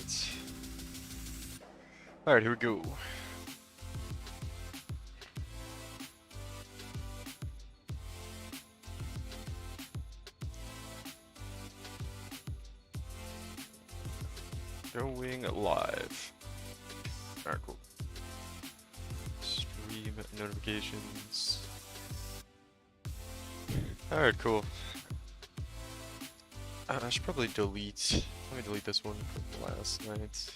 it. Alright, here we go. Going live. Alright, cool. Stream notifications. Alright, cool. I should probably delete. Let me delete this one from last night.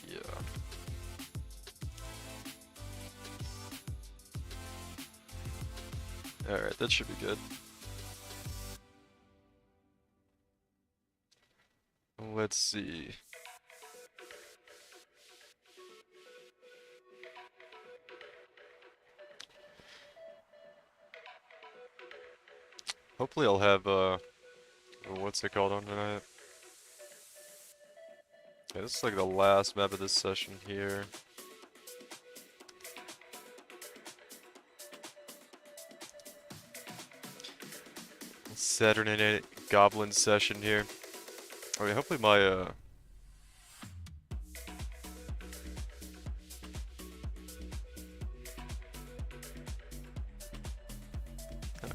Yeah. Alright, that should be good. Let's see. Hopefully I'll have, what's it called on tonight? Yeah, this is like the last map of this session here. Saturday night goblin session here. Okay, hopefully my, oh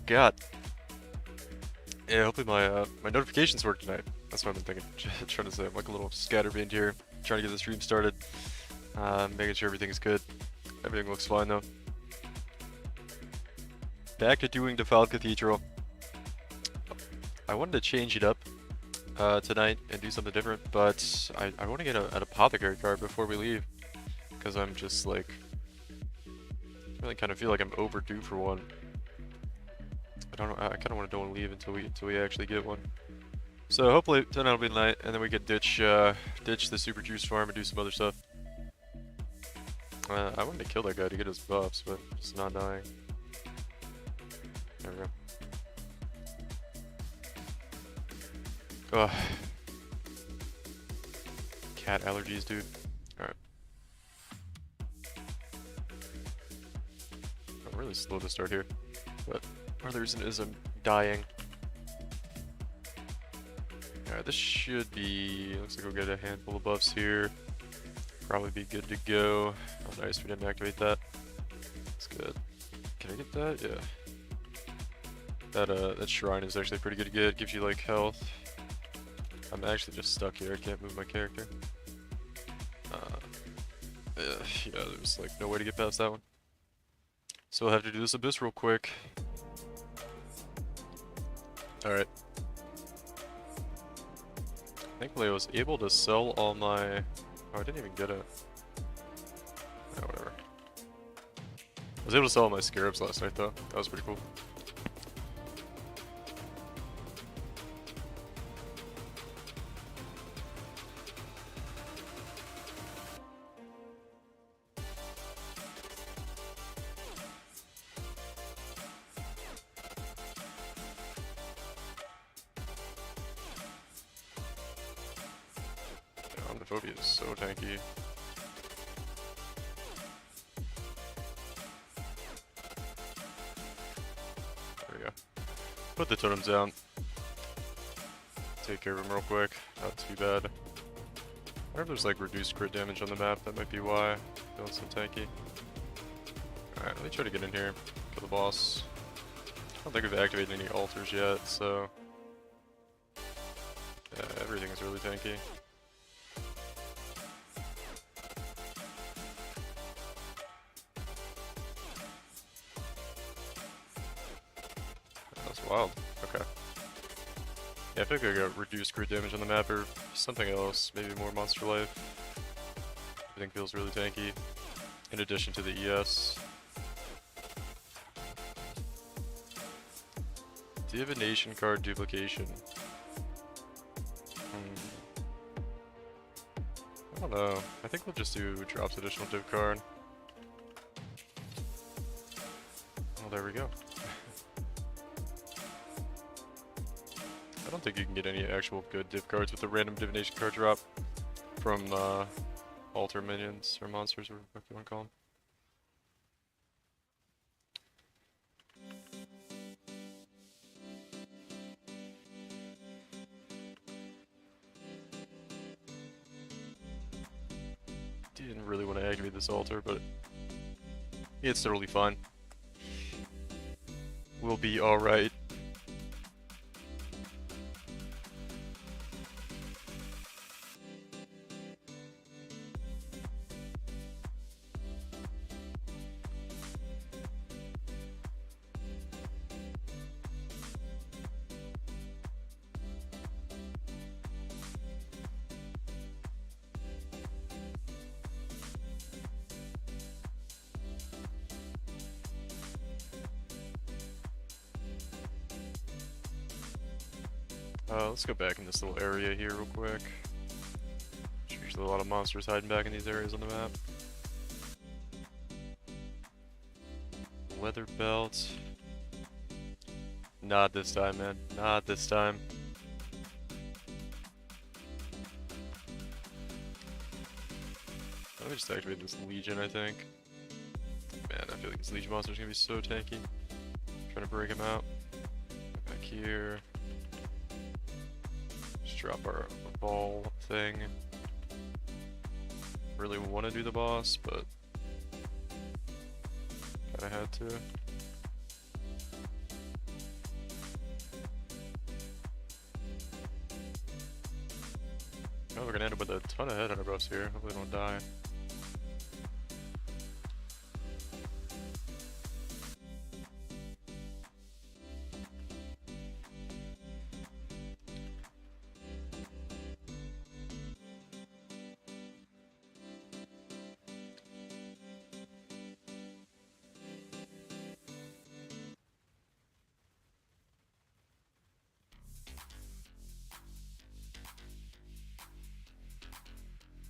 god. Yeah, hopefully my notifications work tonight. That's what I've been thinking. Trying to say, I'm like a little scatterbrained here, trying to get the stream started. Making sure everything is good. Everything looks fine though. Back to doing Defiled Cathedral. I wanted to change it up tonight and do something different, but I want to get an apothecary card before we leave, because I'm just like, I really kind of feel like I'm overdue for one. I don't know. I kind of don't want to leave until we actually get one. So hopefully tonight will be the night, and then we can ditch the super juice farm and do some other stuff. I wanted to kill that guy to get his buffs, but just not dying. There we go. Ugh. Cat allergies, dude. Alright. I'm really slow to start here, but part of the reason is I'm dying. Alright, this should be... looks like we'll get a handful of buffs here. Probably be good to go. Oh nice, we didn't activate that. That's good. Can I get that? Yeah. That shrine is actually pretty good to get. Gives you like health. I'm actually just stuck here. I can't move my character. Yeah, there's like no way to get past that one. So we'll have to do this abyss real quick. Alright. Thankfully I was able to sell all my... oh, I didn't even get it. Oh, whatever. I was able to sell all my scarabs last night though. That was pretty cool. Phobia is so tanky. There we go. Put the totems down. Take care of them real quick. Not too bad. I wonder if there's like reduced crit damage on the map. That might be why. Feeling so tanky. Alright, let me try to get in here. Kill the boss. I don't think we've activated any altars yet, so... yeah, everything is really tanky. Wild. Okay. Yeah, I think I got reduced crit damage on the map or something else. Maybe more monster life. Everything feels really tanky. In addition to the ES. Divination card duplication. I don't know. I think we'll just do drops additional div card. Oh, there we go. I don't think you can get any actual good div cards with the random divination card drop from altar minions or monsters, or what you want to call them. Didn't really want to activate this altar, but it's totally fine. We'll be alright. Let's go back in this little area here real quick. There's usually a lot of monsters hiding back in these areas on the map. Leather belt. Not this time, man. Not this time. Let me just activate this Legion, I think. Man, I feel like this Legion monster is gonna be so tanky. Trying to break him out. Back here. Just drop our ball thing. Really want to do the boss, but kinda had to. Oh, we're gonna end up with a ton of head on our buffs here. Hopefully we don't die.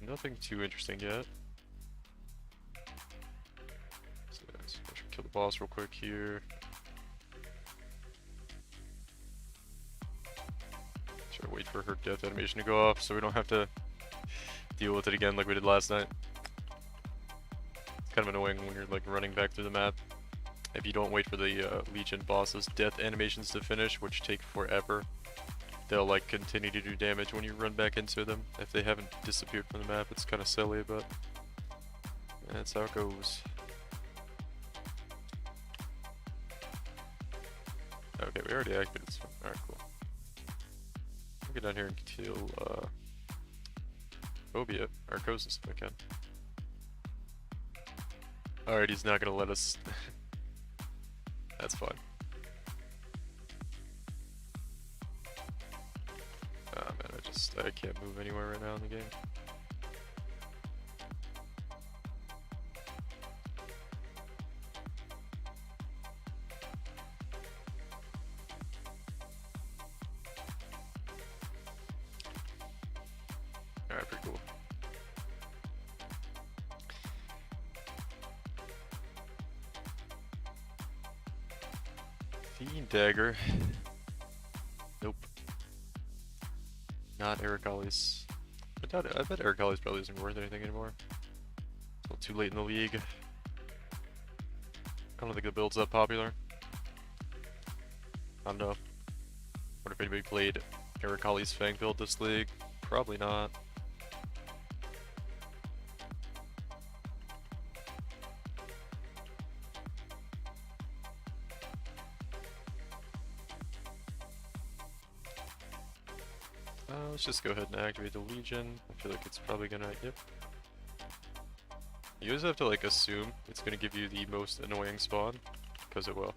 Nothing too interesting yet. So I should kill the boss real quick here. Try to wait for her death animation to go off so we don't have to deal with it again like we did last night. It's kind of annoying when you're like running back through the map. If you don't wait for the Legion boss's death animations to finish, which take forever. They'll like continue to do damage when you run back into them. If they haven't disappeared from the map, it's kind of silly, but that's how it goes. Okay, we already activated this one. Alright, cool. I'll get down here and kill Phobia, or Kosis if I can. Alright, he's not gonna let us. That's fine. Ah man, I can't move anywhere right now in the game. Alright, pretty cool. Fiend Dagger. Nope. Not Ericali's. I doubt it. I bet Ericali's probably isn't worth anything anymore. It's a little too late in the league. I don't think the build's that popular. I don't know. What if anybody played Ericali's Fang build this league? Probably not. Let's just go ahead and activate the Legion. I feel like it's probably gonna, yep. You always have to like assume it's gonna give you the most annoying spawn, because it will.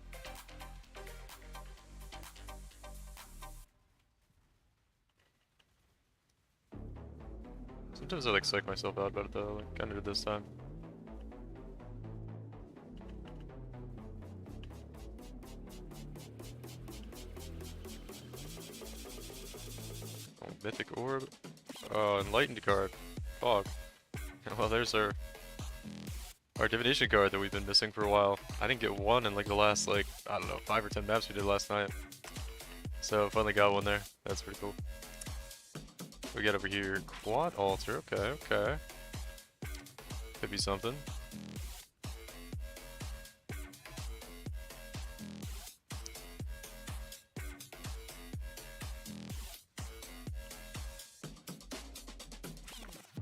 Sometimes I like psych myself out about it though, like kinda did this time. Mythic Orb. Oh, Enlightened card. Fog. Well, there's our Divination card that we've been missing for a while. I didn't get one in like the last, like, I don't know, 5 or 10 maps we did last night. So, finally got one there. That's pretty cool. We got over here, Quad Altar. Okay, okay. Could be something.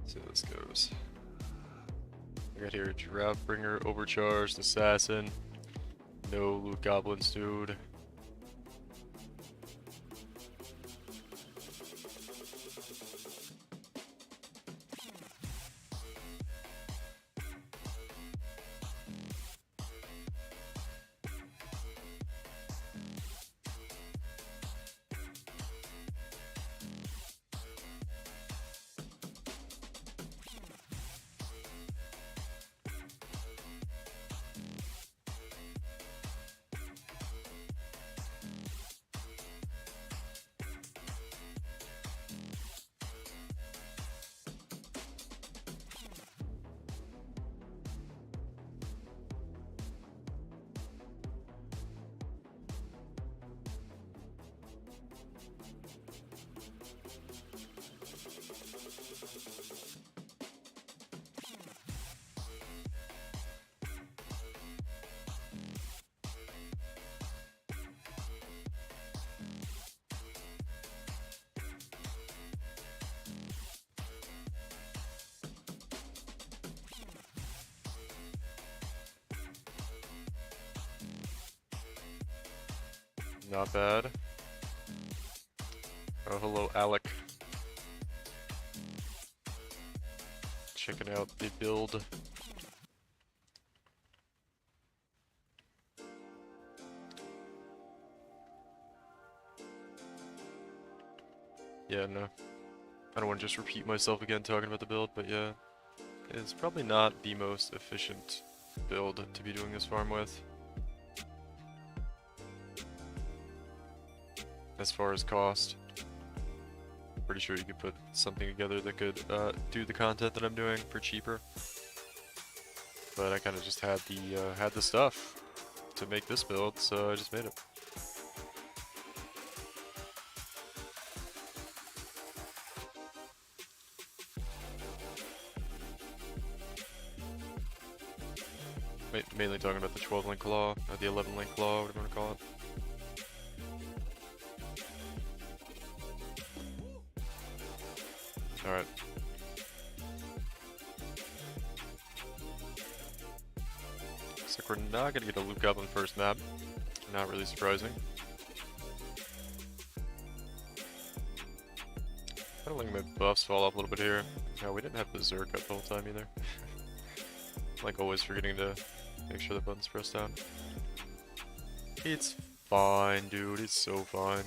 See how this goes. got here Droughtbringer, Overcharged, Assassin. No loot goblins, dude. Not bad. Oh, hello, Alec. Checking out the build. Yeah, no. I don't want to just repeat myself again talking about the build, but yeah. It's probably not the most efficient build to be doing this farm with. As far as cost. Pretty sure you could put something together that could do the content that I'm doing for cheaper. But I kind of just had the stuff to make this build, so I just made it. Mainly talking about the 12-link claw, or the 11-link claw, whatever you want to call it. Alright. Looks like we're not gonna get a loot goblin first map. Not really surprising. Kinda letting my buffs fall off a little bit here. No, we didn't have Berserker up the whole time either. Like always forgetting to make sure the button's pressed down. It's fine, dude. It's so fine.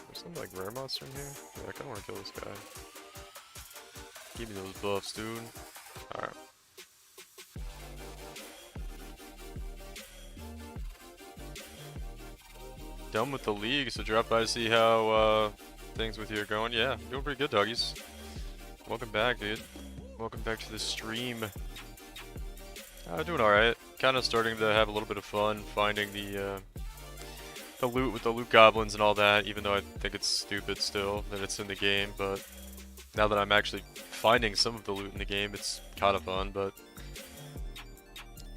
There's some like rare monster in here. Yeah, I kinda wanna kill this guy. Give me those buffs, dude. Alright. Done with the league, so drop by to see how things with you are going. Yeah, doing pretty good, doggies. Welcome back, dude. Welcome back to the stream. Doing alright. Kind of starting to have a little bit of fun finding the loot with the loot goblins and all that, even though I think it's stupid still that it's in the game, but now that I'm actually finding some of the loot in the game, it's kind of fun, but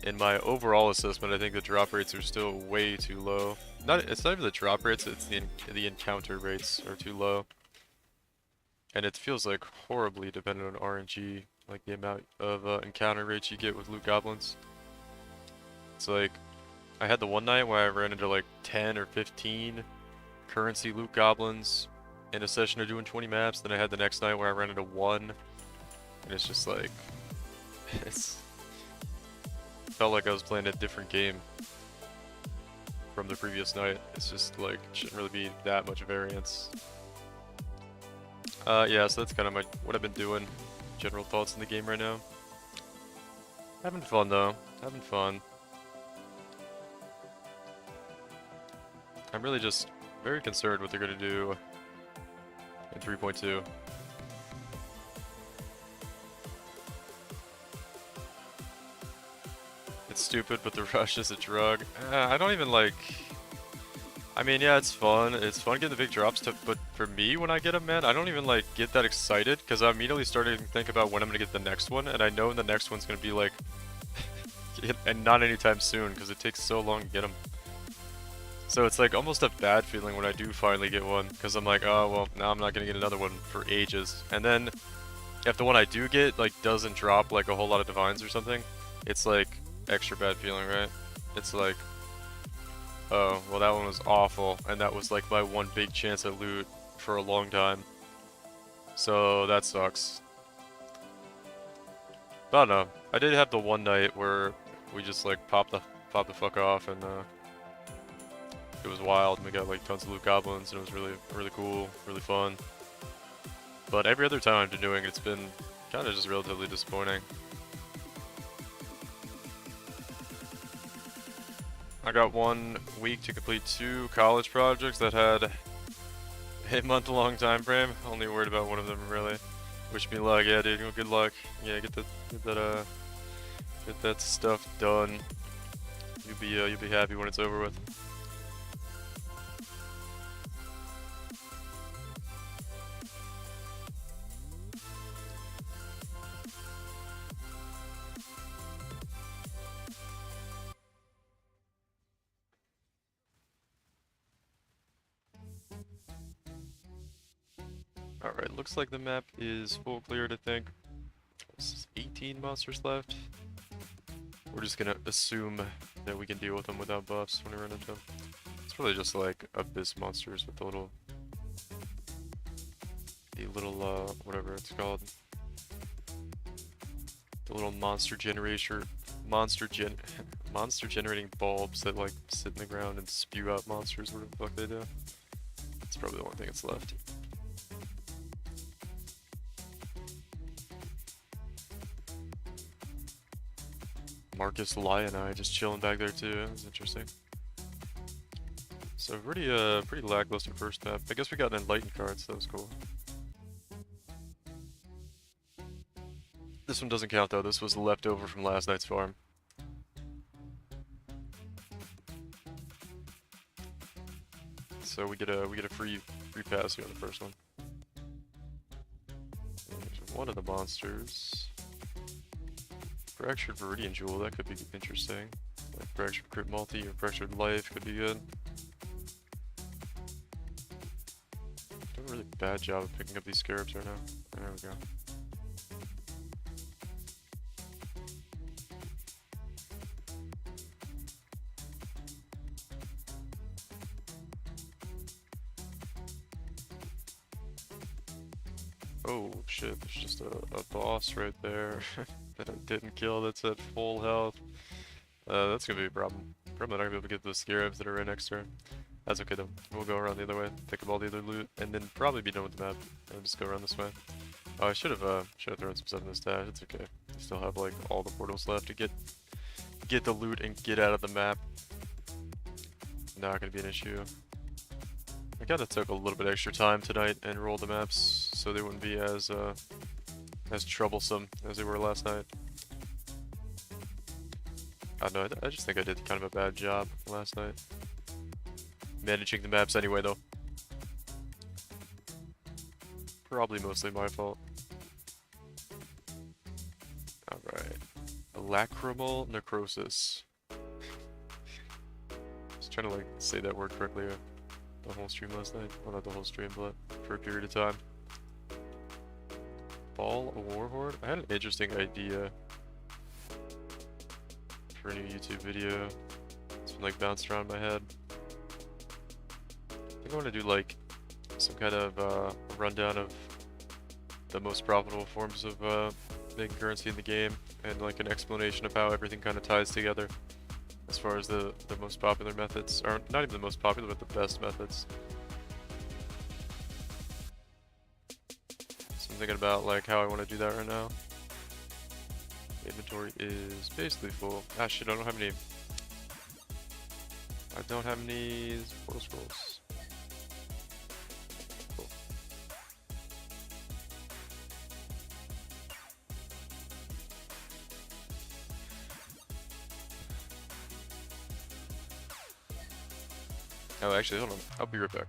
in my overall assessment, I think the drop rates are still way too low. It's not even the drop rates, it's the encounter rates are too low. And it feels like horribly dependent on RNG, like the amount of encounter rates you get with loot goblins. It's like, I had the one night where I ran into like 10 or 15 currency loot goblins in a session of doing 20 maps. Then I had the next night where I ran into 1. And it's just like, felt like I was playing a different game from the previous night. It's just like, shouldn't really be that much variance. Yeah, so that's kind of what I've been doing. General thoughts in the game right now. Having fun though, having fun. I'm really just very concerned what they're going to do in 3.2. It's stupid, but the rush is a drug. I don't even like... I mean, yeah, it's fun. It's fun getting the big drops, but for me, when I get them, man, I don't even like get that excited because I'm immediately starting to think about when I'm going to get the next one, and I know the next one's going to be like... and not anytime soon because it takes so long to get them. So it's like almost a bad feeling when I do finally get one, because I'm like, oh well, now I'm not gonna get another one for ages. And then if the one I do get like doesn't drop like a whole lot of divines or something, it's like extra bad feeling, right? It's like, oh, well that one was awful, and that was like my one big chance at loot for a long time. So that sucks. But I don't know. I did have the one night where we just like popped the fuck off, and it was wild. And we got like tons of loot goblins, and it was really cool, really fun. But every other time I've been doing it, it's been kind of just relatively disappointing. I got 1 week to complete 2 college projects that had a month-long time frame. Only worried about one of them, really. Wish me luck, yeah, dude. Good luck. Yeah, get that stuff done. You'll be happy when it's over with. Alright, looks like the map is full cleared, I think. There's 18 monsters left. We're just gonna assume that we can deal with them without buffs when we run into them. It's really just like abyss monsters with the little whatever it's called. The little monster generating bulbs that like sit in the ground and spew out monsters, whatever the fuck they do. That's probably the only thing that's left. Marcus Lion Eye just chilling back there too. That's interesting. So pretty lackluster first map. I guess we got an enlightened card, so that was cool. This one doesn't count though. This was leftover from last night's farm. So we get a free pass here on the first one. There's one of the monsters. Fractured Viridian Jewel, that could be interesting. Like Fractured Crit Multi or Fractured Life could be good. Doing a really bad job of picking up these scarabs right now. There we go. Oh shit, there's just a boss right there that I didn't kill that's at full health. That's gonna be a problem. Probably not gonna be able to get those scarabs that are right next to her. That's okay though. We'll go around the other way, pick up all the other loot, and then probably be done with the map. And just go around this way. Oh, I should have thrown some stuff in the stash. It's okay. I still have like all the portals left to get the loot and get out of the map. Not gonna be an issue. I kinda took a little bit extra time tonight and rolled the maps so they wouldn't be as troublesome as they were last night. I don't know, I just think I did kind of a bad job last night. Managing the maps anyway though. Probably mostly my fault. Alright. Lacrimal Necrosis. Just trying to like say that word correctly the whole stream last night. Well, not the whole stream, but for a period of time. Ball of Warhorde? I had an interesting idea for a new YouTube video. It's been like bounced around my head. I think I want to do like some kind of a rundown of the most profitable forms of making currency in the game, and like an explanation of how everything kind of ties together as far as the most popular methods, or not even the most popular, but the best methods. So I'm thinking about like how I want to do that right now. Inventory is basically full. Ah shit, I don't have any portal scrolls. Cool. Oh, actually, hold on. I'll be right back.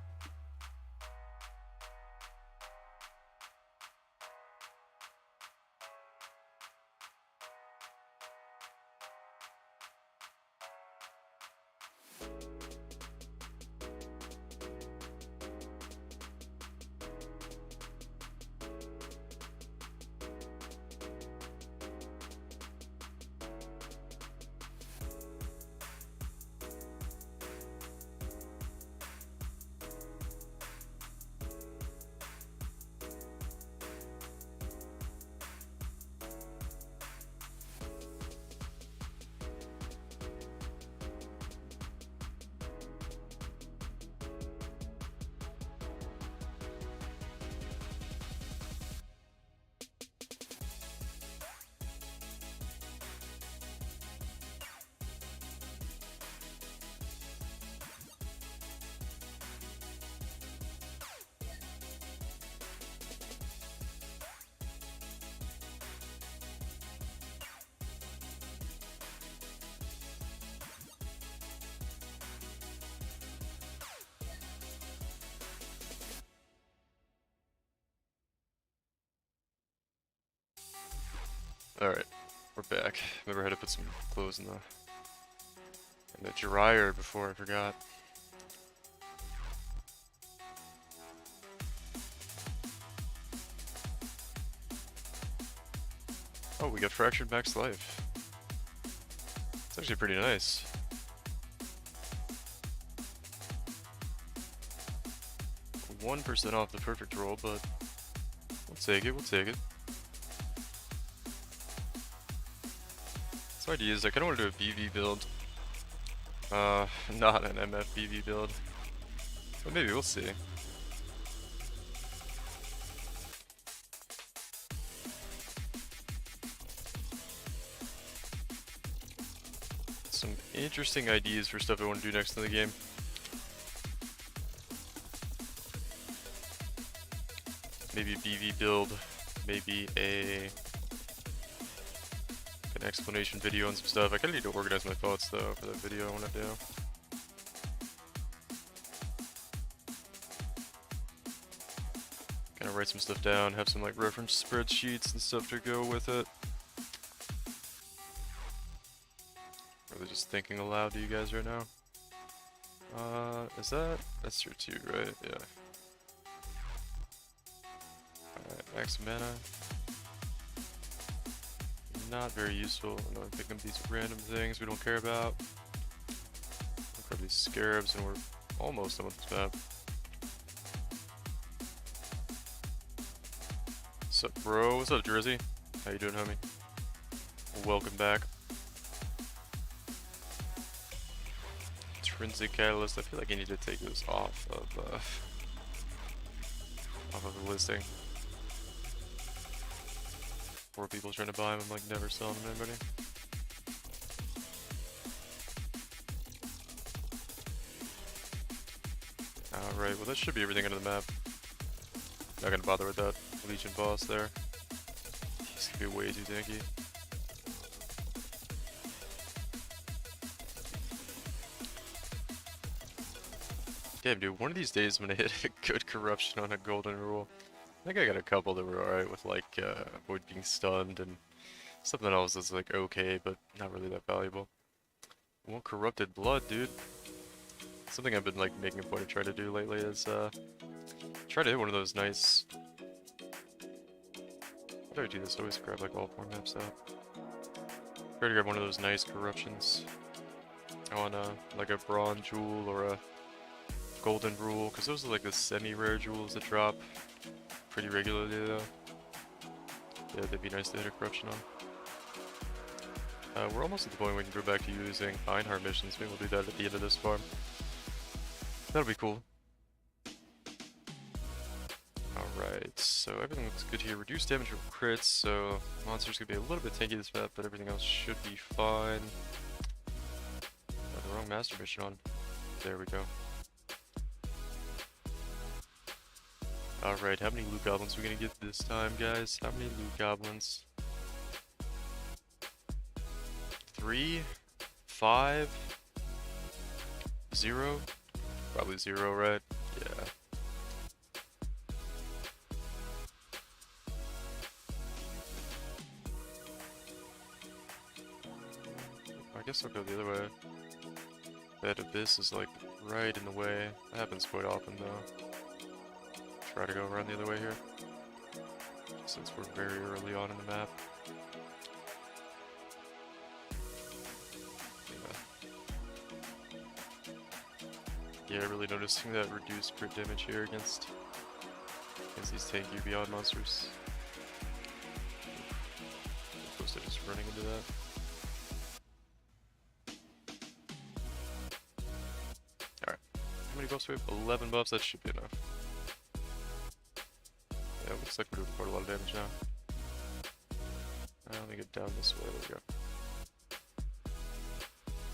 Alright, we're back. Remember I had to put some clothes in the dryer before I forgot. Oh, we got Fractured Max Life. It's actually pretty nice. %off the perfect roll, but we'll take it, we'll take it. So idea is I kinda wanna do a BV build. Not an MF BV build. But maybe, we'll see. Some interesting ideas for stuff I want to do next in the game. Maybe a BV build, maybe an explanation video on some stuff. I kinda need to organize my thoughts though for that video I want to do. Kinda write some stuff down, have some like reference spreadsheets and stuff to go with it. Really just thinking aloud to you guys right now. That's your 2, right? Yeah. Alright, max mana. Not very useful. I know I'm picking up these random things we don't care about. Look at these scarabs and we're almost done with this map. What's up, bro? What's up, Drizzy? How you doing, homie? Welcome back. Intrinsic Catalyst. I feel like I need to take this off of the listing. Four people trying to buy them, I'm like never selling them to anybody. Alright, well that should be everything under the map. Not gonna bother with that Legion boss there. He's gonna be way too tanky. Damn dude, one of these days I'm gonna hit a good corruption on a golden rule. I think I got a couple that were alright with like avoid being stunned and something else that's like okay but not really that valuable. Well, corrupted blood, dude. Something I've been like making a point of trying to do lately is try to hit one of those nice. How do I do this? I always grab like all 4 maps out. Try to grab one of those nice corruptions on like a bronze jewel or a golden rule, because those are like the semi-rare jewels that drop pretty regularly though. Yeah, they'd be nice to hit a corruption on. We're almost at the point where we can go back to using Einhar missions. Maybe we'll do that at the end of this farm. That'll be cool. Alright, so everything looks good here. Reduced damage from crits, so monsters could be a little bit tanky this map, but everything else should be fine. Got the wrong master mission on. There we go. Alright, how many loot goblins are we gonna get this time, guys? How many loot goblins? 3? 5? 0? Probably 0, right? Yeah. I guess I'll go the other way. That abyss is like right in the way. That happens quite often though. Try to go around the other way here, since we're very early on in the map. Yeah, really noticing that reduced crit damage here against these tanky Beyond monsters. I'm supposed to just running into that. Alright, how many buffs do we have? 11 buffs, that should be enough. Yeah, it looks like we're doing quite a lot of damage now. Let me get down this way, there we go.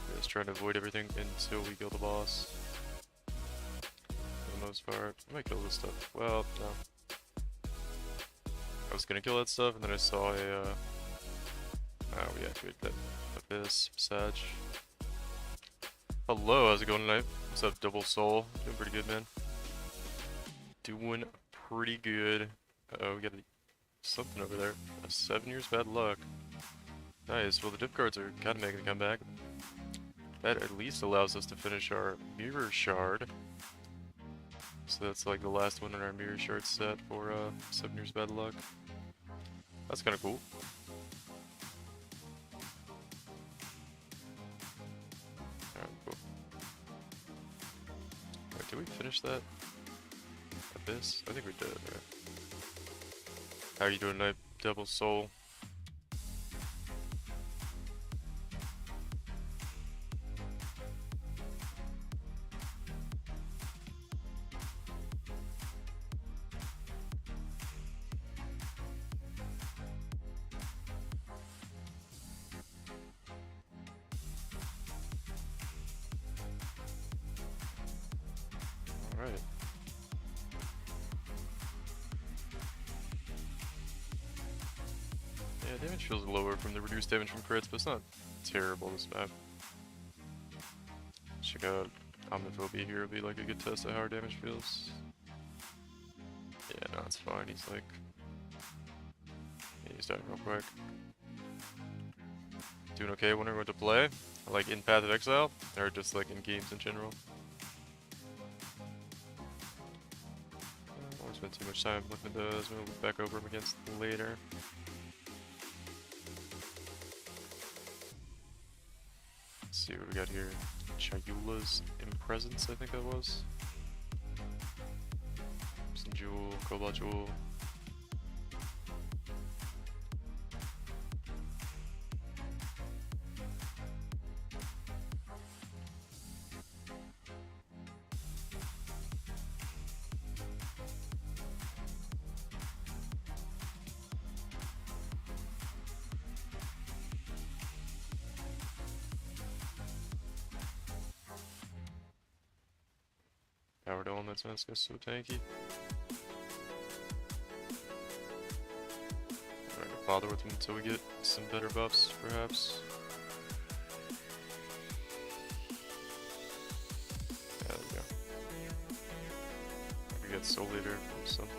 We're just trying to avoid everything until we kill the boss. For the most part. I might kill this stuff. Well, no. I was gonna kill that stuff and then I saw a, we activated that abyss, Sag. Hello, how's it going tonight? What's up, Double Soul? Doing pretty good, man. Doing pretty good. Uh-oh, we got something over there. 7 years bad luck. Nice, well the dip cards are kind of making a comeback. That at least allows us to finish our mirror shard. So that's like the last one in our mirror shard set for 7 years bad luck. That's kind of cool. Alright, cool. Wait, did we finish that? Abyss? I think we did, right? How are you doing tonight, Double Soul? Alright. Yeah, damage feels lower from the reduced damage from crits, but it's not terrible this map. Check out Omniphobia here, would be like a good test of how our damage feels. Yeah, no, it's fine, he's like... Yeah, he's dying real quick. Doing okay, wondering what to play? Like in Path of Exile? Or just like in games in general? I won't spend too much time looking at those, we'll look back over them against later. Let's see what we got here. Chayula's Impresence, I think that was. Some Jewel, Cobalt Jewel. Powered elements, man, this guy's so tanky. I'm not gonna bother with him until we get some better buffs, perhaps. There we go. We get Soul Eater or something.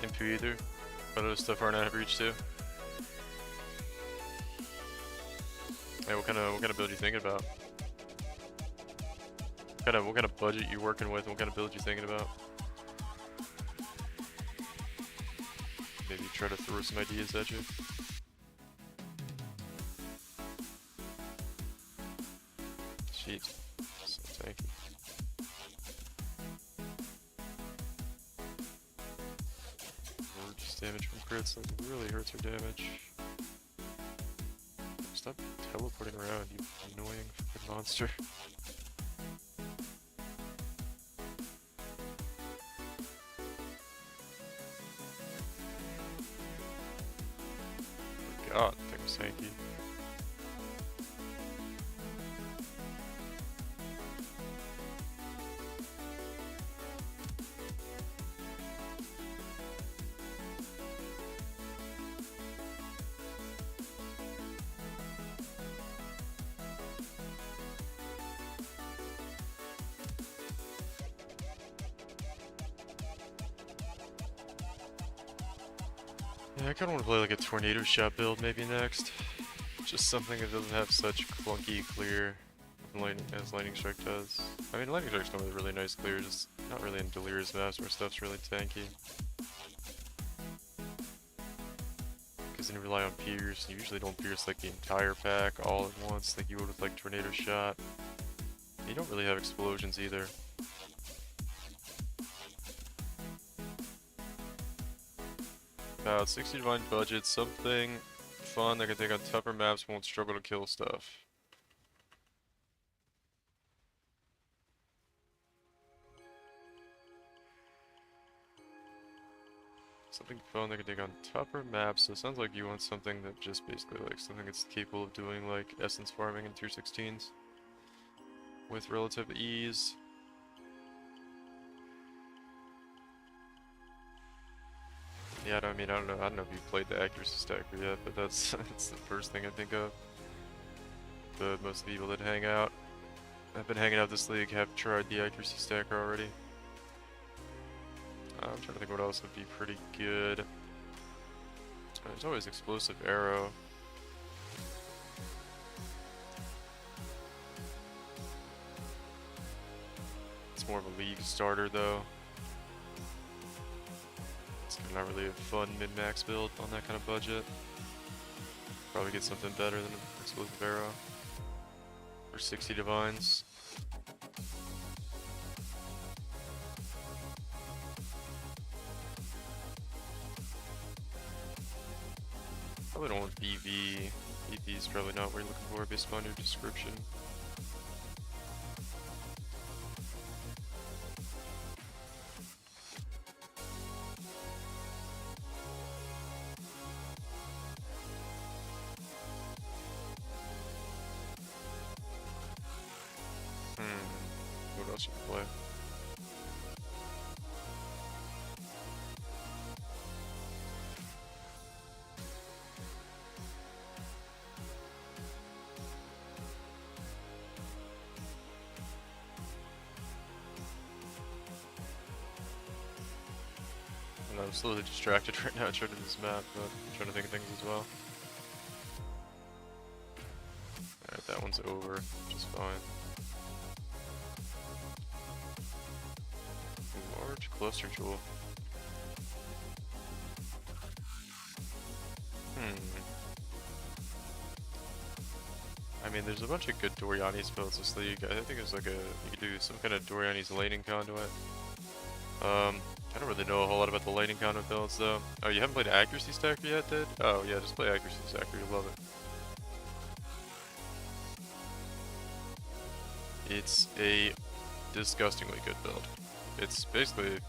MP either. But other stuff aren't out of reach too. Hey, what kind of build you thinking about? What kind of budget you working with? What kind of build you thinking about? Maybe try to throw some ideas at you. Jeez, so tanky. Just damage from crits, like it really hurts our damage. Stop teleporting around, you annoying fucking monster. Oh god, that thing was tanky. Yeah, I kinda wanna play like a tornado shot build maybe next. Just something that doesn't have such clunky clear as Lightning Strike does. I mean, Lightning Strike's normally really nice clear, just not really in Delirious maps where stuff's really tanky. Because then you rely on Pierce, you usually don't Pierce like the entire pack all at once like you would with like Tornado Shot. You don't really have explosions either. About 60 divine budget, something fun that can take on tougher maps, won't struggle to kill stuff. Something fun that can take on tougher maps, so it sounds like you want something that just basically like something that's capable of doing like essence farming in tier 16s with relative ease. Yeah, I don't know if you've played the accuracy stacker yet, but that's that's the first thing I think of. the most of the people that hang out. I've been hanging out this league have tried the accuracy stacker already. I'm trying to think what else would be pretty good. There's always explosive arrow. It's more of a league starter though. It's not really a fun min-max build on that kind of budget. Probably get something better than an explosive arrow. For 60 divines. Probably don't want BV. BV is probably not what you're looking for based on your description. What else you can play? And I'm slowly distracted right now trying to do this map, but I'm trying to think of things as well. Alright, that one's over, which is fine. Large cluster jewel. I mean, there's a bunch of good Doriani's builds this league. I think it's like you could do some kind of Doriani's lightning conduit. I don't really know a whole lot about the lightning conduit builds though. Oh, you haven't played accuracy stacker yet, dude? Oh yeah, just play accuracy stacker, you'll love it. It's a disgustingly good build. It's basically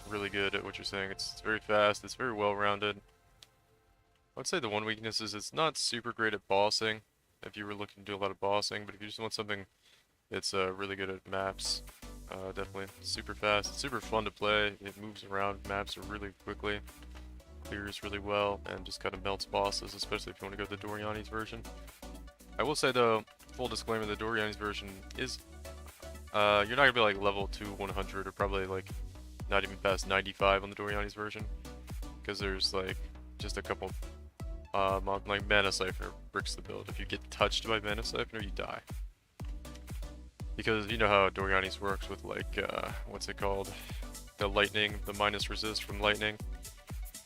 really good at what you're saying. It's very fast, it's very well-rounded. I would say the one weakness is it's not super great at bossing, if you were looking to do a lot of bossing, but if you just want something that's really good at maps, definitely super fast. It's super fun to play, it moves around maps really quickly, clears really well, and just kind of melts bosses, especially if you want to go the Doriani's version. I will say though, full disclaimer, the Doriani's version is, you're not going to be like level 2 100 or probably like not even past 95 on the Doriani's version, because there's like just a couple like Mana Siphoner bricks the build. If you get touched by Mana Siphoner, you die. Because you know how Doriani's works with like, what's it called? The lightning, the minus resist from lightning.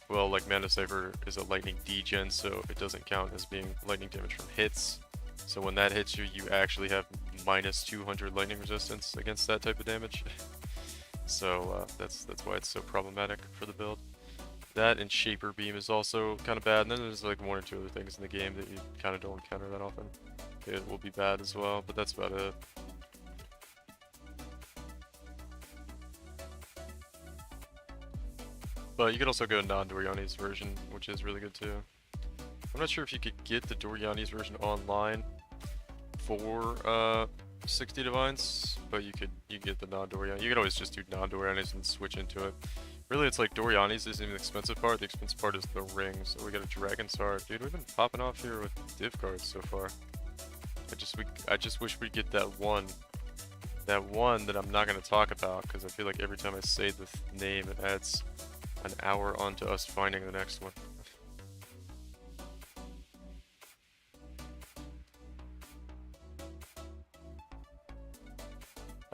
Well, like Mana Siphoner is a lightning degen, so it doesn't count as being lightning damage from hits. So when that hits you, you actually have minus 200 lightning resistance against that type of damage. So that's why it's so problematic for the build. That and Shaper Beam is also kind of bad, and then there's like one or two other things in the game that you kind of don't encounter that often. It will be bad as well, but that's about it. But you could also go non-Doriani's version, which is really good too. I'm not sure if you could get the Doriani's version online for 60 divines, but you get the non-Doriani. You could always just do non-Doriani's and switch into it. Really, it's like Doriani's isn't the expensive part. The expensive part is the ring. So we got a Dragon's Heart. Dude, we've been popping off here with div cards so far. I just wish we'd get that one. That one that I'm not going to talk about, because I feel like every time I say the name, it adds an hour onto us finding the next one.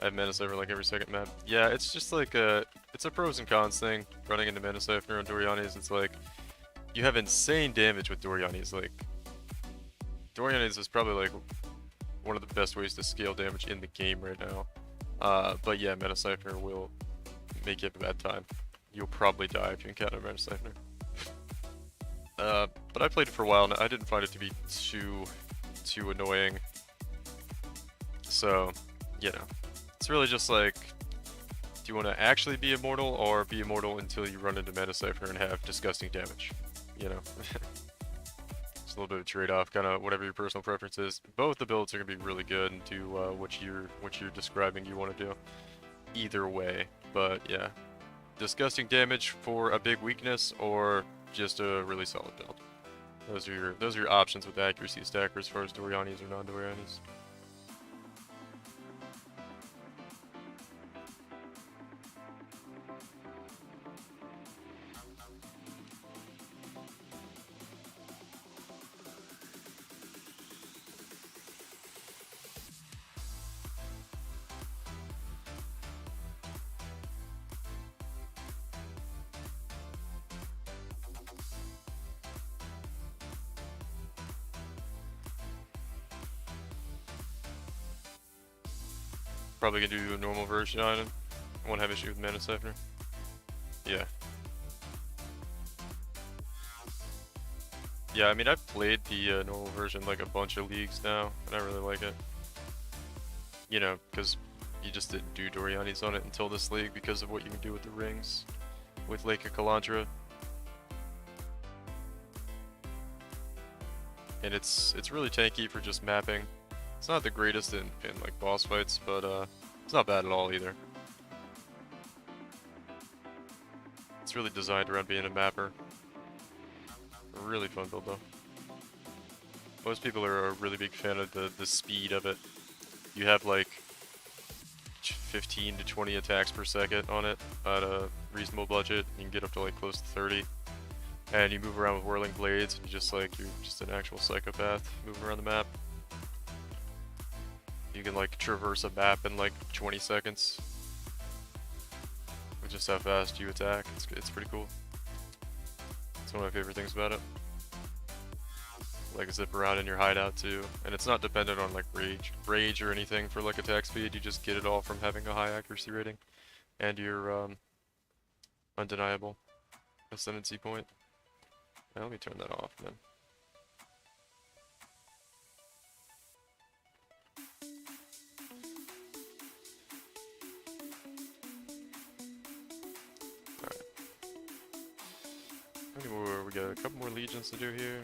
I have Mana Siphoner like every second map. Yeah, it's just like it's a pros and cons thing. Running into Mana Siphoner on Doriani's, it's like you have insane damage with Doriani's. Like Doriani's is probably like one of the best ways to scale damage in the game right now. But yeah, Mana Siphoner will make you have a bad time. You'll probably die if you encounter Mana Siphoner. But I played it for a while and I didn't find it to be too annoying. So, you know. It's really just like, do you want to actually be immortal, or be immortal until you run into Mana Siphoner and have disgusting damage? You know? It's a little bit of a trade-off, kind of whatever your personal preference is. Both the builds are going to be really good and do what you're describing you want to do. Either way, but yeah. Disgusting damage for a big weakness, or just a really solid build. Those are your options with accuracy stacker as far as Dorianis or non-Dorianis. Probably gonna do a normal version on him. I won't have issue with Mana Siphoner. Yeah. Yeah, I mean, I've played the normal version like a bunch of leagues now, and I really like it. You know, because you just didn't do Dorianis on it until this league because of what you can do with the rings with Lake of Kalandra. And it's really tanky for just mapping. It's not the greatest in like boss fights, but it's not bad at all either. It's really designed around being a mapper. A really fun build though. Most people are a really big fan of the speed of it. You have like 15 to 20 attacks per second on it at a reasonable budget. You can get up to like close to 30. And you move around with whirling blades and you're just an actual psychopath moving around the map. You can like traverse a map in like 20 seconds with just how fast you attack. It's pretty cool. It's one of my favorite things about it. Like zip around in your hideout too, and it's not dependent on like rage or anything for like attack speed. You just get it all from having a high accuracy rating and your undeniable ascendancy point. Now, let me turn that off then. Alright. We got a couple more legions to do here.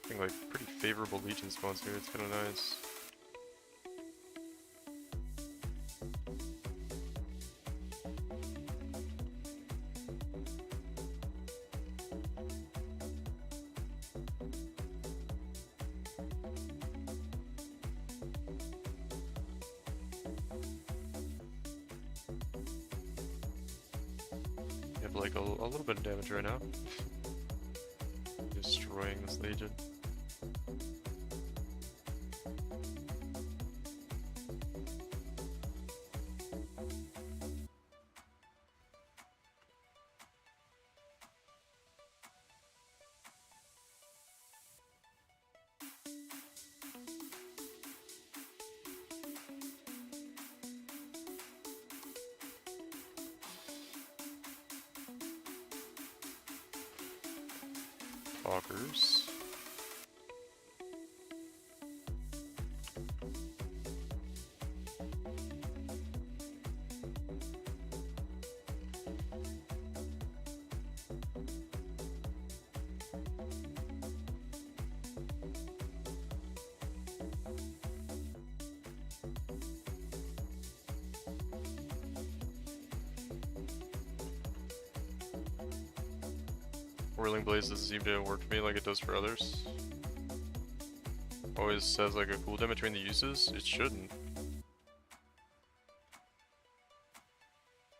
I think like pretty favorable legion spawns here. It's kind of nice. You have like a little bit of damage right now. Destroying this legion. Talkers. Whirling Blaze doesn't seem to work for me like it does for others. Always says like a cooldown between the uses. It shouldn't.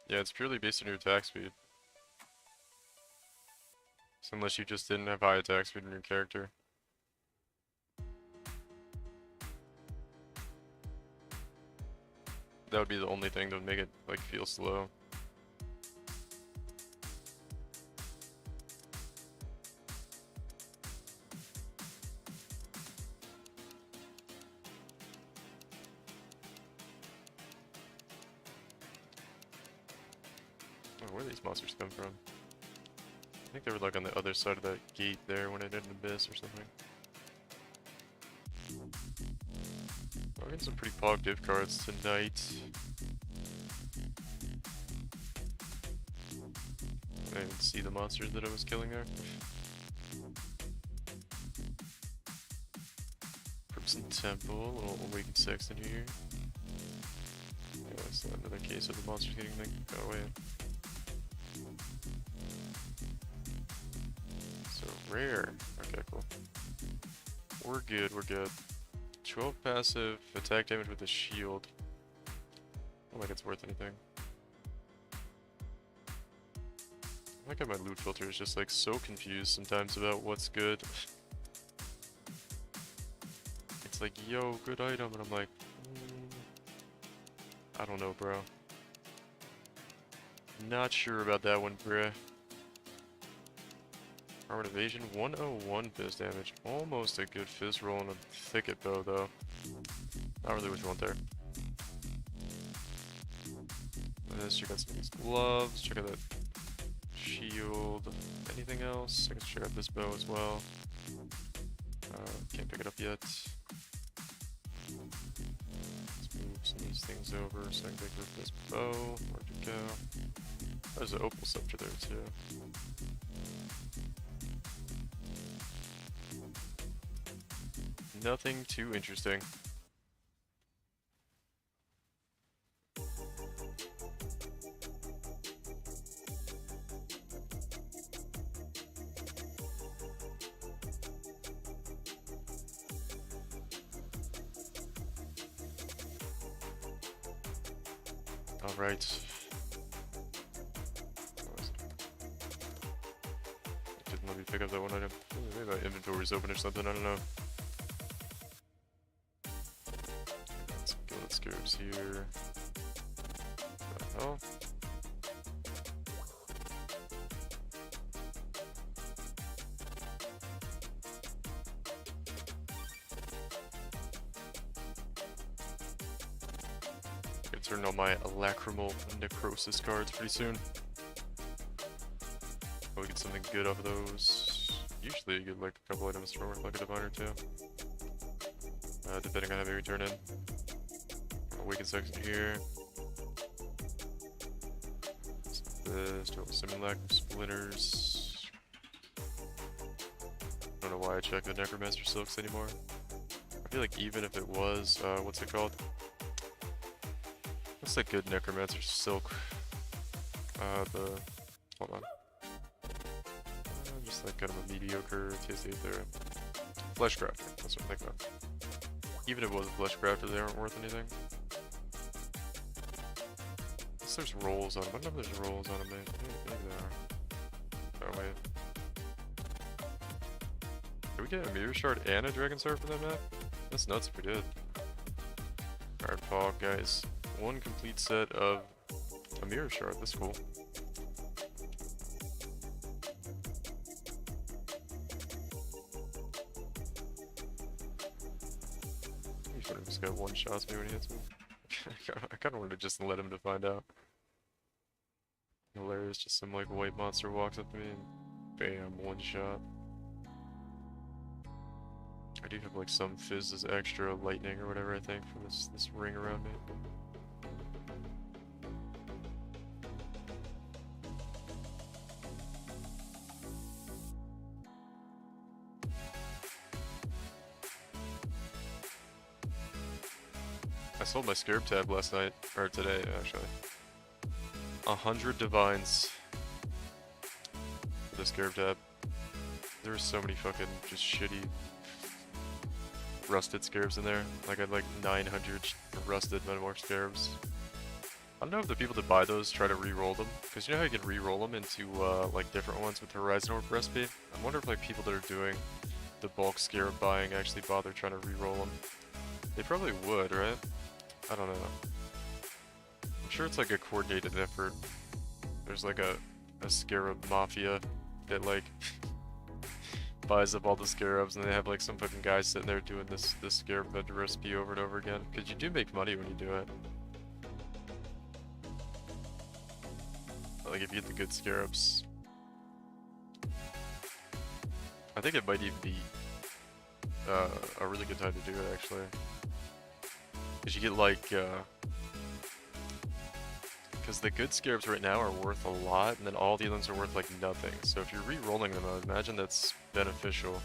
Yeah, it's purely based on your attack speed. So unless you just didn't have high attack speed in your character. That would be the only thing that would make it like feel slow. Where do these monsters come from? I think they were like on the other side of that gate there when I did an abyss or something. I'm getting some pretty pog div cards tonight. I didn't even see the monsters that I was killing there. Crimson Temple, a little Awakened Sexton here. Yeah, that's another case of the monsters getting away. So rare. Okay, cool. We're good, we're good. 12 passive, attack damage with a shield. I don't think it's worth anything. I think my loot filter is just like so confused sometimes about what's good. It's like, yo, good item, and I'm like, I don't know, bro. Not sure about that one, bruh. Armored evasion, 101 fizz damage. Almost a good fizz roll and a thicket bow, though. Not really what you want there. Let's check out some of these gloves, check out that shield. Anything else? I guess check out this bow as well. Can't pick it up yet. Let's move some of these things over so I can pick up this bow. Where'd it go? There's an opal scepter there too. Nothing too interesting. Alright. Didn't let me pick up that one item. Maybe my inventory's open or something, I don't know. Let's go, let's go here. What the hell? Turn on my lacrimal necrosis cards pretty soon. Probably get something good off of those. Usually you get like a couple items for worth like a divine or two. Depending on how many we turn in. Awaken section here. This, total simulacrum splinters. I don't know why I check the necromancer silks anymore. I feel like even if it was, what's it called? What's that good necromancer silk? Hold on. Just like kind of a mediocre TSA there. Fleshcrafter, that's what I'm thinking of. Even if it was a Fleshcrafter, they aren't worth anything. Unless there's rolls on them. I don't know if there's rolls on them, maybe there are. Oh, wait. Did we get a Mirror Shard and a Dragon Sword for that map? That's nuts if we did. Alright, Paul, guys. One complete set of a Mirror Shard, that's cool. He should have just got one shots me when he hits me. I kind of wanted to just let him to find out. Hilarious, just some like white monster walks up to me and bam, one shot. I do have like some fizz as extra lightning or whatever I think for this ring around me. I sold my Scarab tab last night, or today actually. 100 divines for the Scarab tab. There were so many fucking just shitty rusted scarabs in there. Like I had like 900 rusted metamorph scarabs. I don't know if the people that buy those try to re-roll them, because you know how you can re-roll them into like different ones with Horizon Orb recipe? I wonder if like people that are doing the bulk scarab buying actually bother trying to re-roll them. They probably would, right? I don't know. I'm sure it's like a coordinated effort. There's like a scarab mafia that like buys up all the scarabs, and they have like some fucking guy sitting there doing this scarab vendor recipe over and over again. Because you do make money when you do it. Like if you get the good scarabs. I think it might even be a really good time to do it actually. Because you get like, because the good scarabs right now are worth a lot, and then all the other ones are worth like nothing. So if you're re-rolling them, I would imagine that's beneficial.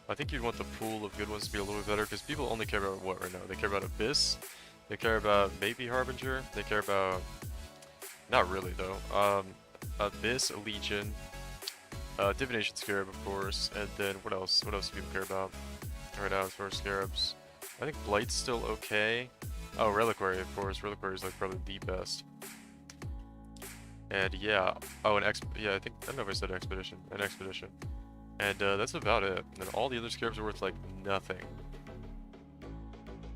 I think you'd want the pool of good ones to be a little bit better, because people only care about what right now? They care about Abyss, they care about maybe Harbinger, they care about, not really though, Abyss, Legion, Divination Scarab of course, and then what else? What else do people care about? right now as far as scarabs. I think Blight's still okay. Oh, Reliquary, of course. Reliquary is like probably the best. And yeah, oh, yeah, I don't know if I said Expedition. An Expedition. And that's about it. And then all the other scarabs are worth like nothing.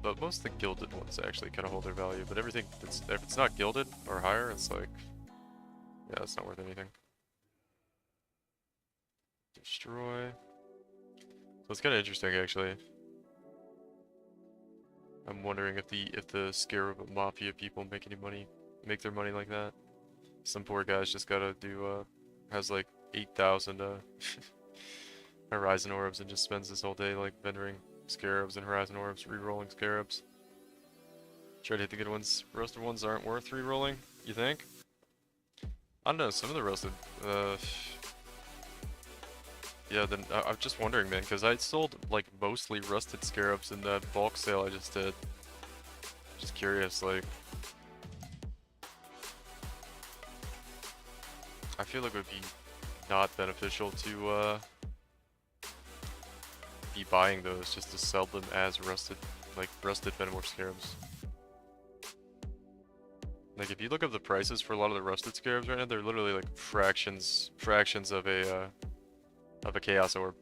But most of the gilded ones actually kind of hold their value. But everything that's, if it's not gilded or higher, it's like, yeah, it's not worth anything. Destroy. So it's kind of interesting actually. I'm wondering if the Scarab Mafia people make any money, make their money like that. Some poor guy's just gotta do, has like 8,000 Horizon Orbs and just spends this whole day like vendoring Scarabs and Horizon Orbs, re-rolling Scarabs. Try to hit the good ones. Roasted ones aren't worth re-rolling, you think? I don't know, some of the roasted, yeah, then I'm just wondering, man, because I sold like mostly rusted Scarabs in that bulk sale I just did. Just curious, like, I feel like it would be not beneficial to be buying those just to sell them as rusted, like rusted Metamorph Scarabs. Like if you look up the prices for a lot of the rusted Scarabs right now, they're literally like fractions of a Chaos Orb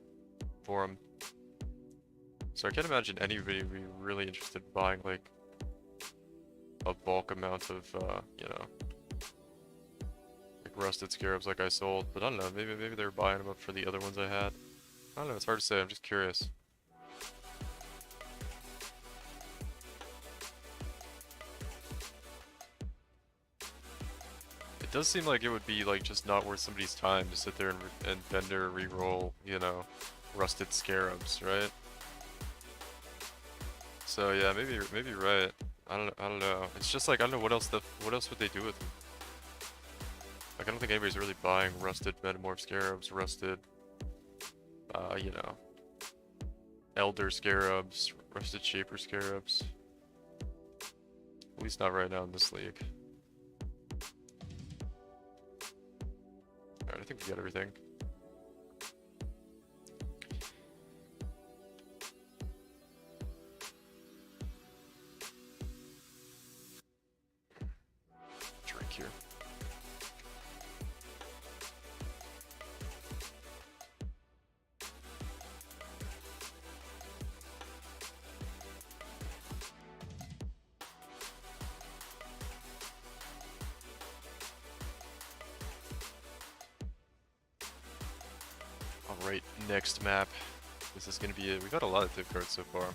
for them. So I can't imagine anybody would be really interested in buying like a bulk amount of, you know, like rusted Scarabs like I sold. But I don't know, maybe they were buying them up for the other ones I had. I don't know, it's hard to say, I'm just curious. It does seem like it would be like just not worth somebody's time to sit there and vendor re-roll, you know, rusted Scarabs, right? So yeah, maybe you're right. I don't know. It's just like I don't know what else would they do with them? Like I don't think anybody's really buying rusted Metamorph Scarabs, rusted you know, Elder Scarabs, rusted Shaper Scarabs. At least not right now in this league. Alright, I think we got everything. Drink here. Alright, next map. This is gonna be it. We got a lot of div cards so far.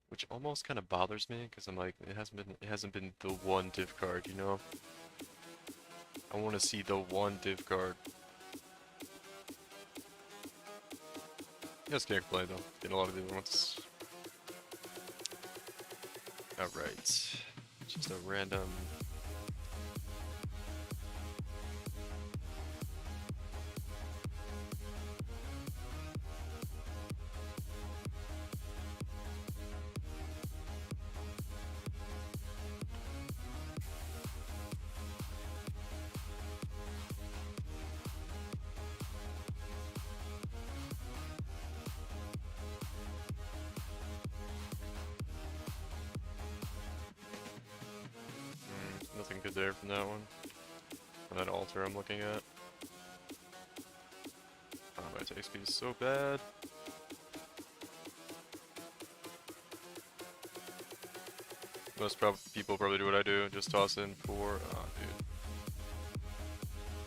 Which almost kind of bothers me, because I'm like, it hasn't been the one div card, you know? I want to see the one div card. You guys can't complain though, getting a lot of the other ones. Alright. Just a random... Nothing good there from that one. And that altar I'm looking at. Oh, my attack speed is so bad. Most people probably do what I do, just toss in 4. Oh, dude.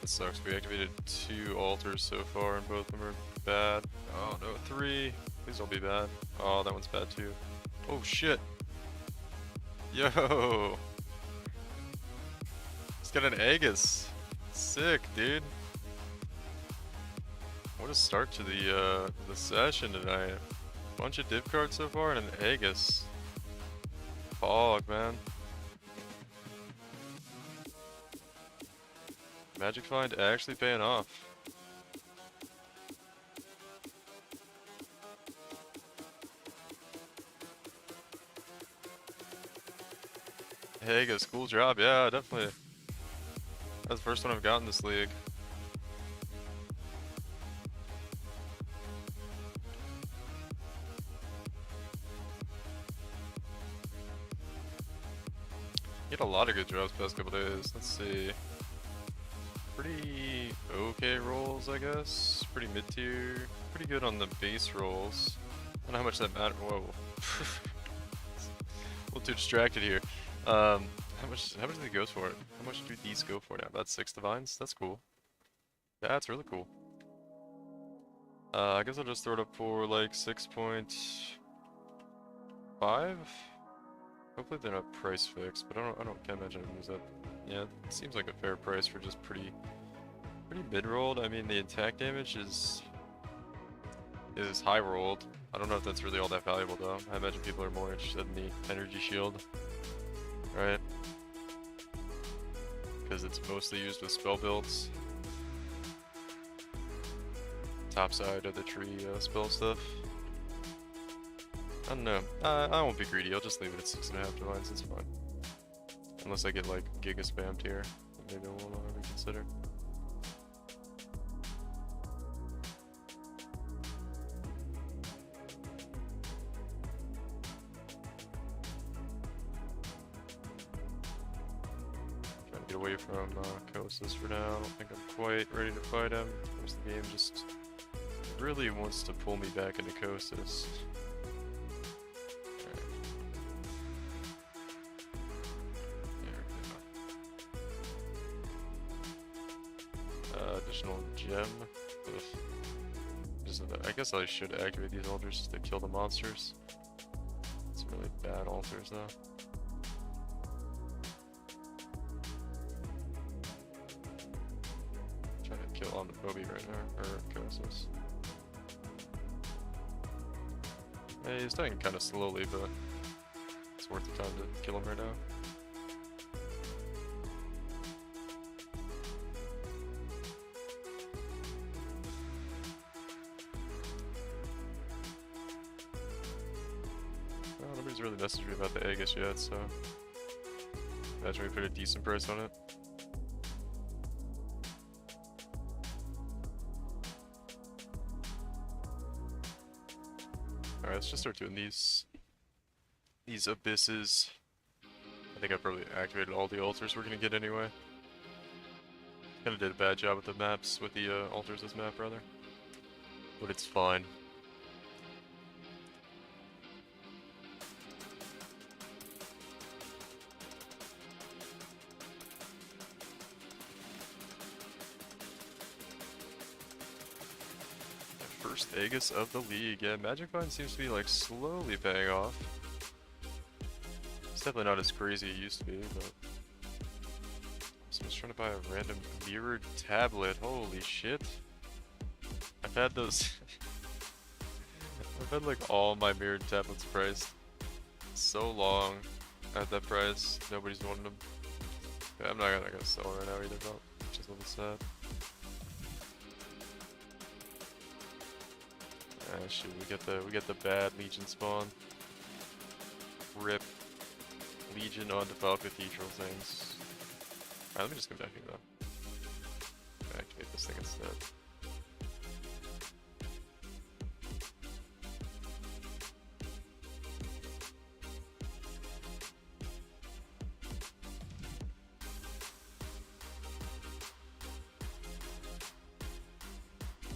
That sucks. We activated 2 altars so far, and both of them are bad. Oh no, 3. Please don't be bad. Oh, that one's bad too. Oh shit. Yo. He's got an Aegis. Sick, dude. What a start to the session tonight. Bunch of div cards so far and an Aegis. Fog, man. Magic Find actually paying off. Aegis, cool job. Yeah, definitely. That's the first one I've gotten this league. Get a lot of good drops past couple days. Let's see. Pretty okay rolls, I guess. Pretty mid tier. Pretty good on the base rolls. I don't know how much that matters. Whoa. A little too distracted here. How much do they go for it? How much do these go for now? That's 6 divines? That's cool. That's really cool. I guess I'll just throw it up for like 6.5. Hopefully they're not price fixed, but can't imagine it moves up. Yeah, it seems like a fair price for just pretty mid-rolled. I mean, the attack damage is high rolled. I don't know if that's really all that valuable though. I imagine people are more interested in the energy shield, right? Because it's mostly used with spell builds. Top side of the tree spell stuff. I don't know. I won't be greedy. I'll just leave it at 6.5 divines. It's fine. Unless I get like giga spammed here, maybe I will reconsider. Trying to get away from Kosis for now. I don't think I'm quite ready to fight him. Most of the game just really wants to pull me back into Kosis. Additional gem. I guess I should activate these altars to kill the monsters. It's really bad altars though. Trying to kill on the PoE right now, or Kosis. Hey, he's dying kind of slowly, but it's worth the time to kill him right now. Nobody's really messaged me about the Aegis yet, so imagine we put a decent price on it. Alright, let's just start doing these abysses. I think I probably activated all the altars we're gonna get anyway. Kinda did a bad job with the maps, with the altars this map rather. But it's fine. First Aegis of the league. Yeah, Magic Vine seems to be like slowly paying off. It's definitely not as crazy as it used to be, but someone's trying to buy a random mirrored tablet. Holy shit. I've had those. I've had like all my mirrored tablets priced so long at that price. Nobody's wanted them. Yeah, I'm not gonna sell right now either, though, which is a little sad. Ah, shoot, we get the bad Legion spawn. Rip. Legion on Defiled Cathedral things. Alright, let me just come back here though. Activate this thing instead.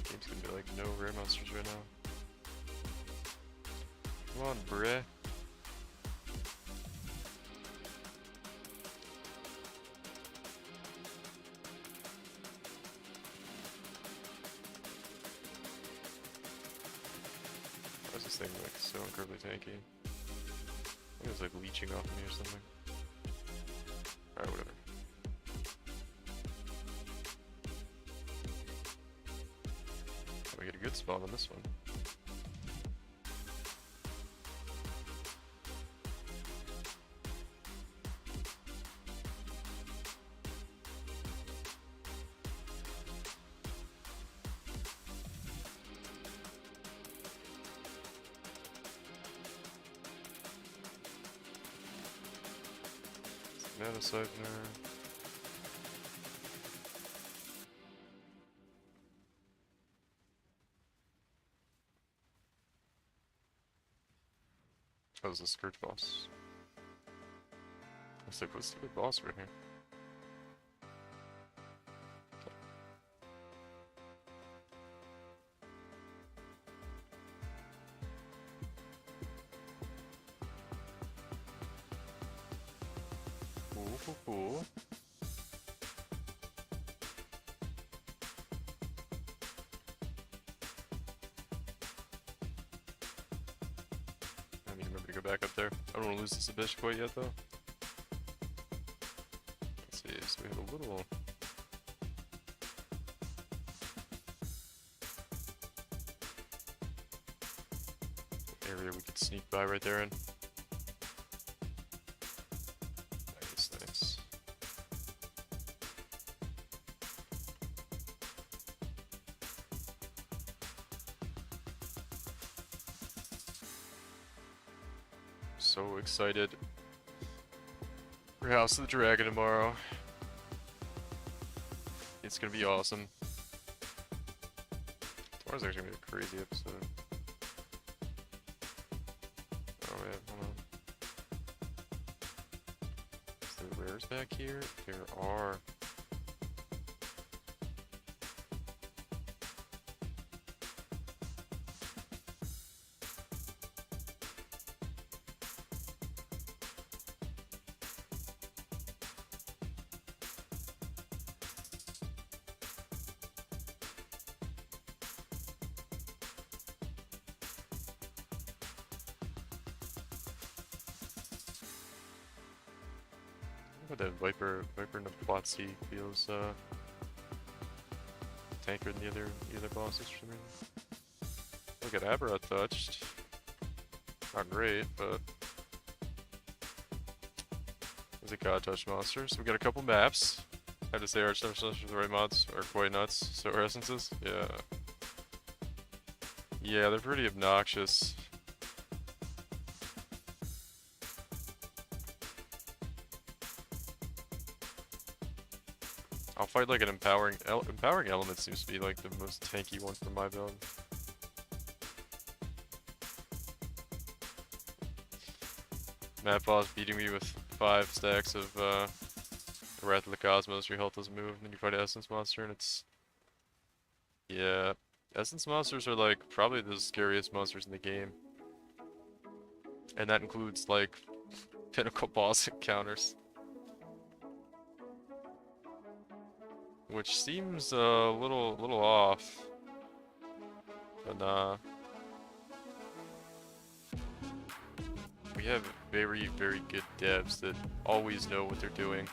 Game's gonna be like no rare monsters right now. Come on, bruh. Why is this thing like so incredibly tanky? I think it's like leeching off me or something. Alright, whatever. We get a good spawn on this one. Mana Siphoner. Oh, this is Scourge Boss. Looks like what's the big boss right here? Cool. I need to go back up there. I don't want to lose this abyss quite yet, though. Let's see, so we have a little... area we could sneak by right there in. Nice. So excited for House of the Dragon tomorrow. It's gonna be awesome. Tomorrow's actually gonna be a crazy episode. Oh yeah, hold on. Is there rares back here? There are. That Viper Naplotzi feels tankier than the other bosses for me. Look at Abra touched. Not great, but there's a God Touch monster. So we got a couple maps. I had to say Archtouch with the right mods are quite nuts. So our essences, yeah. Yeah, they're pretty obnoxious. I'll fight like an empowering element seems to be like the most tanky one for my build. Map boss beating me with 5 stacks of Wrath of the Cosmos. Your health doesn't move, and then you fight an Essence monster, and it's... Yeah, Essence monsters are like probably the scariest monsters in the game. And that includes like pinnacle boss encounters. Which seems a little off, but nah. We have very good devs that always know what they're doing.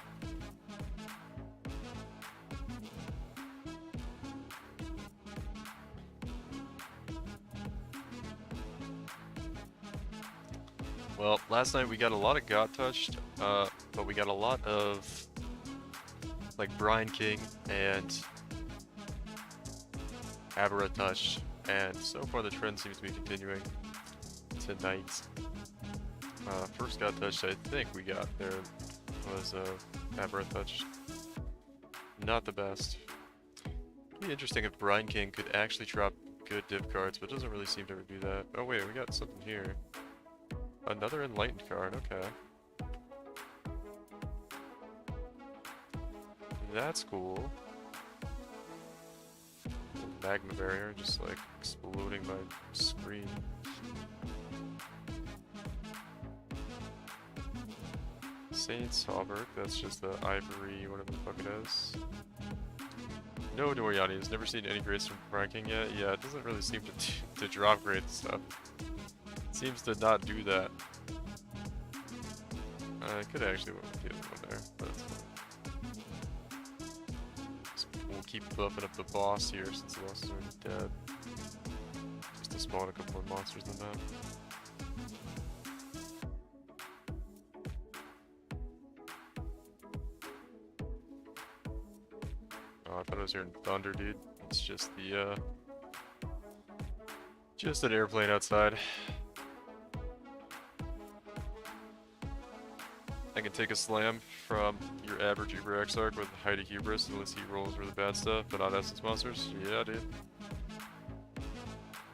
Well, last night we got a lot of God touched, but we got a lot of like Brine King and Abra touched, and so far the trend seems to be continuing tonight. First God touched I think we got there was Abra touched. Not the best. It'd be interesting if Brine King could actually drop good div cards, but doesn't really seem to ever do that. Oh wait, we got something here. Another Enlightened card, okay. That's cool. Magma barrier just like exploding my screen. Saint's Hauberk, that's just the ivory, whatever the fuck it is. No Doriani has never seen any grades from Brine King yet. Yeah, it doesn't really seem to drop grade stuff. It seems to not do that. I could actually went with the other one there, but it's fine. We'll keep buffing up the boss here since the boss is already dead. Just to spawn a couple more monsters in the map. Oh, I thought I was hearing thunder, dude. It's just the just an airplane outside. I can take a slam from your average Uber Exarch with Height of Hubris unless he rolls really bad stuff, but not Essence monsters. Yeah, dude.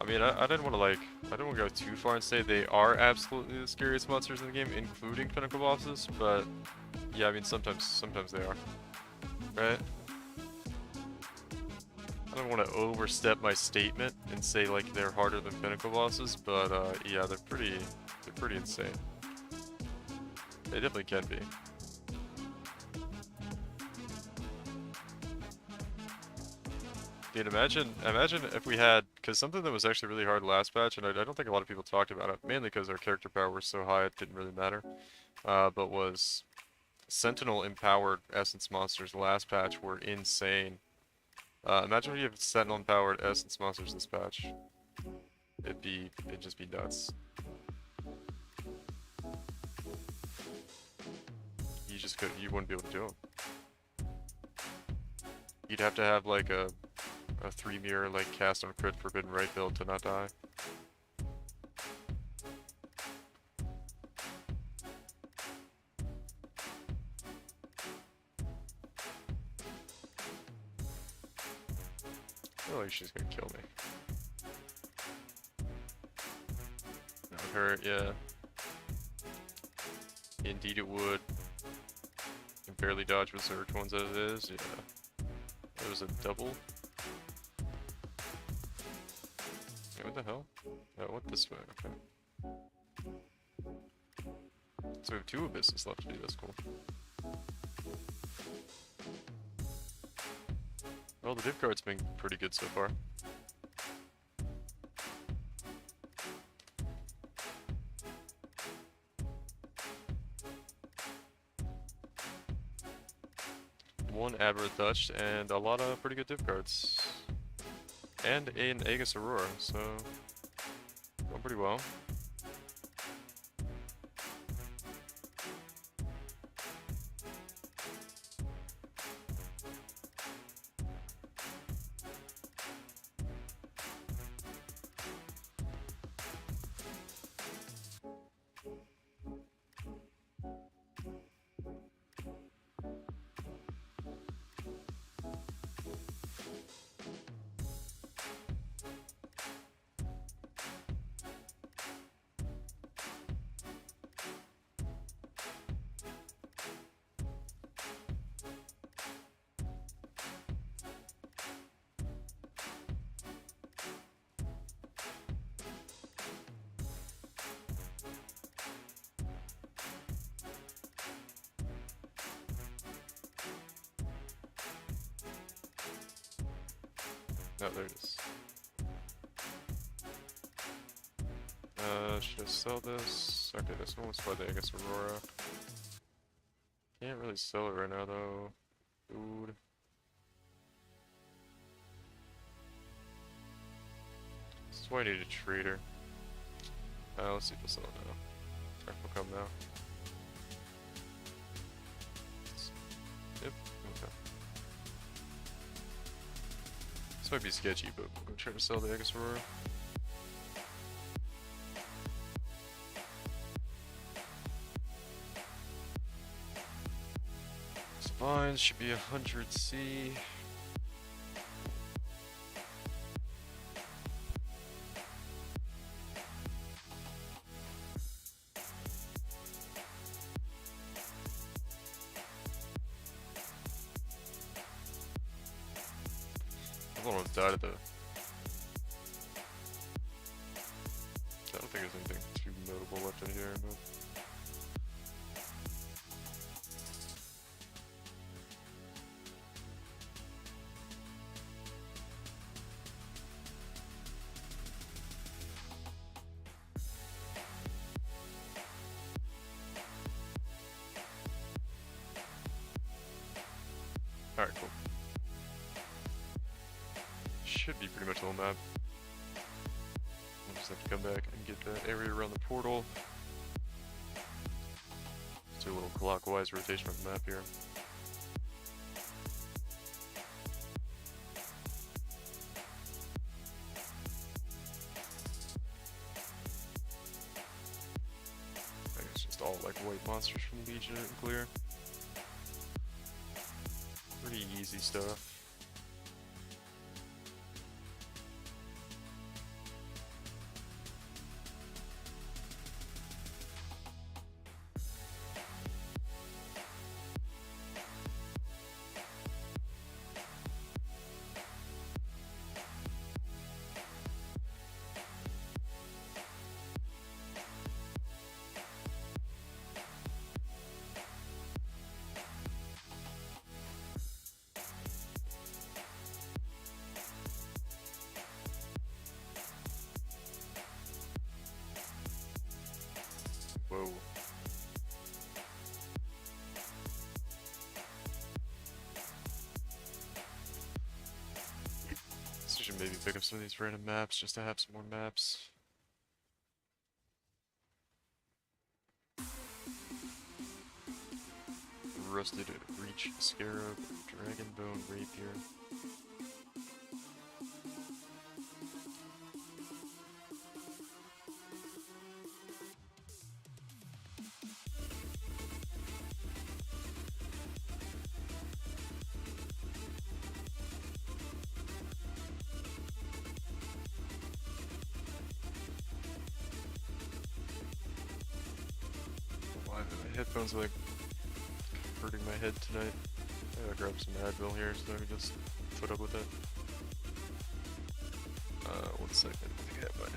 I mean, I didn't want to like, I didn't want to go too far and say they are absolutely the scariest monsters in the game, including Pinnacle bosses, but Yeah, I mean, sometimes they are. Right? I don't want to overstep my statement and say, like, they're harder than Pinnacle bosses, but, yeah, they're pretty insane. They definitely can be. Dude, imagine if we had, because something that was actually really hard last patch, and I don't think a lot of people talked about it, mainly because our character power was so high it didn't really matter, but was Sentinel empowered Essence monsters last patch were insane. Imagine if you have Sentinel empowered Essence monsters this patch. It'd just be nuts. You wouldn't be able to do them. You'd have to have like a 3 mirror like cast on crit forbidden right build to not die. I feel like she's gonna kill me. That would hurt, yeah. Indeed it would. Can barely dodge Berserker ones as it is, yeah. It was a double. Yeah, what the hell? Oh, what this way? Okay. So we have 2 abysses left to do, that's cool. Well, the div card's been pretty good so far. One Aberrant Touched and a lot of pretty good div cards. And an Aegis Aurora, so going pretty well. Oh, there it is. Should I sell this? Okay, this one was by the Aegis Aurora. Can't really sell it right now though. Food. This is why I need a trader. Let's see if we'll sell it now. Track will come now. Yep, okay. This might be sketchy, but we're gonna try to sell the Aegis Aurora. Spines should be 100 C. I almost died at the... I don't think there's anything too notable left in here, but... Alright, cool. Should be pretty much the whole map. We'll just have to come back and get the area around the portal. Let's do a little clockwise rotation of the map here. I think it's just all like white monsters from Legion and clear. Pretty easy stuff. maybe pick up some of these random maps just to have some more maps. Rusted Reach Scarab, Dragonbone Rapier. Why are my headphones like hurting my head tonight? I gotta grab some Advil here so I can just put up with it. 1 second, I think I have mine.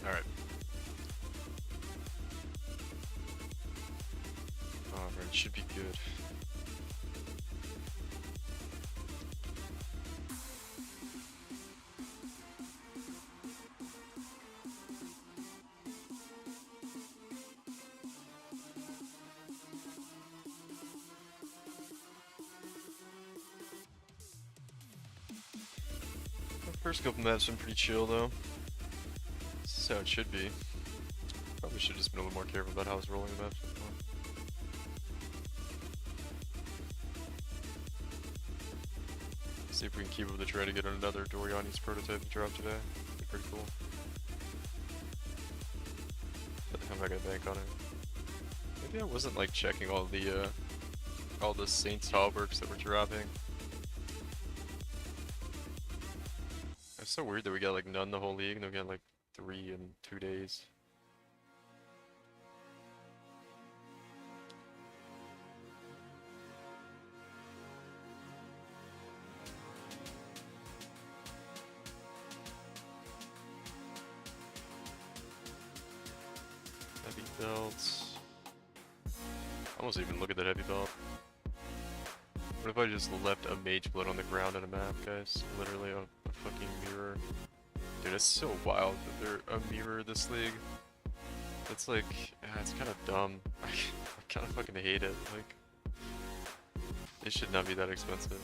Alright. Alright, should be good. The first couple maps have been pretty chill though. This is how it should be. Probably should have just been a little more careful about how I was rolling the maps before. See if we can keep up with the try to get another Doriani's prototype to drop today. That'd be pretty cool. I'm not gonna bank on it. Maybe I wasn't like checking all the Saints Halbergs that were dropping. It's so weird that we got like none the whole league and then we got like 3 in 2 days. Heavy belts. I almost even look at that heavy belt. What if I just left a mage blood on the ground in a map, guys? Literally a fucking mirror. Dude, it's so wild that they're a mirror this league. It's like, it's kind of dumb. I kind of fucking hate it. Like, it should not be that expensive.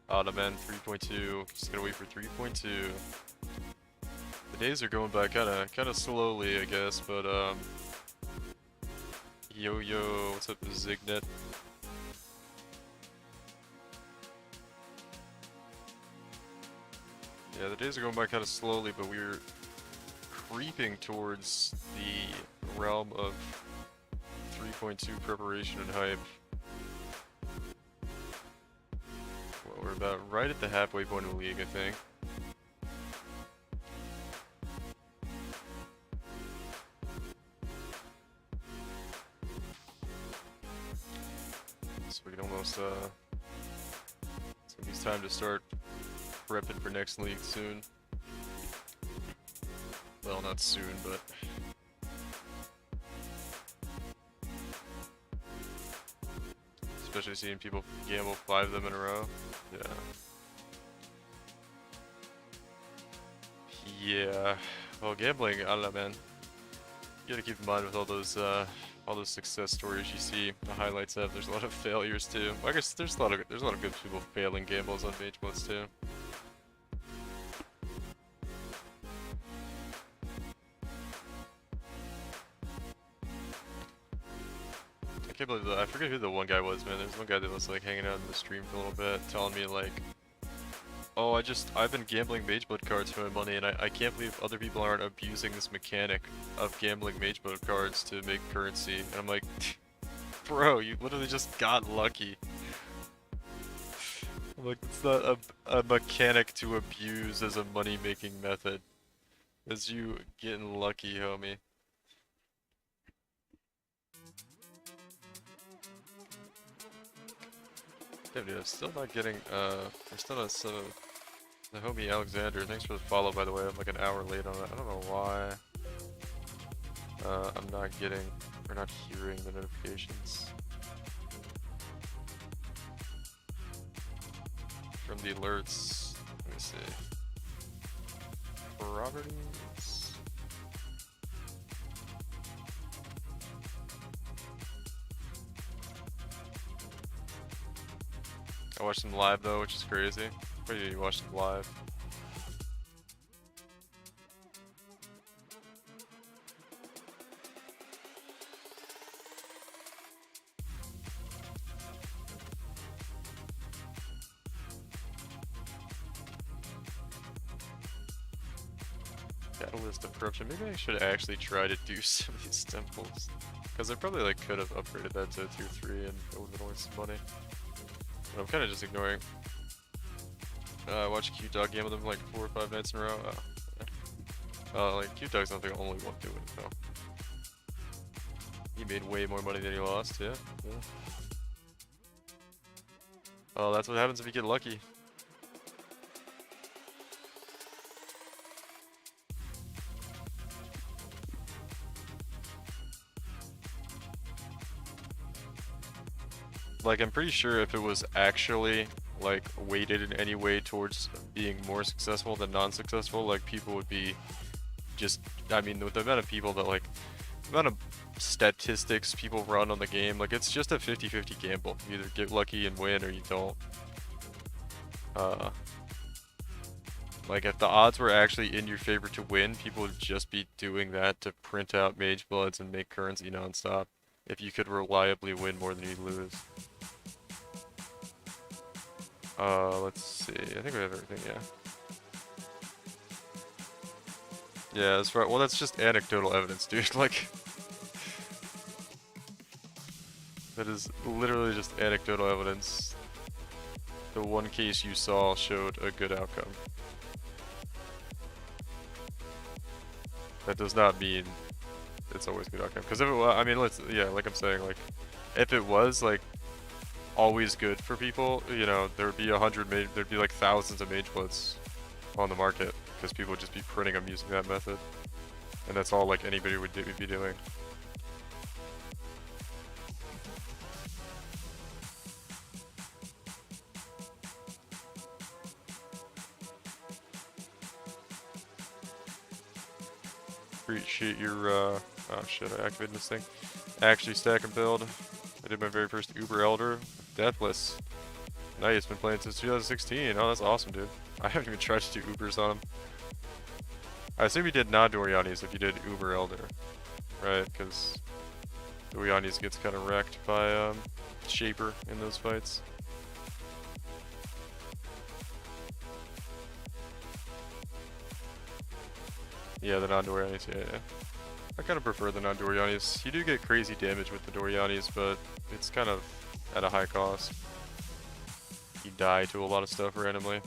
Ottoman 3.2. Just gonna wait for 3.2. The days are going by kind of slowly, I guess, but yo, what's up, Zignet? Yeah, the days are going by kind of slowly, but we're creeping towards the realm of 3.2 preparation and hype. Well, we're about right at the halfway point of the league, I think. So we can almost, it's gonna be time to start prepping for next league soon. Well, not soon, but especially seeing people gamble 5 of them in a row. Yeah. Well, gambling, I don't know, man. You gotta keep in mind with all those success stories you see, the highlights of. There's a lot of failures too. Well, I guess there's a lot of good people failing gambles on mage blitz too. I can't believe I forget who the one guy was, man. There's one guy that was like hanging out in the stream for a little bit, telling me like, oh, I've been gambling Mageblood cards for my money, and I can't believe other people aren't abusing this mechanic of gambling Mageblood cards to make currency. And I'm like, bro, you literally just got lucky. Like, it's not a mechanic to abuse as a money-making method. It's you getting lucky, homie. Damn, dude, I'm still not getting, we're still not so... The homie Alexander, thanks for the follow, by the way. I'm like an hour late on it. I don't know why. I'm not getting, or not hearing the notifications from the alerts. Let me see. Properties. I watched them live though, which is crazy. Wait, you watched them live? Catalyst approach. Maybe I should actually try to do some of these temples. Because I probably like could have upgraded that to tier 3 and it would have been worth some money. But I'm kind of just ignoring. I watched Q-Dog game with him like 4 or 5 nights in a row. Like Q-Dog's not the only one doing it though. He made way more money than he lost, yeah. Oh, that's what happens if you get lucky. Like, I'm pretty sure if it was actually, like, weighted in any way towards being more successful than non-successful, like, people would be just, I mean, with the amount of people that, like, the amount of statistics people run on the game, like, it's just a 50-50 gamble. You either get lucky and win or you don't. Like, if the odds were actually in your favor to win, people would just be doing that to print out Mage Bloods and make currency non-stop. If you could reliably win more than you lose. Let's see. I think we have everything, yeah. Yeah, that's right. Well, that's just anecdotal evidence, dude. Like, that is literally just anecdotal evidence. The one case you saw showed a good outcome. That does not mean it's always a good outcome. Because if it was, I mean, yeah, like I'm saying, like, if it was, like, always good for people, you know, there would be there'd be like thousands of Mage Bloods on the market. Because people would just be printing them using that method. And that's all, like, anybody would be doing. Appreciate your, oh shit, I activated this thing. Actually stack and build. I did my very first Uber Elder. Deathless. Nice, been playing since 2016. Oh, that's awesome, dude. I haven't even tried to do Ubers on him. I assume you did non-Dorianis if you did Uber Elder. Right, because Dorianis gets kind of wrecked by Shaper in those fights. Yeah, the non-Dorianis, yeah. I kind of prefer the non-Dorianis. You do get crazy damage with the Dorianis, but it's kind of at a high cost. You die to a lot of stuff randomly.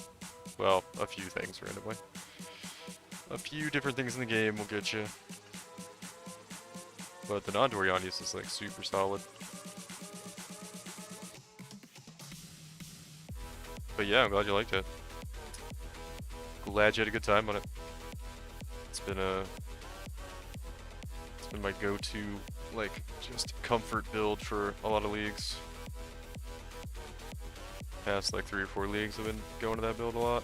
Well, a few things randomly. A few different things in the game will get you. But the non-Dorianis is like super solid. But yeah, I'm glad you liked it. Glad you had a good time on it. It's been my go-to, like, just comfort build for a lot of leagues. Past like 3 or 4 leagues I've been going to that build a lot.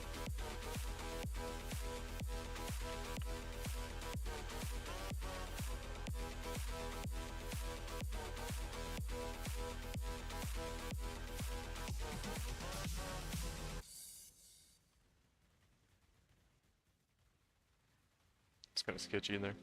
It's kind of sketchy in there.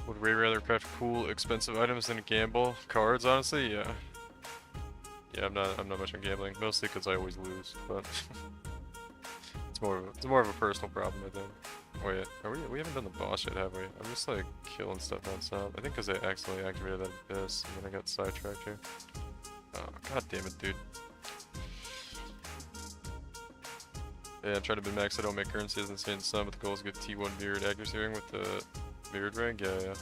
Would way rather craft cool, expensive items than gamble cards, honestly, yeah. Yeah, I'm not much on gambling, mostly because I always lose, but it's more of a personal problem, I think. Wait, we haven't done the boss yet, have we? I'm just like killing stuff nonstop. I think because I accidentally activated that abyss and then I got sidetracked here. Oh, god damn it, dude. Yeah, I'm trying to min-max. I don't make currency as insane sun, but the goal is to get T1 mirrored accuracy ring with the mirrored ring. Yeah.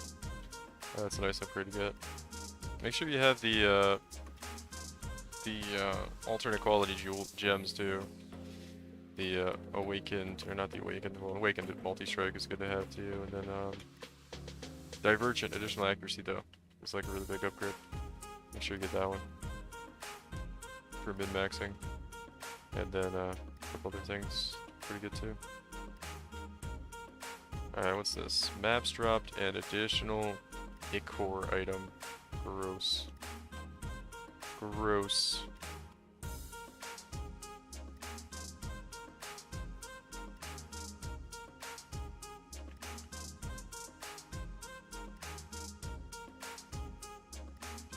That's a nice upgrade to get. Make sure you have the alternate quality jewel gems too. The awakened, or not the awakened, well, awakened multi-strike is good to have too, and then divergent additional accuracy though. It's like a really big upgrade. Make sure you get that one for min-maxing. And then a couple other things pretty good too. Alright, what's this? Maps dropped and additional Ichor item. Gross. Gross.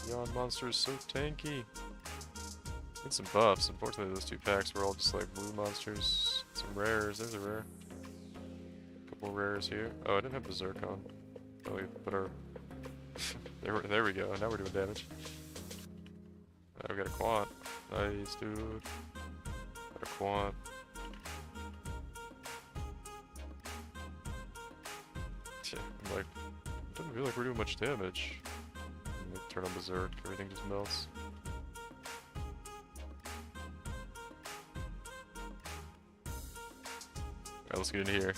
Beyond monster is so tanky. Need some buffs. Unfortunately, those two packs were all just like blue monsters. Some rares. There's a rare. A couple rares here. Oh, I didn't have Berserker on. Oh, we put our. there we go. Now we're doing damage. We got a quant. Nice, dude. Got a quant. Yeah, I'm like, doesn't feel like we're doing much damage. Turn on Berserk, everything just melts. Alright, let's get in here.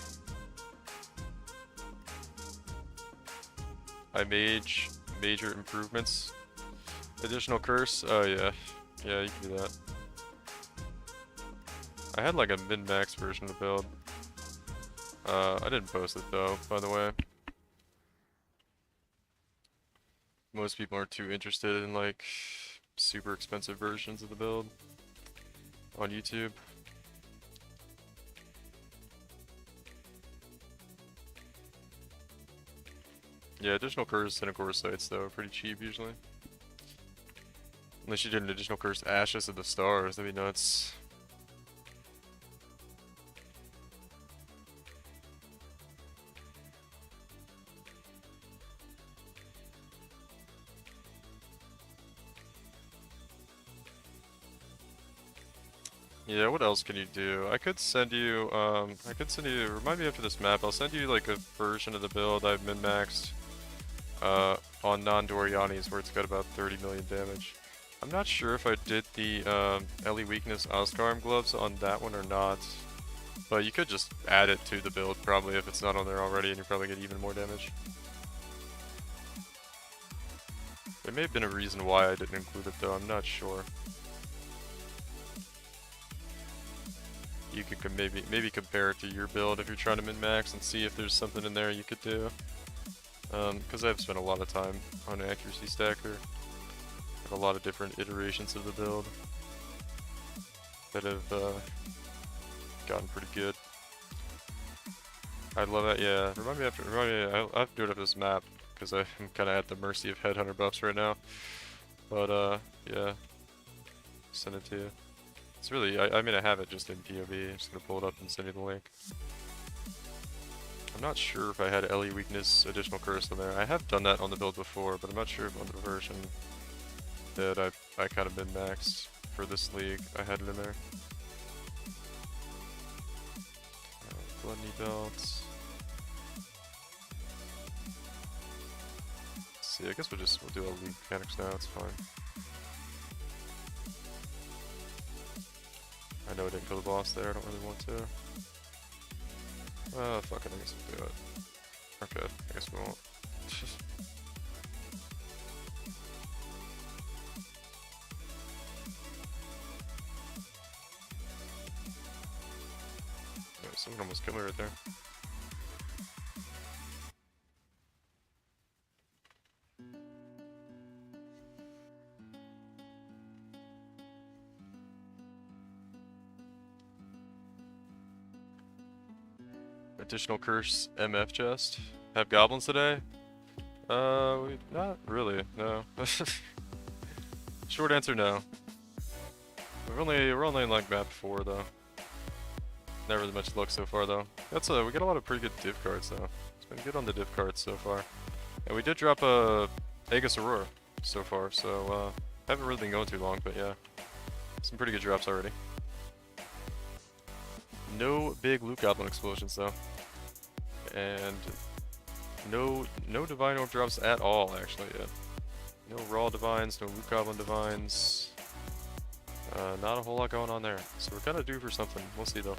I mage major improvements. Additional curse? Oh yeah. Yeah, you can do that. I had like a min-max version of the build. I didn't post it though, by the way. Most people aren't too interested in like super expensive versions of the build on YouTube. Yeah, additional curse and core sites though are pretty cheap usually. Unless you did an additional curse Ashes of the Stars, that'd be nuts. Yeah, what else can you do? I could send you, remind me after this map, I'll send you like a version of the build I've min-maxed on non-Doriani's where it's got about 30 million damage. I'm not sure if I did the Ellie Weakness Oscarm gloves on that one or not, but you could just add it to the build probably if it's not on there already and you probably get even more damage. There may have been a reason why I didn't include it though, I'm not sure. You could maybe compare it to your build if you're trying to min-max and see if there's something in there you could do. Because I've spent a lot of time on Accuracy Stacker. I have a lot of different iterations of the build that have gotten pretty good. I love that, yeah. Remind me, I'll have to do it up this map because I'm kind of at the mercy of Headhunter buffs right now. But yeah, send it to you. It's really, I mean I have it just in PoE, I'm just gonna pull it up and send you the link. I'm not sure if I had Ellie Weakness additional curse in there. I have done that on the build before, but I'm not sure if on the version that I kind of min-maxed for this league, I had it in there. Gluttony belts. Let's see, I guess we'll do a league mechanics now, it's fine. I know I didn't kill the boss there, I don't really want to. Fuck it, I guess we'll do it. Okay, I guess we won't. Yeah, someone almost killed me right there. Additional curse MF chest. Have goblins today? Not really, no. Short answer, no. We're only in like map 4 though. Never really much luck so far though. We got a lot of pretty good div cards though. It's been good on the div cards so far. And we did drop a Aegis Aurora so far, so haven't really been going too long, but yeah. Some pretty good drops already. No big Loot Goblin explosions though. And no Divine Orb drops at all actually yet. No Raw Divines, no Loot Goblin Divines. Not a whole lot going on there. So we're kind of due for something. We'll see though.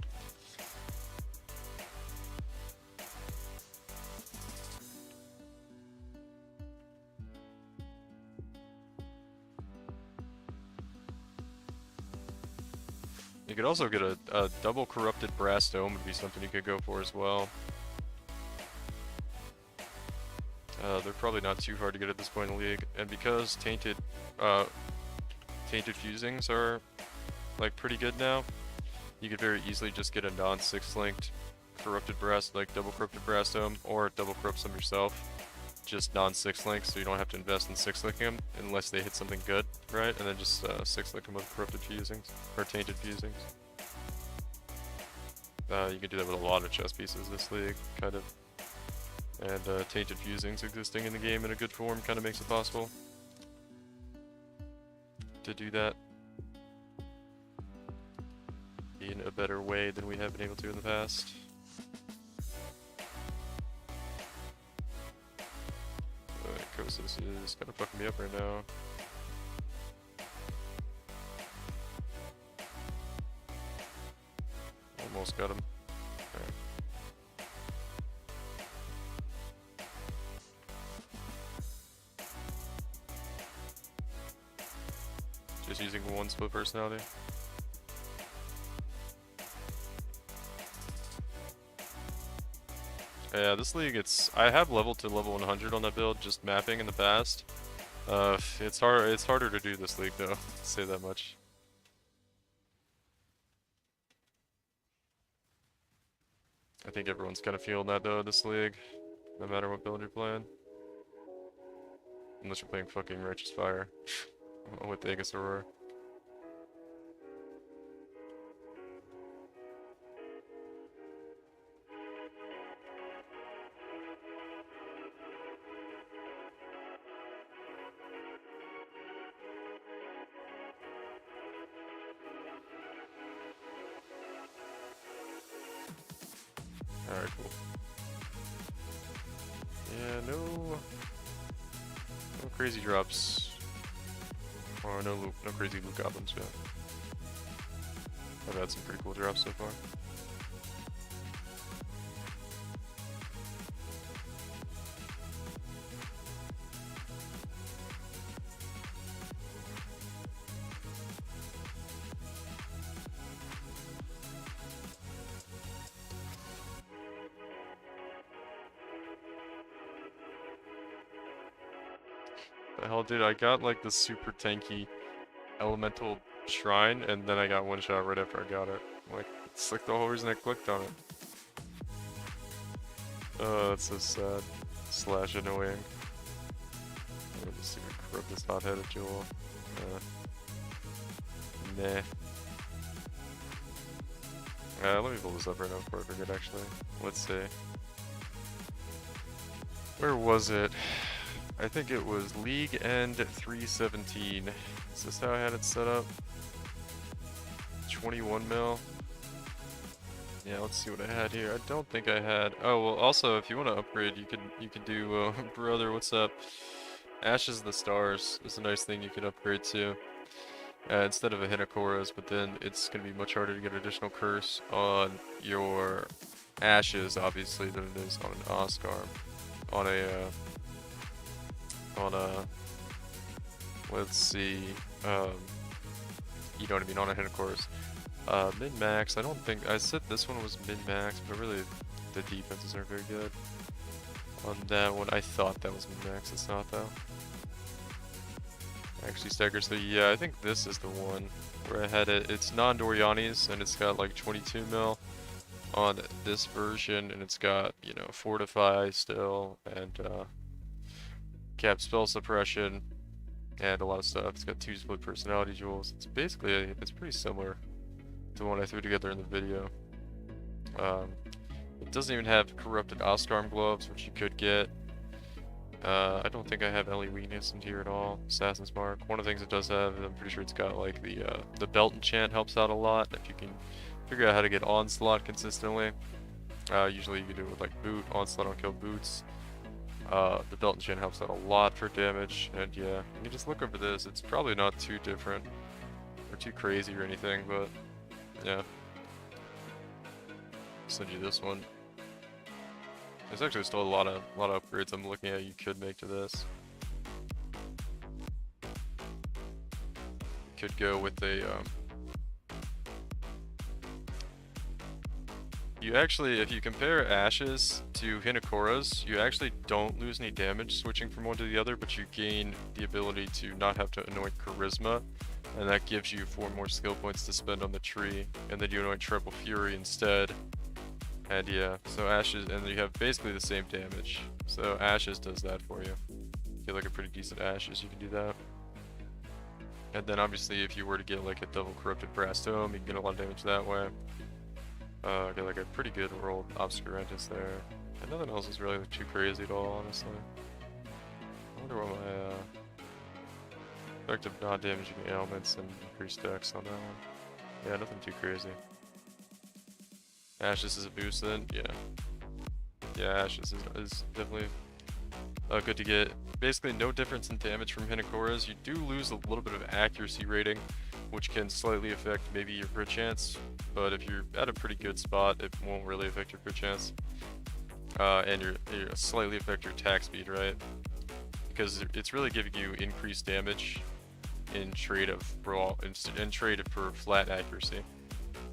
You could also get a double corrupted brass dome would be something you could go for as well. They're probably not too hard to get at this point in the league, and because tainted fusings are like pretty good now, you could very easily just get a non-6 linked corrupted brass, like double corrupted brass dome, or double corrupt some yourself. Just non-6 links, so you don't have to invest in 6 linking them unless they hit something good, right? And then just 6 link them with corrupted fusings or tainted fusings. You can do that with a lot of chess pieces this league, kind of. And tainted fusings existing in the game in a good form kind of makes it possible to do that in a better way than we have been able to in the past. Kosis is kind of fucking me up right now. Almost got him. Alright. Just using one split personality. Yeah, this league, I have level to level 100 on that build, just mapping in the past. It's harder to do this league though, say that much. I think everyone's kind of feeling that though, this league, no matter what build you're playing. Unless you're playing fucking Righteous Fire with Aegis Aurora. Alright, cool. Yeah, no crazy drops. Or no crazy loot goblins yet. I've had some pretty cool drops so far. The hell, dude, I got like the super tanky elemental shrine, and then I got one shot right after I got it. Like, it's like the whole reason I clicked on it. Oh, that's so sad. Slash annoying. I'm gonna just super corrupt this hot-headed jewel. Nah. Let me pull this up right now before I forget, actually. Let's see. Where was it? I think it was League End 317. Is this how I had it set up? 21 mil. Yeah, let's see what I had here. I don't think I had. Oh well. Also, if you want to upgrade, you can do. Brother, what's up? Ashes of the Stars is a nice thing you can upgrade to. Instead of a Hinokora's, but then it's gonna be much harder to get additional curse on your Ashes, obviously, than it is on an Oscar. On a let's see, you know what I mean, on a Hinokora's. Min-max, I don't think, I said this one was min-max, but really the defenses aren't very good. On that one, I thought that was min-max, it's not though. Actually stagger, so yeah, I think this is the one where I had it. It's non-Doriani's, and it's got like 22 mil on this version, and it's got, you know, Fortify still, and cap spell suppression, and a lot of stuff. It's got 2 split personality jewels. It's basically, it's pretty similar to the one I threw together in the video. It doesn't even have corrupted Oscarm gloves, which you could get. I don't think I have any weakness in here at all. Assassin's Mark. One of the things it does have, I'm pretty sure it's got like the belt enchant helps out a lot if you can figure out how to get onslaught consistently. Usually you can do it with like boot, onslaught on kill boots. The belt enchant helps out a lot for damage, and yeah, you can just look over this. It's probably not too different or too crazy or anything, but yeah. Send you this one. There's actually still a lot of upgrades I'm looking at you could make to this. You could go with a you actually, if you compare Ashes to Hinakoras, you actually don't lose any damage switching from one to the other, but you gain the ability to not have to anoint Charisma, and that gives you 4 more skill points to spend on the tree, and then you anoint Triple Fury instead. And yeah, so Ashes, and you have basically the same damage. So Ashes does that for you. Get like a pretty decent Ashes, you can do that. And then obviously if you were to get like a double corrupted Brass Dome, you can get a lot of damage that way. Get like a pretty good World Obscurantis there. And nothing else is really too crazy at all, honestly. I wonder what my effective non-damaging ailments and increased dex on that one. Yeah, nothing too crazy. Ashes is a boost then? Yeah. Yeah, Ashes is definitely good to get. Basically no difference in damage from Hinakoras. You do lose a little bit of accuracy rating, which can slightly affect maybe your crit chance, but if you're at a pretty good spot, it won't really affect your crit chance. And you slightly affect your attack speed, right? Because it's really giving you increased damage in trade for flat accuracy.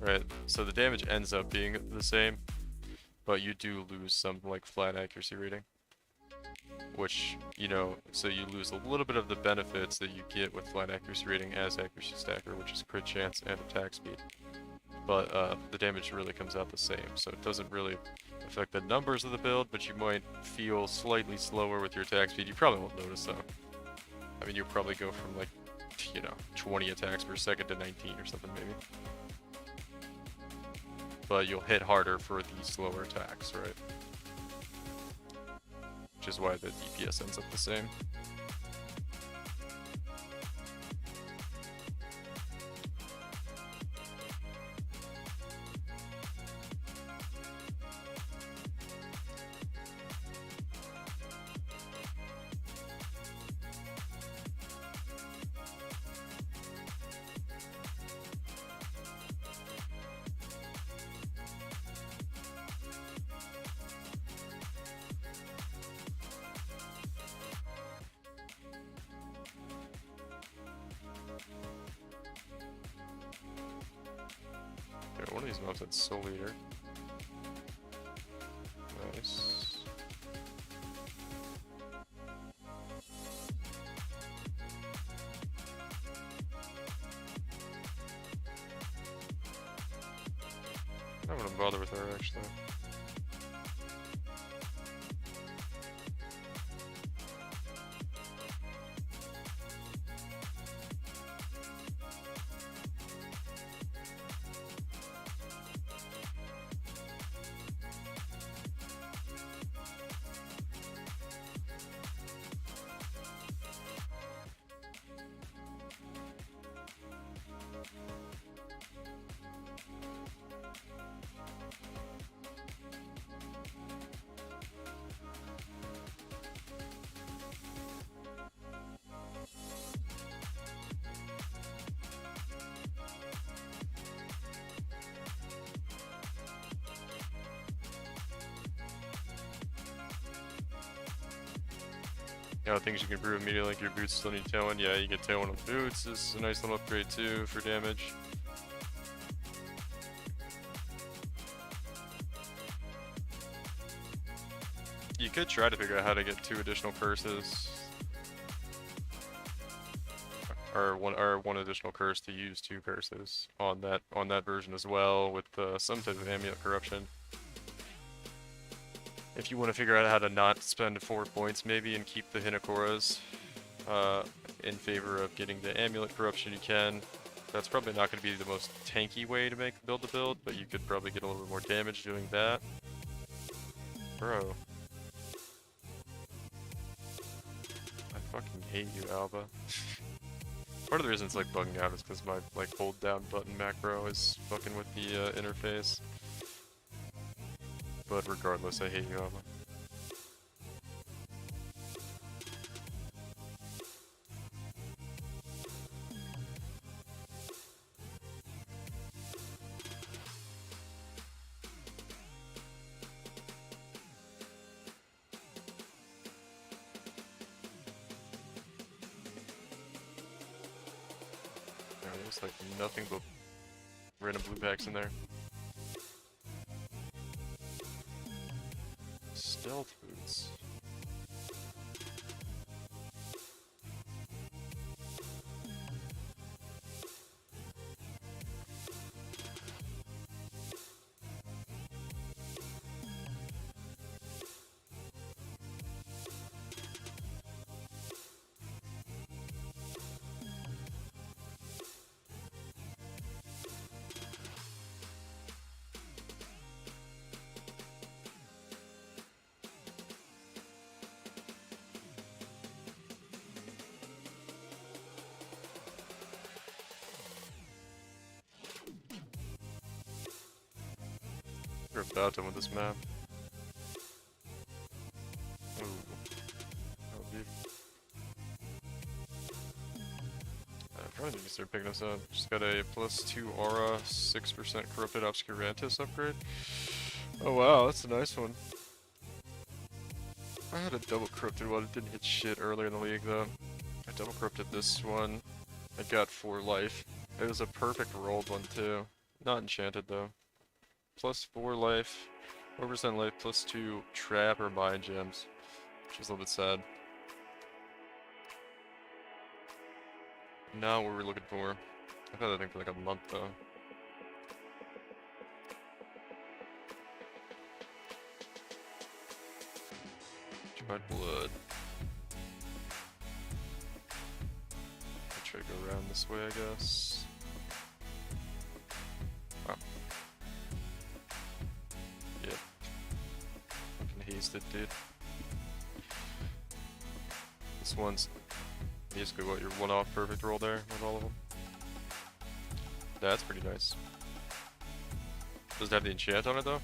Right, so the damage ends up being the same, but you do lose some like flat accuracy rating, which, you know, so you lose a little bit of the benefits that you get with flat accuracy rating as accuracy stacker, which is crit chance and attack speed. But the damage really comes out the same, so it doesn't really affect the numbers of the build, but you might feel slightly slower with your attack speed. You probably won't notice though. I mean, you'll probably go from like, you know, 20 attacks per second to 19 or something maybe. But you'll hit harder for the slower attacks, right? Which is why the DPS ends up the same. One of these mobs had Soul Eater. Nice. I wouldn't bother with her actually. You know, things you can improve immediately, like your boots still need Tailwind. Yeah, you get Tailwind on boots. This is a nice little upgrade too for damage. You could try to figure out how to get 2 additional curses. Or one additional curse to use 2 curses on that version as well, with some type of amulet corruption. If you want to figure out how to not spend 4 points maybe and keep the Hinakoras, in favor of getting the amulet corruption you can. That's probably not going to be the most tanky way to make build the build, but you could probably get a little bit more damage doing that. Bro. I fucking hate you, Alba. Part of the reason it's like bugging out is because my like hold down button macro is fucking with the interface. But regardless, I hate you, Alba. There's like nothing but random blue packs in there. Stealth boots. We're about done with this map. Ooh. Oh, dude. I probably need to start picking this up. Just got a +2 aura, 6% corrupted obscurantis upgrade. Oh wow, that's a nice one. I had a double corrupted one, it didn't hit shit earlier in the league though. I double corrupted this one. I got 4 life. It was a perfect rolled one too. Not enchanted though. +4 life, 4% life, +2 trap or mind gems, which is a little bit sad. Not what we're looking for. I've had that thing for like a month though. Dried blood. I'll try to go around this way, I guess. Wow. Yep. Fucking hasted, dude. This one's basically what your one-off perfect roll there with all of them. That's pretty nice. Does it have the enchant on it though?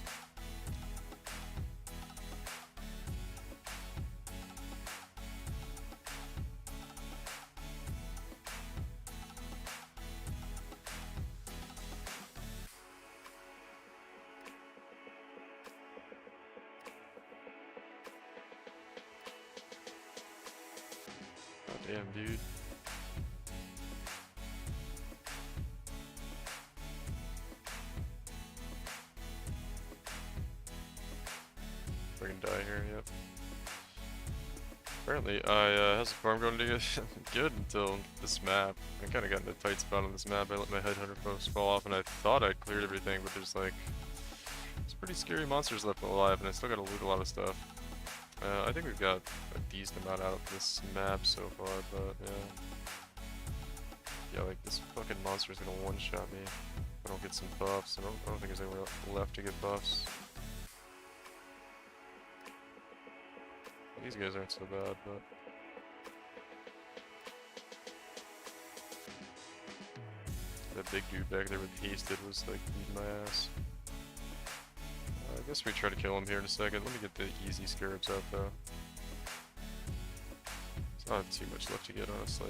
Damn, dude. If I can die here, yep. Apparently, how's the farm going to get good until this map? I kind of got in a tight spot on this map. I let my headhunter folks fall off, and I thought I cleared everything, but there's like, some pretty scary monsters left alive, and I still got to loot a lot of stuff. I think we've got a decent amount out of this map so far, but yeah. Yeah, like this fucking monster's gonna one-shot me if I don't get some buffs. I don't think there's anyone left to get buffs. These guys aren't so bad, but... That big dude back there with hasted was like beating my ass. I guess we try to kill him here in a second. Let me get the easy scarabs out though. It's not too much left to get, honestly.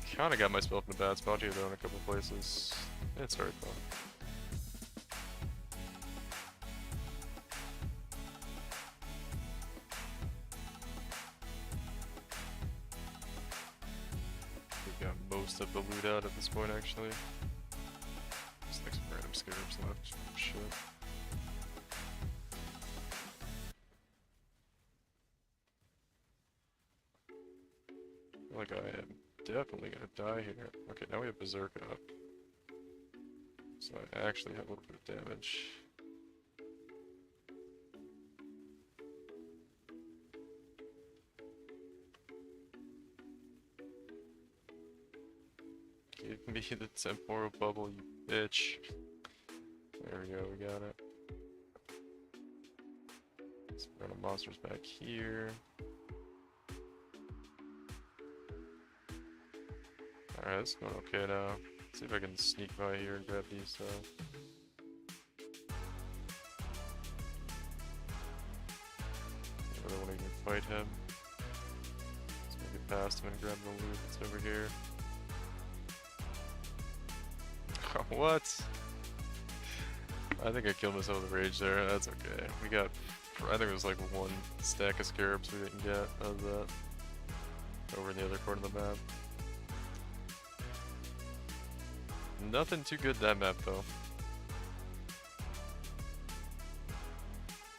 Kinda got myself in a bad spot here though in a couple places. It's alright though. We've got most of the loot out at this point actually. Just like some random scarabs left. Shit. I feel like I am definitely gonna die here. Okay, now we have Berserker up. So I actually have a little bit of damage. Give me the temporal bubble, you bitch. There we go, we got it. So we're gonna monsters back here. Alright, it's going okay now. Let's see if I can sneak by here and grab these, I really want to even fight him. Let's make it past him and grab the loot that's over here. What? I think I killed myself with rage there. That's okay. We got, I think it was like one stack of scarabs we didn't get out of that. Over in the other corner of the map. Nothing too good that map though.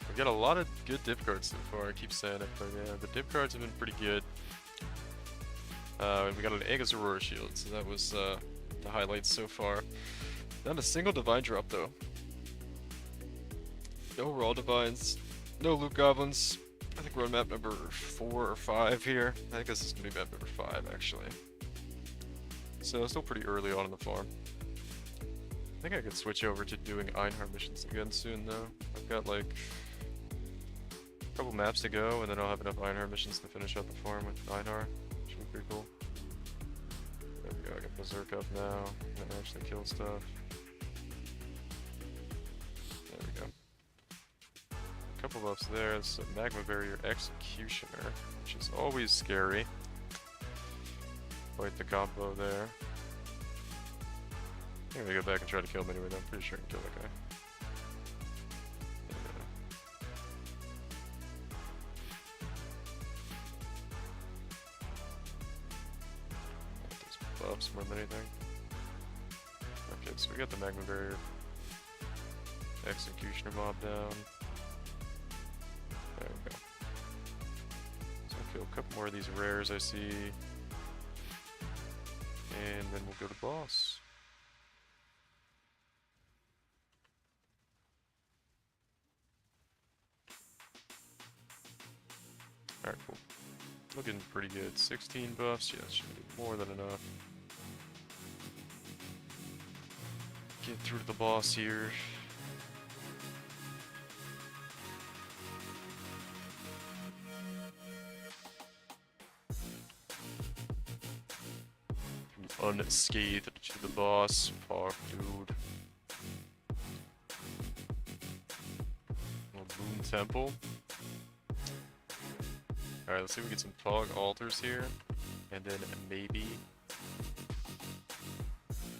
We got a lot of good div cards so far, I keep saying it, but yeah, the div cards have been pretty good. We got an Aegis Aurora Shield, so that was the highlights so far. Not a single Divine drop though. No Raw Divines, no Loot Goblins. I think we're on map number 4 or 5 here. I think this is going to be map number 5 actually. So still pretty early on in the farm. I think I could switch over to doing Einhar missions again soon though. I've got like a couple maps to go and then I'll have enough Einhar missions to finish out the farm with Einhar. Should be pretty cool. There we go, I got Berserker up now. I can actually kill stuff. There we go. A couple buffs there. It's a Magma Barrier Executioner, which is always scary. Quite the combo there. I'm gonna go back and try to kill him anyway, though. I'm pretty sure I can kill that guy. Those buffs more than anything. Okay, so we got the Magma Barrier Executioner mob down. There we go. So I'll kill a couple more of these rares I see. And then we'll go to boss. Alright, cool. Looking pretty good. 16 buffs, yeah, should be more than enough. Get through to the boss here. Unscathed to the boss. Fuck, dude. Boom Temple. Alright, let's see if we get some fog altars here. And then maybe...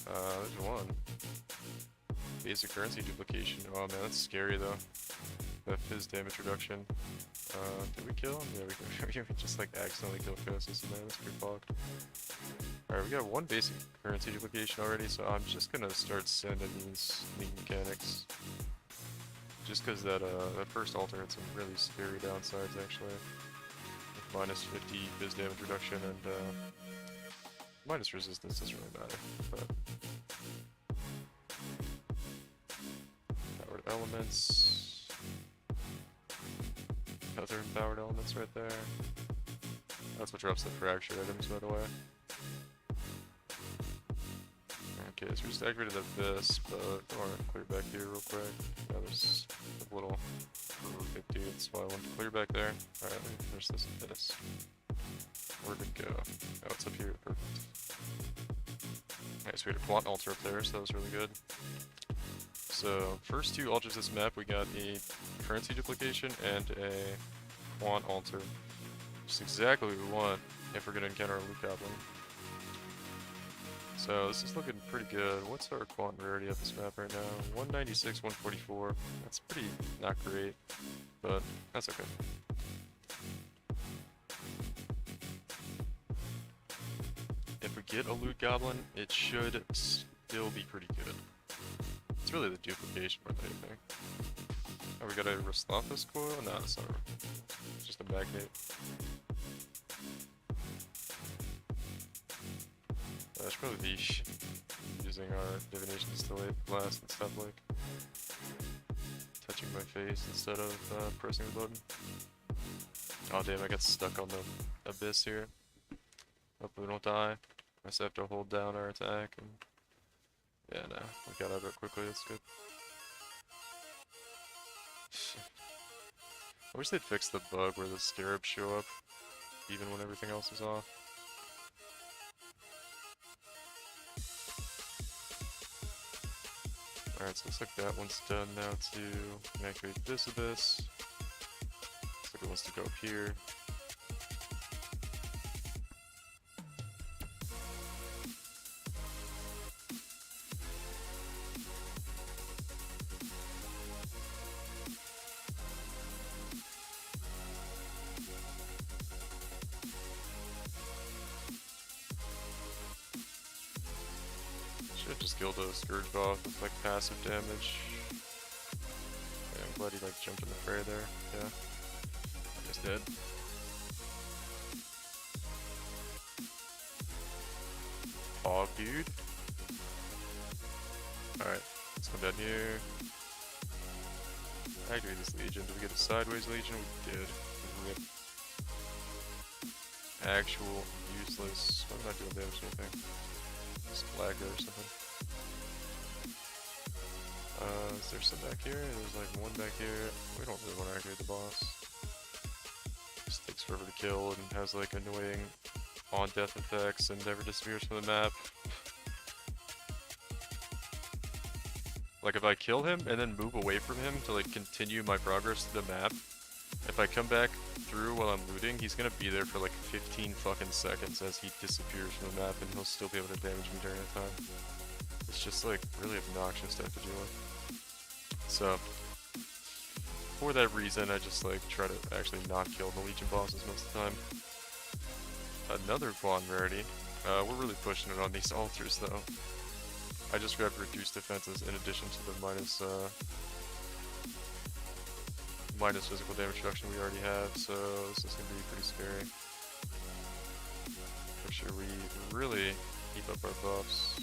there's one. Basic currency duplication. Oh man, that's scary though. The fizz damage reduction. Did we kill him? Yeah, we just like accidentally killed Kosis in there. That's pretty fucked. Alright, we got one basic currency duplication already, so I'm just gonna start sending these neat mechanics. Just because that first altar had some really scary downsides actually. With minus 50 fizz damage reduction and minus resistance doesn't really matter, but powered elements. Other powered elements right there. That's what drops the fractured items, by the way. Okay, so we just activated this, but I want to clear back here real quick. Yeah, there's a little 50, that's why I wanted to clear back there. Alright, let me finish this and this. Where'd it go? Oh, it's up here, perfect. Alright, so we had a quant altar up there, so that was really good. So, first two altars this map, we got a currency duplication and a quant altar. Which is exactly what we want if we're going to encounter a loot goblin. So this is looking pretty good. What's our quant rarity at this map right now? 196, 144. That's pretty not great, but that's okay. If we get a loot goblin, it should still be pretty good. It's really the duplication more than anything. Oh, we got a Roslothus coil? No, it's not. It's just a magnate. I should probably be using our divination distillate blast and stuff, like touching my face instead of pressing the button. Oh damn, I got stuck on the abyss here. Hopefully we don't die. I just have to hold down our attack and yeah, no, we got out of it quickly, that's good. I wish they'd fix the bug where the scarabs show up even when everything else is off. Alright, so looks like that one's done now too. Can activate this abyss. Looks like it wants to go up here. Should've just killed a Scourge boss with like passive damage. Yeah, I'm glad he like jumped in the fray there. Yeah. He's dead. Fog, dude. Alright, let's come down here. Activate this Legion. Did we get a Sideways Legion? We did. Rip. Actual useless. I'm not doing damage to anything. Just lagged or something. Is there some back here? There's like one back here. We don't really want to activate the boss. Just takes forever to kill and has like annoying on-death effects and never disappears from the map. Like if I kill him and then move away from him to like continue my progress to the map, if I come back through while I'm looting, he's gonna be there for like 15 fucking seconds as he disappears from the map and he'll still be able to damage me during that time. It's just like really obnoxious to have to deal with. So, for that reason, I just like try to actually not kill the Legion bosses most of the time. Another Quan rarity. We're really pushing it on these altars though. I just grabbed reduced defenses in addition to the minus physical damage reduction we already have, so this is gonna be pretty scary. Make sure we really keep up our buffs.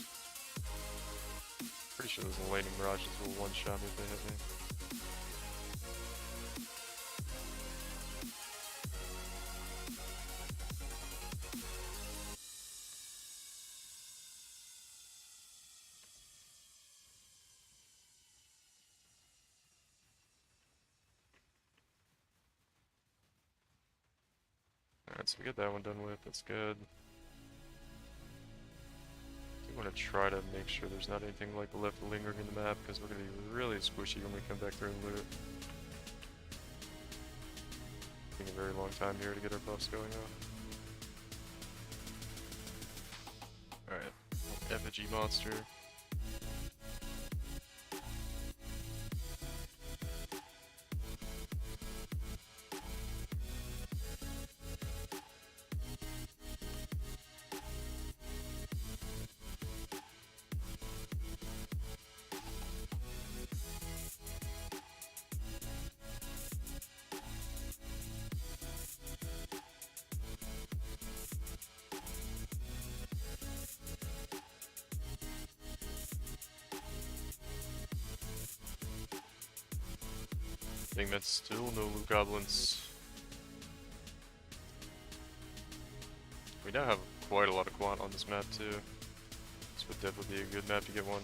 Pretty sure those lightning mirages will one-shot me if they hit me. Alright, so we get that one done with, that's good. I want to try to make sure there's not anything like left lingering in the map, because we're going to be really squishy when we come back through and loot. Taking a very long time here to get our buffs going off. Alright, effigy monster. I think that's still no loot goblins. We now have quite a lot of quant on this map too. This would definitely be a good map to get one.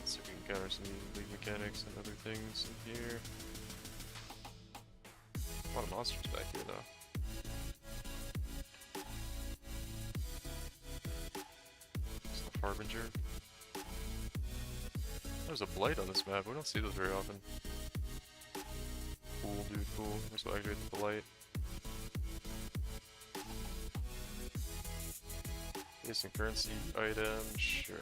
So we can counter some league mechanics and other things in here. A lot of monsters back here though. It's the Harbinger. There's a Blight on this map, we don't see those very often. Cool, dude, cool. Let's go activate the Blight. Basic currency item, sure.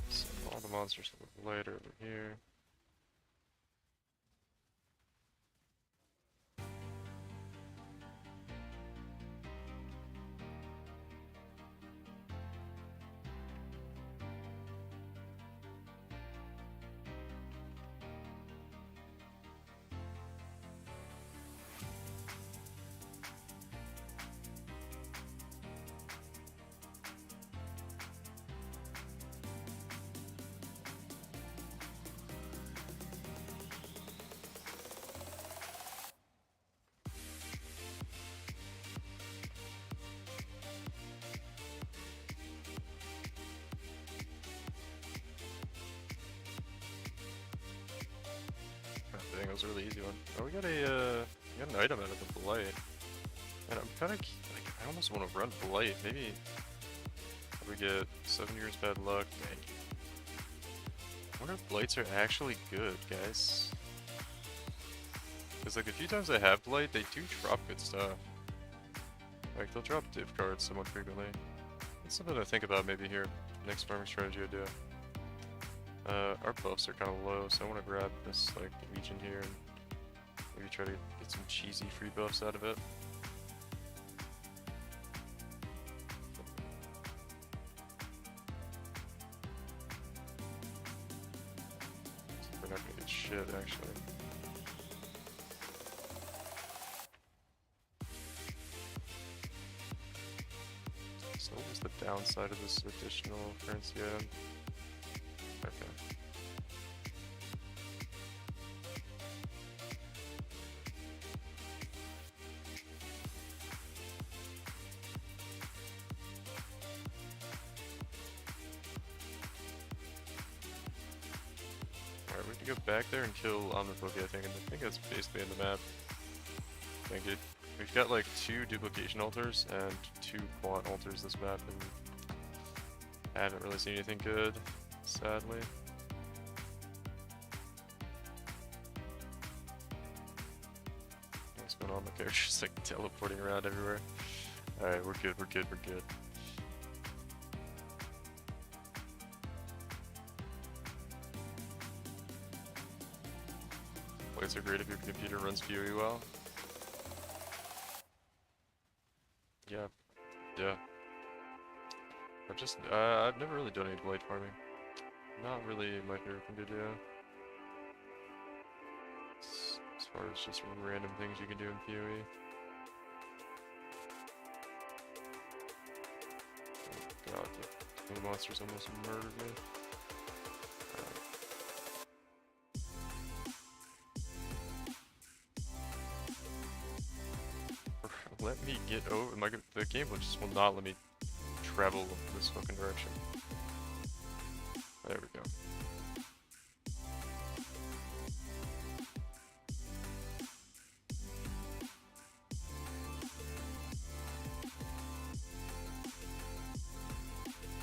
So all the monsters look lighter over here. Dang, that was a really easy one. Oh, we got an item out of the Blight. And I'm kinda, like, I almost want to run Blight. Maybe we get 7 years bad luck. Dang. I wonder if Blights are actually good, guys. Because, like, a few times I have Blight, they do drop good stuff. Like, they'll drop div cards somewhat frequently. That's something to think about maybe here. Next farming strategy I do. Our buffs are kind of low, so I want to grab this, like, Legion here and maybe try to get some cheesy free buffs out of it. We're not gonna get shit, actually. So what was the downside of this additional currency item? Okay. Alright, we have to go back there and kill Omnipoke, I think, and I think that's basically in the map. Thank you. We've got like 2 duplication altars and 2 quant altars this map, and I haven't really seen anything good, sadly. What's going on? The character's like teleporting around everywhere. Alright, we're good, we're good, we're good. Plates are great if your computer runs PoE well. Yeah. I've never really done any blade farming. Not really my favorite thing to do. As far as just random things you can do in PoE. Oh god, the monsters almost murdered me. Let me get over. The game just will not let me travel this fucking direction. There we go.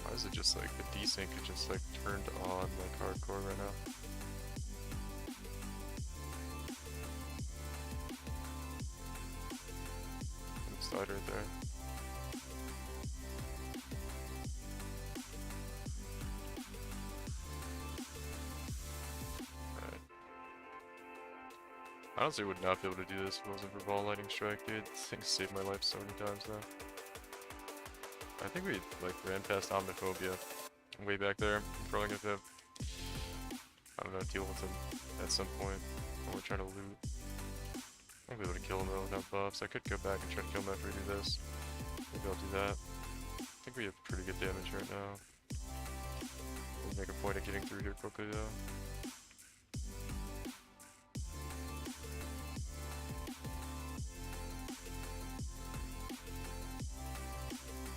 Why is it just like the desync is just like turned on like hardcore right now? Right there. Alright. I honestly would not be able to do this if it wasn't for Ball Lightning Strike, dude. This thing saved my life so many times now. I think we like ran past Omniphobia way back there. I'm probably gonna have to, I don't know, deal with him at some point when we're trying to loot. I won't be able to kill him though without buffs. I could go back and try to kill him after we do this. Maybe I'll do that. I think we have pretty good damage right now. We'll make a point of getting through here quickly though.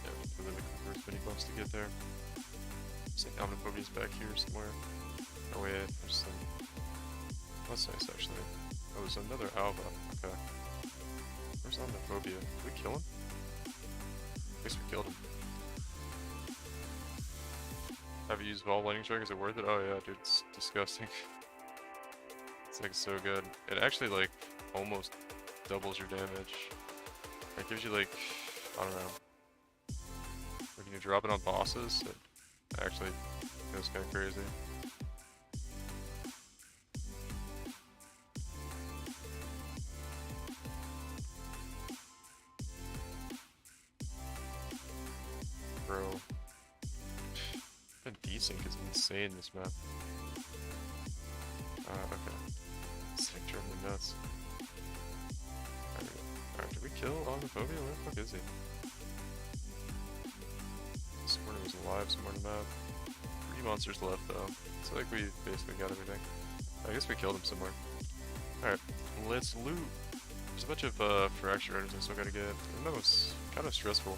Yeah, we put in the first mini buffs to get there. Looks like Omniphobia's back here somewhere. Oh wait, there's some... Oh, that's nice actually. Oh, there's another Alva. Okay. Where's Omniphobia? Did we kill him? I guess we killed him. Have you used Vault Lightning Strike? Is it worth it? Oh yeah, dude, it's disgusting. It's like so good. It actually like almost doubles your damage. It gives you like, I don't know. Like when you drop it on bosses, it actually goes kind of crazy. Bro. The desync is insane this map. Okay. This thing drove me nuts. Alright, did we kill Ogophobia? Where the fuck is he? This morning was alive somewhere in the map. 3 monsters left though. It's like we basically got everything. I guess we killed him somewhere. Alright, let's loot. There's a bunch of fracture items I still gotta get. And that was kind of stressful.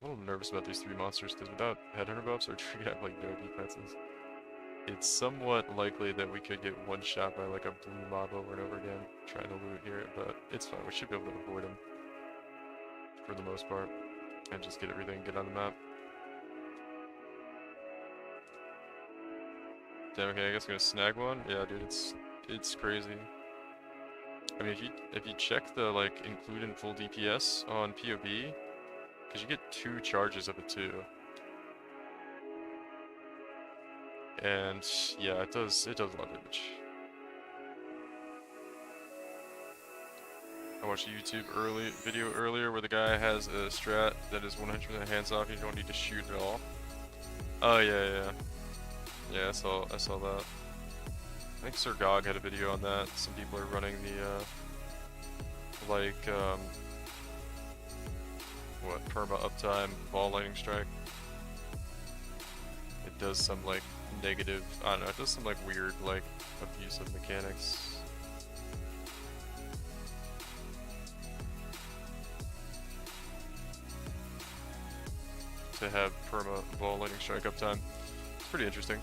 I'm a little nervous about these 3 monsters because without headhunter buffs, our tree have like no defenses. It's somewhat likely that we could get one shot by like a blue mob over and over again trying to loot here, but it's fine. We should be able to avoid them for the most part and just get everything, get on the map. Damn, okay, I guess I'm gonna snag one. Yeah, dude, it's crazy. I mean, if you check the like include in full DPS on PoE, because you get 2 charges of it too. And yeah, it does a lot of damage. I watched a YouTube video earlier where the guy has a strat that is 100% hands off. You don't need to shoot at all. Oh yeah. Yeah, I saw that. I think Sir Gog had a video on that. Some people are running the perma uptime ball lightning strike. It does some like negative, I don't know, it does some like weird like abusive mechanics. To have perma ball lightning strike uptime. It's pretty interesting.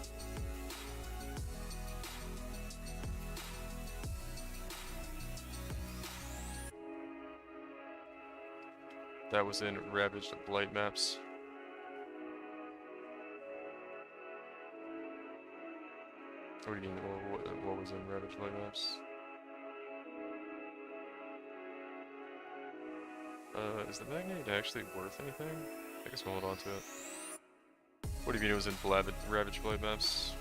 That was in Ravaged Blight maps. What do you mean, what was in Ravaged Blight maps? Is the Magnate actually worth anything? I guess we'll hold on to it. What do you mean it was in Ravaged Blight maps?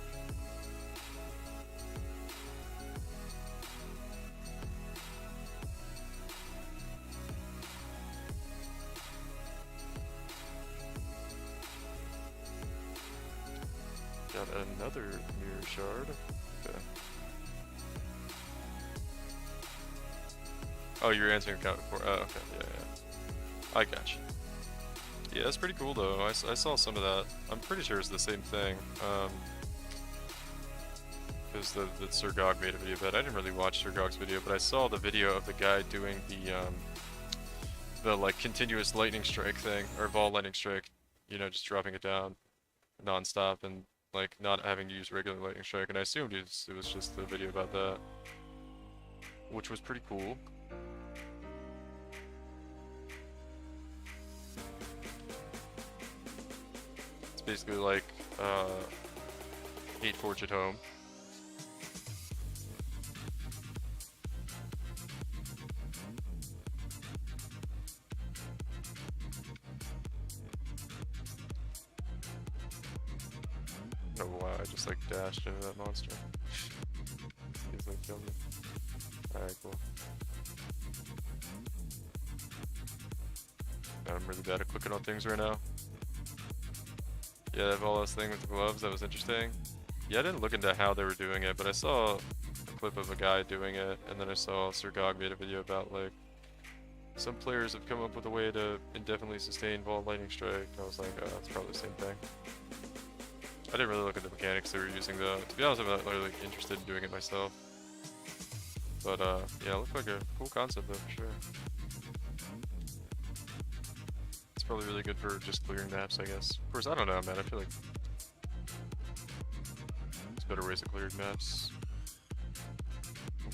Got another mirror shard. Okay. Oh, you're answering account for. Oh, okay. Yeah. I got you. Yeah, that's pretty cool though. I saw some of that. I'm pretty sure it's the same thing. Because the Sir Gog made a video of it. I didn't really watch Sir Gog's video, but I saw the video of the guy doing the like continuous lightning strike thing, or ball lightning strike. You know, just dropping it down non-stop and like not having to use regular lightning strike. And I assumed it was just the video about that, which was pretty cool. It's basically like 8 Forge at home. Oh wow, I just like dashed into that monster. He's like killed me. Alright, cool. I'm really bad at clicking on things right now. Yeah, that Volos thing with the gloves, that was interesting. Yeah, I didn't look into how they were doing it, but I saw a clip of a guy doing it, and then I saw Sir Gog made a video about like some players have come up with a way to indefinitely sustain Vault Lightning Strike. I was like, oh, that's probably the same thing. I didn't really look at the mechanics they were using though. To be honest, I'm not really interested in doing it myself. But yeah, it looked like a cool concept though, for sure. It's probably really good for just clearing maps, I guess. Of course, I don't know, man. I feel like there's better ways of clearing maps.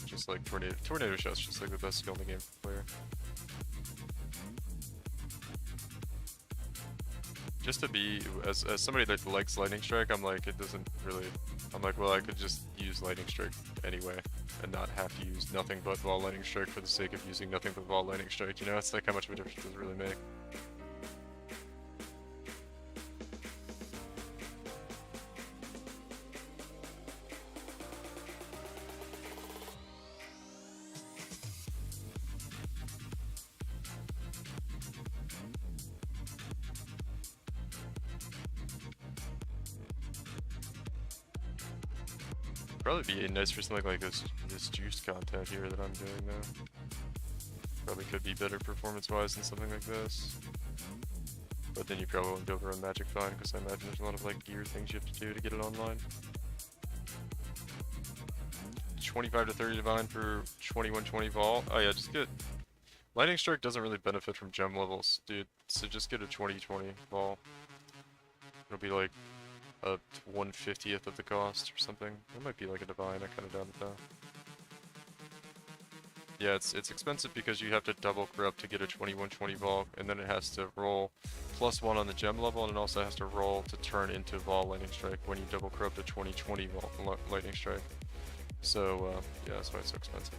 Just like tornado shot's just like the best skill in the game for the player. just to be, as somebody that likes Lightning Strike, I'm like, it doesn't really, I'm like, well, I could just use Lightning Strike anyway, and not have to use nothing but Vol Lightning Strike for the sake of using nothing but Vol Lightning Strike, you know? It's like, how much of a difference does it really make? Probably be nice for something like this juice content here that I'm doing though. Probably could be better performance-wise than something like this. But then you probably won't be able to run Magic fine, because I imagine there's a lot of like gear things you have to do to get it online. 25 to 30 Divine for 2120 Vol. Oh yeah, just get... Lightning Strike doesn't really benefit from gem levels, dude. So just get a 2020 Vol. It'll be like a 1/50th of the cost or something. It might be like a Divine, I kinda doubt it though. Yeah, it's expensive because you have to double corrupt to get a 2120 Vol, and then it has to roll +1 on the gem level, and it also has to roll to turn into Vol Lightning Strike when you double corrupt a 2020 Vol Lightning Strike. So, yeah, that's why it's so expensive.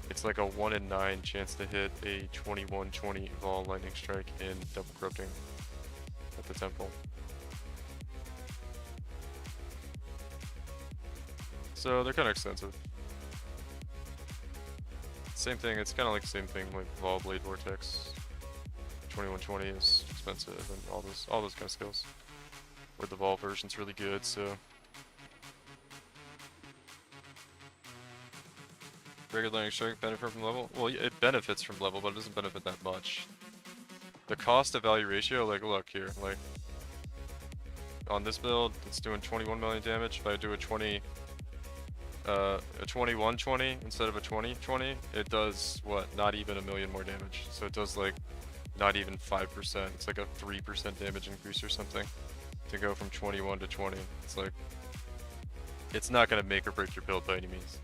It's like a 1 in 9 chance to hit a 2120 Vol Lightning Strike in double corrupting at the temple. So they're kind of expensive. Same thing, it's kind of like the same thing like Vol Blade Vortex. 2120 is expensive and all those kind of skills. Where the Vol version's really good, so. Regular Lightning Strike benefit from level? Well, it benefits from level, but it doesn't benefit that much. The cost to value ratio, like look here, like on this build, it's doing 21 million damage. If I do a 2120 instead of a 2020, it does what? Not even a million more damage. So it does like not even 5%. It's like a 3% damage increase or something to go from 21 to 20. It's like, it's not gonna make or break your build by any means.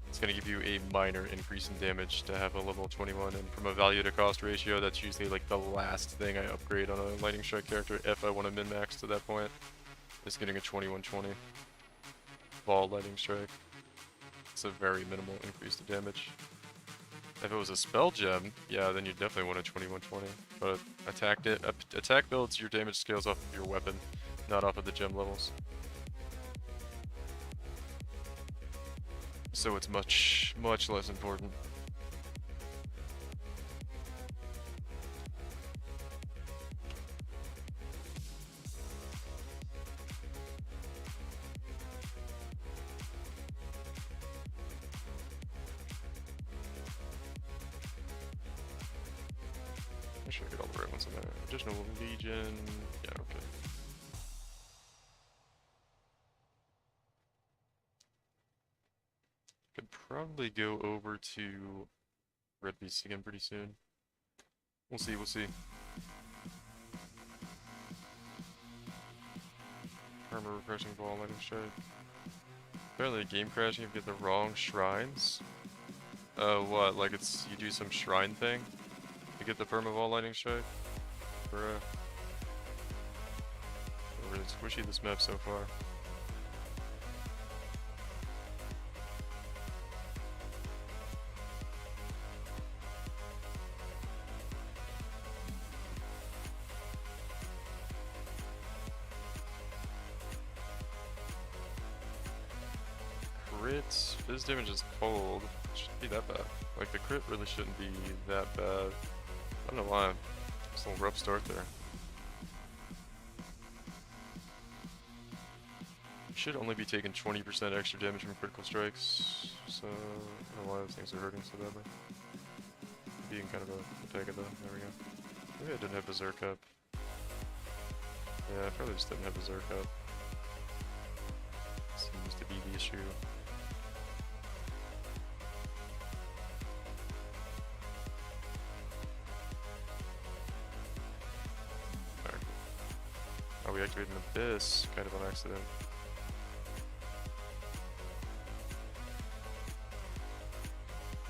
It's gonna give you a minor increase in damage to have a level 21, and from a value to cost ratio, that's usually like the last thing I upgrade on a Lightning Strike character if I want to min-max to that point, is getting a 2120 Vol Lightning Strike. It's a very minimal increase to damage. If it was a spell gem, yeah, then you definitely want a 2120. But attack builds your damage scales off of your weapon, not off of the gem levels. So it's much, much less important. Make sure I get all the right ones in there. Additional Legion. Yeah, okay. Could probably go over to Red Beast again pretty soon. We'll see, we'll see. Armor refreshing Ball, Lightning Strike. Apparently game crashing if you get the wrong shrines. What? Like it's, you do some shrine thing to get the perma Ball Lightning Strike? Bruh. Really squishy this map so far. Crit, his damage is cold. It shouldn't be that bad. Like the crit really shouldn't be that bad. I don't know why. It's a little rough start there. Should only be taking 20% extra damage from critical strikes, so I don't know why those things are hurting so badly. Being kind of a peg of the, there we go. Maybe I didn't have Berserk up. Yeah, I probably just didn't have Berserk up. Seems to be the issue. Alright. Oh, we activated an Abyss, kind of on accident.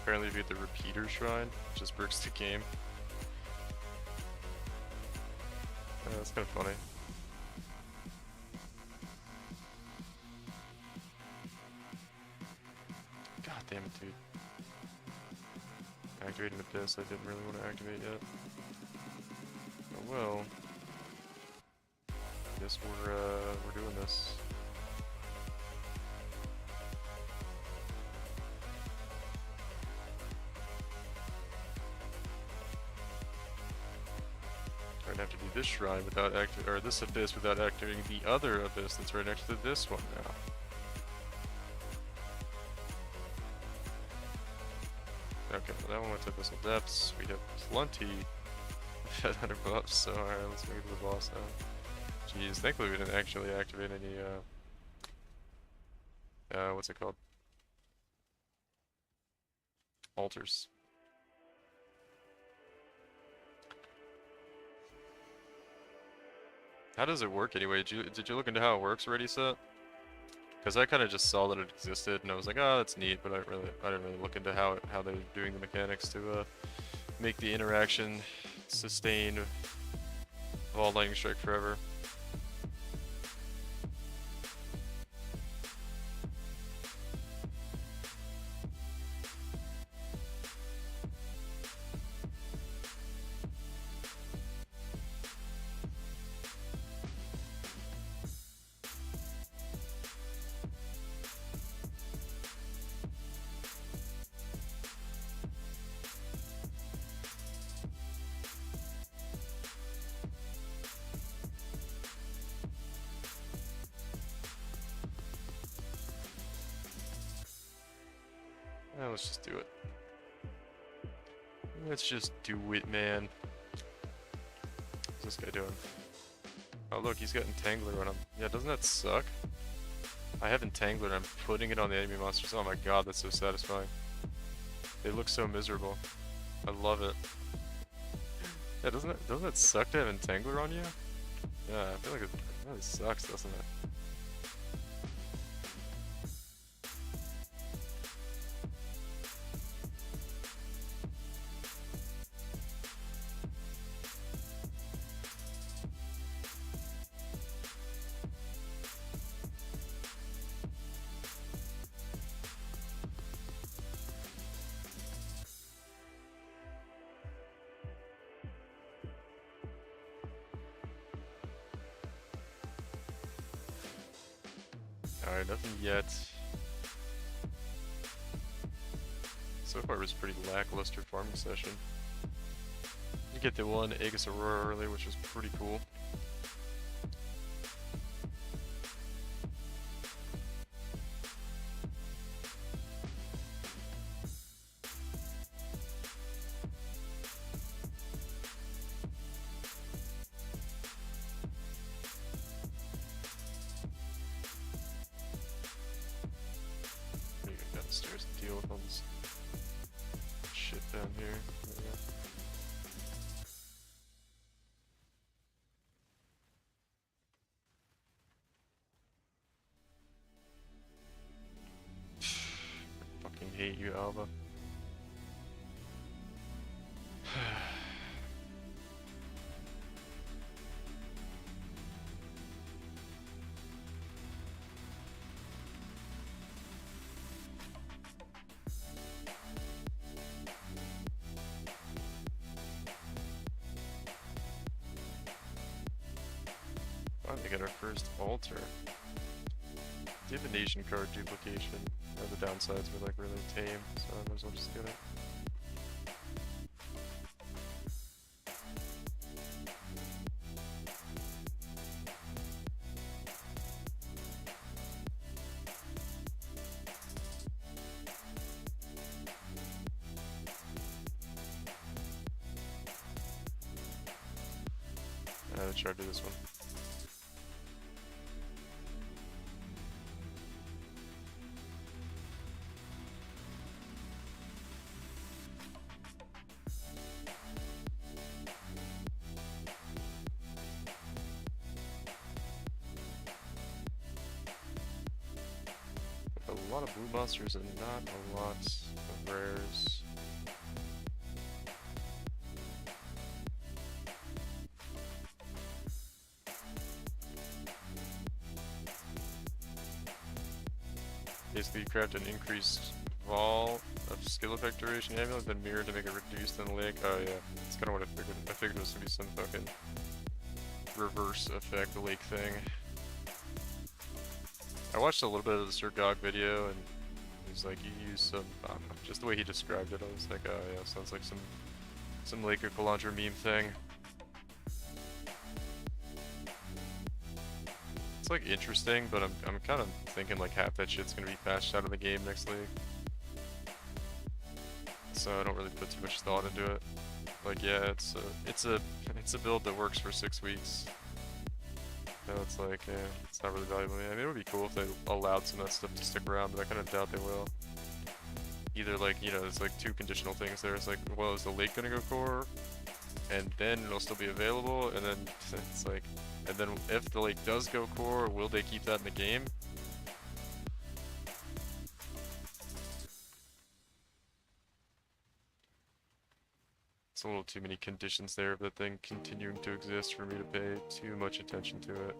Apparently if you get the Repeater Shrine, it just breaks the game. that's kind of funny. God damn it, dude. Activating Abyss I didn't really want to activate yet. Oh well. Guess we're doing this. I'd have to do this shrine without or this abyss without activating the other abyss that's right next to this one now. Okay, well that one went to Abyssal Depths. We have plenty of other buffs, so alright, let's move to the boss now. Jeez, thankfully we didn't actually activate any, what's it called? Altars. How does it work anyway? Did you look into how it works already, Set? Because I kind of just saw that it existed and I was like, oh, that's neat, but I didn't really look into how they're doing the mechanics to make the interaction sustain of all Lightning Strike forever. Let's just do it. Let's just do it, man. What's this guy doing? Oh look, he's got Entangler on him. Yeah, doesn't that suck? I have Entangler and I'm putting it on the enemy monsters. Oh my god, that's so satisfying. They look so miserable. I love it. Yeah, doesn't it suck to have Entangler on you? Yeah, I feel like it really sucks, doesn't it? Alright, nothing yet. So far it was a pretty lackluster farming session. You get the one Aegis Aurora early, which was pretty cool. Downstairs to deal with all this shit down here. There we go. I fucking hate you, Alva. Finally get our first altar. Divination card duplication. The downsides were like really tame, so I might as well just get it. Let's try to do this one. A lot of blue monsters and not a lot of rares. basically craft an increased vol of skill effect duration amulet, then mirror to make it reduced in the lake. Oh yeah, that's kind of what I figured. I figured it was gonna be some fucking reverse effect lake thing. I watched a little bit of the Sir Gog video, and he's like, you use some, I don't know, just the way he described it, I was like, oh yeah, sounds like some Lake of Kalandra meme thing. It's like interesting, but I'm kind of thinking like half that shit's gonna be patched out of the game next league. So I don't really put too much thought into it. Like yeah, it's a build that works for 6 weeks. So it's like, yeah, it's not really valuable. I mean, it would be cool if they allowed some of that stuff to stick around, but I kind of doubt they will. Either like, you know, there's like 2 conditional things there. It's like, well, is the lake gonna go core? And then it'll still be available, and then it's like, and then if the lake does go core, will they keep that in the game? It's a little too many conditions there of that thing continuing to exist for me to pay too much attention to it.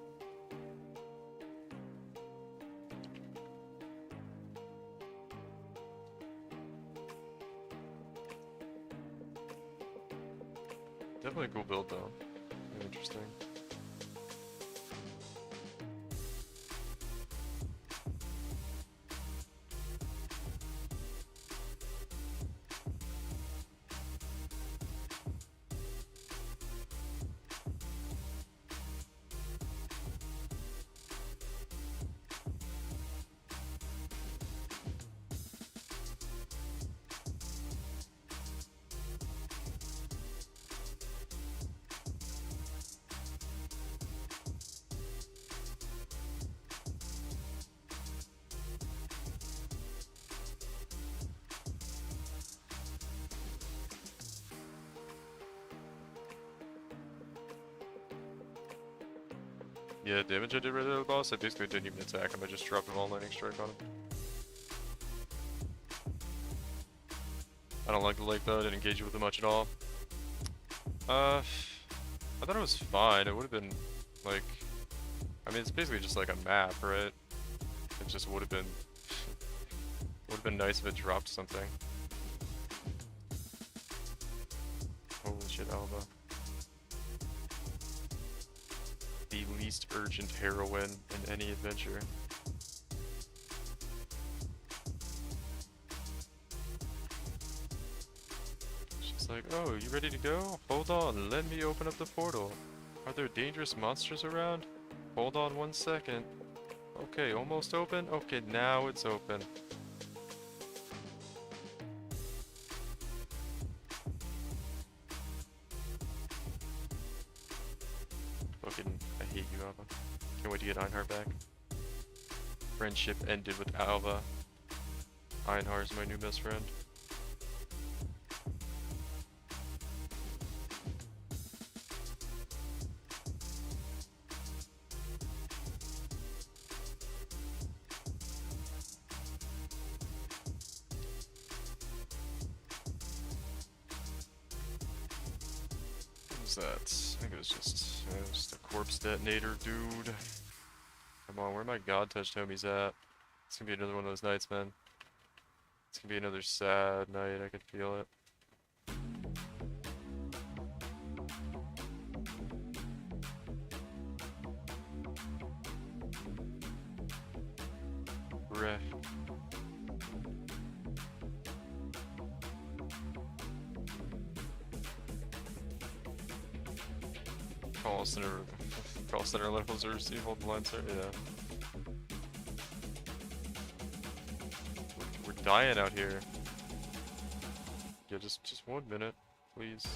Definitely a cool build though. Very interesting. Yeah, damage I did right out of the boss, I basically didn't even attack him, I just dropped a All Lightning Strike on him. I don't like the lake though, I didn't engage with it much at all. I thought it was fine, it would have been, like, I mean it's basically just like a map, right? It just would have been, nice if it dropped something. Holy shit, Alba. The least urgent heroine in any adventure. She's like, oh, you ready to go? Hold on, let me open up the portal. Are there dangerous monsters around? Hold on 1 second. Okay, almost open? Okay, now it's open. Fucking, I hate you, Alva. Can't wait to get Einhar back. Friendship ended with Alva. Einhar is my new best friend. That? I think it was just a corpse detonator, dude. Come on, where my god touched homies at? It's gonna be another one of those nights, man. It's gonna be another sad night, I can feel it. Bruh. Call center levels are received, hold the line, sir. Yeah. We're dying out here. Yeah, just 1 minute, please.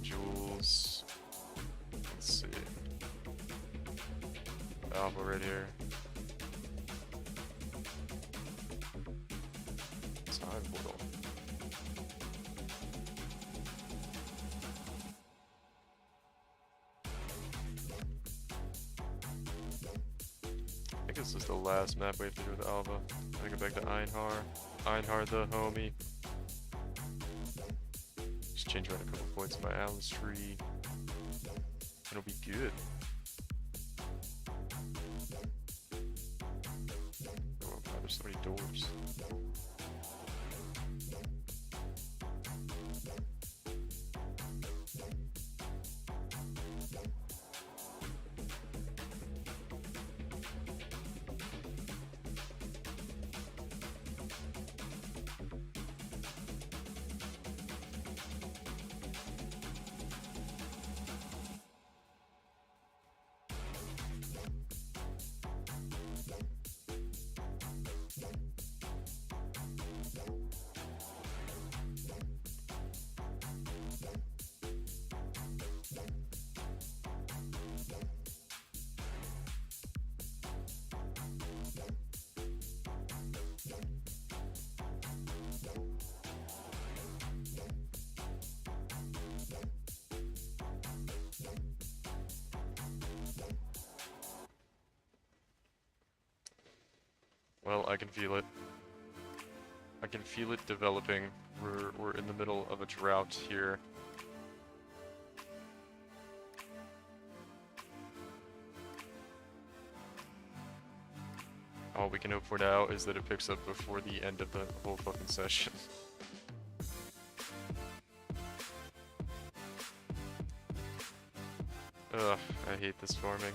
Jewels. Let's see. Alpha right here. Time portal. I think this is the last map we have to do with Alva. I go back to Einhar. Einhar the homie. Just change around a couple points in my Allen's tree. It'll be good. Oh god, there's so many doors. Well, I can feel it. I can feel it developing. We're in the middle of a drought here. All we can hope for now is that it picks up before the end of the whole fucking session. Ugh, I hate this farming.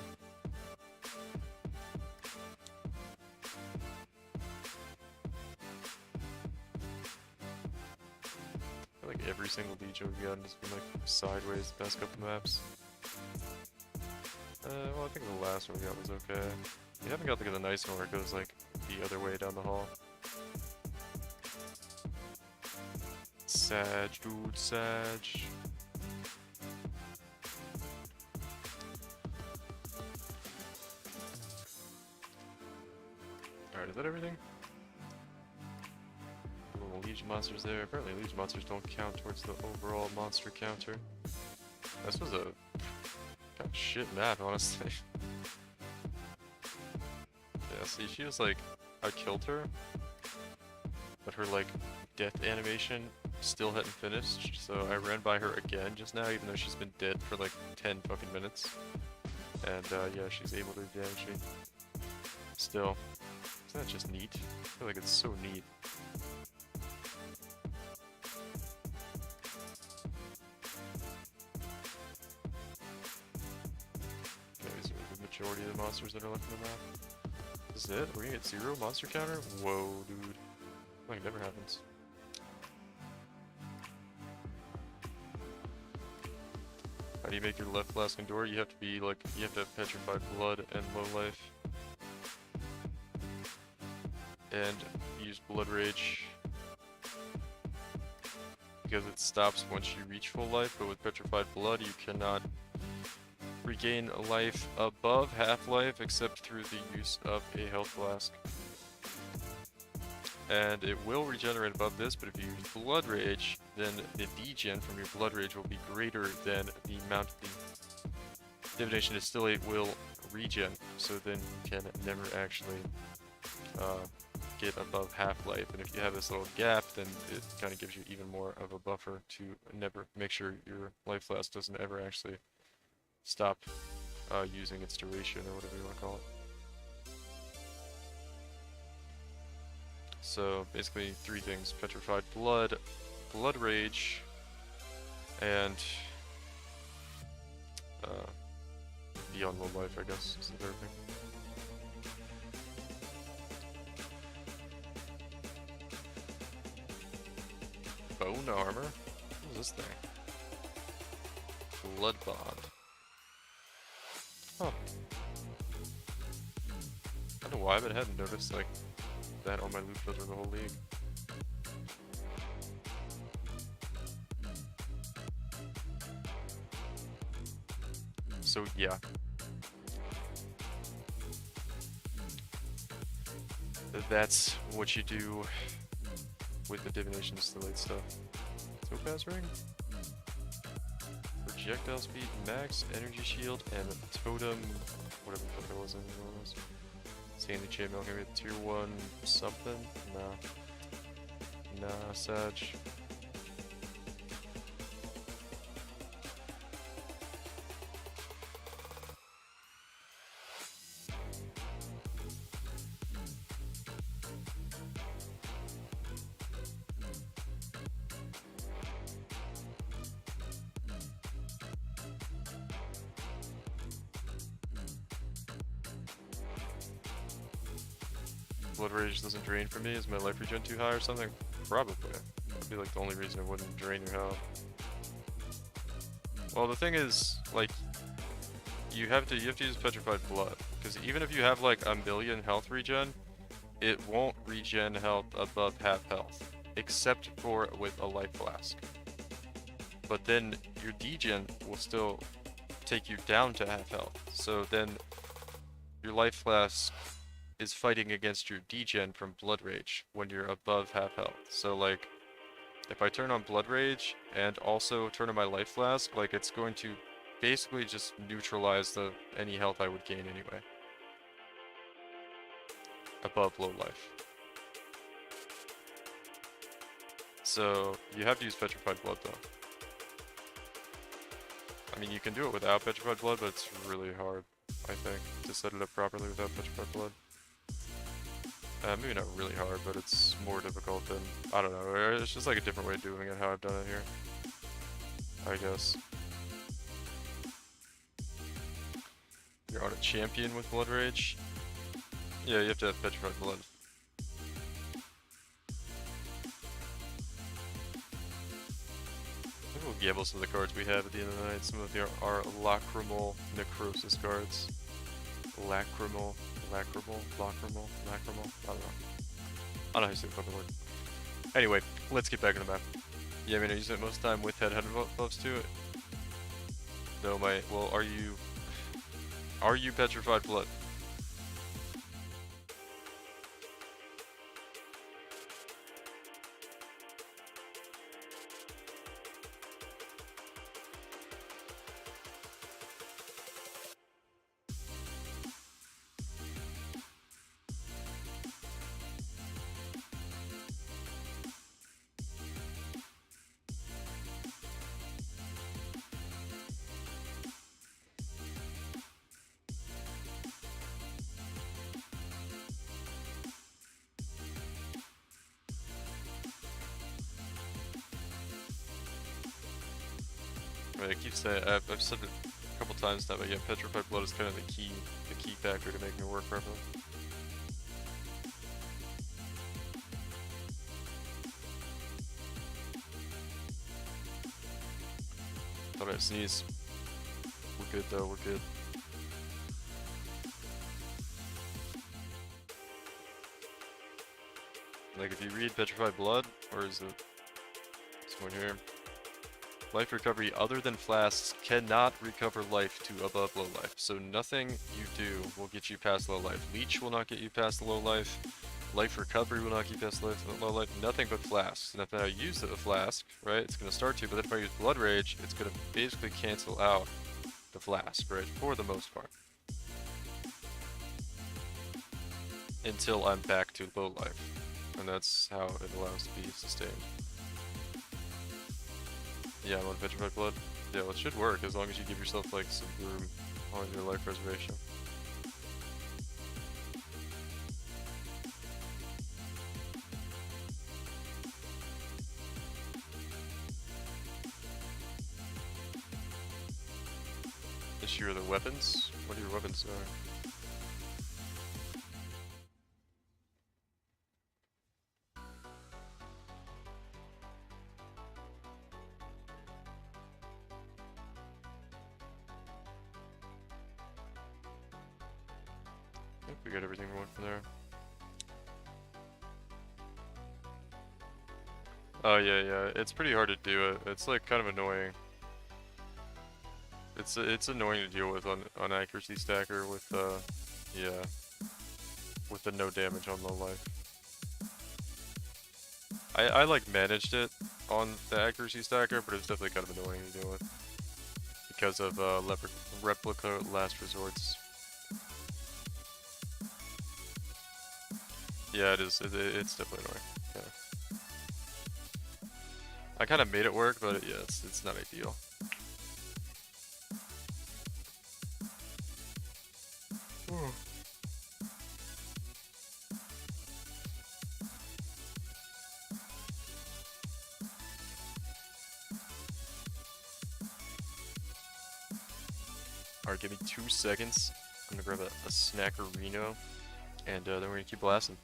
I feel like every single Legion we've gotten has been like sideways the past couple maps. Well, I think the last one we got was okay. We haven't got the nice one where it goes like the other way down the hall. Sag, dude, Sag. Alright, is that everything? Little Legion monsters there. Apparently Legion monsters don't count towards the overall monster counter. This was a kind of shit map, honestly. Yeah, see, she was like, I killed her, but her like death animation still hadn't finished, so I ran by her again just now, even though she's been dead for like 10 fucking minutes. And yeah, she's able to damage me. Still, isn't that just neat? I feel like it's so neat. Okay, these are the majority of the monsters that are left in the map. This is it? We're gonna get 0 monster counter? Whoa, dude. Like, never happens. How do you make your left flask endure? You have to be like, you have to have petrified blood and low life. And use blood rage. Because it stops once you reach full life, but with petrified blood you cannot regain a life above half-life except through the use of a health flask. And it will regenerate above this, but if you use blood rage, then the degen from your blood rage will be greater than the amount the divination distillate will regen, so then you can never actually get above half-life. And if you have this little gap, then it kind of gives you even more of a buffer to never make sure your life flask doesn't ever actually stop using its duration, or whatever you want to call it. So basically 3 things: petrified blood, blood rage, and beyond low life, I guess, is the 3rd thing. Bone armor? What is this thing? Blood bond. Huh. I don't know why, but I hadn't noticed like that on my loot filter the whole league. So yeah. That's what you do with the divination's delayed stuff. Topaz ring? Projectile speed, max, energy shield, and totem, whatever the fuck it was. Sandy chainmail, maybe a tier 1 something? Nah. Nah, Sag. Blood Rage doesn't drain for me? Is my life regen too high or something? Probably. That'd be like the only reason it wouldn't drain your health. Well, the thing is, like, you have to use Petrified Blood, because even if you have like a million health regen, it won't regen health above half health, except for with a life flask. But then your degen will still take you down to half health. So then your life flask is fighting against your degen from Blood Rage when you're above half health. So like, if I turn on Blood Rage and also turn on my life flask, like it's going to basically just neutralize any health I would gain anyway. Above low life. So you have to use Petrified Blood though. I mean, you can do it without Petrified Blood, but it's really hard, I think, to set it up properly without Petrified Blood. Maybe not really hard, but it's more difficult than, I don't know, it's just like a different way of doing it, how I've done it here, I guess. You're on a champion with Blood Rage? Yeah, you have to have Petrified Blood. Maybe we'll gamble some of the cards we have at the end of the night. Some of our Lacrimal Necrosis cards. Lacrimal, I don't know. I don't know how you say the fucking word. Anyway, let's get back in the map. Yeah, I mean, I spent most of the time with head buffs to it. No, well, are you Petrified Blood? I keep saying, I've said it a couple times now, but yeah, Petrified Blood is kind of the key factor to make me work properly. Thought I'd sneeze. We're good though, we're good. Like, if you read Petrified Blood, or is it somewhere here? Life recovery other than flasks cannot recover life to above low life. So nothing you do will get you past low life. Leech will not get you past low life. Life recovery will not get you past low life. Nothing but flasks. And if I use a flask, right, it's going to start to. But then if I use Blood Rage, it's going to basically cancel out the flask, right, for the most part. Until I'm back to low life. And that's how it allows to be sustained. Yeah, I'm on Petrified Blood. Yeah, well, it should work as long as you give yourself like some room on your life preservation. Issue are the weapons? What are your weapons are? I think we got everything we want from there. Oh yeah, it's pretty hard to do it. It's like kind of annoying. It's annoying to deal with on accuracy stacker with yeah, with the no damage on low life. I like managed it on the accuracy stacker, but it's definitely kind of annoying to deal with because of replica last resorts. Yeah, it is. It's definitely annoying. Yeah. I kind of made it work, but yeah, it's not ideal. Alright, give me 2 seconds. I'm gonna grab a snackerino, and then we're gonna keep blasting.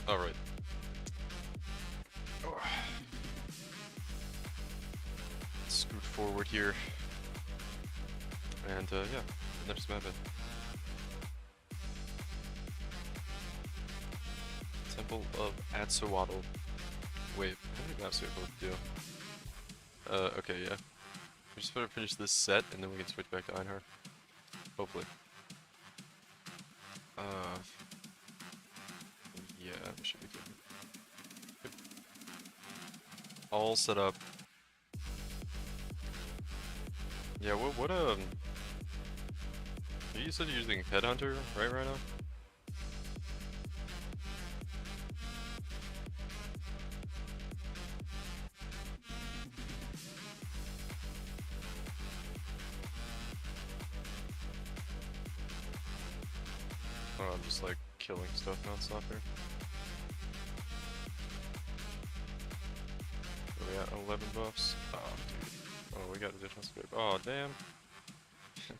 Alright. Scoot forward here. And yeah, next map. Temple of Atsuatl. Wait, how many maps are we supposed to do? Okay, yeah. We just better finish this set and then we can switch back to Einhar. Hopefully. Yeah, we should be good. All set up. Yeah, what you said you're using Headhunter, right now? Oh, I'm just like killing stuff non-stop here. We got 11 buffs. Oh, dude. Oh, we got additional scope. Oh, damn.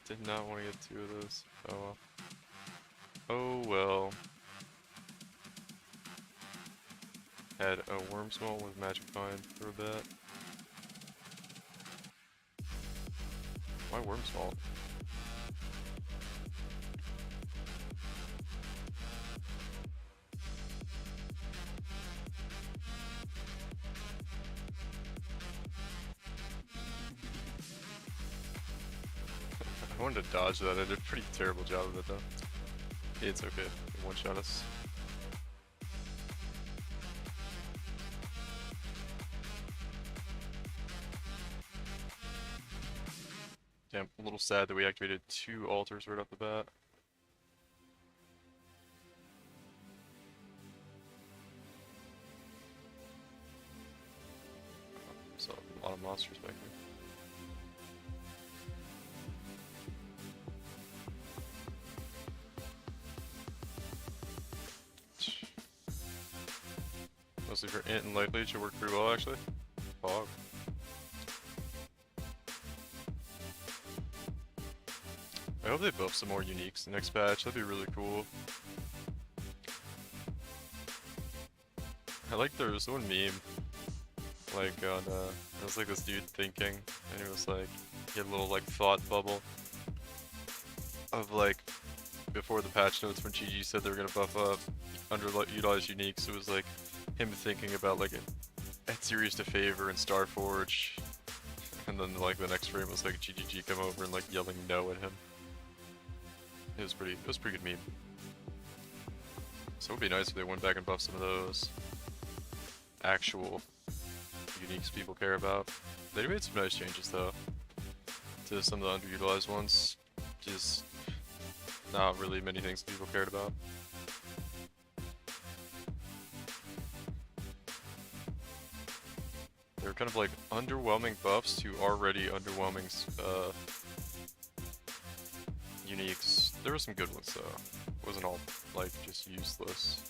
Did not want to get 2 of those. Oh well. Oh well. Had a worm small with magic find for a bit. Why worm small? I wanted to dodge that. I did a pretty terrible job of it though. It's okay. They one-shot us. Damn, a little sad that we activated 2 altars right off the bat. So, a lot of monsters back here. mostly for int and likely should work pretty well actually. Fog. I hope they buff some more uniques the next patch, that'd be really cool. I like there was one meme, like on, it was like this dude thinking, and it was like, he had a little like thought bubble of like, before the patch notes when GG said they were gonna buff up underutilized uniques, it was like him thinking about like at series to favor and Starforge, and then like the next frame was like GGG come over and like yelling no at him. It was pretty good meme. So it would be nice if they went back and buffed some of those actual uniques people care about. They made some nice changes though to some of the underutilized ones. Just not really many things people cared about. They were kind of like underwhelming buffs to already underwhelming uniques. There were some good ones though. It wasn't all like just useless.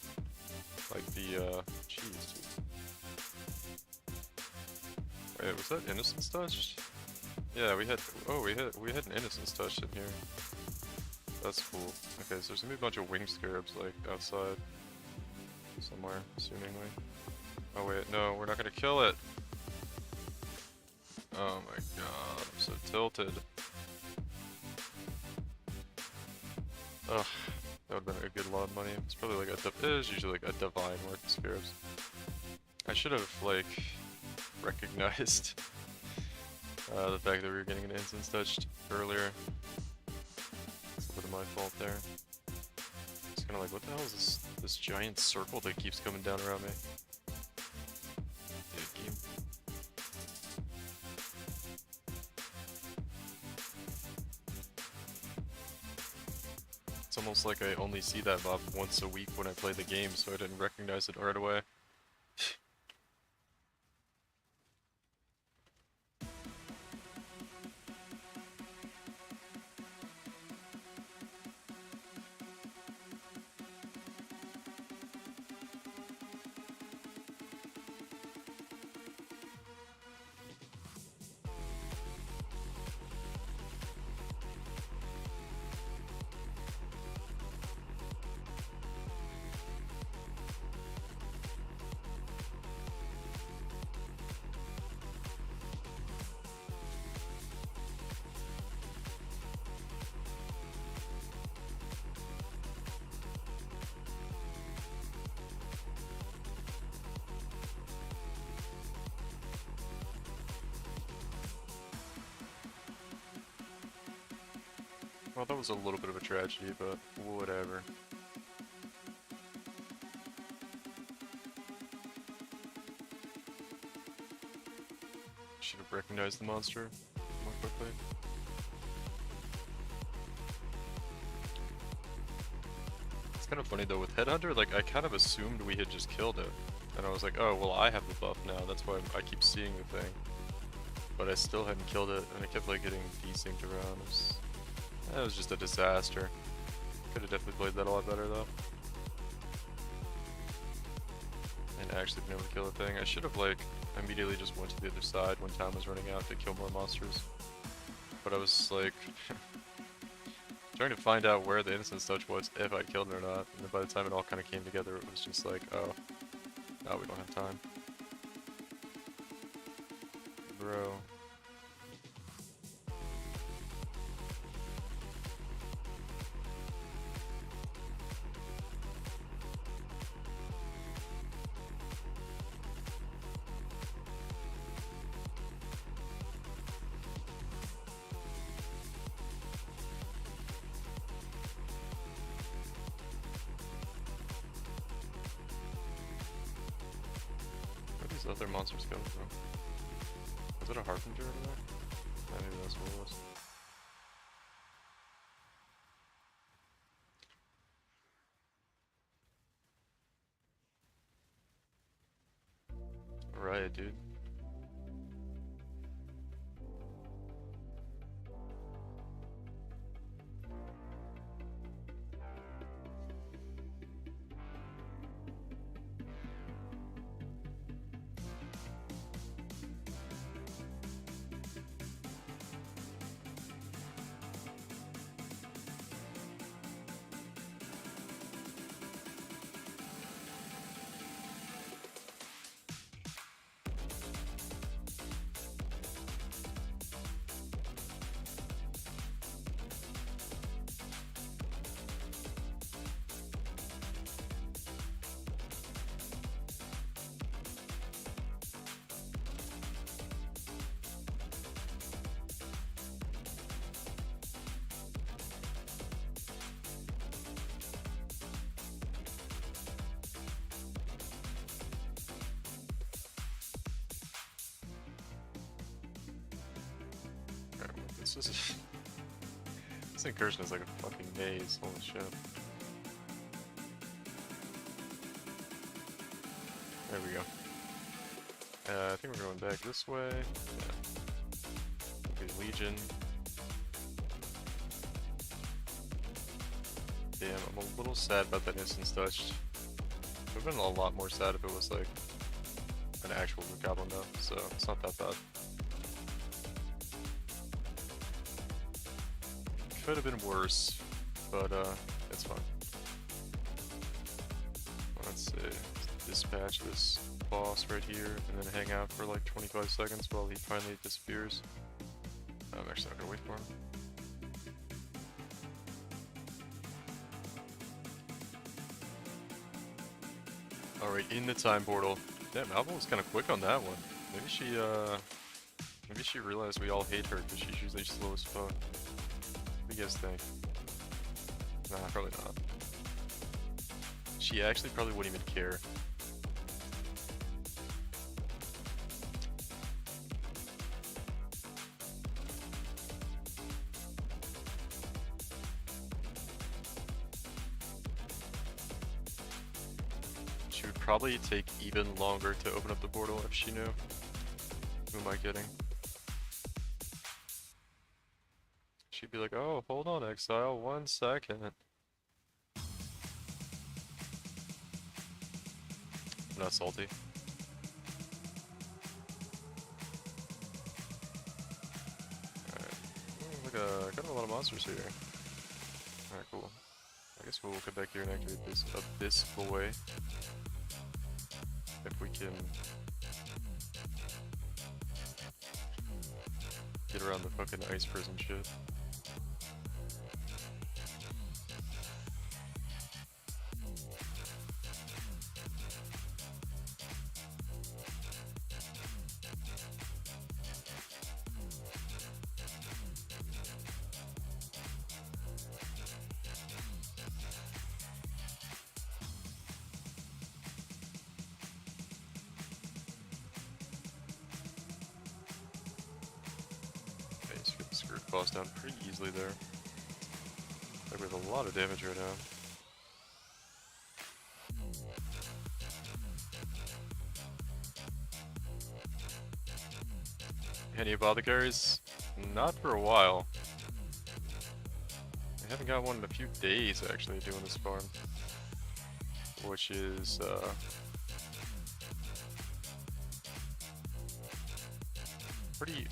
Like the jeez. Wait, was that Innocence Touch? Yeah, we had an Innocence Touch in here. That's cool. Okay, so there's gonna be a bunch of wing scarabs like outside somewhere, assumingly. Oh wait, no, we're not gonna kill it. Oh my god, I'm so tilted. Ugh, that would've been a good lot of money. It's probably like it is usually like a divine worth of scarabs. I should have like recognized the fact that we were getting an instance touched earlier. It's a bit of my fault there. It's kind of like, what the hell is this giant circle that keeps coming down around me? Dude, game. It's almost like I only see that mob once a week when I play the game, so I didn't recognize it right away. Well, that was a little bit of a tragedy, but whatever. Should have recognized the monster more quickly. It's kind of funny though, with Headhunter, like I kind of assumed we had just killed it. And I was like, oh, well I have the buff now, that's why I keep seeing the thing. But I still hadn't killed it, and I kept like getting desynced around. That was just a disaster. Could have definitely played that a lot better though. And actually been able to kill the thing. I should have like immediately just went to the other side when time was running out to kill more monsters. But I was like trying to find out where the Innocence Touch was, if I killed it or not. And then by the time it all kind of came together, it was just like, oh, no, we don't have time. Bro. Other monsters coming from? Was it a Harbinger over there? Yeah, maybe that's what it was. Right, dude. This is this incursion is like a fucking maze. Holy shit. There we go. I think we're going back this way. Yeah. Okay, Legion. Damn, I'm a little sad about that instance touch. I've been a lot more sad if it was like an actual goblin though, so it's not that bad. Could have been worse, but it's fine. Let's see. Dispatch this boss right here and then hang out for like 25 seconds while he finally disappears. I'm actually not gonna wait for him. Alright, in the time portal. Damn, Alva was kind of quick on that one. Maybe she realized we all hate her because she's usually slow as fuck. What do you guys think? Nah, probably not. She actually probably wouldn't even care. She would probably take even longer to open up the portal if she knew. Who am I kidding? She'd be like, oh, hold on, Exile, 1 second. I'm not salty. Alright. Look, got a lot of monsters here. Alright, cool. I guess we'll come back here and activate this Abyss Boy. If we can get around the fucking ice prison shit. Screwed boss down pretty easily there. Like we have a lot of damage right now. Any apothecaries? Not for a while. I haven't got one in a few days actually doing this farm. Which is pretty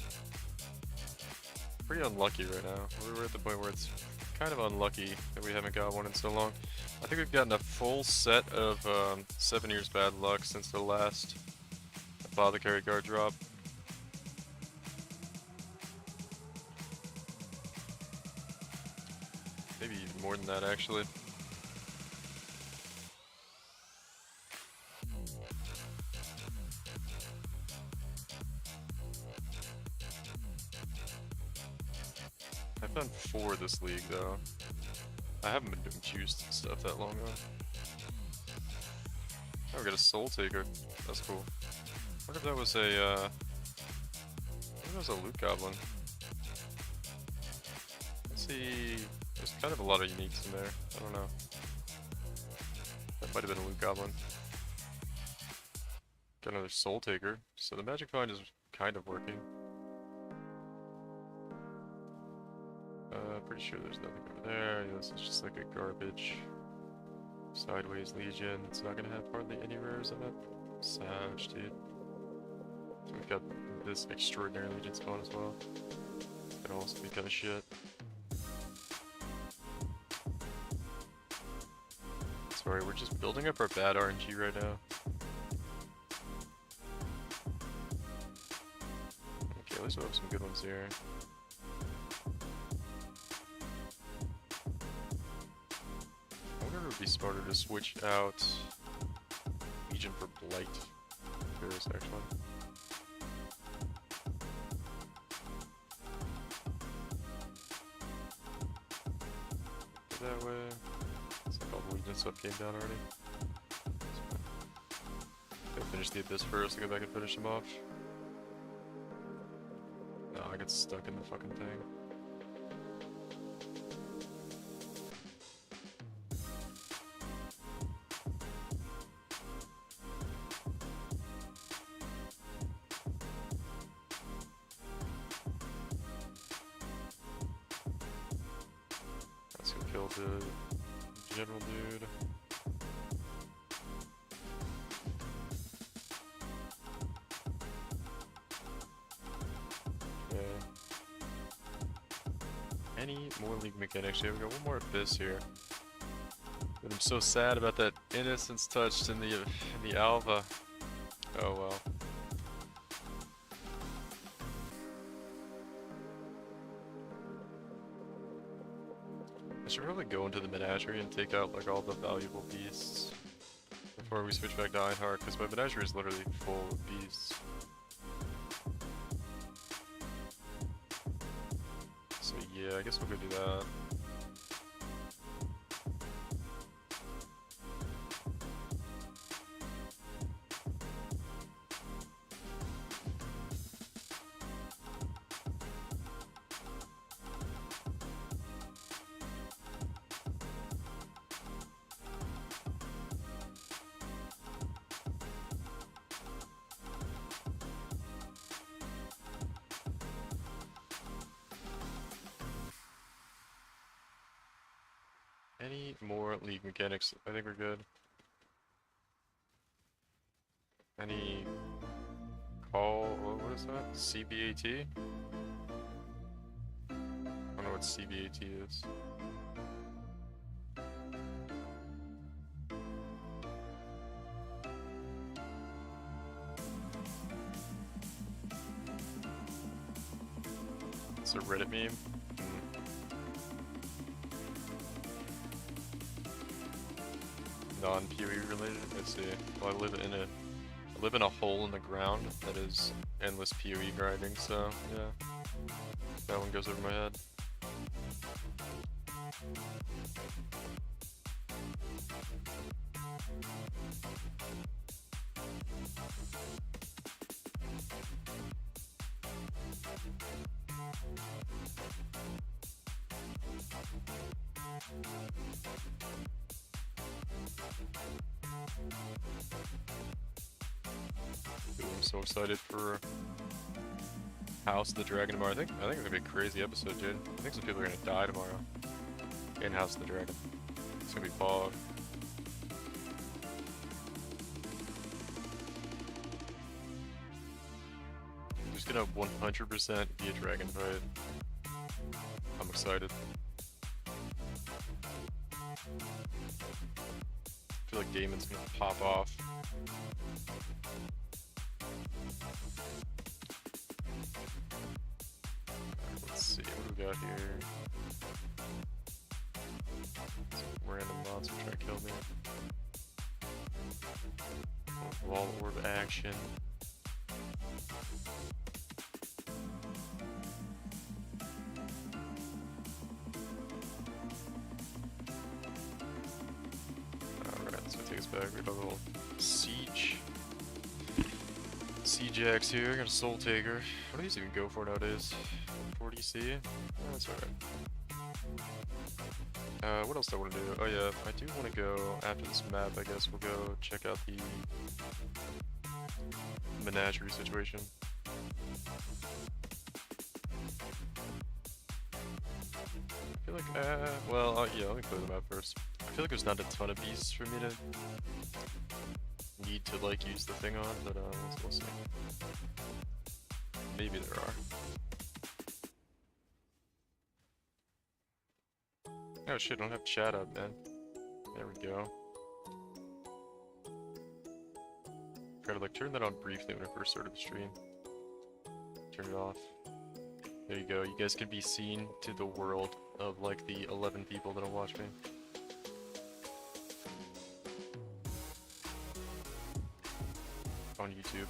unlucky right now. We're at the point where it's kind of unlucky that we haven't got one in so long. I think we've gotten a full set of 7 years bad luck since the last apothecary card drop. Maybe even more than that actually. I've done 4 this league though. I haven't been doing juiced stuff that long though. Oh, we got a soul taker. That's cool. I wonder if that was a I think that was a loot goblin. Let's see. There's kind of a lot of uniques in there. I don't know. That might have been a loot goblin. Got another soul taker. So the magic find is kind of working. Pretty sure there's nothing over there. Yeah, this is just like a garbage sideways legion. It's not gonna have hardly any rares in it. Savage, dude. So we've got this extraordinary legion spawn as well. It's gonna also be kind of shit. Sorry, we're just building up our bad RNG right now. Okay, at least we'll have some good ones here. It would be smarter to switch out Legion for Blight. Here is actually. Go that way. It's like all the Legion stuff came down already. Gotta finish the Abyss first to go back and finish him off. No, I got stuck in the fucking thing. little bit. General dude. Okay. Any more league mechanics here? We got one more abyss here. But I'm so sad about that innocence touched in the alpha. Oh well. I should probably go into the menagerie and take out like all the valuable beasts before we switch back to Einhart, because my menagerie is literally full of beasts. So yeah, I guess we'll go do that. Any more league mechanics? I think we're good. Any call? What is that? CBAT? I don't know what CBAT is. It's a Reddit meme. Non-PoE related. Let's see. Well, I live in a hole in the ground that is endless PoE grinding. So yeah, that one goes over my head. Dude, I'm so excited for House of the Dragon tomorrow. I think it's gonna be a crazy episode, dude. I think some people are gonna die tomorrow in House of the Dragon. It's gonna be fog. There's gonna 100% be a dragon fight. I'm excited. I feel like Damon's gonna pop off. Let's see, what do we got here? Some random monster trying to kill me. Wall orb action. Alright, so it takes back. We got a little siege. Siege-Axe here, got a Soul Taker. What do these even go for nowadays? 40C? Oh, that's alright. What else do I want to do? Oh yeah, I do want to go, after this map I guess, we'll go check out the menagerie situation. I feel like, well, yeah, let me clear the map first. I feel like there's not a ton of beasts for me to need to, like, use the thing on, but, we'll see. Maybe there are. Oh shit, I don't have chat up, man. There we go. Gotta like turn that on briefly when I first started the stream. Turn it off. There you go, you guys can be seen to the world of like the 11 people that'll watch me. On YouTube.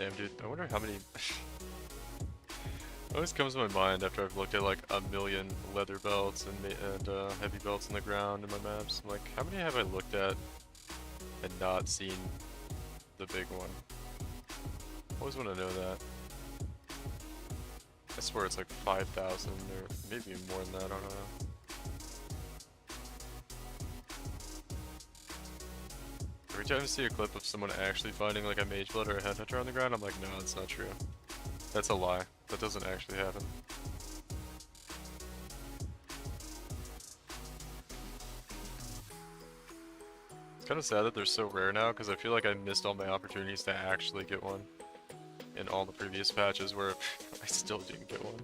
Damn, dude, I wonder how many... It always comes to my mind after I've looked at like a million leather belts and heavy belts on the ground in my maps. I'm like, how many have I looked at and not seen the big one? I always want to know that. I swear it's like 5,000 or maybe more than that, I don't know. Every time I see a clip of someone actually finding like a mage blood or a headhunter on the ground, I'm like, no, that's not true. That's a lie. That doesn't actually happen. It's kind of sad that they're so rare now, because I feel like I missed all my opportunities to actually get one in all the previous patches where I still didn't get one.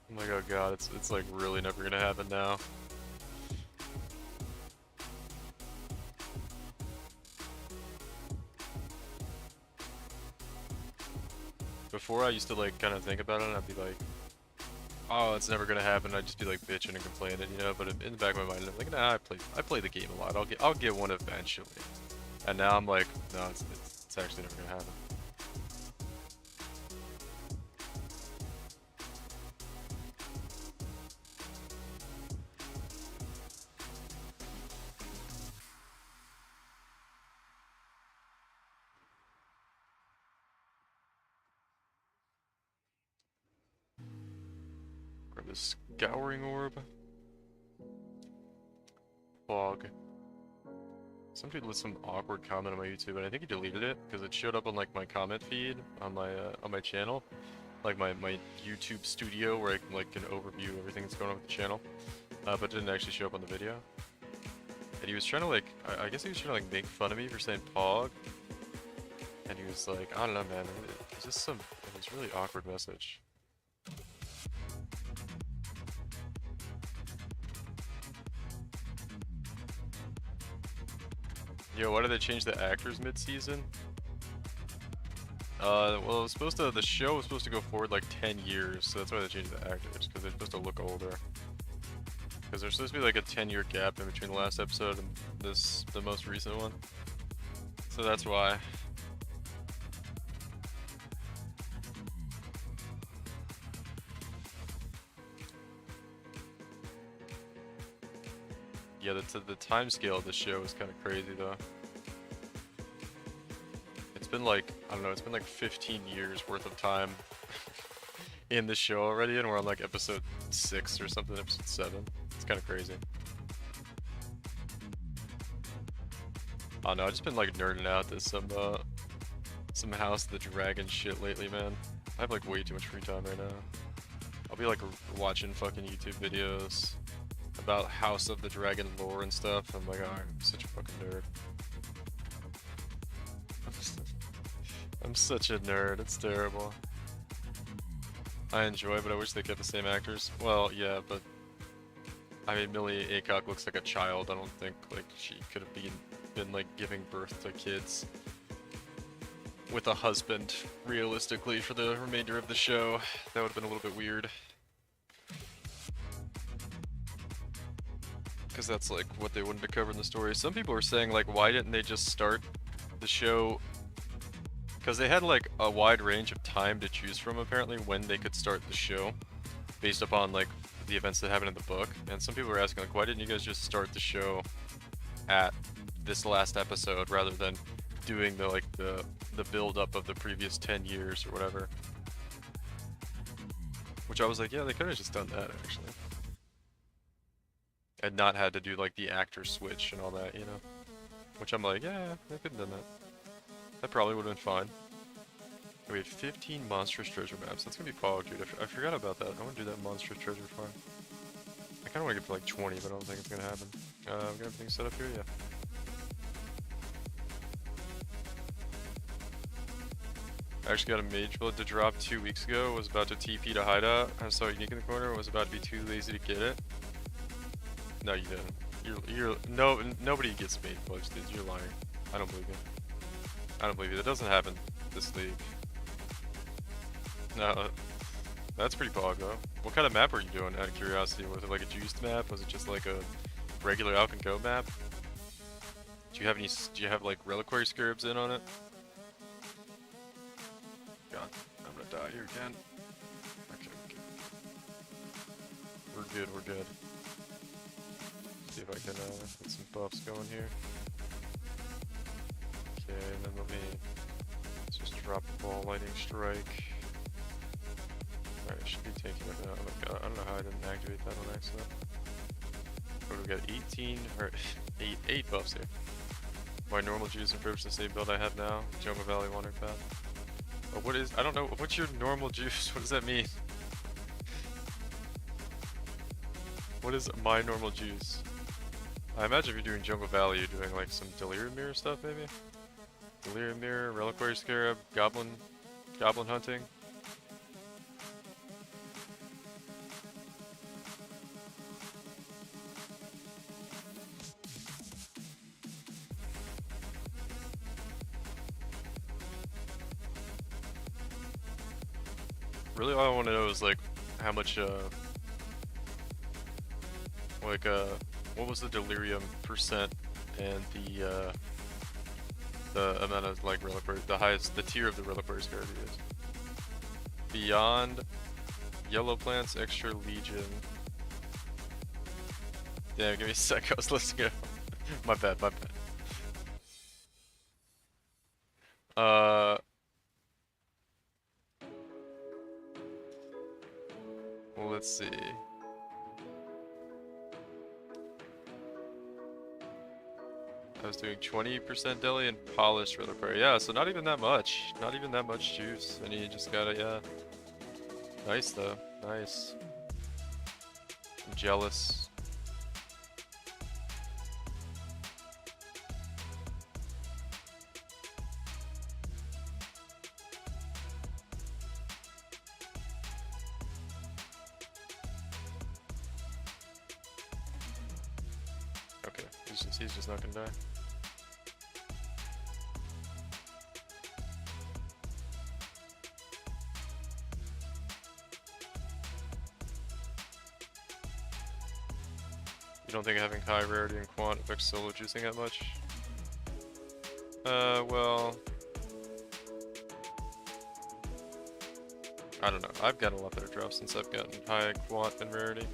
I'm like, oh god, it's like really never gonna happen now. Before I used to like kind of think about it and I'd be like, oh, it's never gonna happen. I'd just be like bitching and complaining, you know. But in the back of my mind, I'm like, nah, I play the game a lot. I'll get one eventually. And now I'm like, no, it's actually never gonna happen. Grab a scouring orb. Fog. Some dude with some awkward comment on my YouTube, and I think he deleted it because it showed up on like my comment feed on my channel, like my YouTube studio where I can like an overview of everything that's going on with the channel, but it didn't actually show up on the video. And he was trying to like, I guess he was trying to like make fun of me for saying Pog, and he was like, I don't know, man, it's just it was a really awkward message. Yo, why did they change the actors mid-season? Well, it was supposed to, the show was supposed to go forward like 10 years, so that's why they changed the actors, because they're supposed to look older. Because there's supposed to be like a 10-year gap in between the last episode and the most recent one. So that's why. Yeah, the time scale of the show is kind of crazy though. It's been like, I don't know, it's been like 15 years worth of time in the show already, and we're on like episode 6 or something, episode 7. It's kind of crazy. I don't know, I've just been like nerding out to some House of the Dragon shit lately, man. I have like way too much free time right now. I'll be like watching fucking YouTube videos about House of the Dragon lore and stuff. I'm like, oh, I'm such a fucking nerd. I'm such a nerd, it's terrible. I enjoy it, but I wish they kept the same actors. Well, yeah, but I mean, Millie Acock looks like a child. I don't think like she could have been like giving birth to kids with a husband, realistically, for the remainder of the show. That would have been a little bit weird. Because that's like what they wanted to cover in the story. Some people are saying like, why didn't they just start the show? Because they had like a wide range of time to choose from apparently when they could start the show, based upon like the events that happened in the book. And some people are asking like, why didn't you guys just start the show at this last episode rather than doing the build up of the previous 10 years or whatever? Which I was like, yeah, they could have just done that actually. And not had to do like the actor switch and all that, you know? Which I'm like, yeah, they could have done that. That probably would have been fine. We have 15 monstrous treasure maps. That's gonna be Pog, dude. I forgot about that. I want to do that monstrous treasure farm. I kind of want to get to like 20, but I don't think it's gonna happen. We got everything set up here, yeah. I actually got a mage blood to drop 2 weeks ago. Was about to TP to hideout. I saw a unique in the corner. Was about to be too lazy to get it. No, you didn't. Nobody gets mage bloods, dude. You're lying. I don't believe you. I don't believe you. That doesn't happen this league. No, that's pretty Pog though. What kind of map were you doing, out of curiosity? Was it like a juiced map? Was it just like a regular Alcan Go map? Did Do you have like reliquary scarabs in on it? God, I'm gonna die here again. Okay, we're good. We're good. See if I can get some buffs going here. Okay, and then let me just drop the ball lightning strike. Alright, I should be taking it now. Oh my god, I don't know how I didn't activate that on accident. But we got 18 or 8 buffs here. My normal juice approach the same build I have now. Jungle Valley Wandering Path. Oh, what is? I don't know. What's your normal juice? What does that mean? What is my normal juice? I imagine if you're doing Jungle Valley, you're doing like some Delirium Mirror stuff, maybe? Delirium Mirror, Reliquary Scarab, Goblin hunting. Really, all I want to know is like how much, what was the Delirium percent and the amount of like reliquary, the tier of the reliquary scarab you use. Beyond Yellow Plants, Extra Legion. Damn, give me a sec, I was listening to my bad. Well, let's see. I was doing 20% deli and polished reliquary. Yeah, so not even that much. Not even that much juice. And you just gotta, yeah. Nice though. Nice. I'm jealous. Okay, he's just not gonna die. You don't think having high rarity and quant affects solo juicing that much? Well... I don't know. I've gotten a lot better drops since I've gotten high quant and rarity.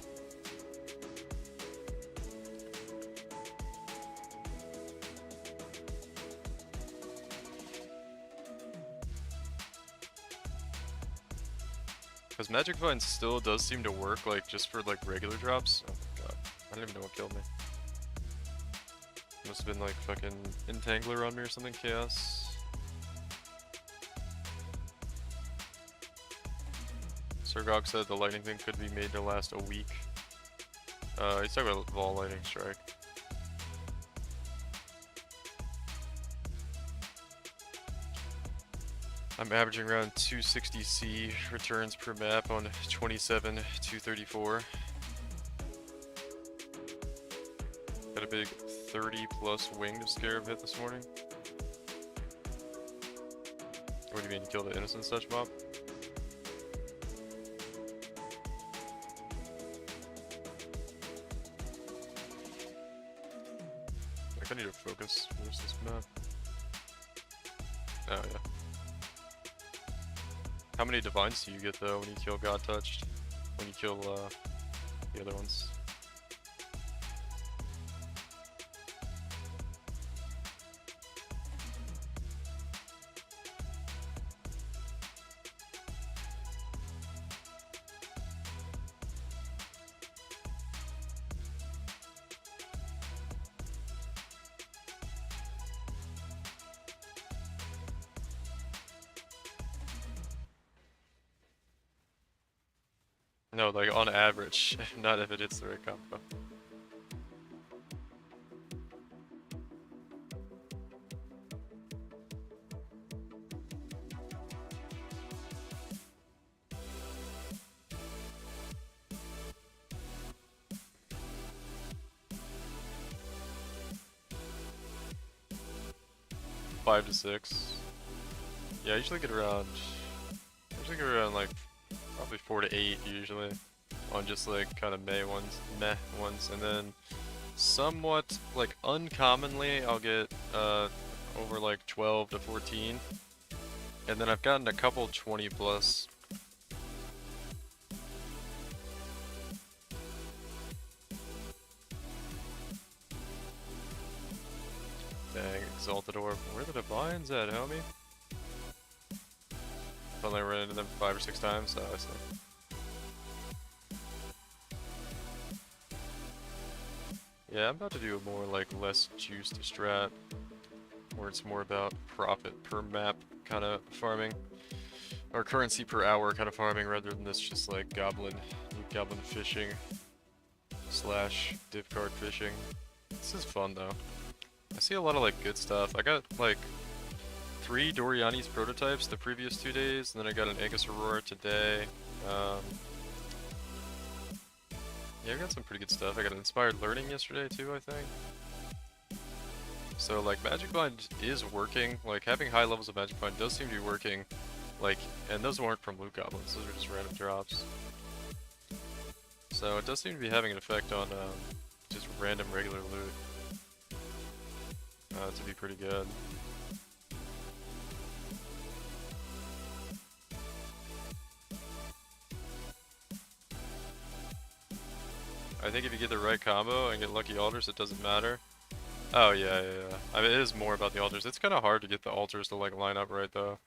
Because Magic Vine still does seem to work, like, just for, like, regular drops. Oh my god. I don't even know what killed me. Must have been, like, fucking Entangler on me or something, Chaos. Sergog said the lightning thing could be made to last a week. He's talking about Vol Lightning Strike. I'm averaging around 260C returns per map on 27, 234. Got a big 30 plus winged scarab hit this morning. What do you mean, you killed the innocent touch mob? I need to focus. Where's this map? Oh yeah. How many divines do you get though when you kill God Touched? When you kill the other ones? No, like on average, not if it hits the right combo. Five to 6. Yeah, I usually get around like probably 4 to 8 usually on just like kind of meh ones, and then somewhat, like, uncommonly, I'll get over like 12 to 14. And then I've gotten a couple 20 plus. Dang, Exalted Orb. Where are the Divines at, homie? I've only run into them 5 or 6 times, so I see. Yeah, I'm about to do a more, like, less juiced strat, where it's more about profit per map kind of farming, or currency per hour kind of farming, rather than this just, like, goblin fishing / div card fishing. This is fun, though. I see a lot of, like, good stuff. I got, like, 3 Doriani's prototypes the previous 2 days, and then I got an Aegis Aurora today. Yeah, I got some pretty good stuff. I got an Inspired Learning yesterday too, I think. So like Magic Mind is working. Like having high levels of Magic Mind does seem to be working. Like, and those weren't from loot goblins; those are just random drops. So it does seem to be having an effect on just random regular loot. To be pretty good. I think if you get the right combo and get lucky altars, it doesn't matter. Oh yeah. I mean, it is more about the altars. It's kind of hard to get the altars to like line up right though.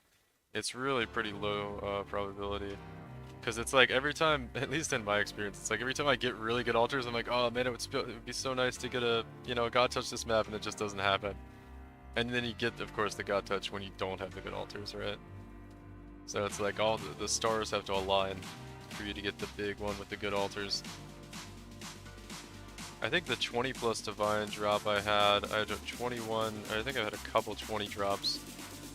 It's really pretty low probability. Because it's like every time, at least in my experience, it's like every time I get really good altars, I'm like, oh man, it would be so nice to get a, a God Touch this map, and it just doesn't happen. And then you get, of course, the God Touch when you don't have the good altars, right? So it's like all the stars have to align for you to get the big one with the good altars. I think the 20 plus Divine drop I had a 21, I think I had a couple 20 drops.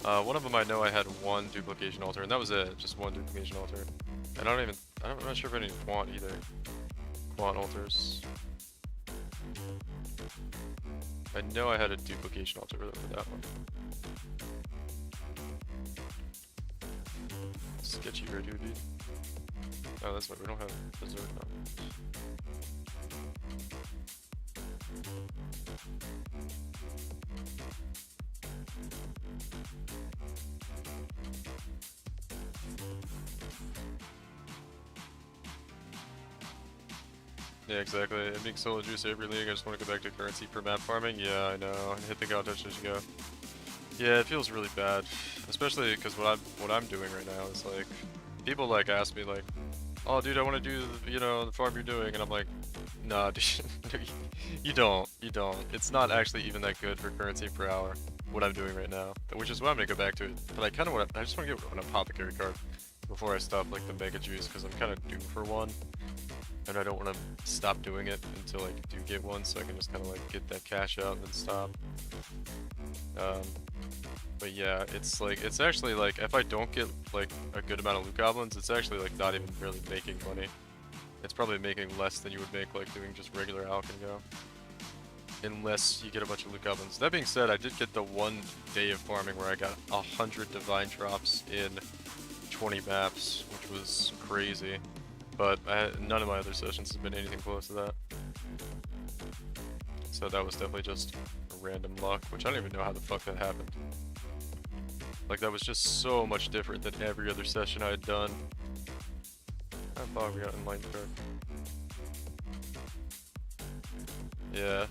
One of them I know I had 1 duplication altar, and that was it, just 1 duplication altar. And I'm not sure if I need Quant either. Quant altars. I know I had a duplication altar for that one. Sketchy here, dude. Oh, that's why we don't have Berserker now. Yeah, exactly. It makes solo juice every league. I just want to go back to currency per map farming. Yeah, I know. Hit the God Touch as you go. Yeah, it feels really bad, especially because what I'm doing right now is like, people like ask me like, oh dude, I want to do the farm you're doing, and I'm like, nah, dude, you don't. It's not actually even that good for currency per hour. What I'm doing right now, which is why I'm gonna go back to it. But I kind of I just want to get an apothecary card before I stop like the mega juice, because I'm kind of due for one. And I don't want to stop doing it until I do get one, so I can just kind of like get that cash out and then stop. But yeah, it's actually like, if I don't get like a good amount of loot goblins, it's actually like not even really making money. It's probably making less than you would make like doing just regular Alch and go. Unless you get a bunch of loot goblins. That being said, I did get the 1 day of farming where I got 100 divine drops in 20 maps, which was crazy. But none of my other sessions has been anything close to that. So that was definitely just random luck, which I don't even know how the fuck that happened. Like, that was just so much different than every other session I had done. I thought we got Enlightened card. Yeah.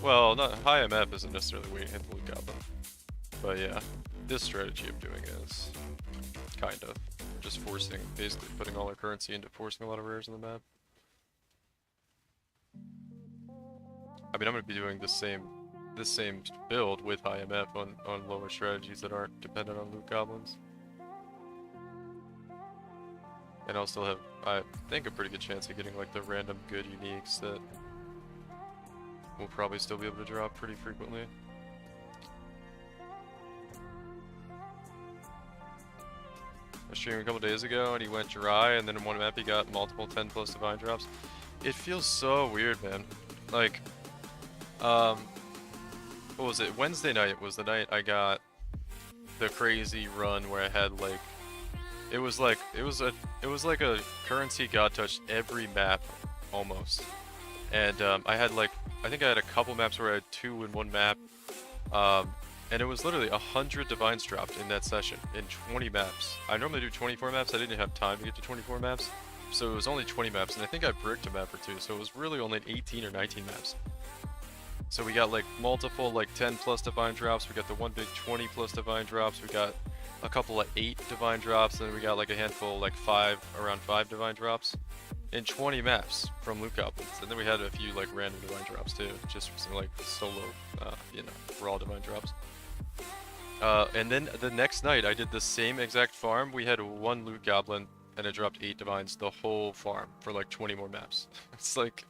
Well, not high MF isn't necessarily waiting to hit the loot goblin. But yeah, this strategy I'm doing is kind of just forcing, basically putting all our currency into forcing a lot of rares on the map. I mean, I'm going to be doing this same build with high MF on lower strategies that aren't dependent on loot goblins. And I'll still have, I think, a pretty good chance of getting like the random good uniques that we'll probably still be able to drop pretty frequently. I streamed a couple days ago and he went dry, and then in one map he got multiple 10 plus divine drops. It feels so weird, man. Like, what was it? Wednesday night was the night I got the crazy run where I had like, it was like a currency God Touch every map almost. And I had like, I think I had a couple maps where I had 2 in one map. And it was literally 100 divines dropped in that session in 20 maps. I normally do 24 maps. I didn't have time to get to 24 maps. So it was only 20 maps, and I think I bricked a map or 2, so it was really only 18 or 19 maps. So we got like multiple like 10 plus divine drops, we got the one big 20 plus divine drops, we got a couple of 8 divine drops, and then we got like a handful like around 5 divine drops in 20 maps from loot goblins. And then we had a few like random divine drops too, just some like solo, you know, raw divine drops. And then the next night I did the same exact farm. We had 1 loot goblin and it dropped 8 divines the whole farm for like 20 more maps. It's like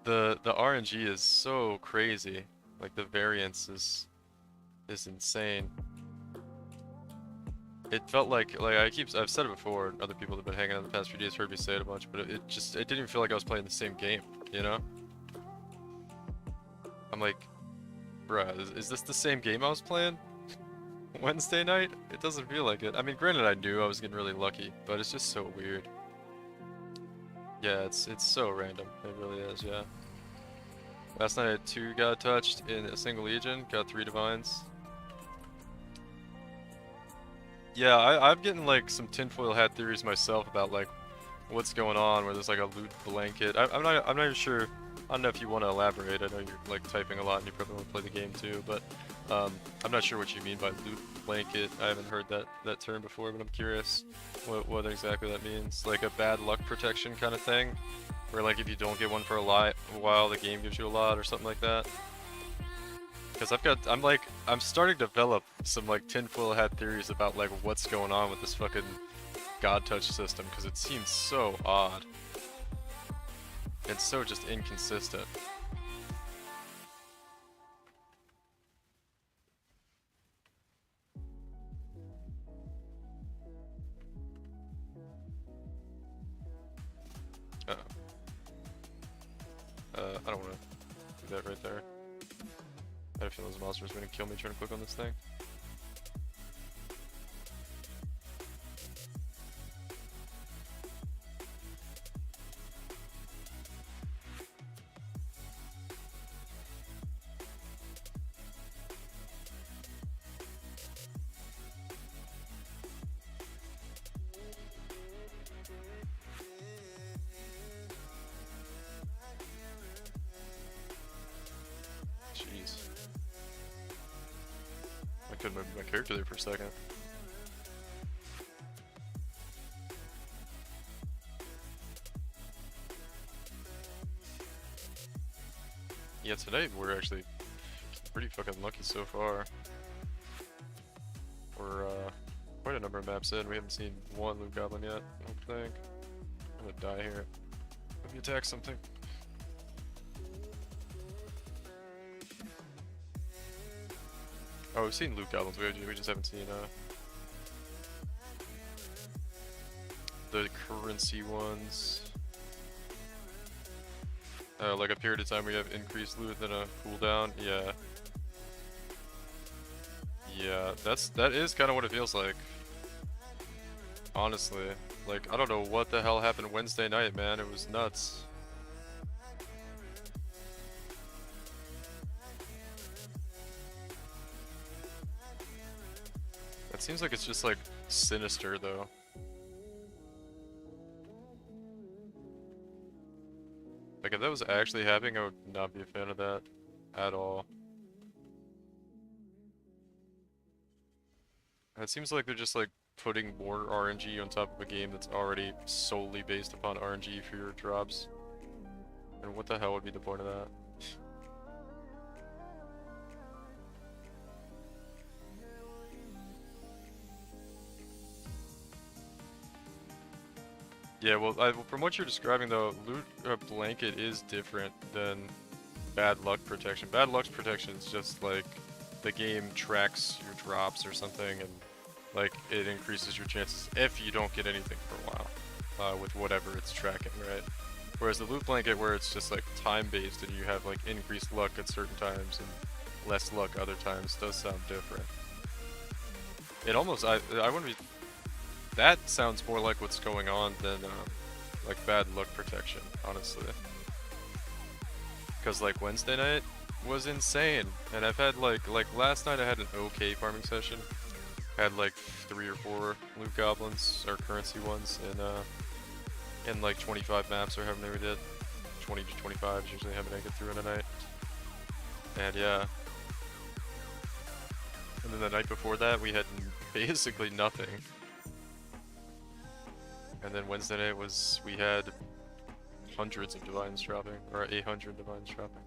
the RNG is so crazy. Like the variance is insane. It felt like I've said it before, other people that have been hanging out the past few days heard me say it a bunch, but it didn't even feel like I was playing the same game, you know? I'm like, bruh, is this the same game I was playing Wednesday night? It doesn't feel like it. I mean, granted I knew I was getting really lucky, but it's just so weird. Yeah, it's so random. It really is, yeah. Last night I had 2 got touched in a single legion, got 3 divines. Yeah, I'm getting like some tinfoil hat theories myself about like what's going on, where there's like a loot blanket. I'm not even sure. I don't know if you want to elaborate. I know you're like typing a lot and you probably want to play the game too, but I'm not sure what you mean by loot blanket. I haven't heard that term before, but I'm curious what exactly that means. Like a bad luck protection kind of thing, where like if you don't get one for a while, the game gives you a lot or something like that. Because I'm starting to develop some like tinfoil hat theories about like what's going on with this fucking God Touch system, because it seems so odd. It's so just inconsistent. I don't want to do that right there. I feel those monsters are going to kill me trying to click on this thing. Jeez. I couldn't move my character there for a second. Yeah, tonight we're actually pretty fucking lucky so far. We're quite a number of maps in. We haven't seen 1 loot goblin yet, I don't think. I'm gonna die here. Let me attack something. Oh, we've seen loot goblins, we just haven't seen the currency ones. Like a period of time we have increased loot, then a cooldown. Yeah. Yeah, that is kind of what it feels like. Honestly, like I don't know what the hell happened Wednesday night, man. It was nuts. It seems like it's just like sinister though. Like if that was actually happening, I would not be a fan of that at all. It seems like they're just like putting more RNG on top of a game that's already solely based upon RNG for your drops. And what the hell would be the point of that? Yeah, well, from what you're describing though, loot blanket is different than bad luck protection. Bad luck protection is just like the game tracks your drops or something, and like it increases your chances if you don't get anything for a while with whatever it's tracking, right? Whereas the loot blanket, where it's just like time based and you have like increased luck at certain times and less luck other times, does sound different. It almost I wouldn't be. That sounds more like what's going on than like bad luck protection, honestly. Because like Wednesday night was insane, and I've had like last night I had an okay farming session. I had like 3 or 4 loot goblins or currency ones in like 25 maps or however many we did. 20 to 25 is usually how many I get through in a night. And yeah. And then the night before that we had basically nothing. And then Wednesday night we had hundreds of divines dropping, or 800 divines dropping.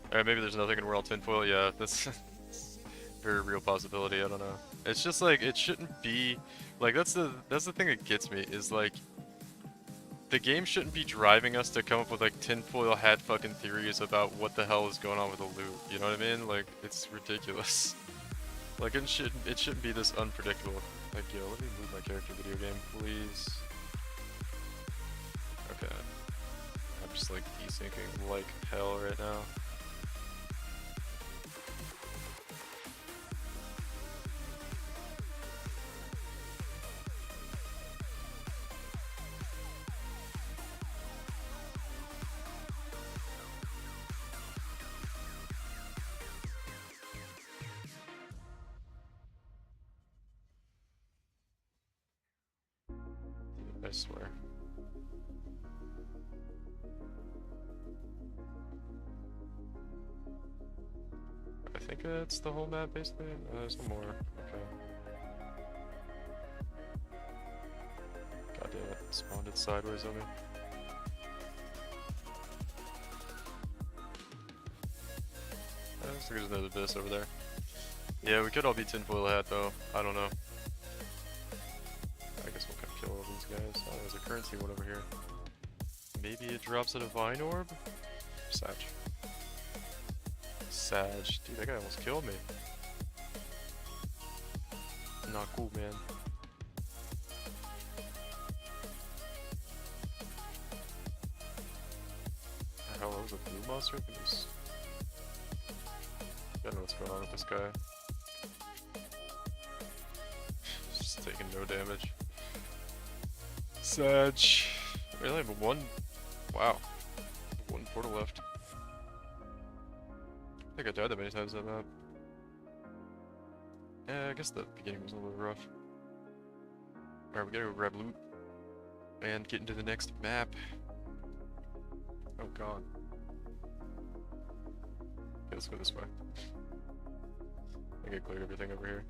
Alright, maybe there's nothing and we're all tinfoil. Yeah, that's a very real possibility. I don't know. It's just like, it shouldn't be like, that's the thing that gets me, is like the game shouldn't be driving us to come up with like tinfoil hat fucking theories about what the hell is going on with the loot. You know what I mean? Like, it's ridiculous. Like, it shouldn't be this unpredictable. Like, yo, let me move my character video game, please. Okay. I'm just like desyncing like hell right now. I swear. I think it's the whole map basically. There's more. Okay. God damn it. Spawned it sideways on me. Looks like there's another abyss over there. Yeah, we could all be tinfoil hat though. I don't know. I guess we'll kind of kill all these guys. Oh, there's a currency one over here. Maybe it drops a divine orb? Sag. Sag. Dude, that guy almost killed me. Not cool, man. How was a blue monster? I don't know what's going on with this guy. Just taking no damage. Sag. We only have one. Wow. One portal left. I think I died that many times on that map. Yeah, I guess the beginning was a little rough. Alright, we gotta go grab loot. And get into the next map. Oh god. Okay, let's go this way. I think I cleared everything over here.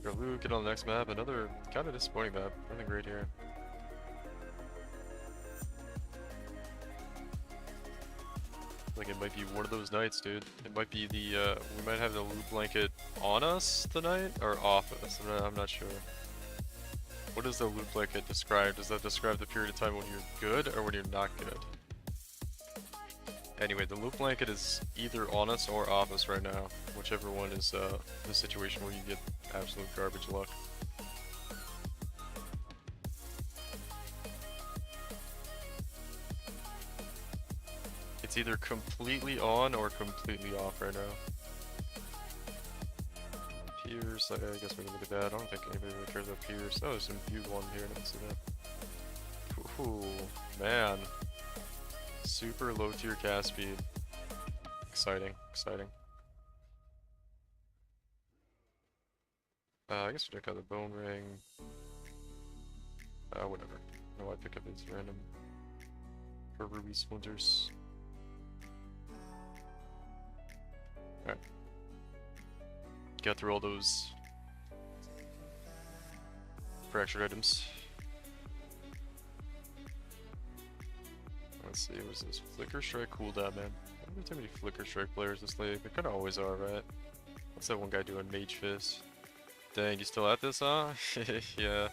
Grab loot, get on the next map. Another kind of disappointing map. Nothing great here. Like, it might be one of those nights, dude. It might be the, we might have the loot blanket on us tonight, or off us. I'm not sure. What does the loot blanket describe? Does that describe the period of time when you're good, or when you're not good? Anyway, the loot blanket is either on us or off us right now. Whichever one is, the situation where you get absolute garbage luck. It's either completely on or completely off right now. Piers, I guess we can look at that. I don't think anybody really cares about Piers. Oh, there's some viewed one here, I didn't see that. Ooh, man. Super low tier cast speed. Exciting, exciting. I guess we check out the bone ring. Whatever. No, I pick up these random for ruby splinters. Alright. Got through all those fractured items. Let's see, what's this? Flicker Strike cooldown, man. I don't know too many Flicker Strike players this league. There kinda always are, right? What's that one guy doing? Mage Fist. Dang, you still at this, huh? Yeah.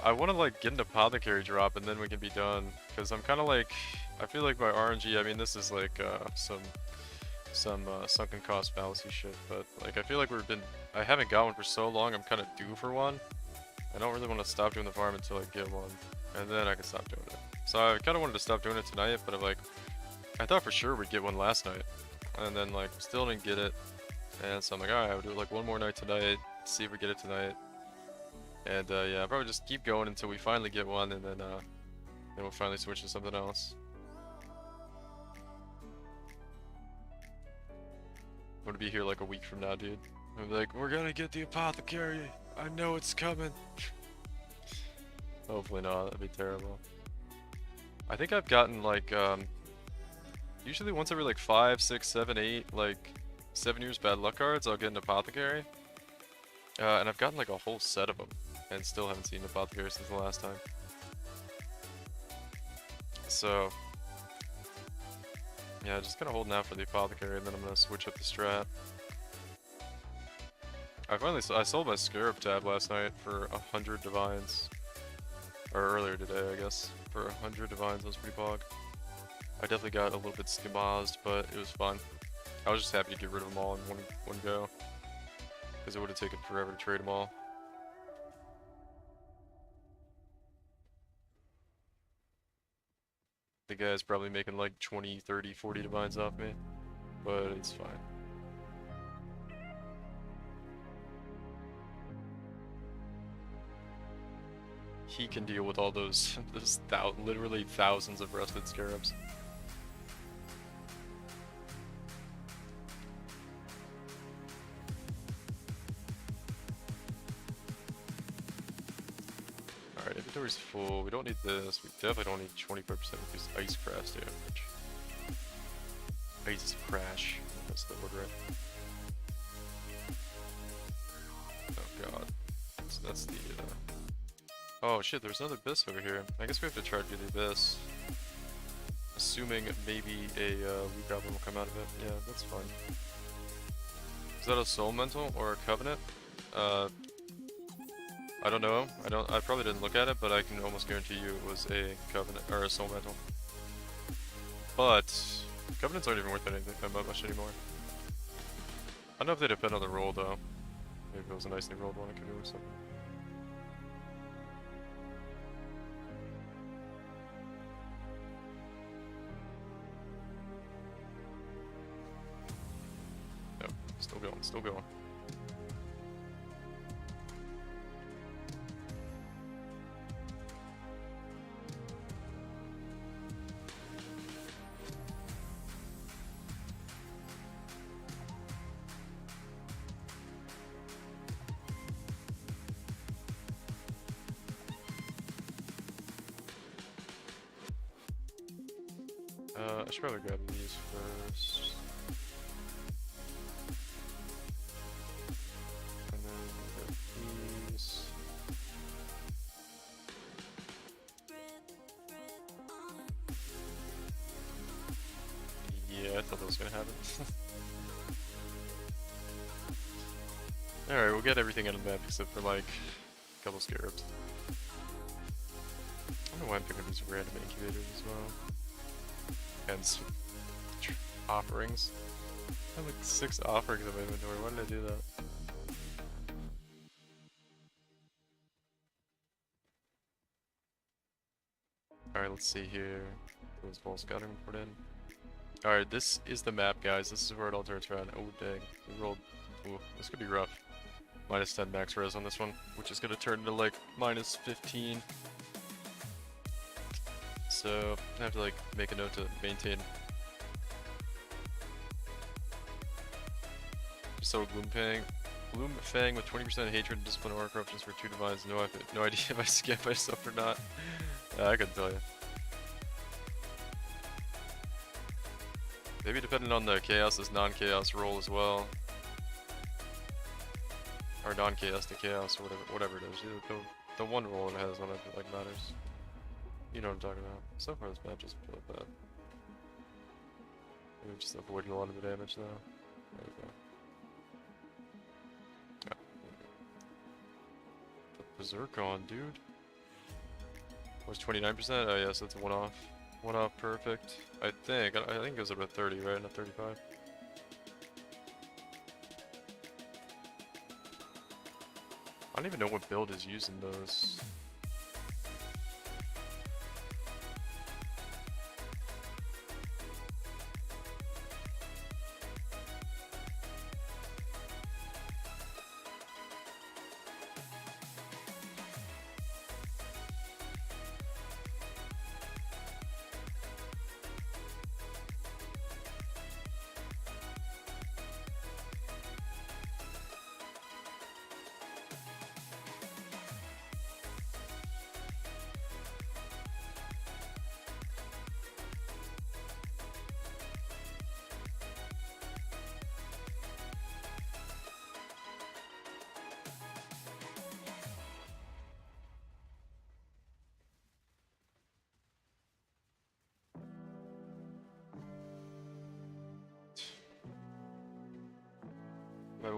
I wanna like get an apothecary drop and then we can be done. Cause I'm kinda like, I feel like by RNG, I mean this is like some sunken cost fallacy shit, but like I feel like I haven't got one for so long, I'm kinda due for one. I don't really want to stop doing the farm until I get one, and then I can stop doing it. So I kinda wanted to stop doing it tonight, but I thought for sure we'd get one last night, and then like still didn't get it, and so I'm like, alright, I'll do it like one more night tonight, see if we get it tonight, And yeah, I'll probably just keep going until we finally get one, and then we'll finally switch to something else. I'm gonna be here like a week from now, dude. I'm like, we're gonna get the apothecary. I know it's coming. Hopefully not. That'd be terrible. I think I've gotten like usually once every like 5, 6, 7, 8, like 7 years bad luck cards, I'll get an apothecary. And I've gotten like a whole set of them, and still haven't seen an apothecary since the last time. So yeah, just kind of holding out for the apothecary, and then I'm gonna switch up the strat. I sold my Scarab tab last night for 100 divines, or earlier today, I guess, for 100 divines. That was pretty pog. I definitely got a little bit schemazed, but it was fun. I was just happy to get rid of them all in one go, because it would have taken forever to trade them all. The guy's probably making like 20, 30, 40 divines off me, but it's fine. He can deal with all those, literally thousands of rusted scarabs. Alright, inventory's full. We don't need this. We definitely don't need 25% of this ice crash damage. Ice crash. That's the word, right? Oh god. So that's the oh shit, there's another abyss over here. I guess we have to try to do the abyss. Assuming maybe a weak goblin will come out of it. Yeah, that's fine. Is that a soul mental or a covenant? I don't know. I probably didn't look at it, but I can almost guarantee you it was a covenant or a soul mental. But covenants aren't even worth anything that much anymore. I don't know if they depend on the roll though. Maybe if it was a nicely rolled one, it could be worth something. Nope, still going, still going. I should probably grab these first. And then grab these. Yeah, I thought that was gonna happen. Alright, we'll get everything out of the map except for like a couple scarabs. I don't know why I'm picking up these random incubators as well. And offerings. I have like 6 offerings in my inventory. Why did I do that? Alright, let's see here. Those balls got him put in. Alright, this is the map, guys. This is where it all turns around. Oh, dang. We rolled. Ooh, this could be rough. Minus 10 max res on this one, which is going to turn into like minus 15. So I have to like make a note to maintain. So Gloomfang with 20% hatred, discipline, or corruptions for 2 divines. No idea if I scam myself or not. I couldn't tell you. Maybe depending on the chaos's non-chaos roll as well, or non-chaos to chaos, or whatever it is. The one roll it has when it like matters. You know what I'm talking about. So far this match doesn't feel bad. Maybe just avoiding a lot of the damage though. There we go. The Berserker on, dude. Was 29%? Oh yes, that's a one-off. One-off perfect. I think it goes up to 30, right? Not 35. I don't even know what build is using those.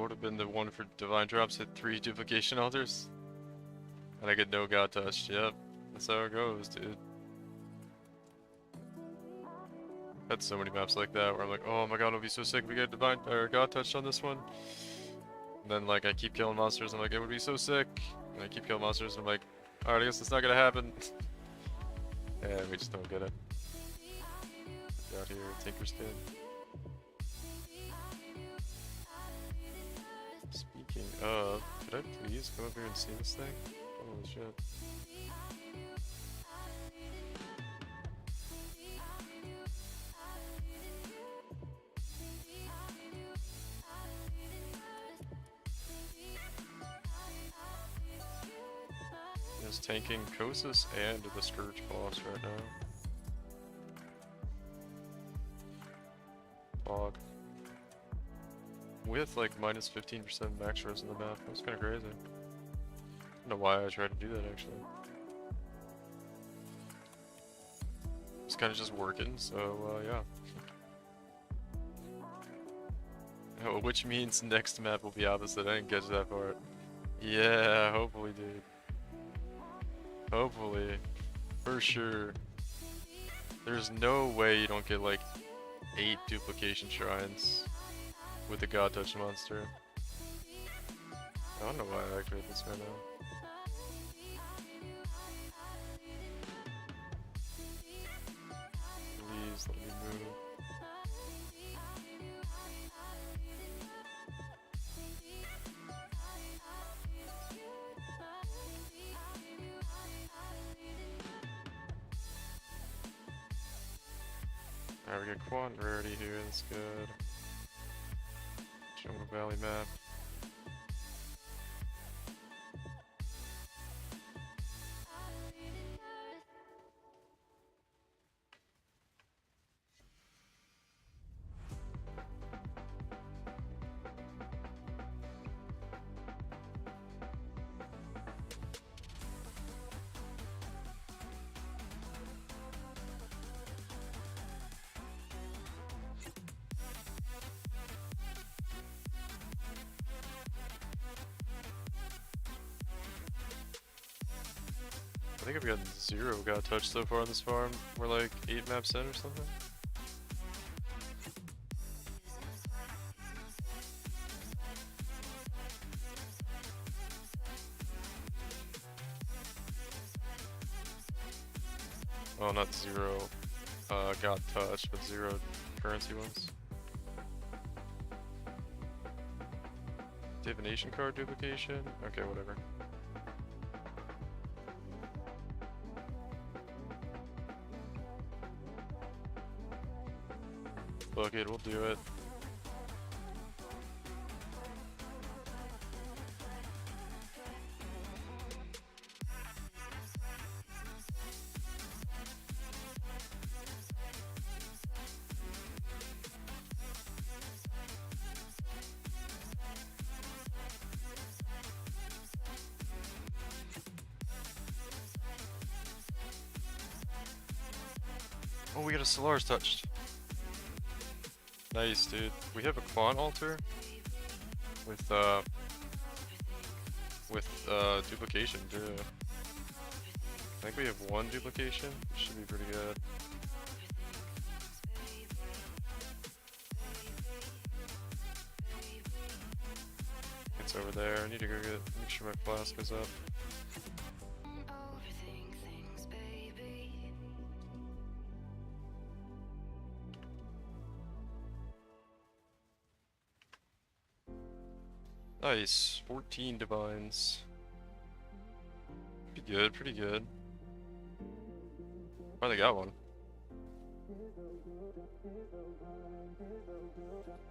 would have been the one for Divine Drops, hit 3 duplication altars. And I get no God Touch. Yep, that's how it goes, dude. Had so many maps like that where I'm like, oh my god, it'll be so sick if we get Divine or God Touched on this one. And then like I keep killing monsters, I'm like, it would be so sick. And I keep killing monsters, and I'm like, alright, I guess it's not gonna happen. And we just don't get it. Out here, Tinkerskin. Speaking of, could I please come up here and see this thing? Holy shit. Is tanking Kosis and the Scourge boss right now. Fog. With like minus 15% max res in the map. That's kind of crazy. I don't know why I tried to do that actually. It's kind of just working, so yeah. Oh, which means next map will be opposite. I didn't get to that part. Yeah, hopefully, dude. Hopefully. For sure. There's no way you don't get like 8 duplication shrines with the God Touch monster. I don't know why I activated this right now. Please let me move. Alright, we got Quant rarity here, that's good. Jungle Valley map. I think I've gotten 0 God Touch so far on this farm. We're like 8 maps in or something. Well, not 0 God Touch, but 0 currency ones. Divination card duplication? Okay, whatever. Fuck it, we'll do it. Oh, we got a Solar's touched. Nice, dude. We have a Quant altar with duplication too. I think we have 1 duplication, which should be pretty good. It's over there. I need to go make sure my flask is up. Nice, 14 divines. Pretty good, pretty good. Finally got one.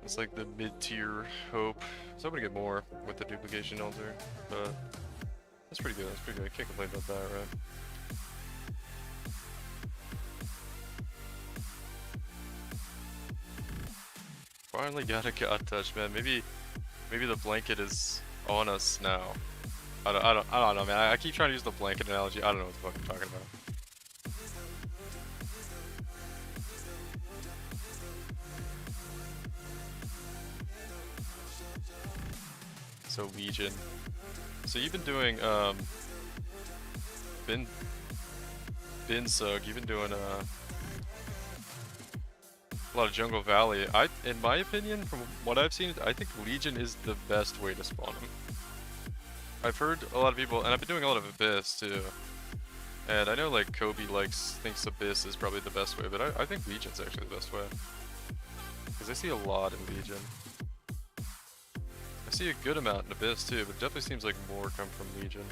It's like the mid-tier hope. So I'm gonna get more with the duplication altar, but that's pretty good, that's pretty good. I can't complain about that, right? Finally got a God Touch, man. Maybe the blanket is on us now. I don't know, man. I keep trying to use the blanket analogy. I don't know what the fuck I'm talking about. So Legion. So you've been doing Binsug, you've been doing a lot of Jungle Valley. In my opinion, from what I've seen, I think Legion is the best way to spawn them. I've heard a lot of people, and I've been doing a lot of Abyss too. And I know like Kobe thinks Abyss is probably the best way, but I think Legion's actually the best way. Because I see a lot in Legion. I see a good amount in Abyss too, but it definitely seems like more come from Legion.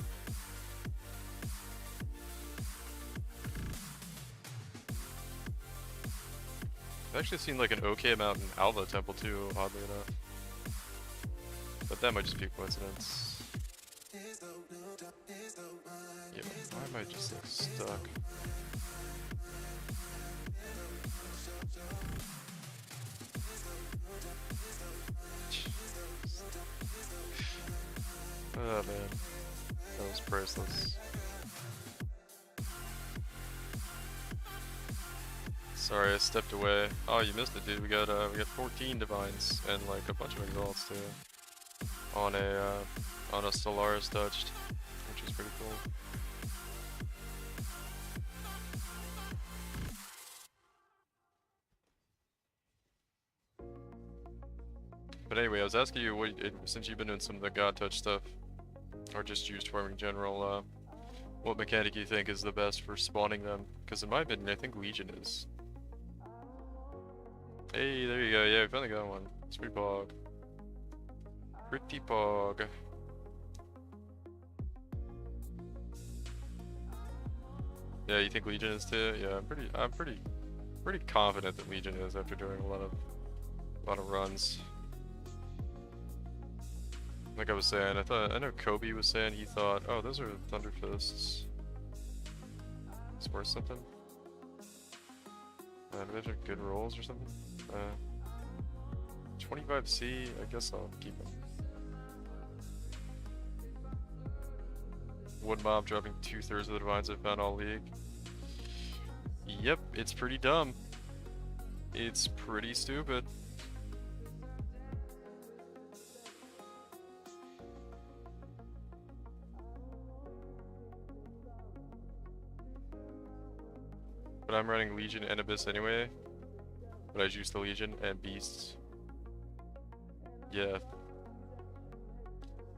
I've actually seen like an okay amount in Alva Temple too, oddly enough. But that might just be a coincidence. Yeah, why am I just like stuck? Oh man, that was priceless. Sorry, I stepped away. Oh, you missed it, dude. We got 14 divines and like a bunch of exalts too. On a Stellaris touched, which is pretty cool. But anyway, I was asking you, since you've been doing some of the God Touch stuff, or just used farming in general, what mechanic you think is the best for spawning them? Because in my opinion, I think Legion is. Hey, there you go. Yeah, we finally got one. It's pretty pog. Pretty pog. Yeah, you think Legion is too? Yeah, I'm pretty confident that Legion is after doing a lot of runs. Like I was saying, I know Kobe was saying he thought, oh, those are Thunder Fists. It's worth something. Those are good rolls or something. 25C, I guess I'll keep them. Wood mob dropping 2/3 of the divines I found all league. Yep, it's pretty dumb. It's pretty stupid. But I'm running Legion and Abyss anyway. But I juice the Legion and Beasts. Yeah.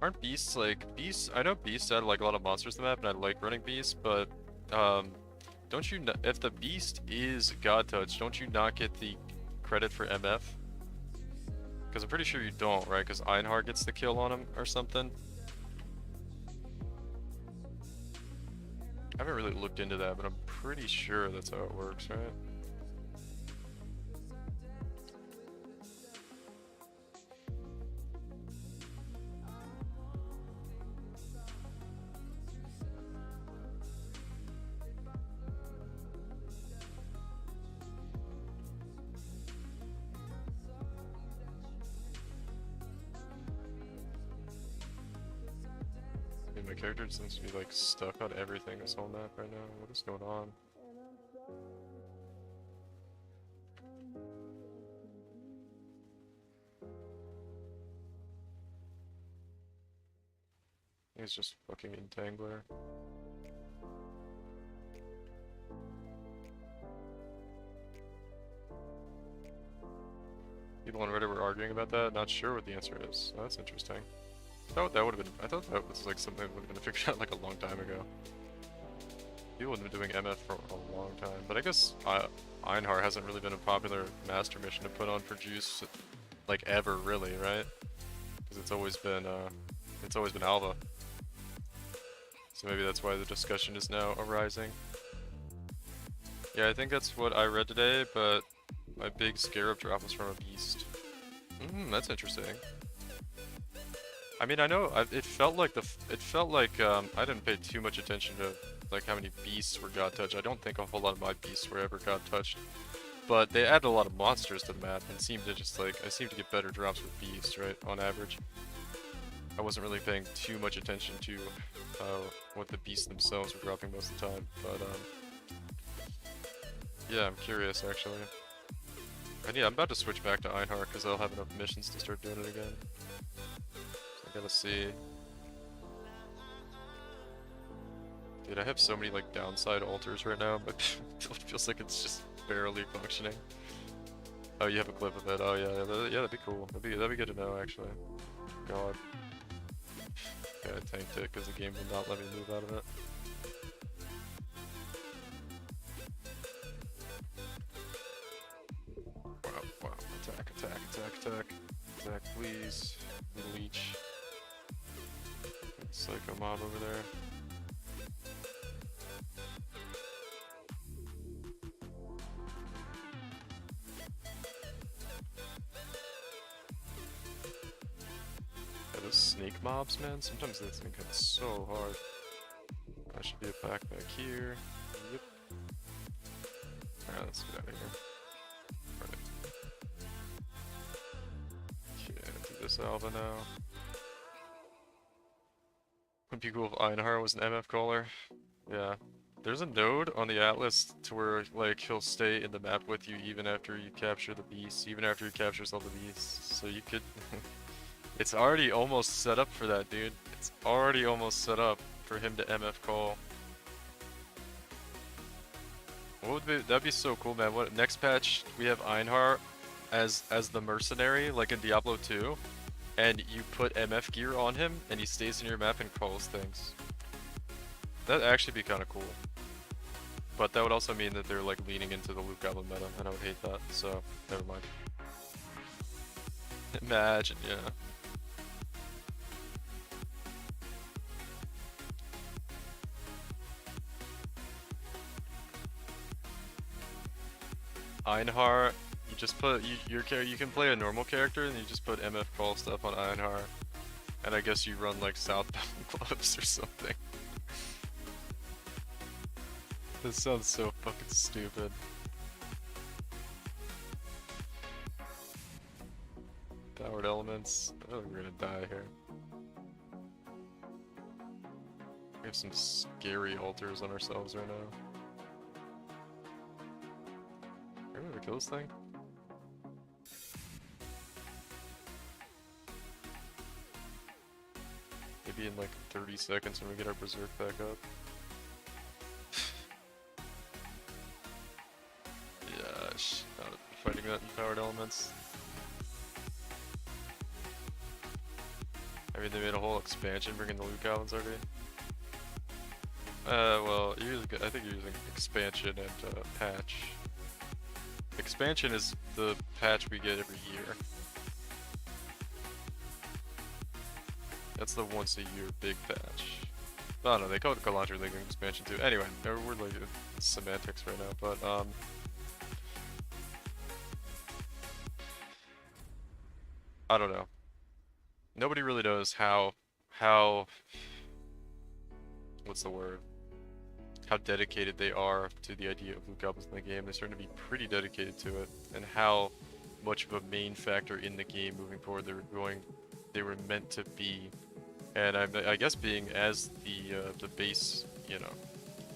Aren't Beasts like... Beasts... I know Beasts add like a lot of monsters to the map and I like running Beasts, but... don't you... If the Beast is God Touch, don't you not get the credit for MF? Because I'm pretty sure you don't, right? Because Einhar gets the kill on him or something. I haven't really looked into that, but I'm pretty sure that's how it works, right? My character seems to be like stuck on everything this whole map right now. What is going on? He's just fucking Entangler. People on Reddit were arguing about that. Not sure what the answer is. Oh, that's interesting. I thought that would have been. I thought that was like something that would have been figured out like a long time ago. People have been doing MF for a long time, but I guess Einhar hasn't really been a popular master mission to put on for Juice, like ever, really, right? Because it's always been Alva. So maybe that's why the discussion is now arising. Yeah, I think that's what I read today, but my big Scarab drop was from a Beast. That's interesting. I mean, I know it felt like I didn't pay too much attention to like how many beasts were God touched. I don't think a whole lot of my beasts were ever God touched, but they added a lot of monsters to the map and seemed to just like I seemed to get better drops with beasts, right, on average. I wasn't really paying too much attention to what the beasts themselves were dropping most of the time, but yeah, I'm curious actually. And yeah, I'm about to switch back to Einhar because I'll have enough missions to start doing it again. I Gotta see. Dude, I have so many like downside altars right now, but it feels like it's just barely functioning. Oh, you have a clip of it. Oh yeah, yeah, that'd be cool. That'd be good to know actually. God. Yeah, I tanked it because the game would not let me move out of it. Wow, wow. Attack, attack, attack, attack. Attack, please. Leech. Psycho mob over there. Yeah, those snake mobs, man. Sometimes this thing hits so hard. That should be a pack back here. Yep. Alright, let's get out of here. Right. Okay, do this Alva now. Would be cool if Einhar was an MF caller. Yeah. There's a node on the Atlas to where like he'll stay in the map with you even after you capture the beast, even after he captures all the beasts. So you could it's already almost set up for that, dude. It's already almost set up for him to MF call. What would be, that'd be so cool, man. What next patch we have Einhar as the mercenary like in Diablo 2. And you put MF gear on him, and he stays in your map and calls things. That'd actually be kind of cool. But that would also mean that they're like leaning into the loot goblin meta, and I would hate that, so never mind. Imagine, yeah. Einhar, you just put you can play a normal character and you just put MF call stuff on Einhar, and I guess you run like southbound gloves or something. This sounds so fucking stupid. Powered elements. I feel like we're gonna die here. We have some scary altars on ourselves right now. Are we gonna kill this thing? Maybe in like 30 seconds when we get our Berserk back up. Yeah, not fighting that in powered elements. I mean, they made a whole expansion bringing the loot goblins already. Well, I think you're using expansion and patch. Expansion is the patch we get every year. That's the once a year big patch. I don't know, they call it Kalandra League expansion too. Anyway, we're like semantics right now, but I don't know. Nobody really knows how what's the word? How dedicated they are to the idea of loot goblins in the game. They're starting to be pretty dedicated to it, and how much of a main factor in the game moving forward they were meant to be. And I guess being as the base, you know,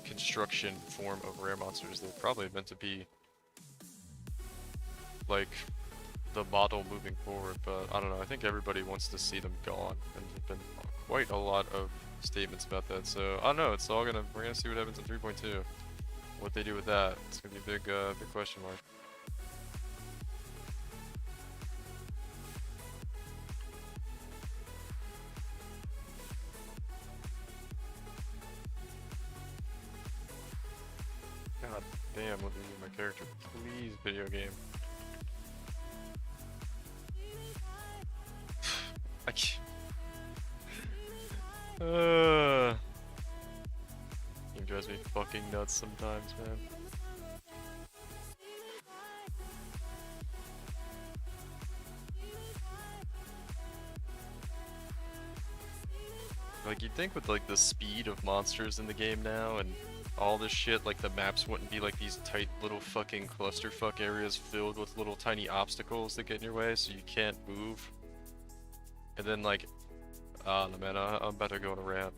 construction form of rare monsters, they're probably meant to be like the model moving forward. But I don't know. I think everybody wants to see them gone, and there's been quite a lot of statements about that. So I don't know. We're gonna see what happens in 3.2. What they do with that, it's gonna be a big question mark. God damn, let me move my character. Please, video game. I can't. Game drives me fucking nuts sometimes, man. Like, you'd think with like the speed of monsters in the game now and all this shit, like the maps wouldn't be like these tight little fucking clusterfuck areas filled with little tiny obstacles that get in your way so you can't move. And then like, oh no man, I'm about to go on a rant.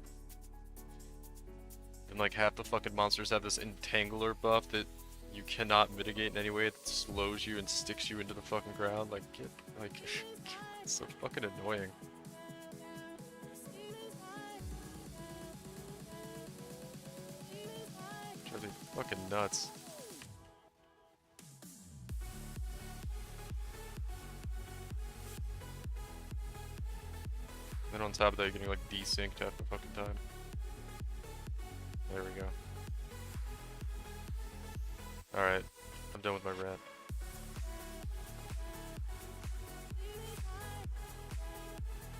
And like half the fucking monsters have this entangler buff that you cannot mitigate in any way. It slows you and sticks you into the fucking ground. Like, it's so fucking annoying. Fucking nuts. Then on top of that, you're getting like desynced half the fucking time. There we go. Alright, I'm done with my rant.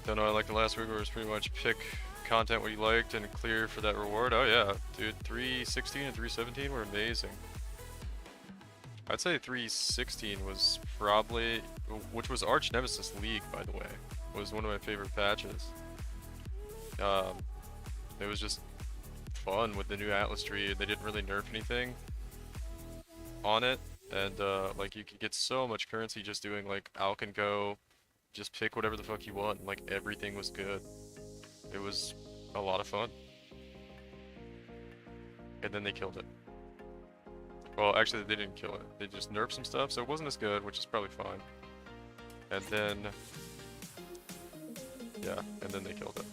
Don't know, I like the last week where it was pretty much pick content what you liked and clear for that reward. Oh yeah, dude, 316 and 317 were amazing. I'd say 316 was probably, which was Arch Nemesis League, by the way, was one of my favorite patches. It was just fun with the new Atlas tree. They didn't really nerf anything on it, and like you could get so much currency just doing like Alk and Go, just pick whatever the fuck you want, and, like everything was good. It was a lot of fun. And then they killed it. Well, actually they didn't kill it. They just nerfed some stuff, so it wasn't as good, which is probably fine. And then, yeah, and then they killed it.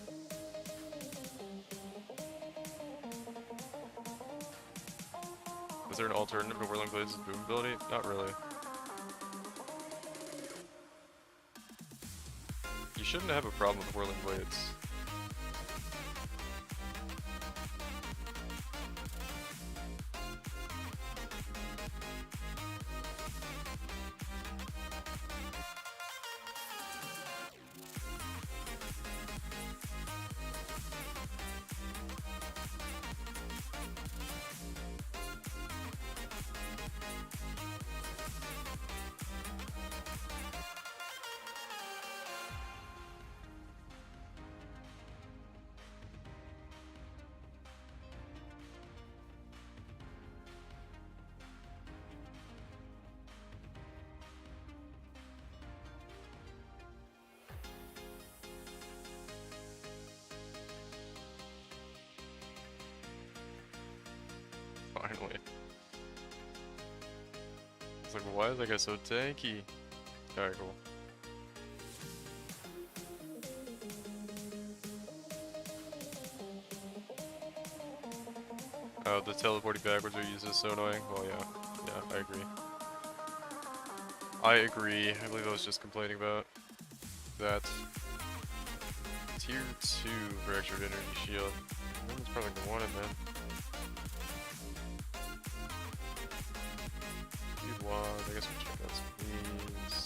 Is there an alternative to Whirling Blades' boom ability? Not really. You shouldn't have a problem with Whirling Blades. Finally. It's like, why is that guy so tanky? Alright, cool. Oh, the teleporting backwards we use is so annoying. Well, yeah. Yeah, I agree. I agree. I believe I was just complaining about that. Tier 2 fractured energy shield. That one's probably the one, man. I guess we'll check out some of these.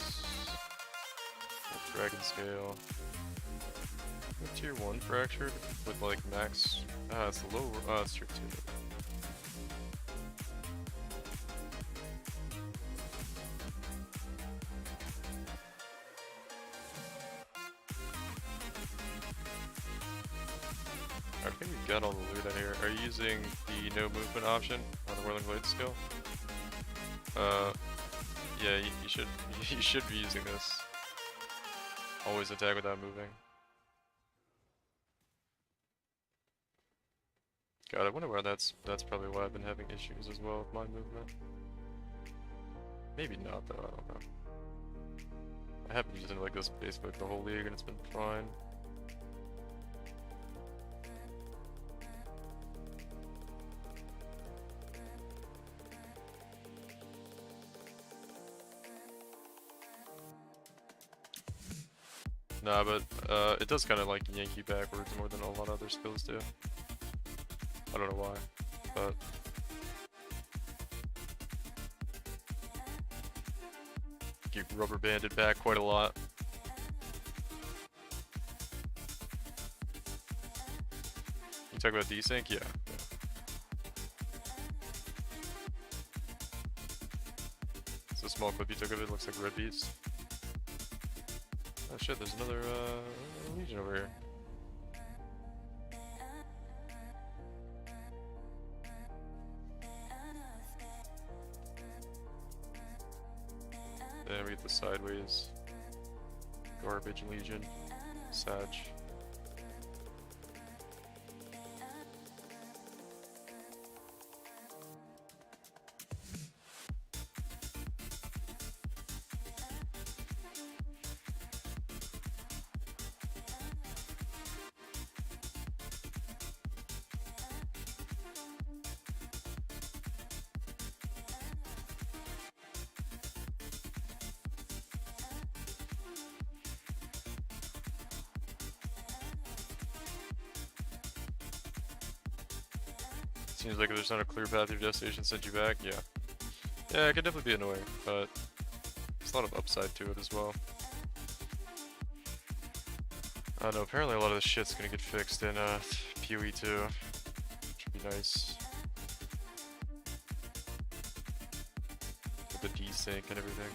Dragon scale. Tier 1 fractured with like max. It's the low. It's tier 2. I think we've got all the loot out here. Are you using the no movement option on the Whirling Blade skill? Yeah, you should you should be using this. Always attack without moving. God, I wonder why that's probably why I've been having issues as well with my movement. Maybe not though, I don't know. I have been using like this basically the whole league and it's been fine. Nah, but it does kind of like yank you backwards more than a lot of other skills do. I don't know why, but get rubber banded back quite a lot. You talk about desync? Yeah. It's a small clip you took of it, looks like red beats. Oh shit, there's another Legion over here. Then we get the sideways. Garbage Legion. Sag. Seems like if there's not a clear path, your destination sends you back. Yeah. Yeah, it could definitely be annoying, but there's a lot of upside to it as well. I don't know, apparently a lot of this shit's gonna get fixed in PoE too. Which would be nice. With the desync and everything.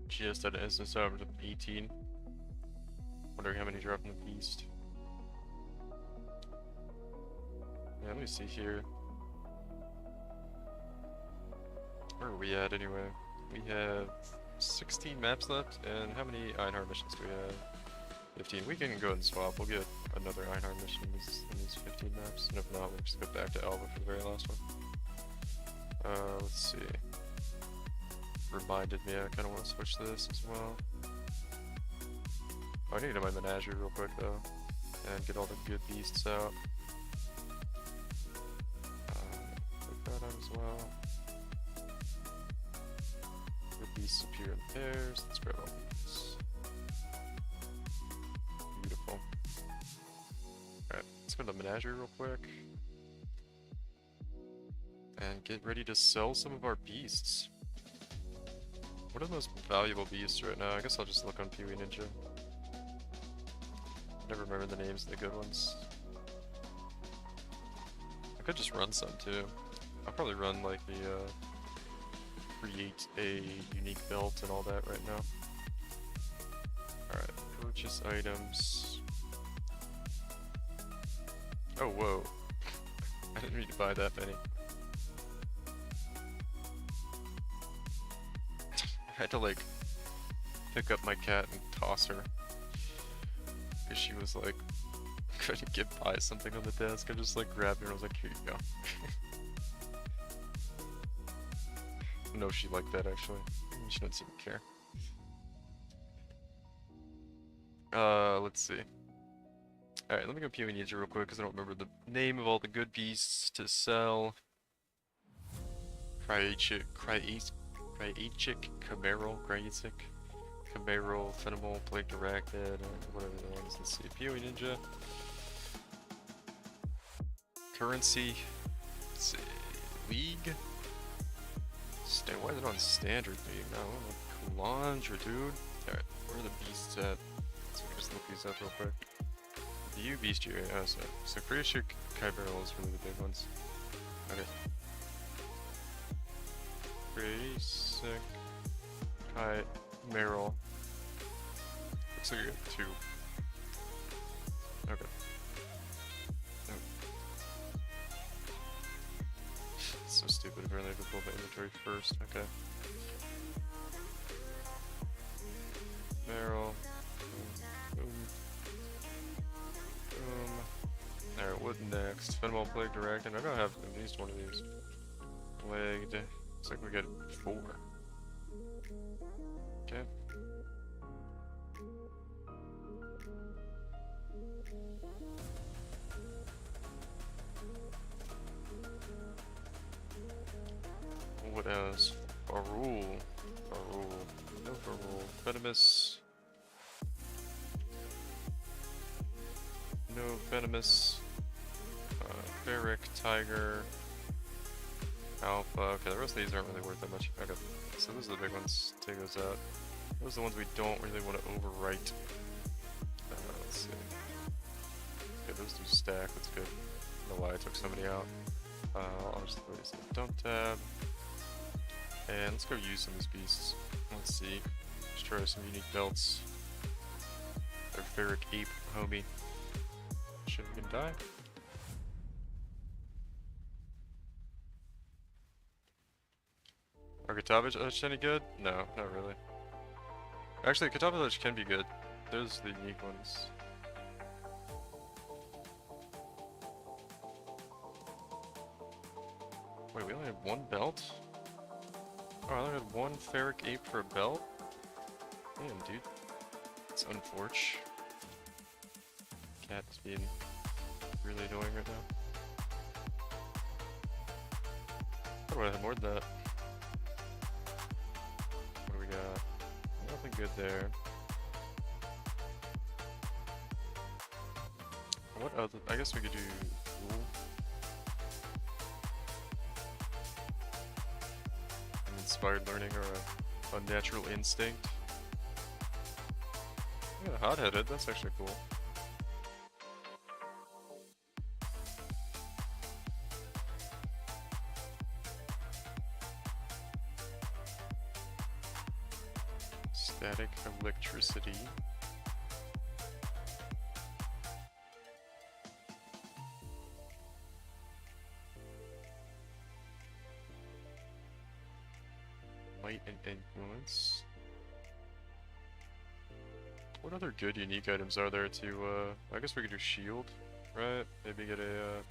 Just had an instance over to 18. Wondering how many drop in the beast. Yeah, let me see here. Where are we at anyway? We have 16 maps left, and how many Einhar missions do we have? 15. We can go ahead and swap. We'll get another Einhar mission in these 15 maps, and if not, we'll just go back to Alba for the very last one. Let's see. Reminded me, I kind of want to switch this as well. Oh, I need to get my menagerie real quick though, and get all the good beasts out. Put that on as well. The beasts appear in pairs. Let's grab all these. Beautiful. Alright, let's go to the menagerie real quick. And get ready to sell some of our beasts. What are the most valuable beasts right now? I guess I'll just look on PoE Ninja. Never remember the names of the good ones. I could just run some too. I'll probably run like the create a unique belt and all that right now. Alright, purchase items. Oh, whoa. I didn't mean to buy that many. I had to like pick up my cat and toss her because she was like trying to get by something on the desk. I just like grabbed her and I was like, here you go. No, she liked that actually. She doesn't seem to care. Let's see. Alright, let me go PoE Ninja real quick because I don't remember the name of all the good beasts to sell. Crychic, Camaro, Fenimal, Plague Arachnid, whatever the ones. Let's see. PoE Ninja. Currency. Let's see. League. Why is it on standard league now? Kalandra, dude. Alright, where are the beasts at? So we can just look these up real quick. The U beast here. Oh, so Crychic, Chimera is really the big ones. Okay. Basic Chimera. Looks like you got 2. Okay. Oh. It's so stupid. Apparently I have to build the inventory first. Okay. Chimera. Boom. Boom. Alright, what next? Fenwell Plague Direct, and I don't have at least one of these. Plagued. Looks like we get 4. Okay. What else? Barul. No Barul. Venomous. No Venomous. Ferric, Tiger. Alpha. Okay, the rest of these aren't really worth that much. Okay, so those are the big ones. Take those out. Those are the ones we don't really want to overwrite. Let's see. Okay, those do stack. That's good. I don't know why I took so many out. I'll just put these in the dump tab. And let's go use some of these beasts. Let's see. Let's try some unique belts. Our Ferric Ape homie. Shouldn't even die. Are Katavage any good? No, not really. Actually, Katavage can be good. Those are the unique ones. Wait, we only have 1 belt? Oh, I only had 1 Ferric Ape for a belt? Damn, dude. It's unfortunate. Cat's being really annoying right now. thought I had more than that. What do we got? Nothing good there. What other? I guess we could do Duel. An Inspired Learning or a Natural Instinct. Yeah, Hot-Headed, that's actually cool. Static Electricity. Might and Influence. What other good unique items are there to, I guess we could do Shield, right? Maybe get a,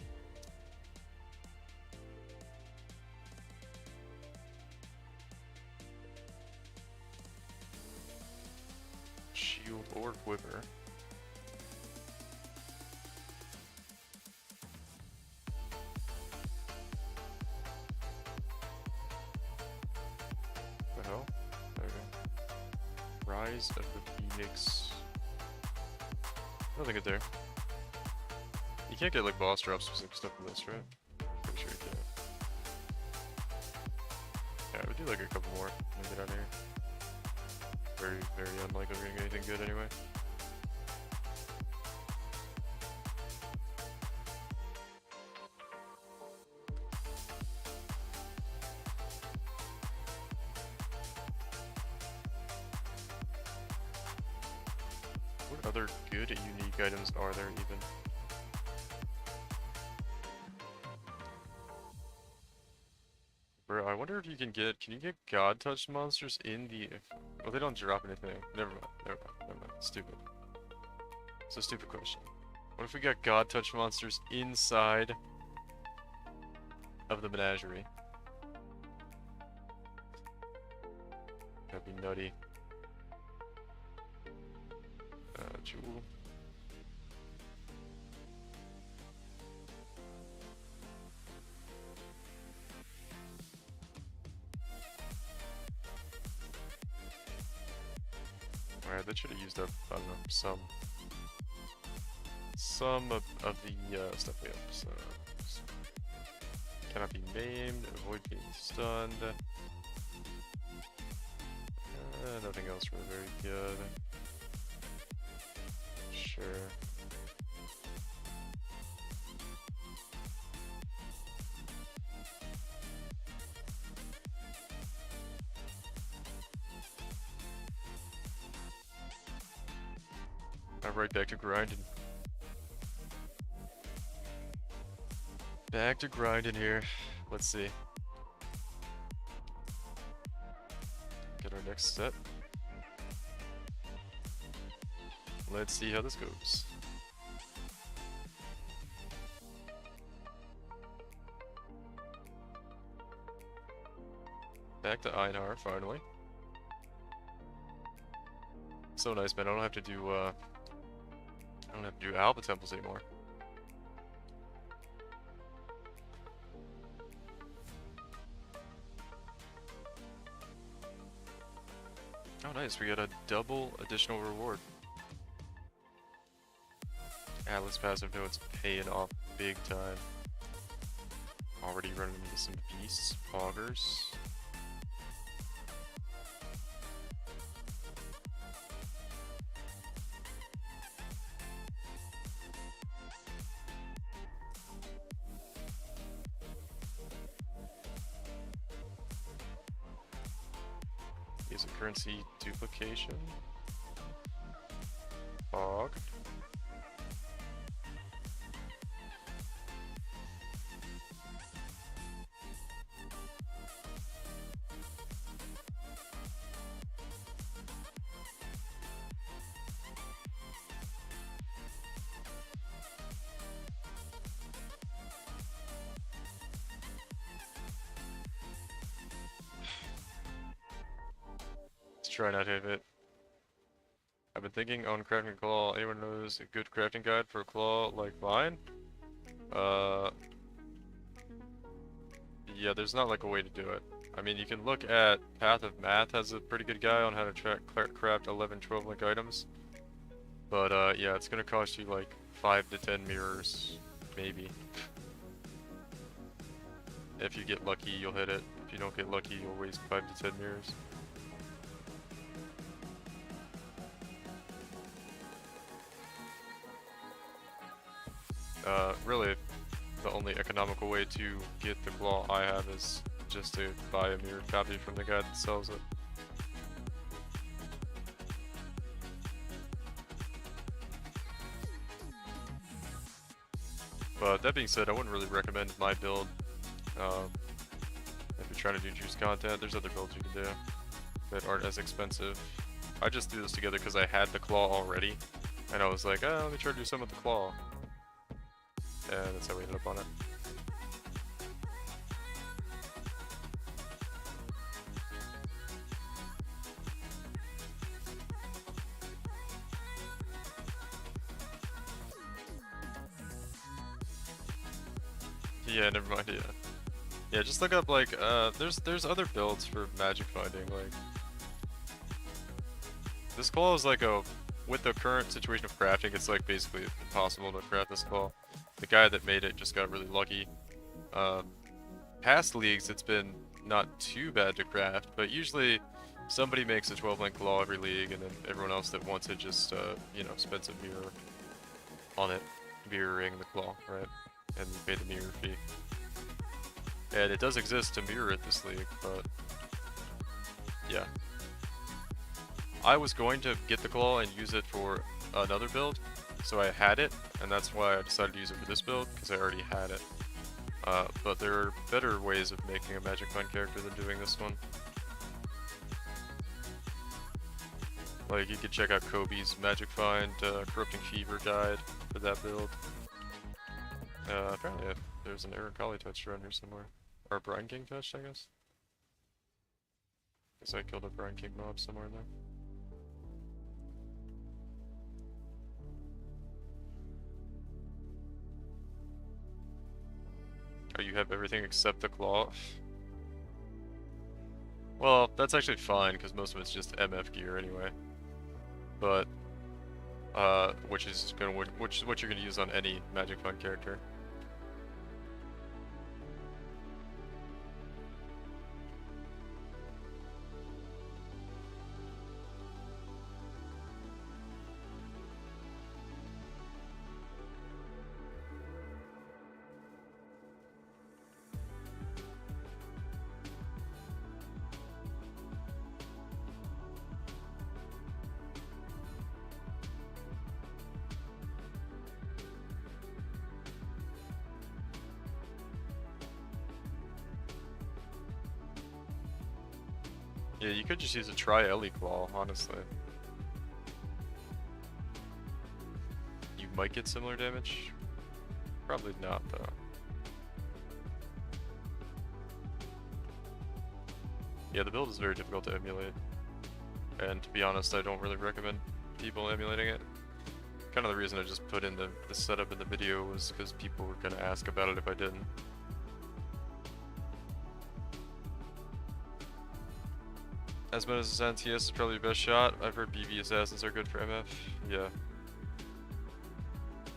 Shield or Quiver. The hell? Okay. Rise of the Phoenix. Nothing good there. You can't get like boss drop specific stuff from this, right? Pretty sure you can. Yeah, I would do like a couple more and get out of here. Very, very unlikely we're gonna get anything good anyway. What other good unique items are there even? Bro, I wonder if you can get God Touch monsters in the... Well, they don't drop anything. Never mind. Stupid. It's a stupid question. What if we got God Touch monsters inside of the menagerie? That'd be nutty. Jewel. Alright, that should have used up, I don't know, some of the stuff we have. So, cannot be maimed, avoid being stunned. Nothing else really very good. Sure. I'm right back to grinding. Back to grinding here. Let's see. Get our next set. Let's see how this goes. Back to Einar, finally. So nice, man. I don't have to do Alpha Temples anymore. Oh nice, we got a double additional reward. Atlas passive notes paying off big time. Already running into some beasts, poggers. Is a currency duplication. Fog. Try not to hit it. I've been thinking on crafting a claw. Anyone knows a good crafting guide for a claw like mine? Yeah, yeah, there's not like a way to do it. I mean, you can look at Path of Math has a pretty good guide on how to craft 11, 12 link items. But yeah, it's gonna cost you like 5 to 10 mirrors, maybe. If you get lucky, you'll hit it. If you don't get lucky, you'll waste 5 to 10 mirrors. Really, the only economical way to get the claw I have is just to buy a mirrored copy from the guy that sells it. But that being said, I wouldn't really recommend my build. If you're trying to do juice content, there's other builds you can do that aren't as expensive. I just threw this together because I had the claw already, and I was like, oh, let me try to do some with the claw. And that's how we ended up on it. Yeah, never mind, yeah. Yeah, just look up, like, there's other builds for magic finding, like... This claw is like with the current situation of crafting, it's like basically impossible to craft this claw. The guy that made it just got really lucky. Past leagues, it's been not too bad to craft, but usually somebody makes a 12-link claw every league, and then everyone else that wants it just, you know, spends a mirror on it, mirroring the claw, right? And you pay the mirror fee. And it does exist to mirror it this league, but yeah. I was going to get the claw and use it for another build, so I had it, and that's why I decided to use it for this build, because I already had it. But there are better ways of making a Magic Find character than doing this one. Like, you could check out Kobe's Magic Find Corrupting Fever guide for that build. Apparently there's an Aaron Collie touch around here somewhere. Or a Brine King touch, I guess. Guess I killed a Brine King mob somewhere in there. Oh, you have everything except the claw? Well, that's actually fine, because most of it's just MF gear anyway. But, which is what you're gonna use on any Magic Find character. Yeah, you could just use a Tri-Ellie Claw, honestly. You might get similar damage. Probably not, though. Yeah, the build is very difficult to emulate. And to be honest, I don't really recommend people emulating it. Kind of the reason I just put in the setup in the video was because people were going to ask about it if I didn't. As much as NTS is probably your best shot. I've heard BV assassins are good for MF. Yeah.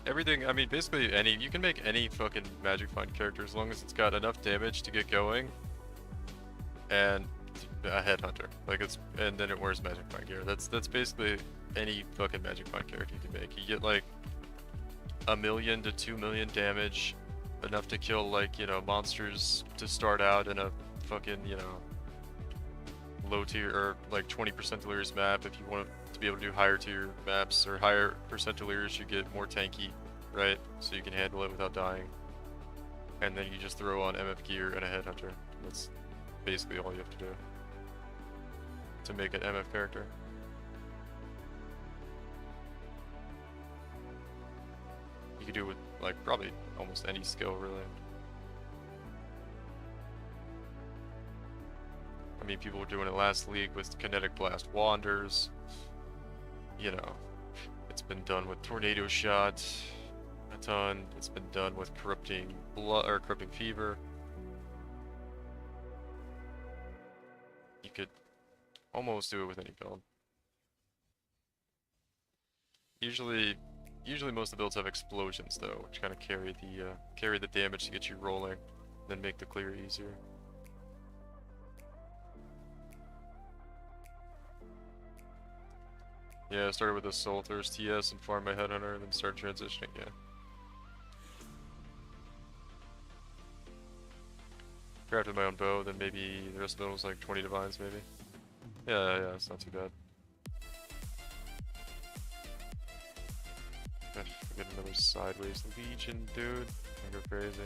Everything, I mean, basically you can make any fucking Magic Find character as long as it's got enough damage to get going. And a headhunter. Like and then it wears Magic Find gear. That's basically any fucking Magic Find character you can make. You get like 1 million to 2 million damage, enough to kill, like, you know, monsters to start out in a fucking, you know, low tier or like 20% delirious map. If you want to be able to do higher tier maps or higher percent delirious, you get more tanky, right? So you can handle it without dying. And then you just throw on MF gear and a headhunter. That's basically all you have to do to make an MF character. You can do it with like probably almost any skill, really. I mean, people were doing it last league with Kinetic Blast Wanders. You know, it's been done with Tornado Shot a ton. It's been done with Corrupting Blood or Corrupting Fever. almost do it with any build. Usually most of the builds have explosions though, which kind of carry the damage to get you rolling, then make the clear easier. Yeah, I started with a Soul Thirst TS and farmed my Headhunter, and then started transitioning, yeah. Crafted my own bow, then maybe the rest of it was like 20 divines, maybe. Yeah, it's not too bad. Ugh, get another sideways legion, dude. I go crazy.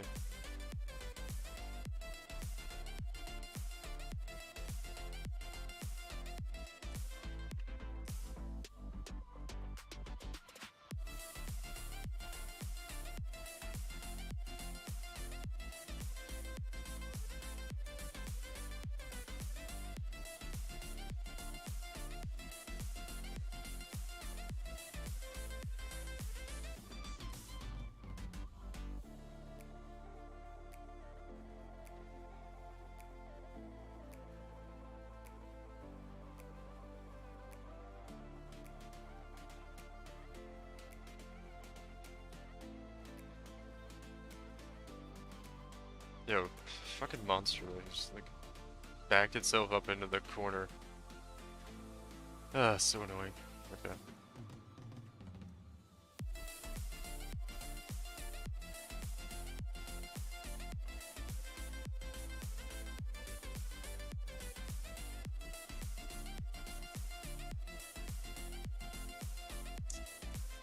Yo, fucking monster, like, just like backed itself up into the corner. Ah, so annoying. Okay.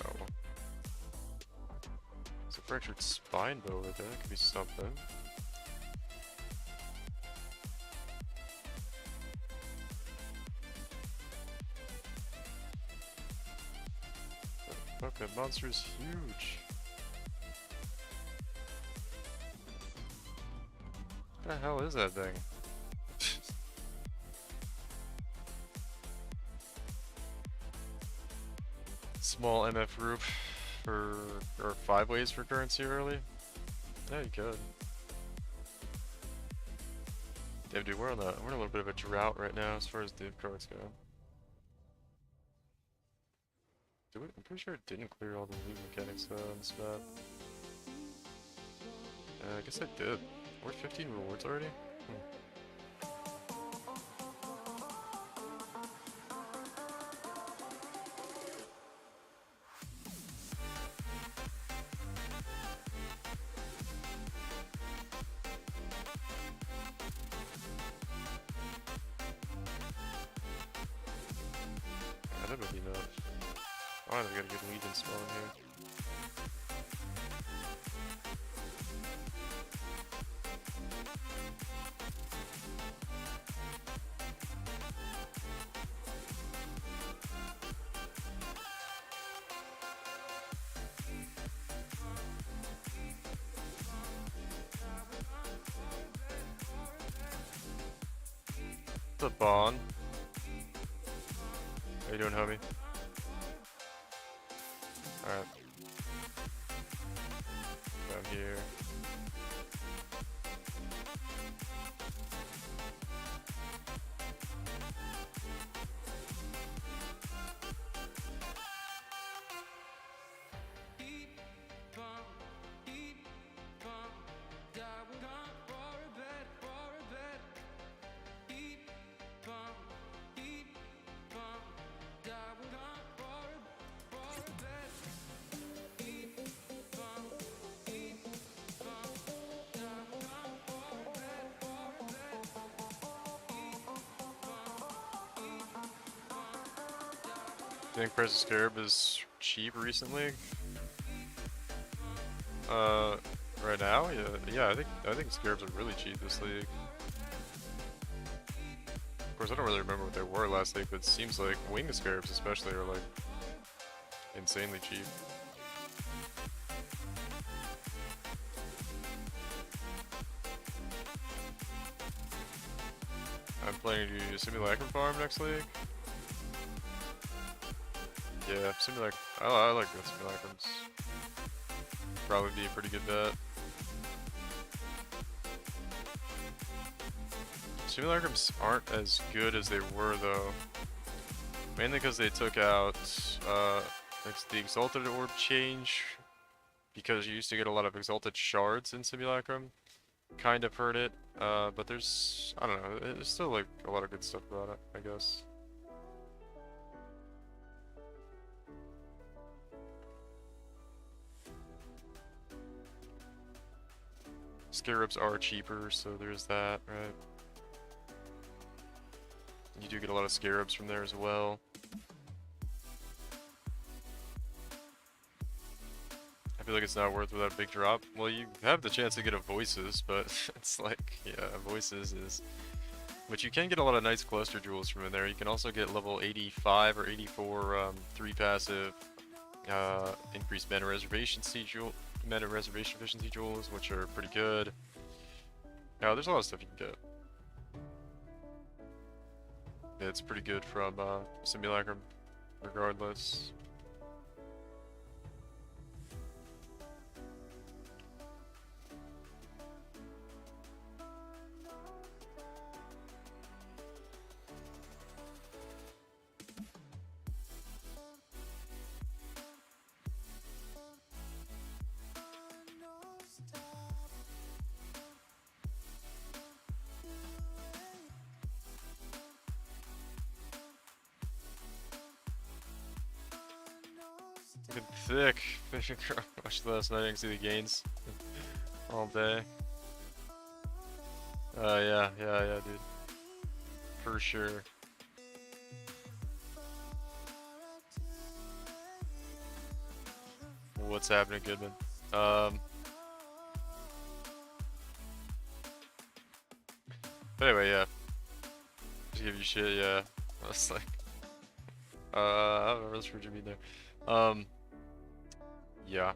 Oh. It's a fractured spine bow right there. That could be something. Fuck, that monster's huge. What the hell is that thing? Small MF group or 5 ways for currency early? Yeah, you could. Damn, dude, we're in a little bit of a drought right now as far as div cards go. I'm pretty sure it didn't clear all the league mechanics on this map. I guess I did. We're 15 rewards already? That would be enough. Oh, I got a good legion spawn here. What's up, Bon? How you doing, homie? Alright. Down here. I think Price of Scarab is cheap recently. Right now, yeah. I think Scarabs are really cheap this league. Of course, I don't really remember what they were last league, but it seems like Wing Scarabs especially are like insanely cheap. I'm planning to do Simulacrum Farm next league. Yeah, Simulacrum. I like good Simulacrums. Probably be a pretty good bet. Simulacrums aren't as good as they were though. Mainly because they took out the Exalted Orb change, because you used to get a lot of Exalted Shards in Simulacrum. Kind of hurt it, but there's, I don't know, there's still like a lot of good stuff about it, I guess. Scarabs are cheaper, so there's that, right? You do get a lot of Scarabs from there as well. I feel like it's not worth without a big drop. Well, you have the chance to get a Voices, but it's like, yeah, Voices is... But you can get a lot of nice cluster jewels from in there. You can also get level 85 or 84 3 passive increased mana reservation efficiency jewels, which are pretty good. Yeah, there's a lot of stuff you can get. Yeah, it's pretty good from Simulacrum, regardless. Looking thick. Watched last night, I can see the gains all day. Yeah, dude. For sure. What's happening, Goodman? But anyway, yeah. Just give you shit, yeah. I was like, I don't know, that's for Jimmy there. Yeah.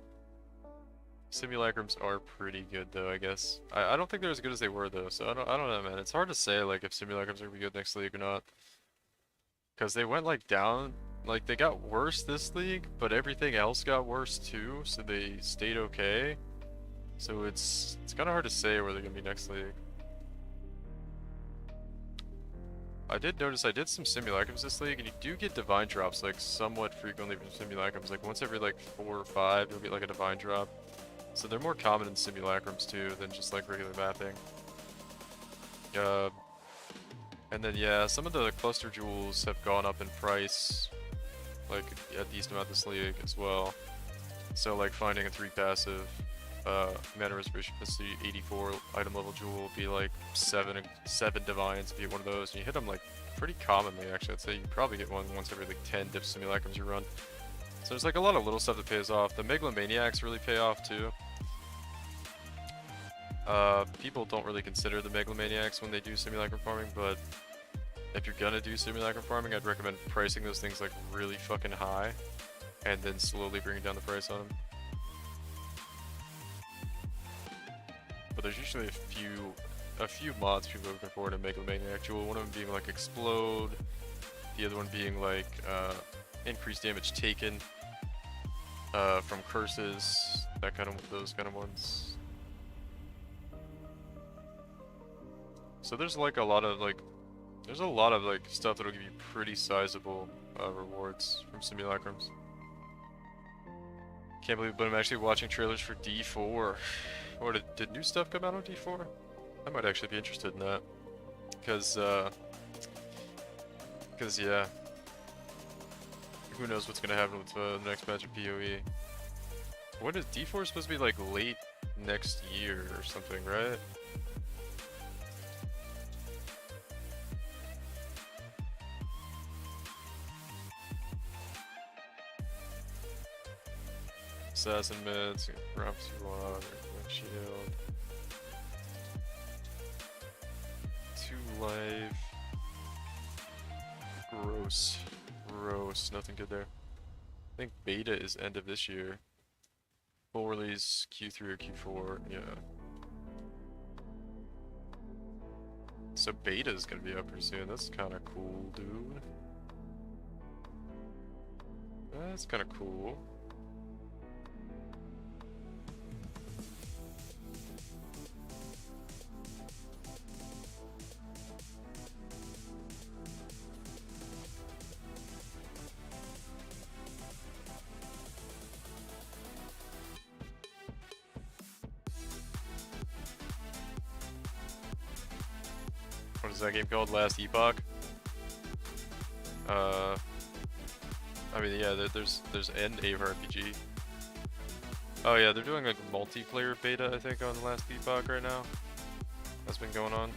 Simulacrums are pretty good though, I guess. I don't think they're as good as they were though, so I don't know, man. It's hard to say like if Simulacrums are gonna be good next league or not. Cause they went like down, like they got worse this league, but everything else got worse too, so they stayed okay. So it's kinda hard to say where they're gonna be next league. I did notice I did some Simulacrums this league, and you do get divine drops like somewhat frequently from Simulacrums. Like once every like 4 or 5, you'll get like a divine drop. So they're more common in Simulacrums too than just like regular mapping. And then yeah, some of the cluster jewels have gone up in price, like a decent amount this league as well. So like finding a 3 passive mana reservation efficiency 84 item level jewel will be like 7 divines if you get one of those, and you hit them like pretty commonly actually. I'd say you probably get one once every like 10 diff Simulacrums you run. So there's like a lot of little stuff that pays off. The Megalomaniacs really pay off too. People don't really consider the Megalomaniacs when they do Simulacrum farming, but if you're gonna do Simulacrum farming, I'd recommend pricing those things like really fucking high and then slowly bringing down the price on them. But there's usually a few mods people are looking for in a Megalomaniac jewel. One of them being like Explode, the other one being like increased damage taken from curses, those kind of ones. So there's like a lot of like stuff that'll give you pretty sizable rewards from Simulacrums. Can't believe, but I'm actually watching trailers for D4. Or did new stuff come out on D4? I might actually be interested in that. Cause yeah. Who knows what's gonna happen with the next patch of PoE. What is D4 supposed to be like late next year or something, right? Assassin mids, Prophecy Block, Shield. 2 life. Gross. Gross. Nothing good there. I think beta is end of this year. Full release Q3 or Q4, yeah. So beta is gonna be up pretty soon. That's kinda cool, dude. That's kinda cool. what is that game called? Last Epoch. I mean, yeah, there's an AVE RPG. Oh yeah, they're doing like a multiplayer beta, I think, on Last Epoch right now. That's been going on.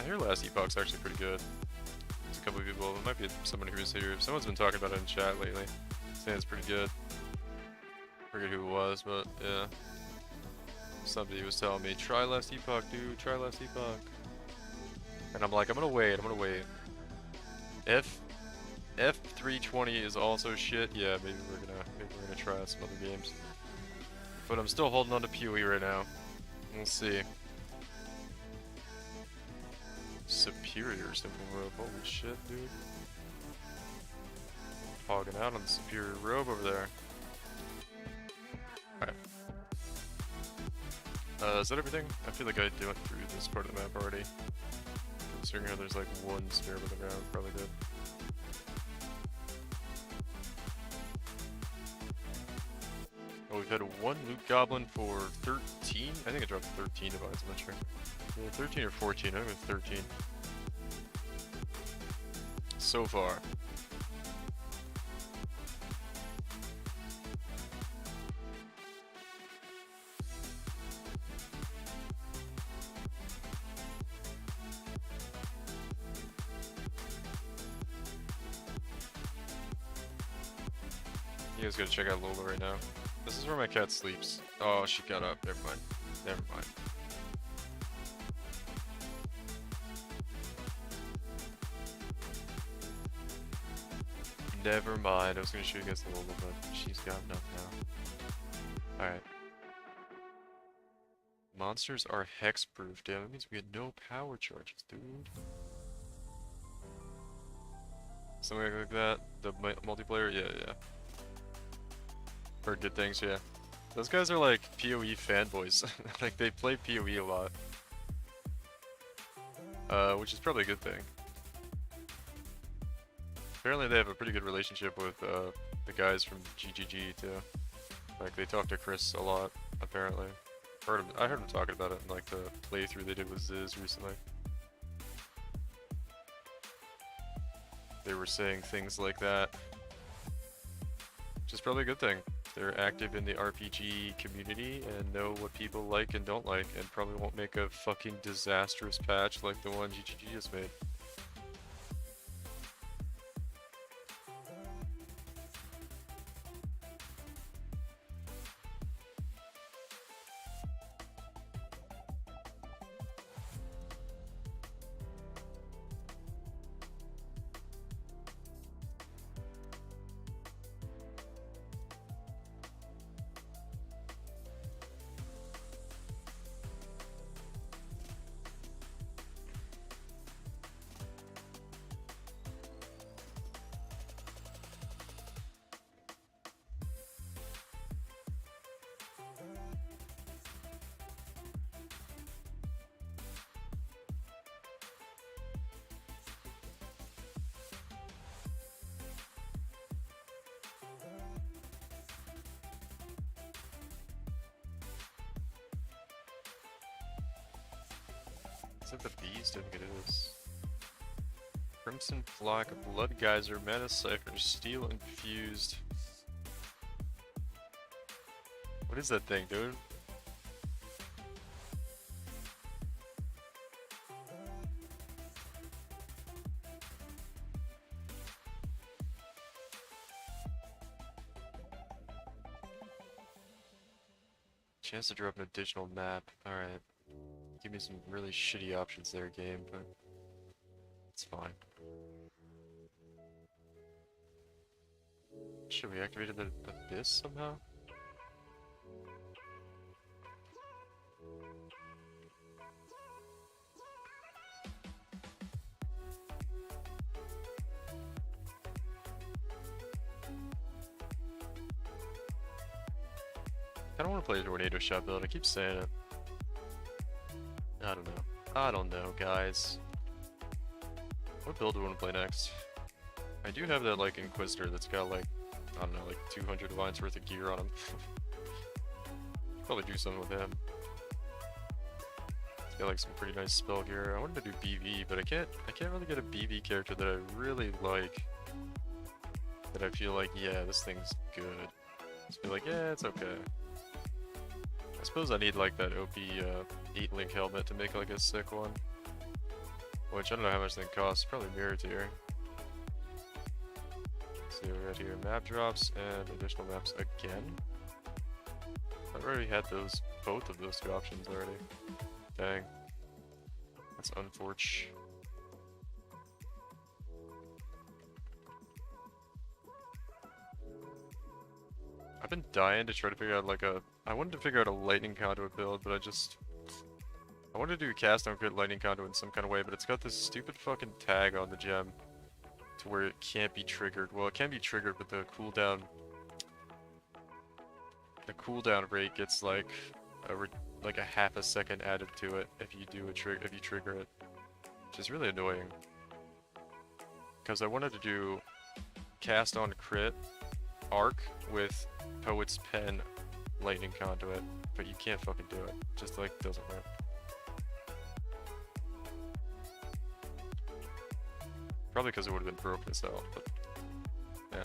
I hear Last Epoch's actually pretty good. There's a couple of people, it might be someone who's here. Someone's been talking about it in chat lately. Saying it's pretty good. Forget who it was, but yeah. Somebody was telling me, try Last Epoch, dude, try Last Epoch. And I'm like, I'm gonna wait. F320 is also shit. Yeah, maybe we're gonna try out some other games. But I'm still holding on to PoE right now. We'll see. Superior Simple Robe. Holy shit, dude. Hogging out on the Superior Robe over there. Alright. Is that everything? I feel like I went through this part of the map already. Considering how there's like one spare with the ground, probably did. Oh, we've had one loot goblin for 13? I think I dropped 13 divines, I'm not sure. Yeah, 13 or 14, I think it was 13. So far. You guys gotta check out Lola right now. This is where my cat sleeps. Oh, she got up. Never mind. Never mind. Never mind. I was gonna show you guys Lola, but she's gotten up now. Alright. Monsters are hex-proof. Damn, that means we had no power charges, dude. Something like that? The multiplayer? Yeah. Heard good things, yeah. Those guys are like PoE fanboys. Like, they play PoE a lot. Which is probably a good thing. Apparently they have a pretty good relationship with the guys from GGG too. Like, they talk to Chris a lot, apparently. I heard him talking about it in like the playthrough they did with Ziz recently. They were saying things like that. Which is probably a good thing. They're active in the RPG community and know what people like and don't like, and probably won't make a fucking disastrous patch like the one GGG has made. Is that the beast? I think it is. Crimson Flock, Blood Geyser, Mana Cipher, Steel Infused. What is that thing, dude? Chance to drop an additional map. Alright. Give me some really shitty options there, game, but it's fine. Should we activate the Abyss somehow? I don't want to play a Tornado Shot build, I keep saying it. I don't know, guys. What build do I want to play next? I do have that, like, Inquisitor that's got, like, I don't know, like 200 divines worth of gear on him. Probably do something with him. Got like some pretty nice spell gear. I wanted to do BV, but I can't really get a BV character that I really like. That I feel like, yeah, this thing's good. Just feel like, yeah, it's okay. I suppose I need like that OP 8-link helmet to make like a sick one. Which I don't know how much they cost. Probably mirror tier. Let's see what we got here. Map drops and additional maps again. I've already had both of those two options already. Dang. That's unfortunate. I've been dying to try to figure out like I wanted to figure out a lightning conduit build, but I wanted to do cast on grid lightning conduit in some kind of way, but it's got this stupid fucking tag on the gem to where it can't be triggered. Well, it can be triggered, but the cooldown rate gets like a half a second added to it if you trigger it, which is really annoying. Because I wanted to do cast on crit arc with Poet's Pen lightning conduit, but you can't fucking do it. Just like doesn't work. Probably because it would have been broken as hell, but yeah.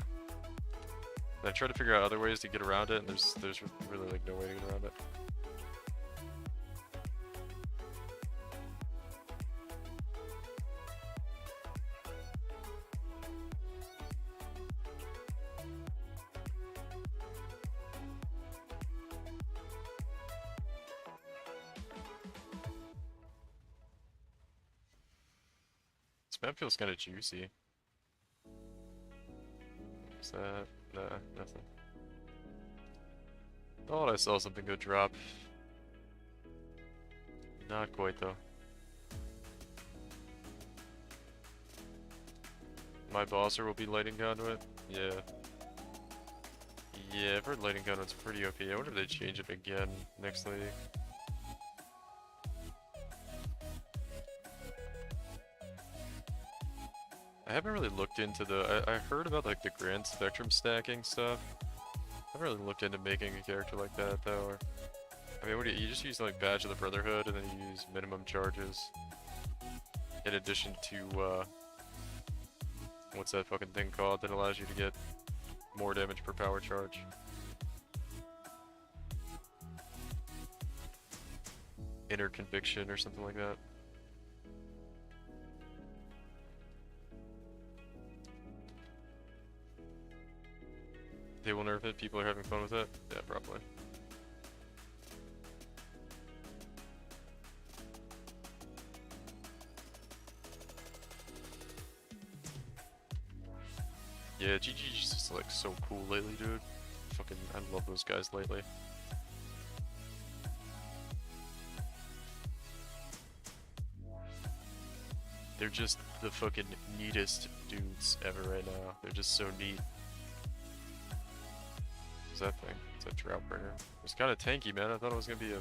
And I tried to figure out other ways to get around it, and there's really like no way to get around it. This map feels kind of juicy. Is that? Nah, nothing. Thought I saw something go drop. Not quite though. My bosser will be lighting conduit? Yeah. Yeah, I've heard lighting conduit's pretty OP. I wonder if they change it again next league. I haven't really looked into I heard about like the grand spectrum stacking stuff. I haven't really looked into making a character like that though. Or, I mean, what do you just use like Badge of the Brotherhood and then you use minimum charges in addition to what's that fucking thing called that allows you to get more damage per power charge? Inner Conviction or something like that. They will nerf it, people are having fun with it? Yeah, probably. Yeah, GG's just like so cool lately, dude. Fucking, I love those guys lately. They're just the fucking neatest dudes ever right now. They're just so neat. What's that thing? It's a Droughtbringer. It's kind of tanky, man. I thought it was gonna be a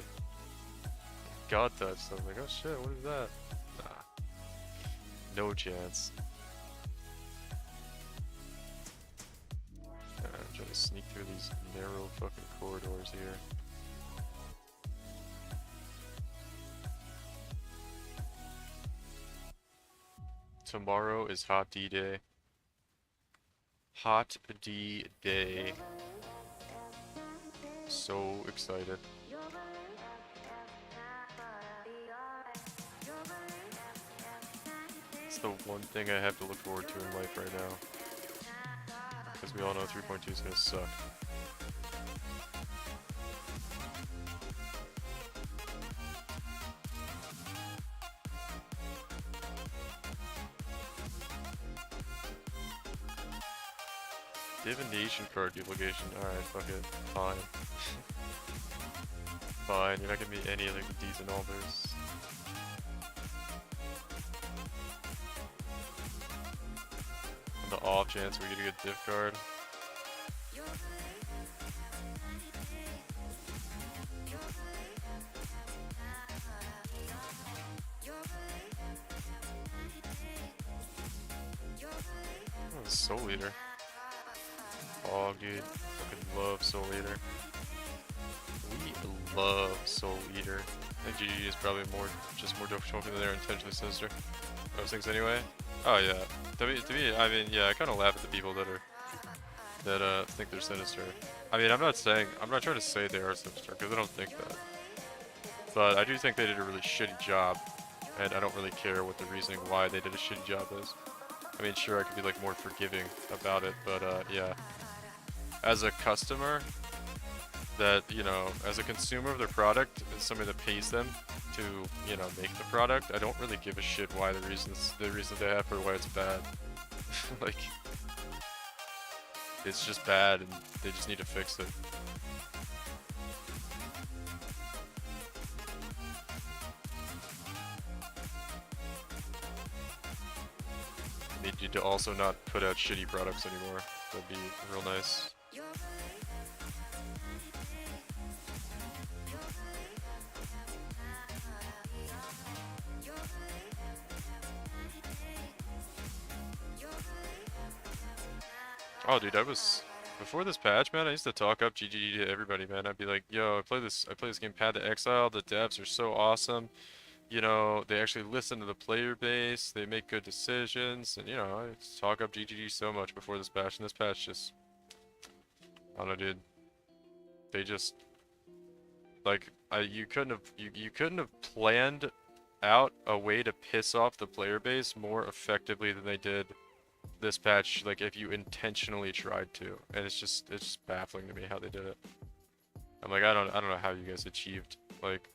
god touch. So I was like, oh shit, what is that? Nah. No chance. I'm trying to sneak through these narrow fucking corridors here. Tomorrow is Hot D Day. Hot D Day. So excited. It's the one thing I have to look forward to in life right now. Because we all know 3.2 is gonna suck. Divination card duplication. Alright, fuck it. Fine. Fine, you're not giving me any other decent alters. On the off chance we get a good diff card. Oh, Soul Eater. Oh, dude. Fucking love Soul Eater. We love Soul Eater. I think GG is probably just more difficult than they're intentionally sinister. Those things anyway. Oh yeah. To me, I mean, yeah, I kind of laugh at the people that think they're sinister. I mean, I'm not trying to say they are sinister because I don't think that. But I do think they did a really shitty job, and I don't really care what the reasoning why they did a shitty job is. I mean, sure, I could be like more forgiving about it, but yeah. As a customer, that, you know, as a consumer of their product, as somebody that pays them to, you know, make the product, I don't really give a shit why the reasons they have for why it's bad. Like, it's just bad and they just need to fix it. They need to also not put out shitty products anymore. That'd be real nice. Oh, dude, before this patch, man, I used to talk up GGG to everybody, man. I'd be like, yo, I play this game Path to Exile, the devs are so awesome. You know, they actually listen to the player base, they make good decisions, and, you know, I used to talk up GGG so much before this patch, and this patch just, I don't know, dude. They just, like, you couldn't have planned out a way to piss off the player base more effectively than they did this patch, like if you intentionally tried to, and it's just baffling to me how they did it. I'm like, I don't know how you guys achieved like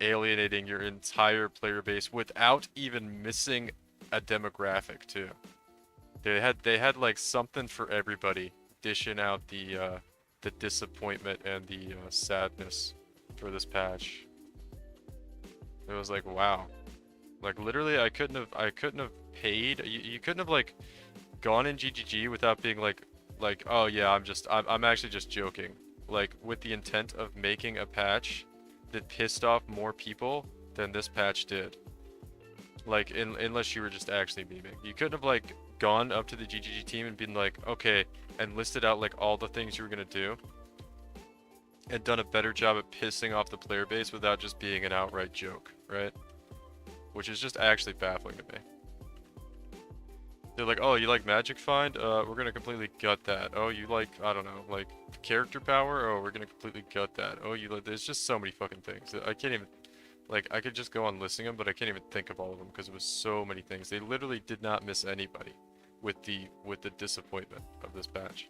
alienating your entire player base without even missing a demographic too. They had like something for everybody, dishing out the disappointment and the sadness for this patch. It was like, wow. Like literally, I couldn't have paid. You couldn't have like gone in GGG without being like, oh yeah, I'm actually just joking. Like with the intent of making a patch that pissed off more people than this patch did. Like unless you were just actually memeing, you couldn't have like gone up to the GGG team and been like, okay, and listed out like all the things you were gonna do, and done a better job at pissing off the player base without just being an outright joke, right? Which is just actually baffling to me. They're like, oh, you like Magic Find? We're gonna completely gut that. Oh, you like, I don't know, like character power? Oh, we're gonna completely gut that. Oh, you like, there's just so many fucking things. I can't even, like, I could just go on listing them, but I can't even think of all of them because it was so many things. They literally did not miss anybody with the disappointment of this patch.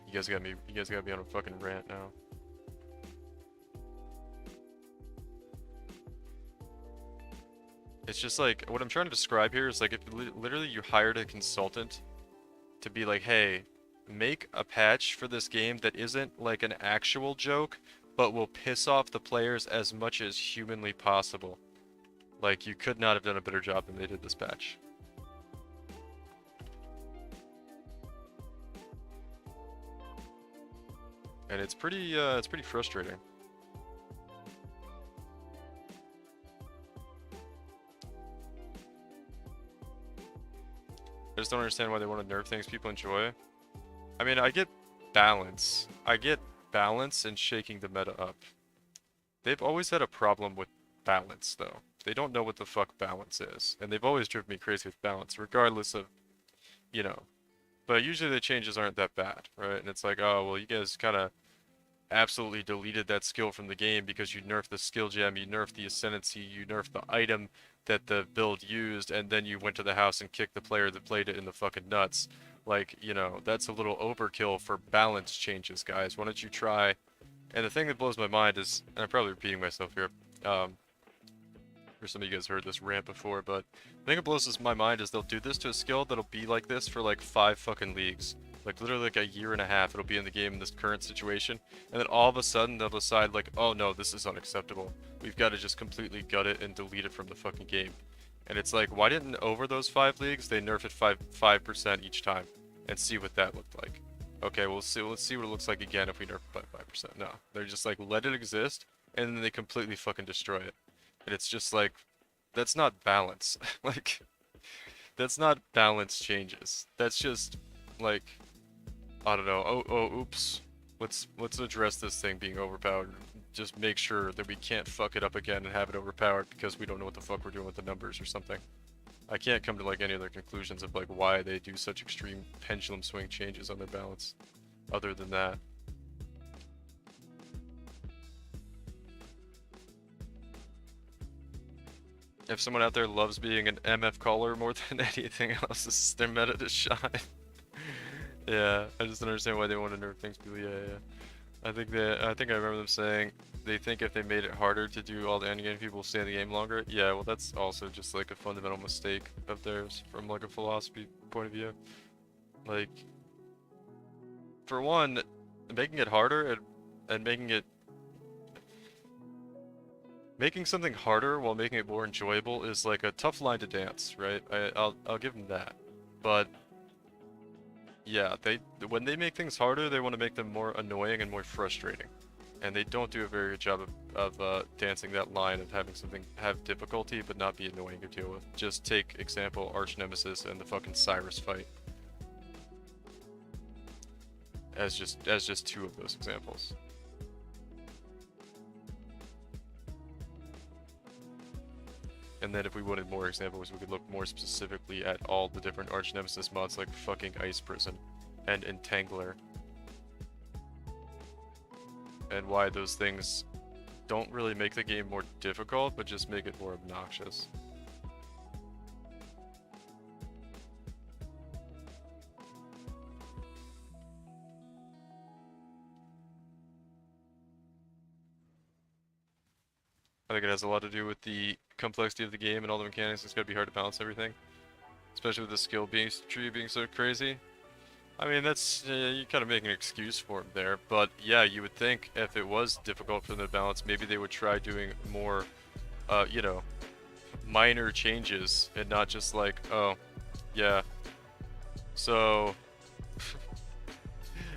You guys got me on a fucking rant now. It's just like, what I'm trying to describe here is like if literally you hired a consultant to be like, hey, make a patch for this game that isn't like an actual joke, but will piss off the players as much as humanly possible. Like, you could not have done a better job than they did this patch. And it's pretty frustrating. I just don't understand why they want to nerf things people enjoy. I mean, I get balance. I get balance and shaking the meta up. They've always had a problem with balance, though. They don't know what the fuck balance is. And they've always driven me crazy with balance, regardless of, you know. But usually the changes aren't that bad, right? And it's like, oh, well, you guys kind of absolutely deleted that skill from the game because you nerfed the skill gem, you nerfed the ascendancy, you nerfed the item that the build used, and then you went to the house and kicked the player that played it in the fucking nuts. Like, you know, that's a little overkill for balance changes, guys. Why don't you try? And the thing that blows my mind is, and I'm probably repeating myself here, for some of you guys heard this rant before, but the thing that blows my mind is they'll do this to a skill that'll be like this for like 5 fucking leagues. Like literally like a year and a half it'll be in the game in this current situation, and then all of a sudden they'll decide like, oh no, this is unacceptable. We've got to just completely gut it and delete it from the fucking game. And it's like, why didn't over those 5 leagues they nerf it 5% each time and see what that looked like? Okay, let's see what it looks like again if we nerf it by 5%. No, they're just like, let it exist, and then they completely fucking destroy it. And it's just like, that's not balance. Like, that's not balance changes. That's just, like, I don't know. Oops. Let's address this thing being overpowered. Just make sure that we can't fuck it up again and have it overpowered because we don't know what the fuck we're doing with the numbers or something. I can't come to like any other conclusions of like why they do such extreme pendulum swing changes on their balance, other than that. If someone out there loves being an MF caller more than anything else, this is their meta to shine. Yeah, I just don't understand why they want to nerf things. But yeah. I think I remember them saying they think if they made it harder to do all the endgame, people will stay in the game longer. Yeah, well that's also just like a fundamental mistake of theirs from like a philosophy point of view. Like, for one, making it harder and making something harder while making it more enjoyable is like a tough line to dance, right? I'll give them that. But yeah, when they make things harder, they want to make them more annoying and more frustrating. And they don't do a very good job of dancing that line of having something have difficulty but not be annoying to deal with. Just take example Arch Nemesis and the fucking Cyrus fight. As just two of those examples. And then if we wanted more examples, we could look more specifically at all the different Arch Nemesis mods like fucking Ice Prison and Entangler. And why those things don't really make the game more difficult, but just make it more obnoxious. I think it has a lot to do with the complexity of the game and all the mechanics. It's gotta be hard to balance everything. Especially with the skill-based tree being so crazy. I mean, that's, you kind of make an excuse for them there, but yeah, you would think if it was difficult for them to balance, maybe they would try doing more, you know, minor changes, and not just like, oh, yeah, so,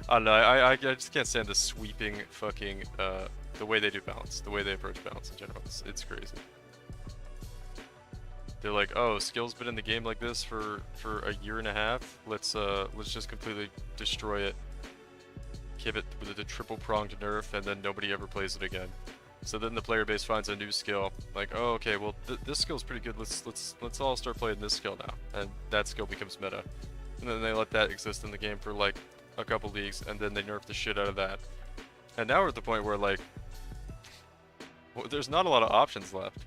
I don't know, I just can't stand the sweeping fucking, the way they do balance, the way they approach balance in general, it's crazy. They're like, oh, skill's been in the game like this for a year and a half. Let's just completely destroy it. Give it with a triple pronged nerf, and then nobody ever plays it again. So then the player base finds a new skill. Like, oh, okay, well this skill's pretty good. Let's all start playing this skill now, and that skill becomes meta. And then they let that exist in the game for like a couple leagues, and then they nerf the shit out of that. And now we're at the point where like, well, there's not a lot of options left.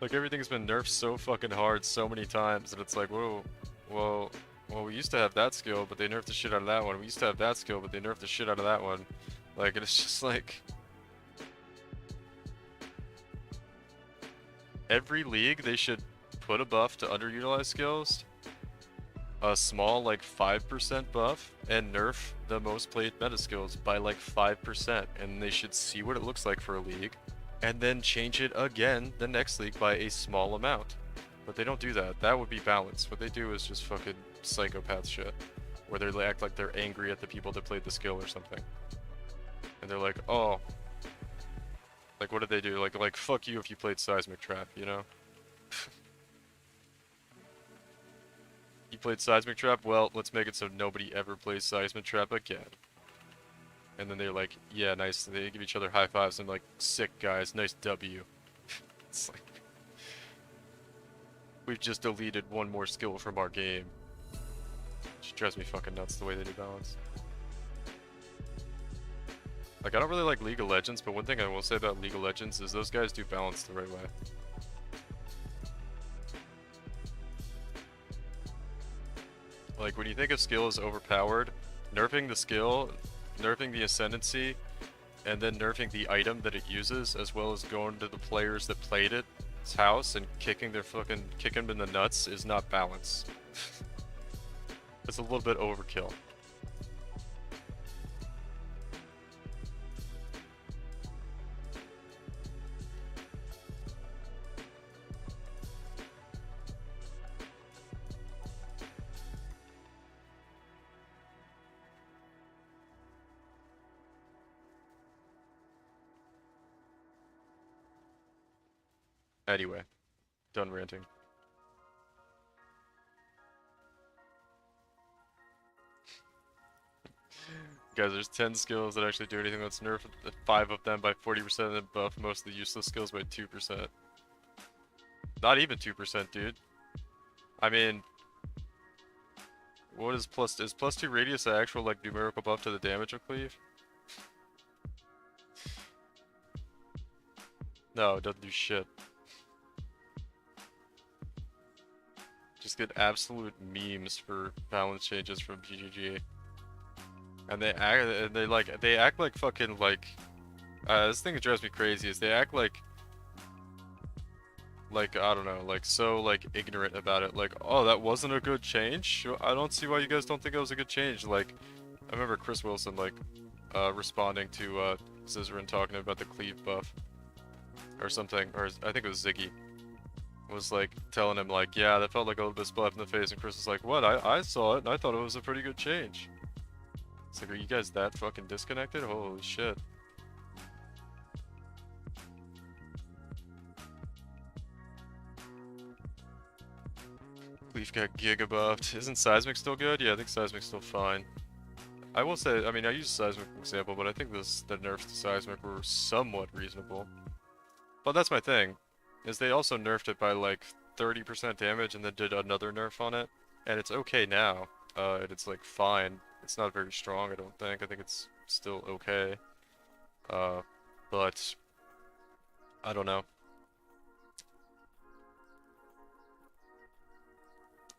Like, everything's been nerfed so fucking hard so many times, and it's like, whoa, well, we used to have that skill, but they nerfed the shit out of that one. We used to have that skill, but they nerfed the shit out of that one. Like, it's just like... Every league, they should put a buff to underutilized skills, a small, like, 5% buff, and nerf the most played meta skills by, like, 5%, and they should see what it looks like for a league, and then change it again the next league by a small amount. But they don't do that. That would be balanced. What they do is just fucking psychopath shit, where they act like they're angry at the people that played the skill or something. And they're like, oh, like, what did they do? Like fuck you if you played Seismic Trap, you know? You played Seismic Trap? Well, let's make it so nobody ever plays Seismic Trap again. And then they're like, yeah, nice. They give each other high fives and like, sick guys, nice W. It's like, we've just deleted one more skill from our game. Which drives me fucking nuts the way they do balance. Like, I don't really like League of Legends, but one thing I will say about League of Legends is those guys do balance the right way. Like, when you think of skill as overpowered, nerfing the skill, nerfing the ascendancy, and then nerfing the item that it uses, as well as going to the players that played its house and kicking them in the nuts is not balance. It's a little bit overkill. Anyway, done ranting. Guys, there's 10 skills that actually do anything. Let's nerf 5 of them by 40% and then buff most of the useless skills by 2%. Not even 2%, dude. I mean, what is plus 2 radius an actual, like, numerical buff to the damage of cleave? No, it doesn't do shit. Just get absolute memes for balance changes from GGG. And they act like fucking, like, this thing that drives me crazy is they act like, I don't know, like, so, like, ignorant about it. Like, oh, that wasn't a good change? I don't see why you guys don't think it was a good change. Like, I remember Chris Wilson, like, responding to, Scissorin talking about the cleave buff. Or something, or I think it was Ziggy. Was, like, telling him, like, yeah, that felt like a little bit splat in the face, and Chris was like, what? I saw it, and I thought it was a pretty good change. It's like, are you guys that fucking disconnected? Holy shit. Leaf got giga buffed. Isn't Seismic still good? Yeah, I think Seismic's still fine. I will say, I mean, I use Seismic for example, but I think the nerfs to Seismic were somewhat reasonable. But that's my thing, is they also nerfed it by like 30% damage and then did another nerf on it. And it's okay now. And it's like fine. It's not very strong, I don't think. I think it's still okay. But I don't know.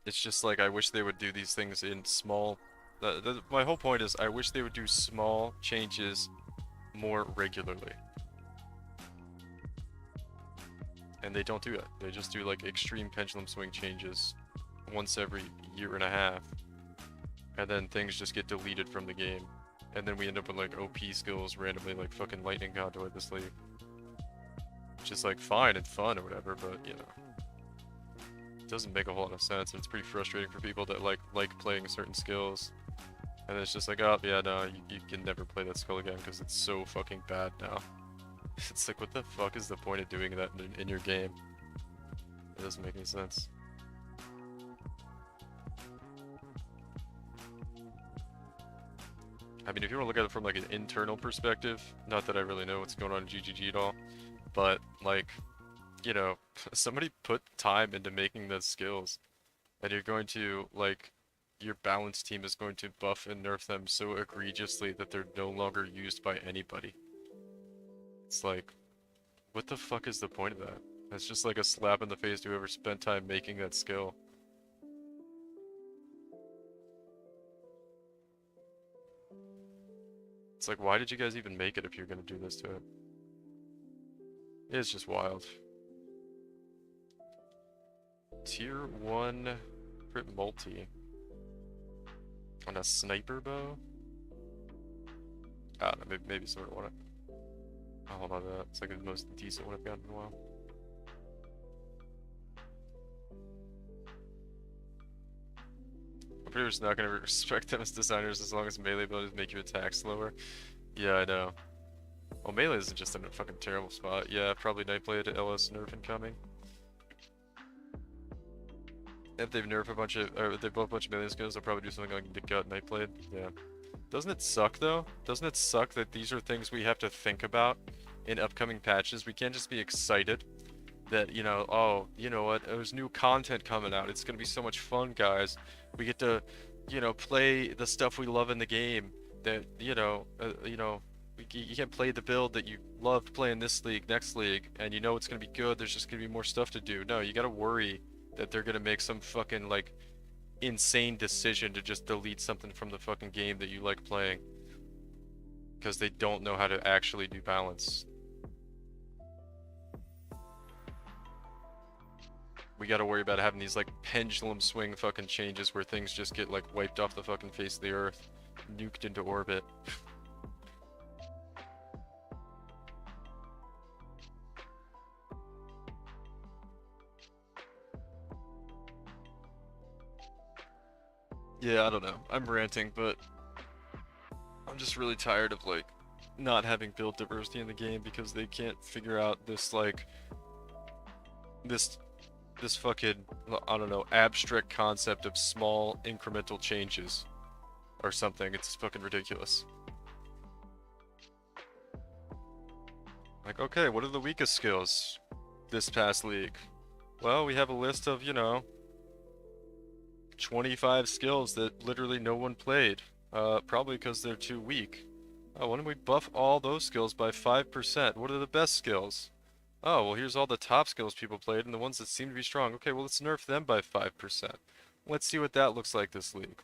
It's just like I wish they would do these things in small. My whole point is I wish they would do small changes more regularly. And they don't do that. They just do like extreme pendulum swing changes once every year and a half. And then things just get deleted from the game. And then we end up with like OP skills randomly like fucking lightning conduit this league. Which is like fine and fun or whatever, but you know. It doesn't make a whole lot of sense and it's pretty frustrating for people that like playing certain skills. And it's just like, oh yeah, no, you can never play that skill again because it's so fucking bad now. It's like, what the fuck is the point of doing that in your game? It doesn't make any sense. I mean, if you want to look at it from like an internal perspective, not that I really know what's going on in GGG at all, but like, you know, somebody put time into making those skills, and you're going to, like, your balance team is going to buff and nerf them so egregiously that they're no longer used by anybody. It's like, what the fuck is the point of that? That's just like a slap in the face to whoever spent time making that skill. It's like, why did you guys even make it if you're gonna do this to it? It's just wild. Tier 1 crit multi. On a sniper bow? I don't know, maybe sort of want it. I'll hold on to that. It's like the most decent one I've gotten in a while. I'm pretty much not gonna respect them as designers as long as melee abilities make you attack slower. Yeah, I know. Well, melee isn't just in a fucking terrible spot. Yeah, probably Nightblade LS nerf incoming. If they've nerfed a bunch of, or if they buff a bunch of melee skills, they'll probably do something like the gut Nightblade. Yeah. Doesn't it suck though? Doesn't it suck that these are things we have to think about in upcoming patches? We can't just be excited that, you know, oh, you know what, there's new content coming out. It's gonna be so much fun, guys. We get to, you know, play the stuff we love in the game. That, you know, you can't play the build that you loved playing this league, next league, and you know it's gonna be good. There's just gonna be more stuff to do. No, you gotta worry that they're gonna make some fucking like insane decision to just delete something from the fucking game that you like playing because they don't know how to actually do balance. We gotta worry about having these like pendulum swing fucking changes where things just get like wiped off the fucking face of the earth, nuked into orbit. Yeah, I don't know. I'm ranting, but I'm just really tired of like not having build diversity in the game because they can't figure out this like this fucking, I don't know, abstract concept of small incremental changes or something. It's fucking ridiculous. Like, okay, what are the weakest skills this past league? Well, we have a list of, you know, 25 skills that literally no one played. Probably because they're too weak. Oh, why don't we buff all those skills by 5%? What are the best skills? Oh, well, here's all the top skills people played and the ones that seem to be strong. Okay, well, let's nerf them by 5%. Let's see what that looks like this league.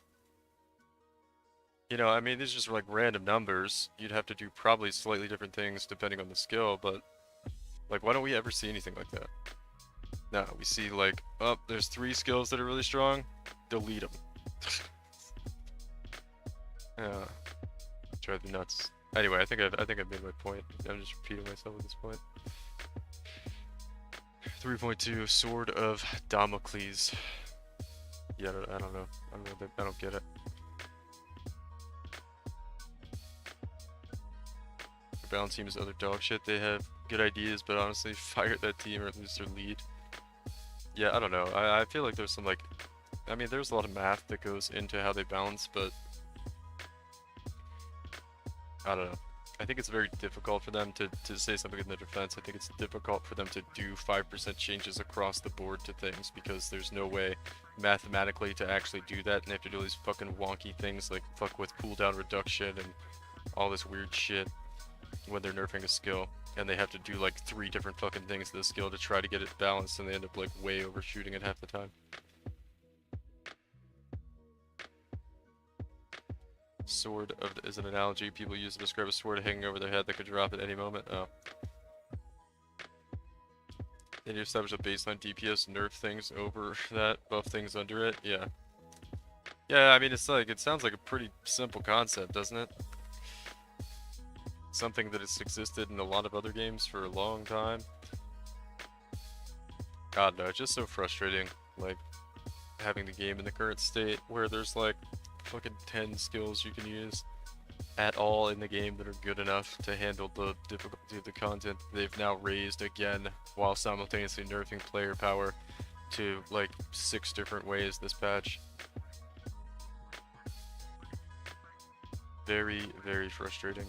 You know, I mean, these are just like random numbers. You'd have to do probably slightly different things depending on the skill, but like, why don't we ever see anything like that? No, we see like, oh, there's 3 skills that are really strong. Delete them. Yeah, drive me nuts. Anyway, I think I've made my point. I'm just repeating myself at this point. 3.2 Sword of Damocles. Yeah, I don't know. I don't get it. The balance team is other dog shit. They have good ideas, but honestly, fire that team or lose their lead. Yeah, I don't know. I feel like there's some like, I mean, there's a lot of math that goes into how they balance, but I don't know. I think it's very difficult for them to say something in their defense. I think it's difficult for them to do 5% changes across the board to things because there's no way mathematically to actually do that, and they have to do these fucking wonky things like fuck with cooldown reduction and all this weird shit when they're nerfing a skill. And they have to do like 3 different fucking things to the skill to try to get it balanced, and they end up like way overshooting it half the time. Sword is an analogy people use to describe a sword hanging over their head that could drop at any moment. Oh. Then you establish a baseline DPS, nerf things over that, buff things under it. Yeah. Yeah, I mean, it's like, it sounds like a pretty simple concept, doesn't it? Something that has existed in a lot of other games for a long time. God, no, it's just so frustrating, like, having the game in the current state where there's like fucking 10 skills you can use at all in the game that are good enough to handle the difficulty of the content they've now raised again, while simultaneously nerfing player power to like 6 different ways this patch. Very, very frustrating.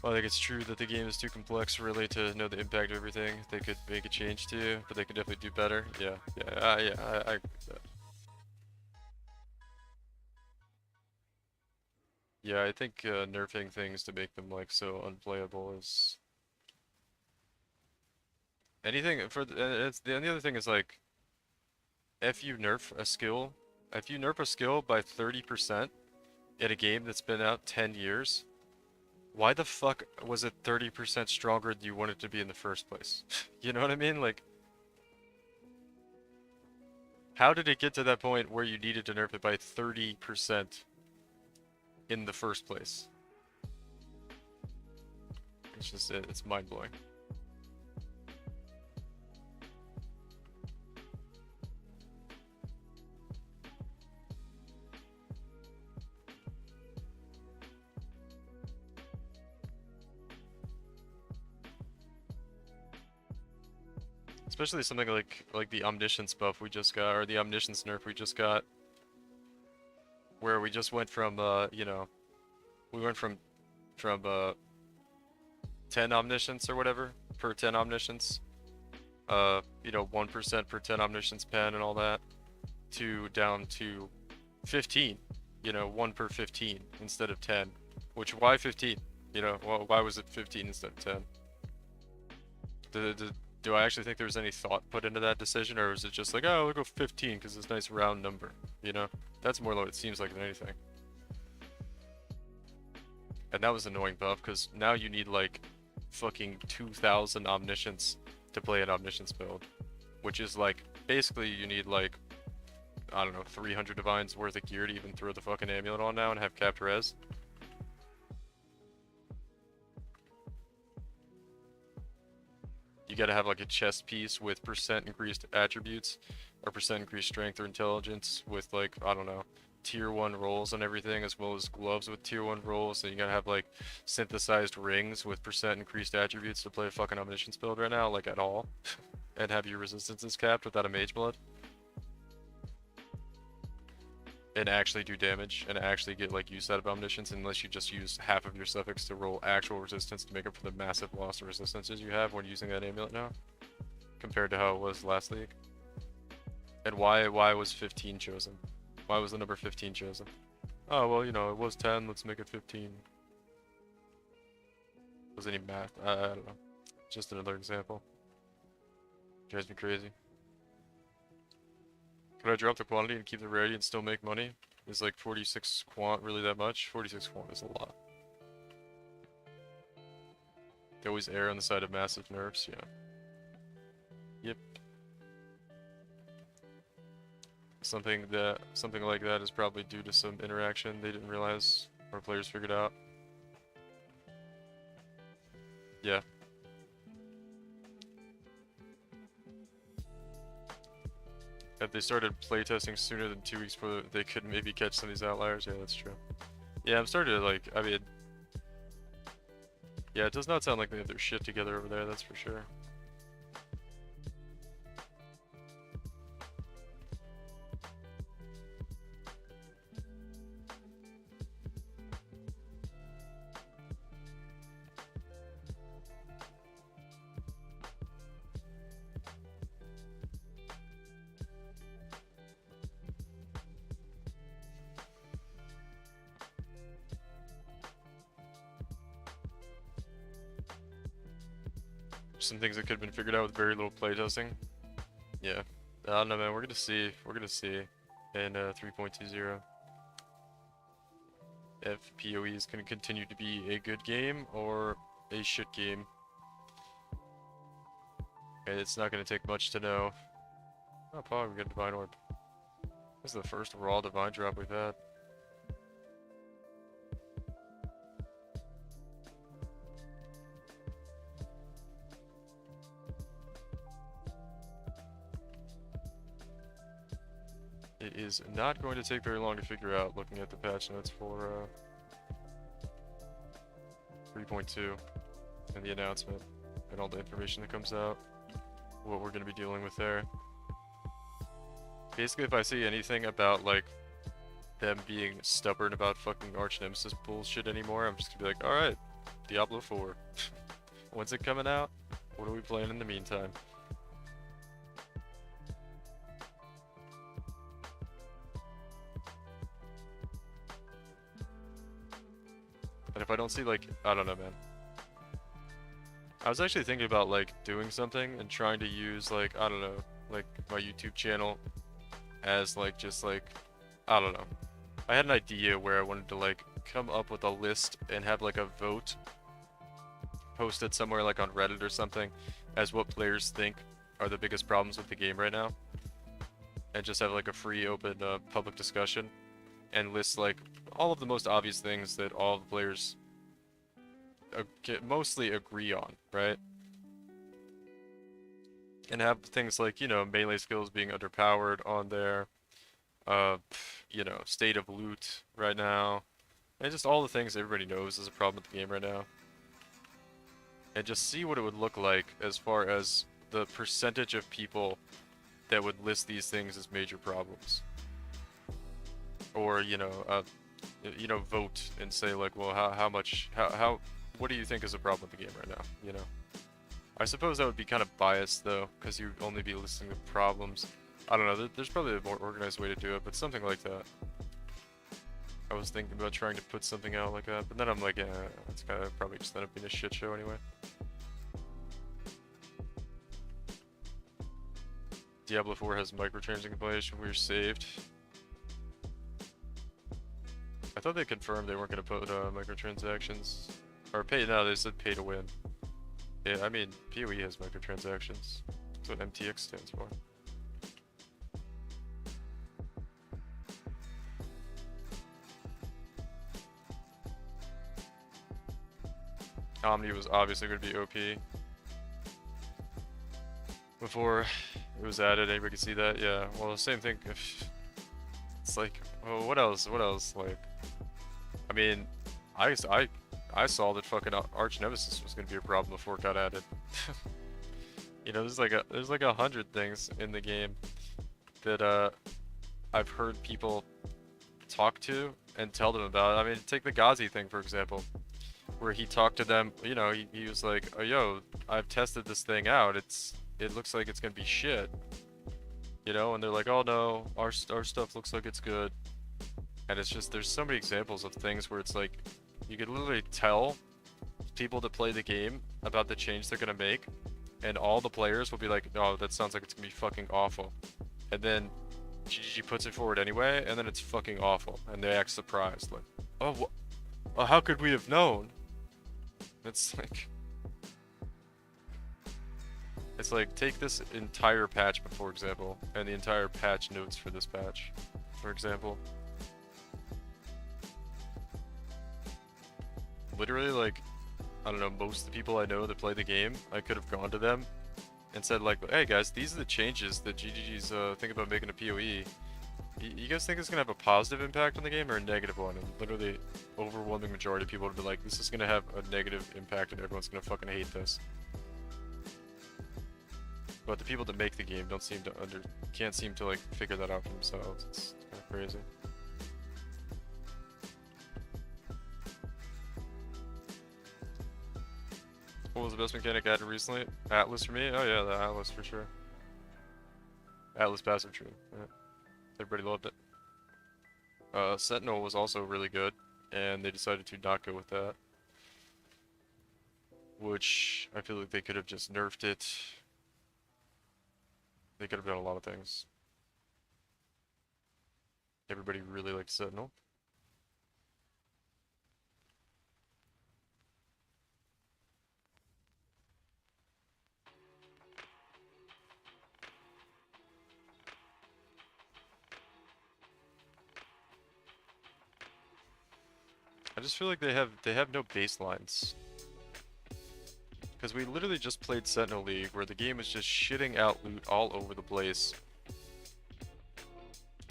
Well, I think it's true that the game is too complex really to know the impact of everything they could make a change to, but they could definitely do better. Yeah, I agree with that. Yeah, I think nerfing things to make them like so unplayable is anything for and the other thing is like if you nerf a skill, if you nerf a skill by 30% in a game that's been out 10 years, why the fuck was it 30% stronger than you wanted it to be in the first place? You know what I mean? Like, how did it get to that point where you needed to nerf it by 30% in the first place? It's just, it's mind-blowing. Especially something like the Omniscience buff we just got, or the Omniscience nerf we just got, where we just went from, you know, we went from 10 Omniscience or whatever, per 10 Omniscience, you know, 1% per 10 Omniscience pen and all that, to down to 15, you know, 1 per 15 instead of 10, which, why 15? You know, well, why was it 15 instead of 10? Do I actually think there was any thought put into that decision, or was it just like, oh, we'll go 15 because it's a nice round number, you know? That's more what it seems like than anything. And that was an annoying buff, because now you need like fucking 2,000 Omniscience to play an Omniscience build, which is like, basically you need like, I don't know, 300 Divines worth of gear to even throw the fucking amulet on now and have capped res. You gotta have like a chest piece with % increased attributes, or % increased strength or intelligence with like, I don't know, tier 1 rolls and everything, as well as gloves with tier 1 rolls, and you gotta have like synthesized rings with percent increased attributes to play a fucking omniscience build right now, like at all, and have your resistances capped without a mage blood, and actually do damage, and actually get like use out of omniscience, unless you just use half of your suffix to roll actual resistance to make up for the massive loss of resistances you have when using that amulet now, compared to how it was last league. And why was 15 chosen? Why was the number 15 chosen? Oh, well, you know, it was 10, let's make it 15. Was any math? I don't know. Just another example. Drives me crazy. Could I drop the quantity and keep the rarity and still make money? Is like 46 quant really that much? 46 quant is a lot. They always err on the side of massive nerfs, yeah. Yep. Something like that is probably due to some interaction they didn't realize, or players figured out. Yeah. If they started playtesting sooner than 2 weeks before, they could maybe catch some of these outliers. Yeah, that's true. Yeah, I'm starting to like, I mean, yeah, it does not sound like they have their shit together over there, that's for sure. Some things that could have been figured out with very little playtesting. Yeah. I don't know, man. We're gonna see. We're gonna see in 3.20 if PoE is gonna continue to be a good game or a shit game. And it's not gonna take much to know. Oh, probably we got Divine Orb. This is the first raw Divine drop we've had. It is not going to take very long to figure out, looking at the patch notes for 3.2 and the announcement and all the information that comes out, what we're going to be dealing with there. Basically, if I see anything about like them being stubborn about fucking Arch Nemesis bullshit anymore, I'm just going to be like, alright, Diablo 4. When's it coming out? What are we playing in the meantime? And if I don't see, like, I don't know, man. I was actually thinking about, like, doing something and trying to use, like, I don't know, like, my YouTube channel as, like, just, like, I don't know. I had an idea where I wanted to, like, come up with a list and have, like, a vote posted somewhere, like, on Reddit or something, as what players think are the biggest problems with the game right now. And just have, like, a free, open, public discussion. And list, like, all of the most obvious things that all the players mostly agree on, right? And have things like, you know, melee skills being underpowered on there, you know, state of loot right now, and just all the things everybody knows is a problem with the game right now. And just see what it would look like as far as the percentage of people that would list these things as major problems. Or, you know, vote and say, like, well, what do you think is a problem with the game right now, you know? I suppose that would be kind of biased, though, because you'd only be listing the problems. I don't know, there's probably a more organized way to do it, but something like that. I was thinking about trying to put something out like that, but then I'm like, yeah, it's kind of probably just end up being a shit show anyway. Diablo 4 has microtransaction compilation where you're saved. I thought they confirmed they weren't going to put microtransactions. Or pay, no, they said pay to win. Yeah, I mean, PoE has microtransactions. That's what MTX stands for. Omni was obviously going to be OP. Before it was added, anybody could see that? Yeah, well, the same thing. It's like, oh, what else? What else? Like, I mean, I saw that fucking Arch Nemesis was gonna be a problem before it got added. You know, there's like 100 things in the game that I've heard people talk to and tell them about. I mean, take the Ghazi thing for example, where he talked to them. You know, he was like, "Oh, yo, I've tested this thing out. It looks like it's gonna be shit." You know, and they're like, "Oh no, our stuff looks like it's good." And it's just there's so many examples of things where it's like you could literally tell people that play the game about the change they're gonna make, and all the players will be like, "No, that sounds like it's gonna be fucking awful," and then GG puts it forward anyway, and then it's fucking awful, and they act surprised, like, "Oh, how could we have known?" It's like, take this entire patch, for example, and the entire patch notes for this patch, for example. Literally, like, I don't know, most of the people I know that play the game, I could have gone to them and said like, "Hey guys, these are the changes that GGG's think about making a PoE. You guys think it's gonna have a positive impact on the game or a negative one?" And literally, overwhelming majority of people would be like, "This is gonna have a negative impact and everyone's gonna fucking hate this." But the people that make the game can't seem to like figure that out for themselves. It's kind of crazy. What was the best mechanic added recently? Atlas for me? Oh yeah, the Atlas for sure. Atlas passive tree. Yeah. Everybody loved it. Sentinel was also really good, and they decided to not go with that. Which, I feel like they could have just nerfed it. They could have done a lot of things. Everybody really liked Sentinel. I just feel like they have no baselines. Because we literally just played Sentinel League, where the game is just shitting out loot all over the place.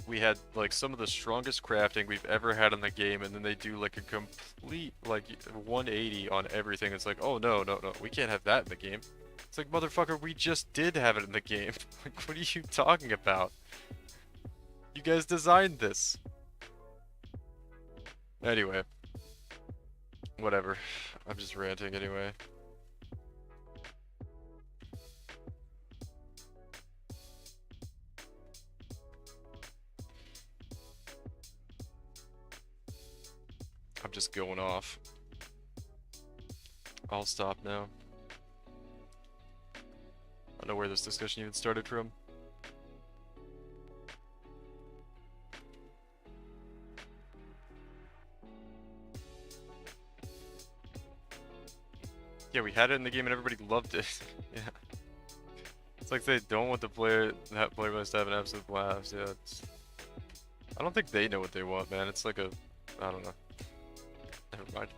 We had like some of the strongest crafting we've ever had in the game, and then they do like a complete like 180 on everything. It's like, oh no, we can't have that in the game. It's like, motherfucker, we just did have it in the game. Like, what are you talking about? You guys designed this. Anyway. Whatever. I'm just ranting anyway. I'm just going off. I'll stop now. I don't know where this discussion even started from. Yeah, we had it in the game and everybody loved it. Yeah. It's like they don't want the player must have an absolute blast. Yeah, I don't think they know what they want, man. It's like a, I don't know. Never mind.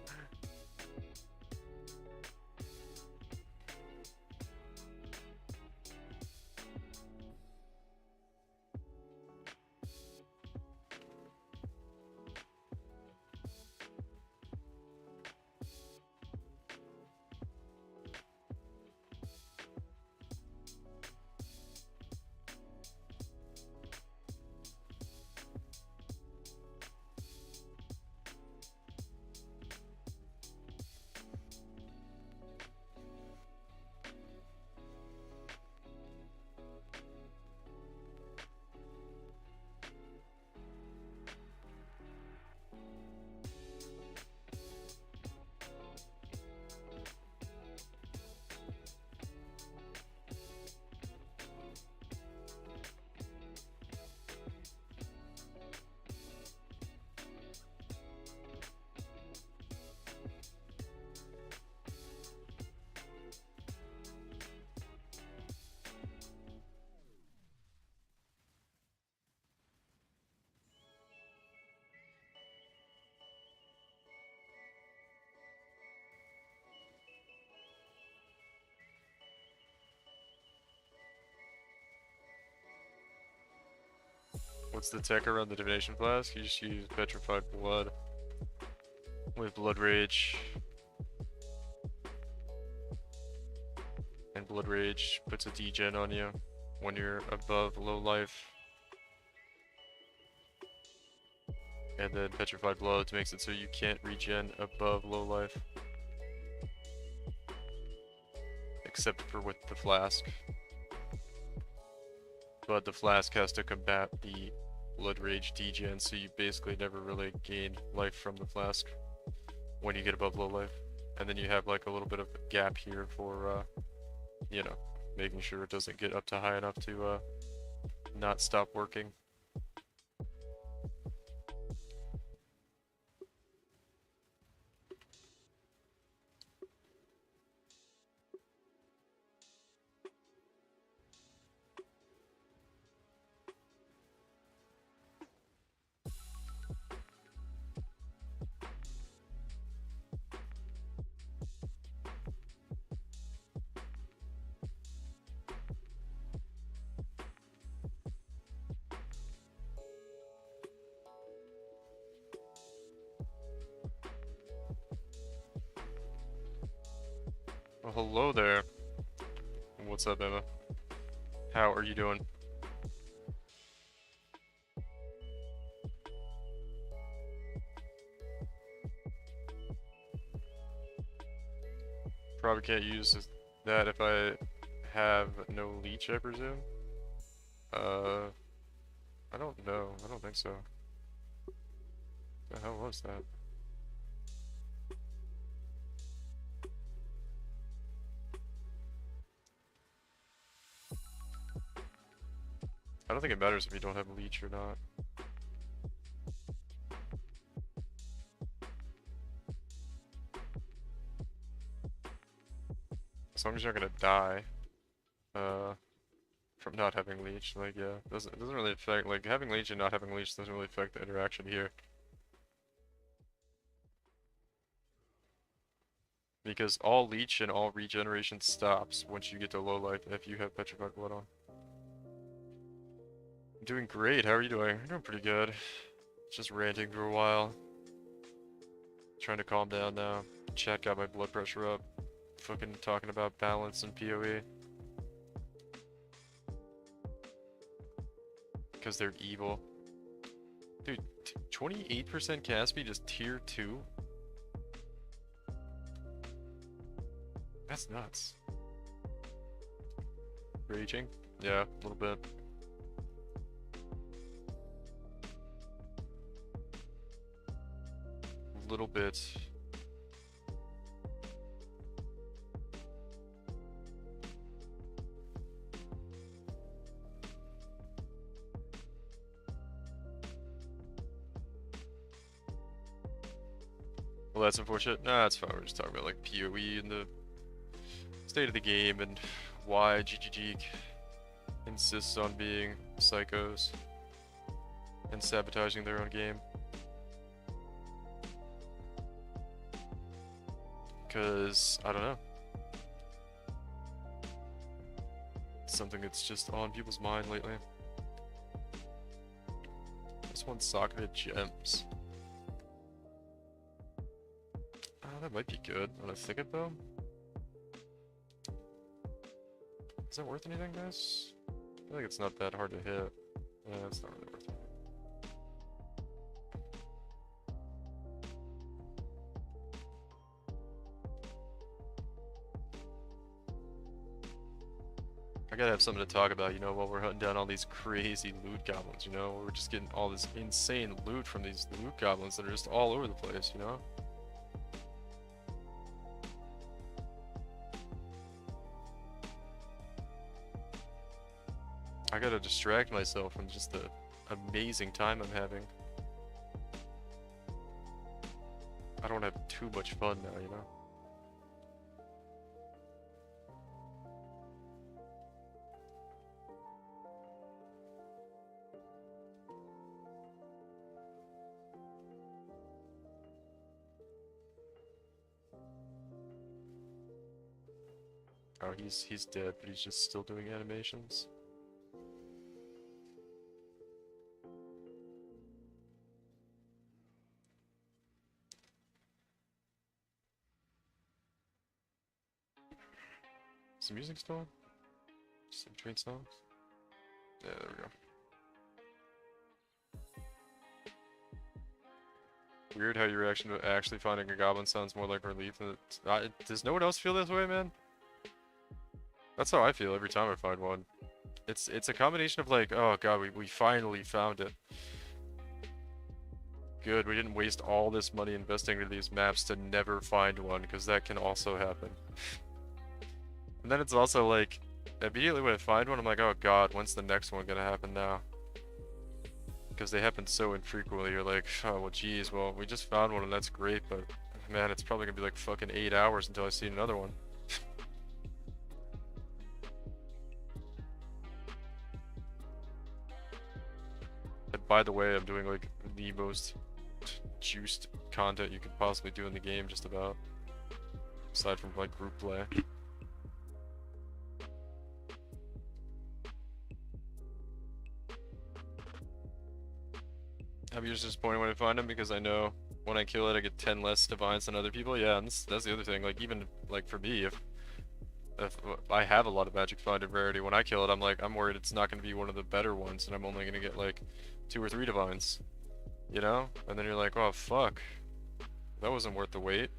What's the tech around the divination flask? You just use petrified blood with blood rage. And blood rage puts a degen on you when you're above low life. And then petrified blood makes it so you can't regen above low life. Except for with the flask. But the flask has to combat the blood rage degen, so you basically never really gain life from the flask when you get above low life. And then you have like a little bit of a gap here for, you know, making sure it doesn't get up to high enough to not stop working. Well, hello there. What's up, Emma? How are you doing? Probably can't use that if I have no leech, I presume? I don't know. I don't think so. The hell was that? I don't think it matters if you don't have leech or not. As long as you're not gonna die, from not having leech, like, yeah, it doesn't really affect, like, having leech and not having leech doesn't really affect the interaction here. Because all leech and all regeneration stops once you get to low life if you have petrified blood on. I'm doing great, how are you doing? I'm doing pretty good. Just ranting for a while. Trying to calm down now. Chat got my blood pressure up. Fucking talking about balance and PoE. Because they're evil. Dude, 28% cast speed is tier 2? That's nuts. Raging? Yeah, a little bit. A little bit. Well, that's unfortunate. Nah, that's fine. We're just talking about like PoE and the state of the game and why GGG insists on being psychos and sabotaging their own game. Because, I don't know. It's something that's just on people's mind lately. This one's socketed gems. Oh, that might be good. On a thicket though? Is that worth anything, guys? I think it's not that hard to hit. Yeah, it's not really worth it. I gotta have something to talk about, you know, while we're hunting down all these crazy loot goblins, you know? We're just getting all this insane loot from these loot goblins that are just all over the place, you know? I gotta distract myself from just the amazing time I'm having. I don't have too much fun now, you know? Oh, he's dead, but he's just still doing animations. Is the music still on? Just in between songs? Yeah, there we go. Weird how your reaction to actually finding a goblin sounds more like relief than does no one else feel this way, man? That's how I feel every time I find one. It's a combination of like, oh god, we finally found it. Good, we didn't waste all this money investing into these maps to never find one, because that can also happen. And then it's also like, immediately when I find one, I'm like, oh god, when's the next one gonna happen now? Because they happen so infrequently, you're like, oh well geez, well we just found one and that's great, but man, it's probably gonna be like fucking 8 hours until I see another one. And by the way, I'm doing like the most juiced content you could possibly do in the game, just about. Aside from like group play. I'm usually disappointed when I find them because I know when I kill it I get 10 less divines than other people. Yeah, and that's the other thing. Like even like for me, if I have a lot of magic find and rarity, when I kill it, I'm like, I'm worried it's not going to be one of the better ones, and I'm only going to get like 2 or 3 divines, you know? And then you're like, oh fuck, that wasn't worth the wait.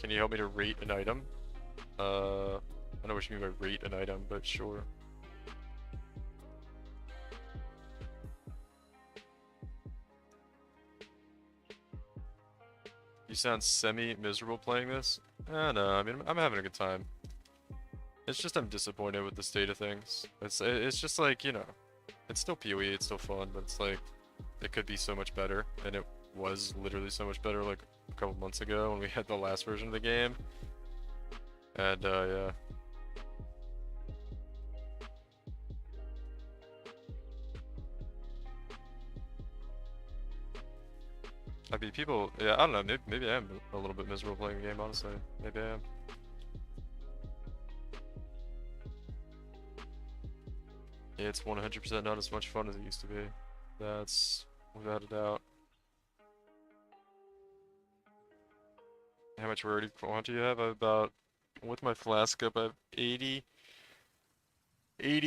Can you help me to rate an item? I don't know what you mean by rate an item, but sure. You sound semi-miserable playing this? No, I mean, I'm having a good time. It's just I'm disappointed with the state of things. It's just like, you know, it's still PoE, it's still fun, but it's like, it could be so much better, and it was literally so much better like a couple months ago when we had the last version of the game. And, yeah. I mean, people, yeah, I don't know, maybe I am a little bit miserable playing the game, honestly. Maybe I am. Yeah, it's 100% not as much fun as it used to be. That's without a doubt. How much rarity quant do you have? I have about, with my flask up, I have 80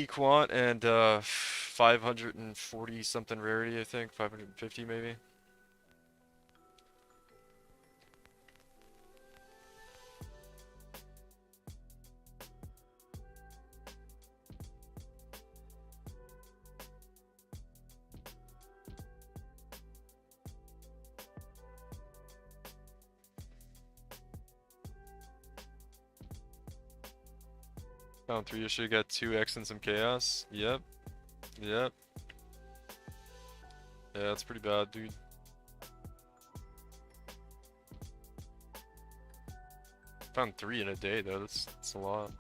quant and 540 something rarity, I think. 550 maybe. Found 3 issue, got 2x and some chaos. Yep. Yep. Yeah, that's pretty bad, dude. Found 3 in a day though, that's a lot.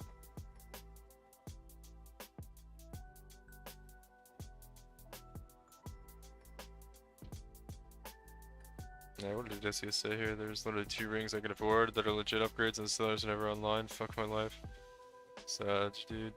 Yeah, what did Odysseus say here? There's literally 2 rings I can afford that are legit upgrades and the sellers are never online. Fuck my life. Sag, dude.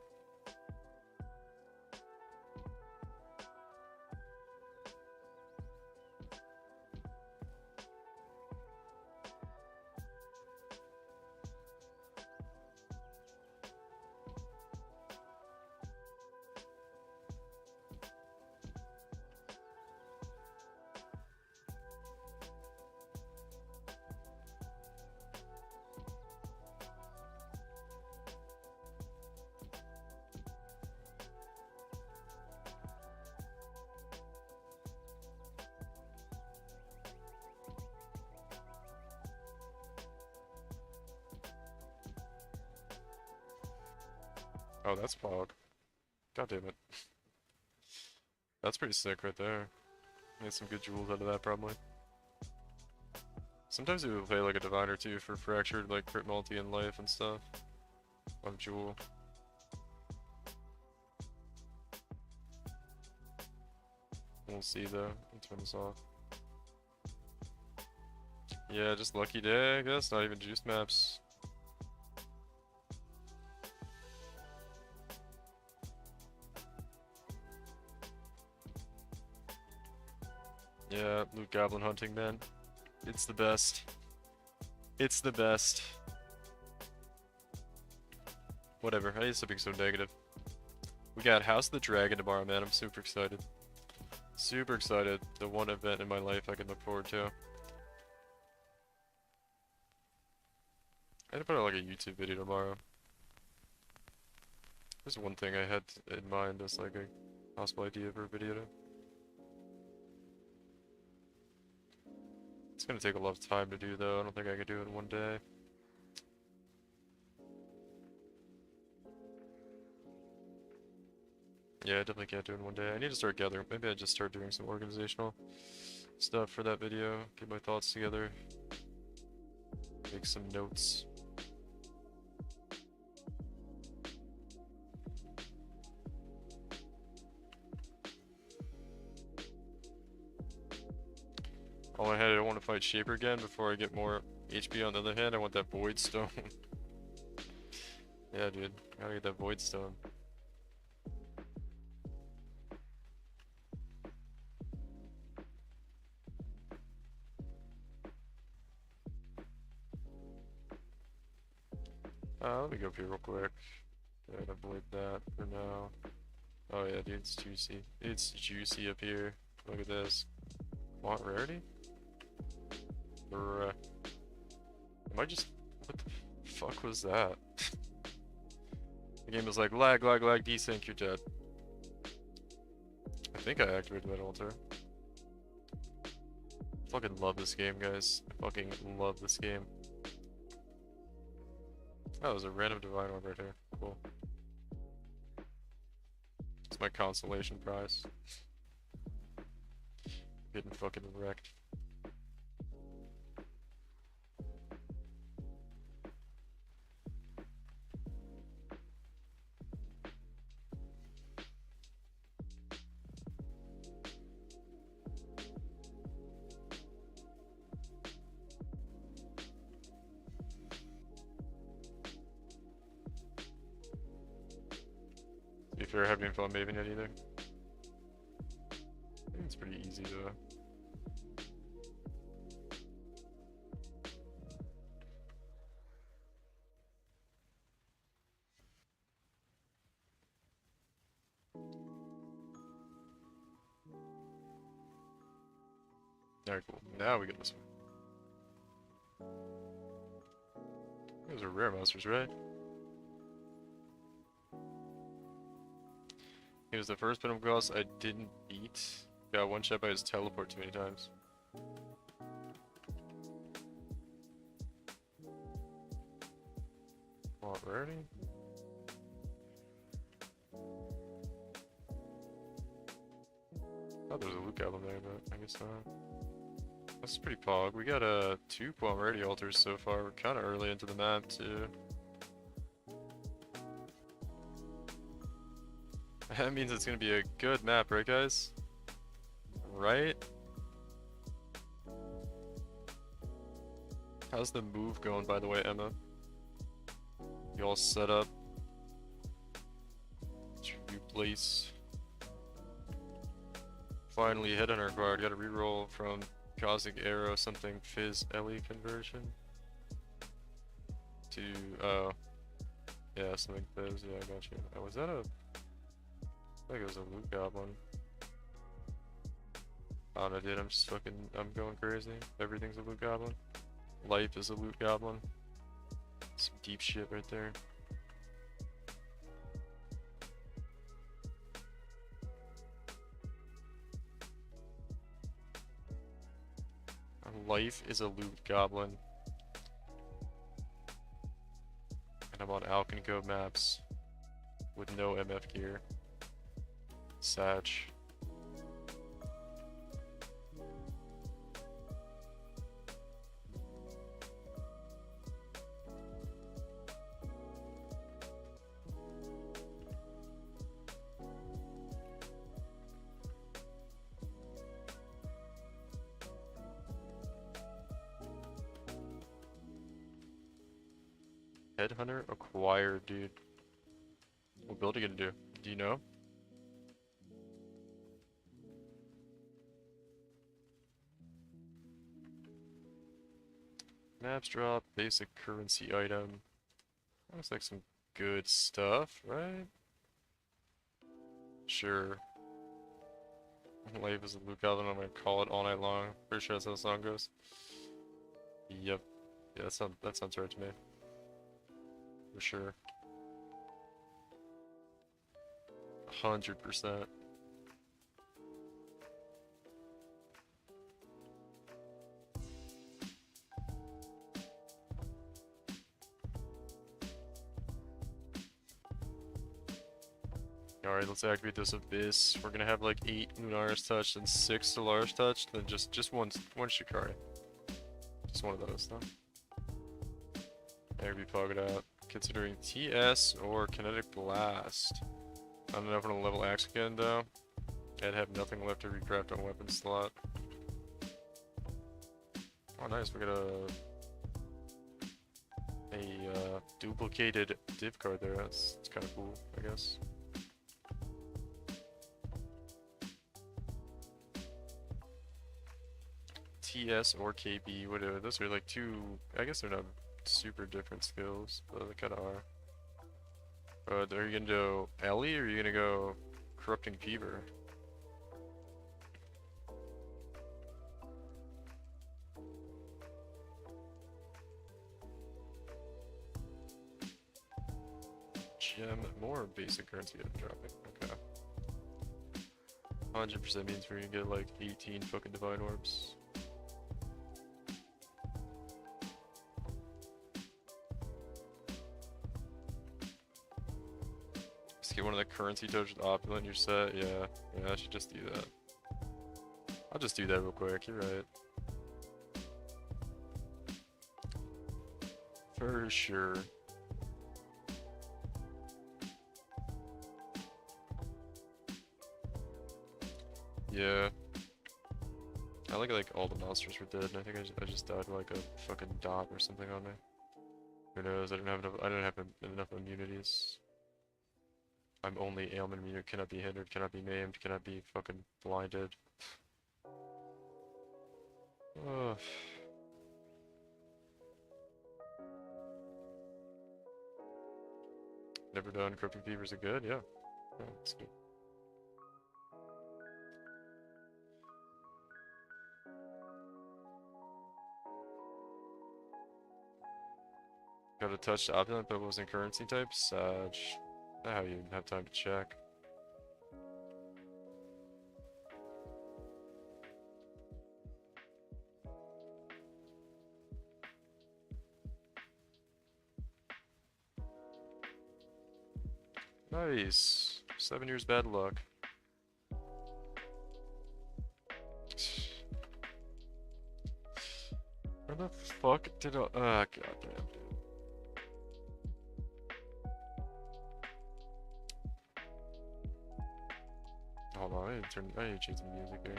Oh, that's wild. God damn it. That's pretty sick right there. Made some good jewels out of that, probably. Sometimes we will play like a diviner too for fractured, like crit multi and life and stuff. On jewel. We'll see though. I'll turn this off. Yeah, just lucky day, I guess. Not even juice maps. Yeah, loot goblin hunting, man. It's the best. It's the best. Whatever, I need something so negative. We got House of the Dragon tomorrow, man. I'm super excited. Super excited. The one event in my life I can look forward to. I had to put out like a YouTube video tomorrow. There's one thing I had in mind as like a possible idea for a video. It's gonna take a lot of time to do though. I don't think I could do it in one day. Yeah, I definitely can't do it in one day. I need to start gathering. Maybe I just start doing some organizational stuff for that video. Get my thoughts together. Make some notes. On one hand, I don't want to fight Shaper again before I get more HP. On the other hand, I want that Void Stone. Yeah, dude. Gotta get that Void Stone. Let me go up here real quick. Yeah, avoid that for now. Oh yeah, dude, it's juicy. It's juicy up here. Look at this. Want rarity? Bruh. Am I just... What the fuck was that? The game was like, lag, desync, you're dead. I think I activated that altar. Fucking love this game, guys. I fucking love this game. Oh, there's a random divine orb right here. Cool. It's my consolation prize. Getting fucking wrecked. To be fair, I haven't even found Maven yet either. I think it's pretty easy though. Alright, cool. Now we get this one. Those are rare monsters, right? He was the first Venom boss I didn't beat. Got one shot by his teleport too many times. Want rarity? Oh, there's a loot goblin there, but I guess not. That's pretty pog. We got 2 Quam rarity altars so far. We're kind of early into the map too. That means it's gonna be a good map, right guys? Right? How's the move going, by the way, Emma? You all set up? True place. Finally, headhunter card. Got a reroll from Cosmic Arrow, something Fizz Ellie conversion. To, oh. Yeah, something Fizz. Yeah, I got you. Oh, was that a... I think it was a loot goblin. I don't know, dude. I'm just fucking... I'm going crazy. Everything's a loot goblin. Life is a loot goblin. Some deep shit right there. Life is a loot goblin. And I'm on Alkenco maps with no MF gear. Sag. Headhunter acquired, dude. What build are you gonna do? Do you know? Maps drop, basic currency item. Looks like some good stuff, right? Sure. Life is a Luke Alvin, I'm gonna call it all night long. Pretty sure that's how the song goes. Yep. Yeah, that sounds right to me. For sure. 100%. Alright, let's activate this Abyss. We're gonna have like 8 Lunaris touched and 6 Stellaris touched, then just one Shikari. Just one of those, though. There, be pogged out. Considering TS or Kinetic Blast. I don't know if I'm gonna level Axe again, though. I'd have nothing left to recraft on weapon slot. Oh, nice. We got a duplicated div card there. That's kind of cool, I guess. TS or KB, whatever. Those are like two. I guess they're not super different skills, but they kind of are. But are you gonna go Ellie or are you gonna go Corrupting Fever? Gem, more basic currency item dropping. Okay. 100% means we're gonna get like 18 fucking Divine Orbs. Let's get one of the currency touch with Opulent in your set. Yeah, I should just do that. I'll just do that real quick, you're right. For sure. Yeah. I like all the monsters were dead, and I think I just died like a fucking dot or something on me. Who knows? I didn't have enough immunities. I'm only ailment immune, cannot be hindered, cannot be maimed, cannot be fucking blinded. Ugh. Never done. Corrupting Fevers are good, yeah. Yeah, that's good. Got a touch to Opulent, but it wasn't currency types. Not how you have time to check. Nice. 7 years bad luck. Where the fuck did I... Ah, goddamn, dude. Hold on, I need to change the music here.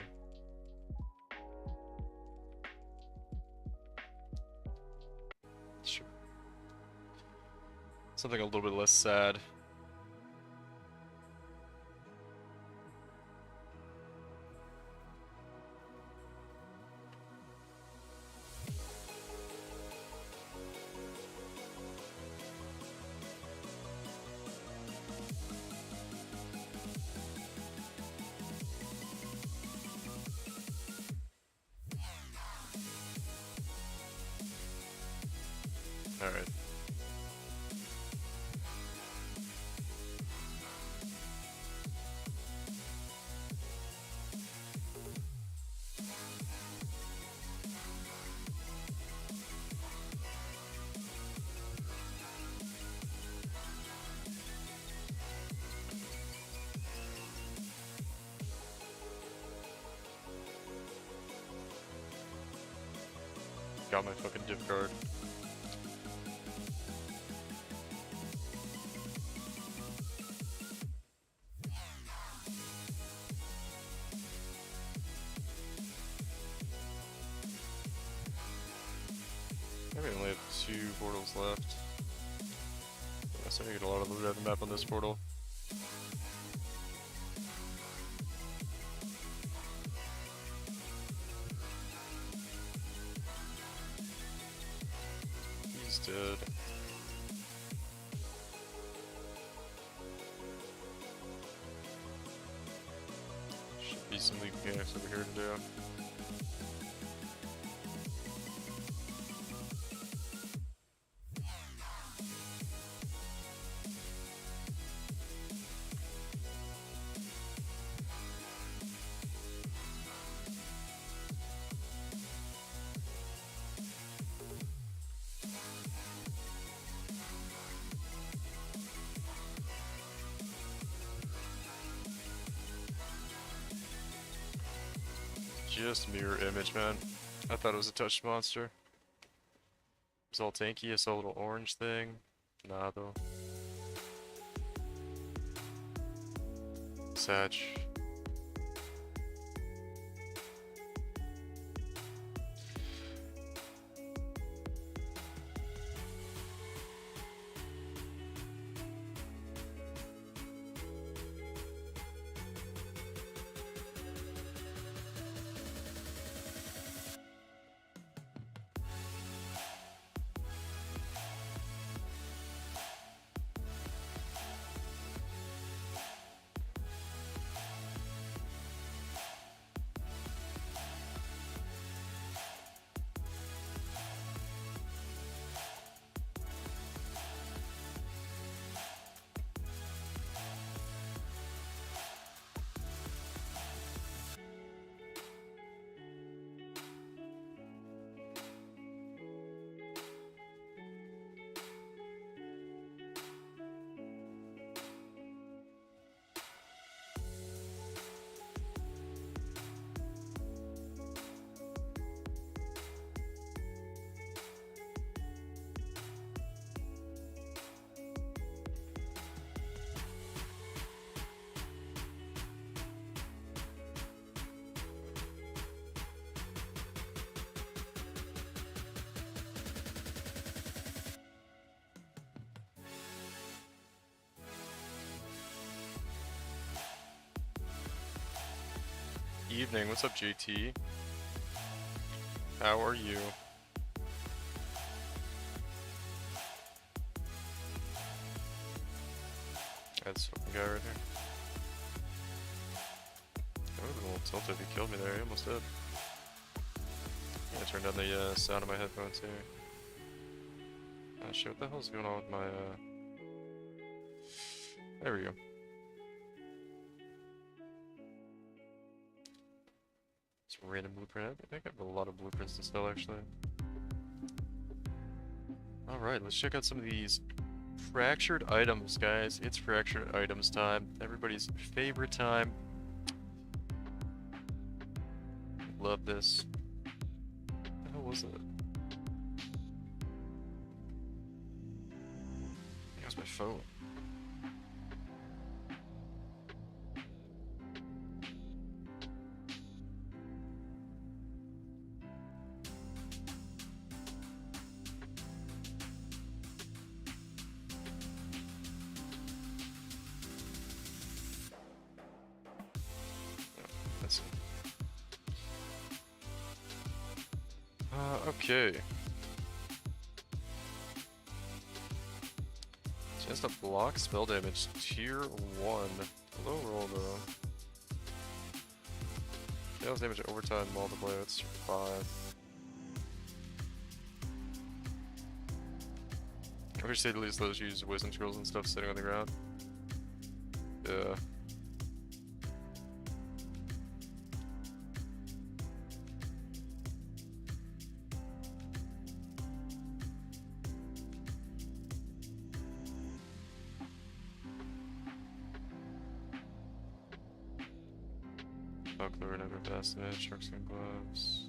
Sure. Something a little bit less sad. Alright. Got my fucking div card. We only have 2 portals left. Yeah, so I get a lot of loot out of the map on this portal. dead. Should be some league mechanics over here to do. Just mirror image, man. I thought it was a touched monster. It's all tanky. I saw a little orange thing. Nah, though. Satch. Evening, what's up, JT? How are you? That's fucking guy right here. I would have been a little tilted if he killed me there, he almost did. I turned down the sound of my headphones here. Oh shit, what the hell's going on with my There we go. Some random blueprint. I think I have a lot of blueprints to sell actually. Alright, let's check out some of these fractured items, guys. It's fractured items time. Everybody's favorite time. Love this. What the hell was it? That was my phone. That's it. Okay. Chance to block spell damage, tier 1. Low roll though. Sales damage overtime multiplier, that's 5. I wish they'd at least let us use wisdom scrolls and stuff sitting on the ground. Yeah. Buckler, never basket, sharks and gloves.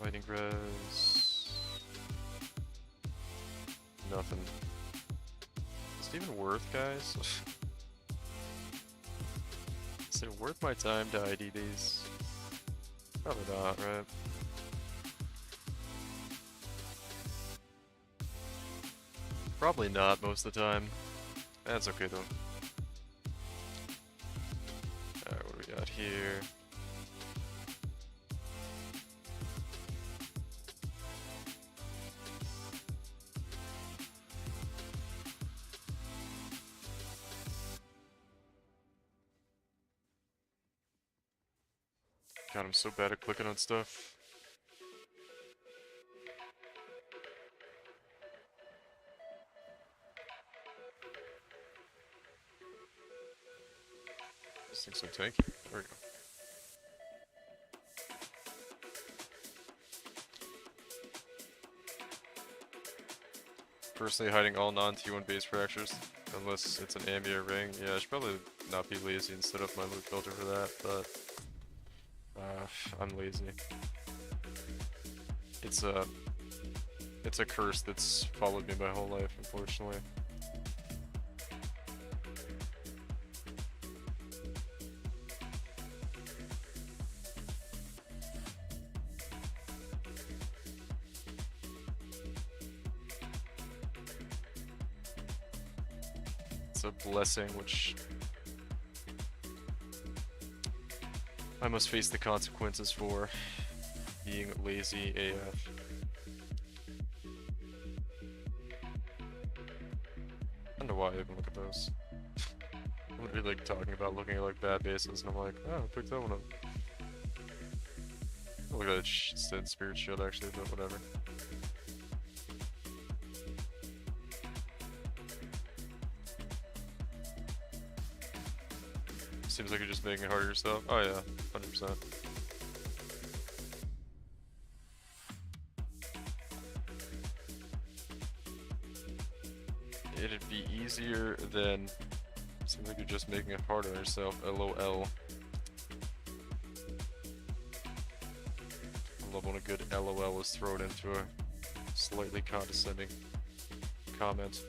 Lightning res. Nothing. Is it even worth, guys? Is it worth my time to ID these? Probably not, right? Probably not most of the time. That's okay though. Alright, what do we got here? God, I'm so bad at clicking on stuff. This thing's so tanky. There we go. Personally, hiding all non-T1 base fractures, unless it's an Amia ring. Yeah, I should probably not be lazy and set up my loot filter for that, but I'm lazy. It's a curse that's followed me my whole life, unfortunately. It's a blessing which I must face the consequences for being lazy AF. I don't know why I even look at those. I'm literally like talking about looking at like bad bases and I'm like, oh, I picked that one up. Look at that said Spirit Shield actually, but whatever. Seems like you're just making it harder yourself. Oh yeah, 100%. It'd be easier than... Seems like you're just making it harder on yourself. LOL. I love when a good LOL is thrown into a slightly condescending comment.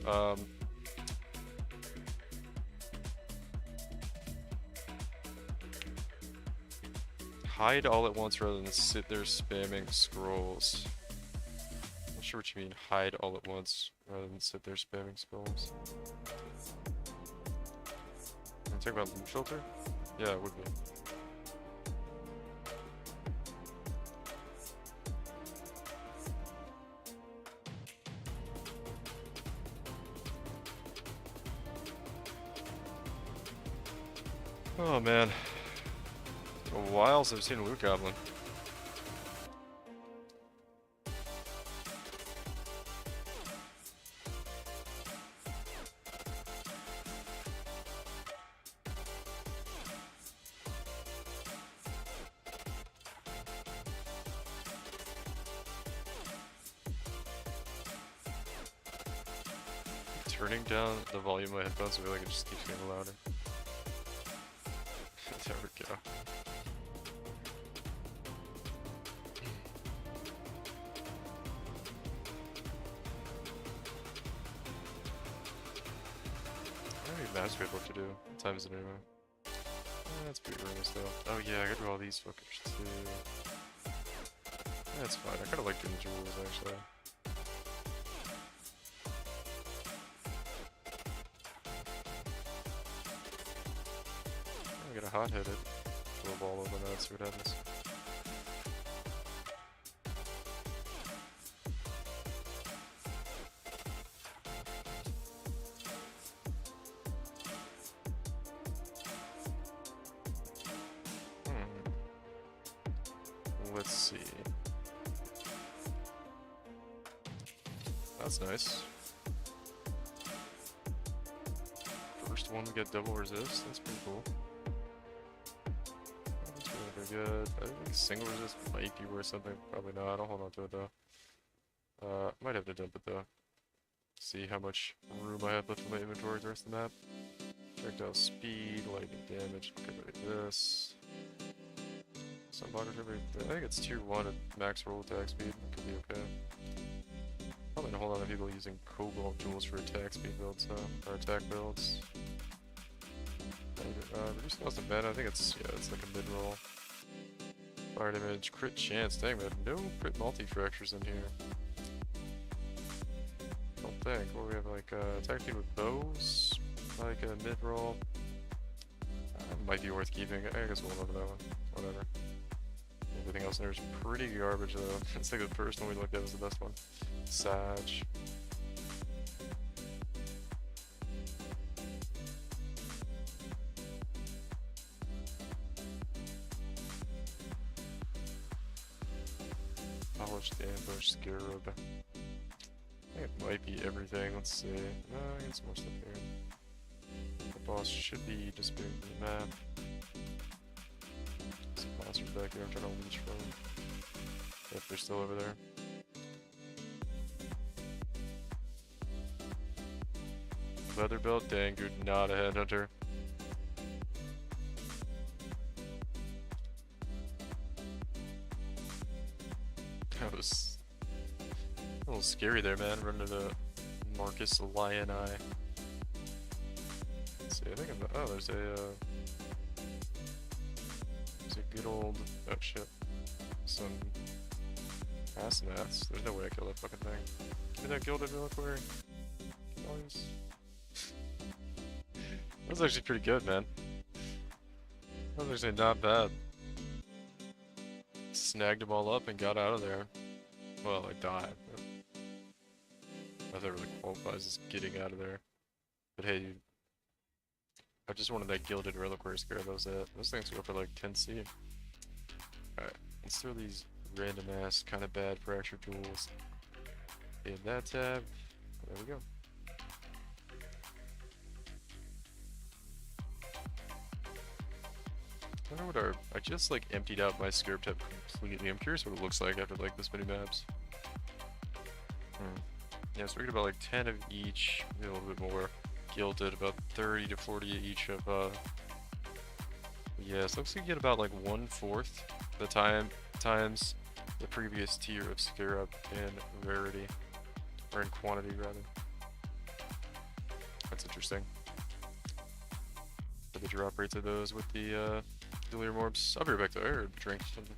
Hide all at once rather than sit there spamming scrolls. Not sure what you mean, hide all at once rather than sit there spamming scrolls. Can I talk about loot filter? Yeah, it would be. Oh man. It's been a while since I've seen a loot goblin. Turning down the volume of my headphones, I feel like it just keeps getting louder. There we go. I don't even ask what to do. What time is it anyway? That's pretty earnest though. Oh yeah, I gotta do all these fuckers too. That's fine. I kinda like doing jewels actually. I'm gonna hot hit it. Throw a ball over that, see what happens. Let's see. That's nice. First one to get double resist, that's pretty cool. That's really very good. I think single resist might be worth something, probably not. I'll hold on to it though. Might have to dump it though. See how much room I have left in my inventory the rest of the map. Projectile speed, lightning damage, get rid of this. Some blockers every. I think it's tier 1 at max roll attack speed. Could be okay. Probably a whole lot of people using cobalt jewels for attack speed builds, though. Or attack builds. Reduce cost of mana. I think it's, yeah, it's like a mid roll. Fire damage, crit chance. Dang, man. No crit multi fractures in here. Don't think. What do we have, like, attack speed with bows? Like a mid-roll? Might be worth keeping. I guess we'll look at that one. Whatever. Everything else in there is pretty garbage, though. It's like the first one we looked at was the best one. Sag. Polished ambush, scarab. I think it might be everything. Let's see. No, I got some more stuff here. The boss should be disappearing from the map. Some monsters back here I'm trying to leech from. If they're still over there. Leather belt, dang dude, not a headhunter. That was a little scary there, man. Running into Marcus Lion Eye. Let's see, I think I'm. Oh, there's a good old. Oh shit. Some Asenats. There's no way I killed that fucking thing. Give me that gilded reliquary. Noise. That was actually pretty good, man. That was actually not bad. Snagged them all up and got out of there. Well, I died. But that really qualifies as getting out of there. But hey, I just wanted that gilded reliquary scare. That was it. Those things go for like 10C. Alright, let's throw these random ass kind of bad fracture tools in that tab. There we go. I wonder what our. I just like emptied out my scarab tab completely. I'm curious what it looks like after like this many maps. Yeah, so we get about like 10 of each, maybe a little bit more. Gilded, about 30 to 40 each of yeah, so looks like you get about like 1/4 the times the previous tier of scarab in rarity. Or in quantity rather. That's interesting. For the drop rates of those with the delirium orbs. I'll be right back to air drink something.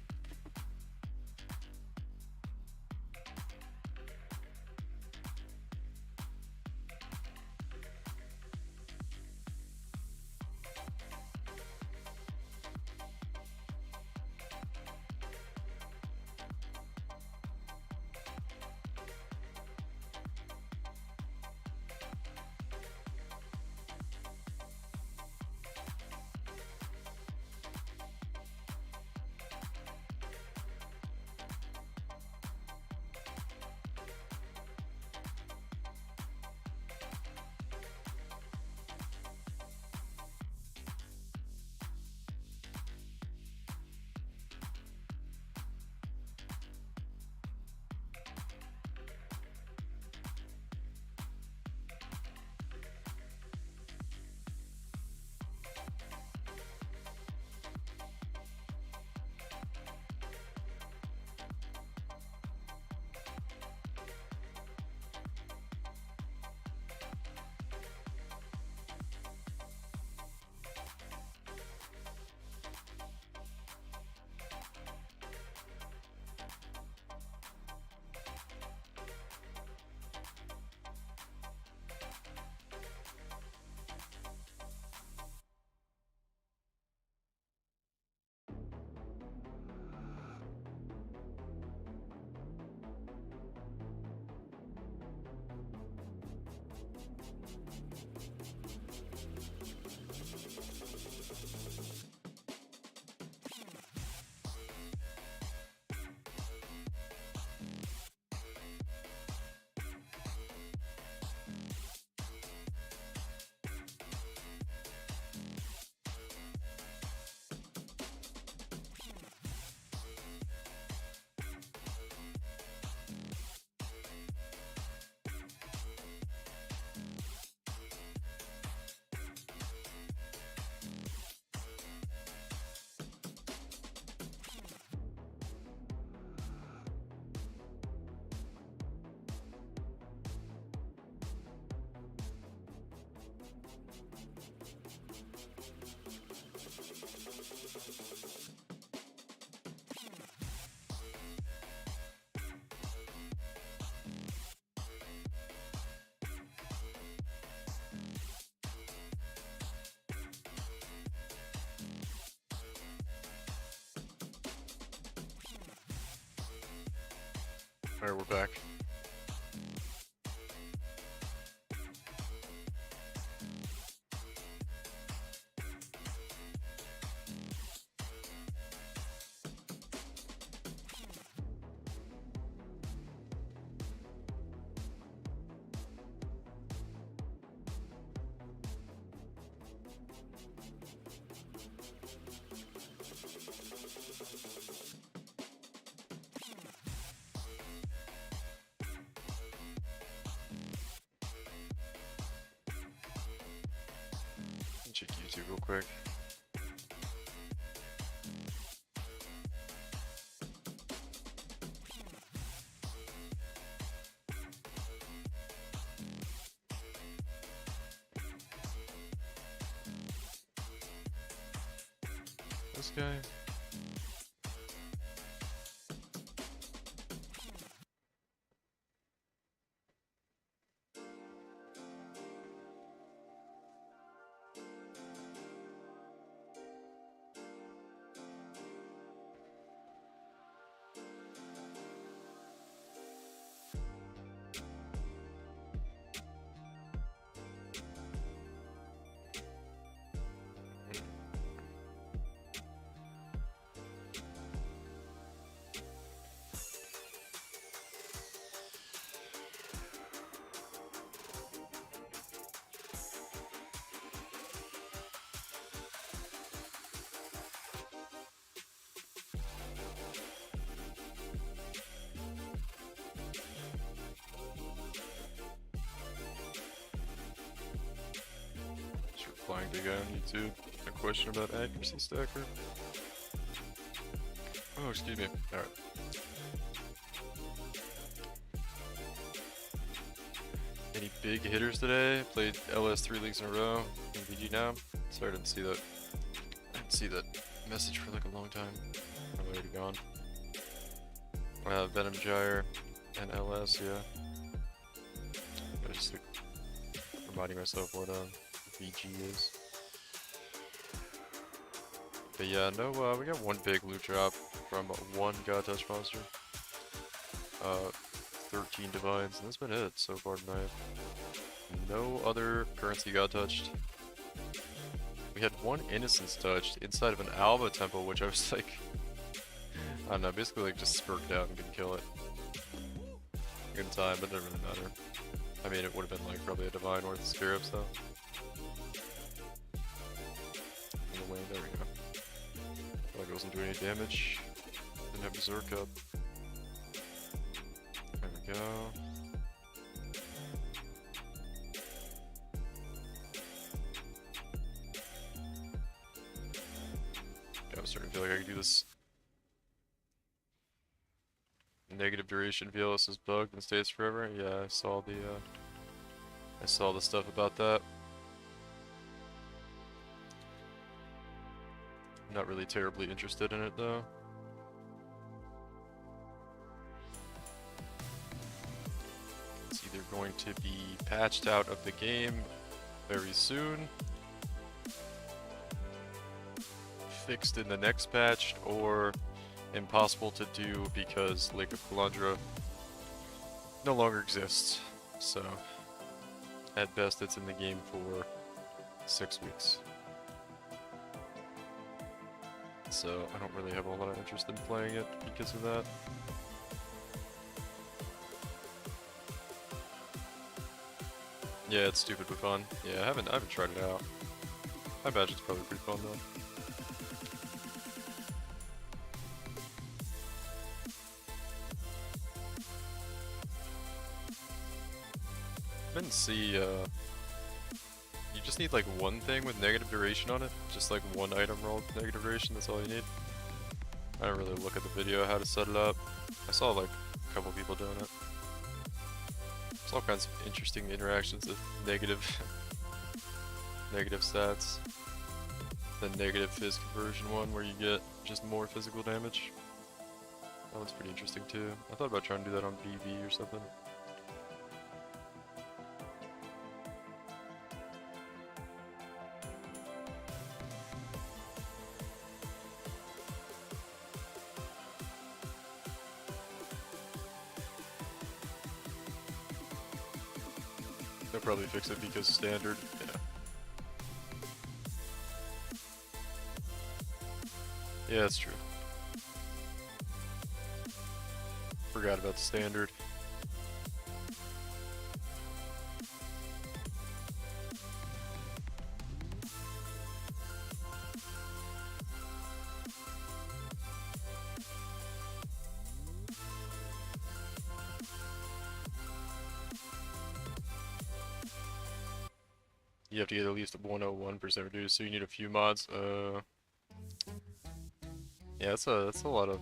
Alright, we're back. Check YouTube real quick. This guy. Flying big guy on YouTube. A question about accuracy stacker. Oh, excuse me. Alright. Any big hitters today? Played LS 3 leagues in a row. In VG now. Sorry, I didn't see that. I didn't see that message for like a long time. Probably already gone. Venom Gyre and LS, yeah. I just like, reminding myself what VG is. But yeah, no, we got one big loot drop from one God Touch monster. 13 divines, and that's been it so far tonight. No other currency got touched. We had one innocence touched inside of an Alba temple, which I was like, I don't know, basically like just spurted out and could kill it. Good time, but it didn't really matter. I mean, it would have been like probably a divine or the scarabs though. There we go. Like it wasn't doing any damage. Didn't have Berserker up. There we go. Yeah, I'm starting to feel like I can do this. Negative duration VLS is bugged and stays forever. Yeah, I saw the stuff about that. Not really terribly interested in it though. It's either going to be patched out of the game very soon, fixed in the next patch, or impossible to do because Lake of Kalandra no longer exists. So at best it's in the game for 6 weeks. So I don't really have a lot of interest in playing it because of that. Yeah, it's stupid but fun. Yeah, I haven't tried it out. I imagine it's probably pretty fun though. I didn't see, you just need like one thing with negative duration on it. Just like one item roll with negative duration, that's all you need. I didn't really look at the video how to set it up. I saw like a couple people doing it. There's all kinds of interesting interactions with negative negative stats. The negative phys conversion one where you get just more physical damage. That one's pretty interesting too. I thought about trying to do that on BV or something. They'll probably fix it because standard. Yeah. Yeah, that's true. Forgot about the standard. You have to get at least 101% reduced, so you need a few mods. Yeah, that's a lot of